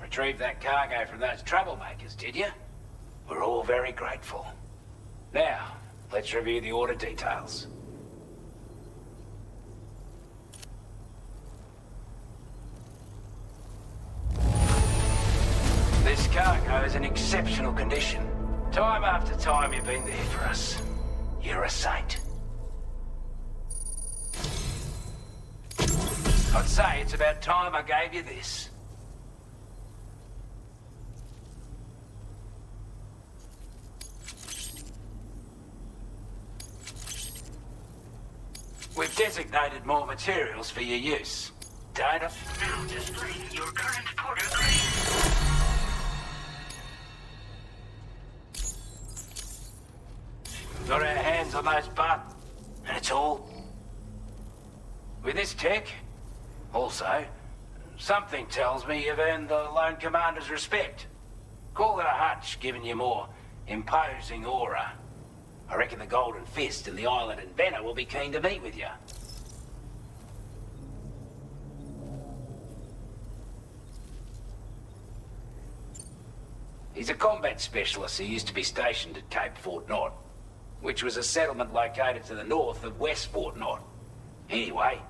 Retrieved that cargo from those troublemakers, did you? We're all very grateful. Now, let's review the order details. This cargo is in exceptional condition. Time after time you've been there for us. You're a saint. I'd say it's about time I gave you this. We've designated more materials for your use. Data. Now displaying your current Porter grade. Got our hands on those buttons, and it's all. With this tech, also, something tells me you've earned the Lone Commander's respect. Call it a hunch, giving you more imposing aura. I reckon the Golden Fist and the Island Inventor will be keen to meet with you. He's a combat specialist who used to be stationed at Cape Fort Knot, which was a settlement located to the north of West Fort Knot. Anyway,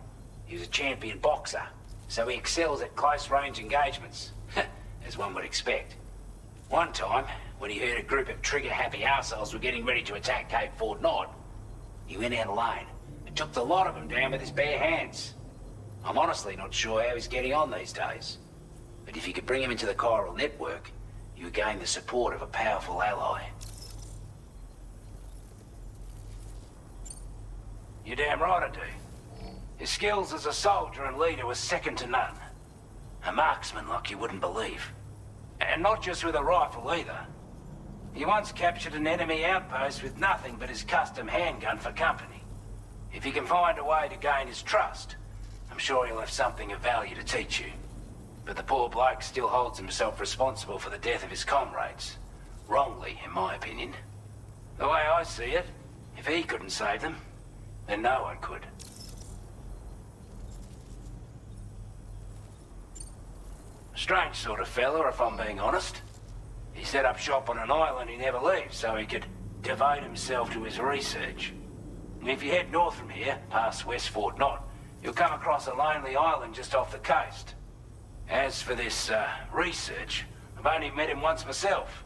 he was a champion boxer, so he excels at close-range engagements, as one would expect. One time, when he heard a group of trigger-happy arseholes were getting ready to attack Cape Fort Knot, he went out alone and took the lot of them down with his bare hands. I'm honestly not sure how he's getting on these days, but if you could bring him into the chiral network, you would gain the support of a powerful ally. You're damn right I do. His skills as a soldier and leader were second to none. A marksman like you wouldn't believe. And not just with a rifle either. He once captured an enemy outpost with nothing but his custom handgun for company. If you can find a way to gain his trust, I'm sure he'll have something of value to teach you. But the poor bloke still holds himself responsible for the death of his comrades. Wrongly, in my opinion. The way I see it, if he couldn't save them, then no one could. Strange sort of fella, if I'm being honest. He set up shop on an island he never leaves, so he could devote himself to his research. And if you head north from here, past West Fort Knot, you'll come across a lonely island just off the coast. As for this, research, I've only met him once myself.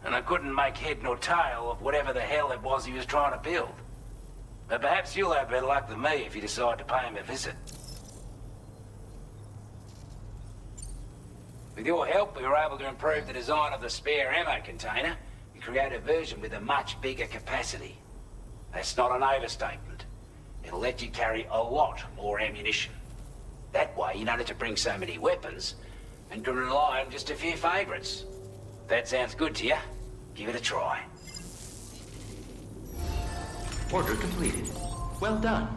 And I couldn't make head nor tail of whatever the hell it was he was trying to build. But perhaps you'll have better luck than me if you decide to pay him a visit. With your help, we were able to improve the design of the spare ammo container and create a version with a much bigger capacity. That's not an overstatement. It'll let you carry a lot more ammunition. That way, you don't have to bring so many weapons and can rely on just a few favorites. If that sounds good to you, give it a try. Order completed. Well done.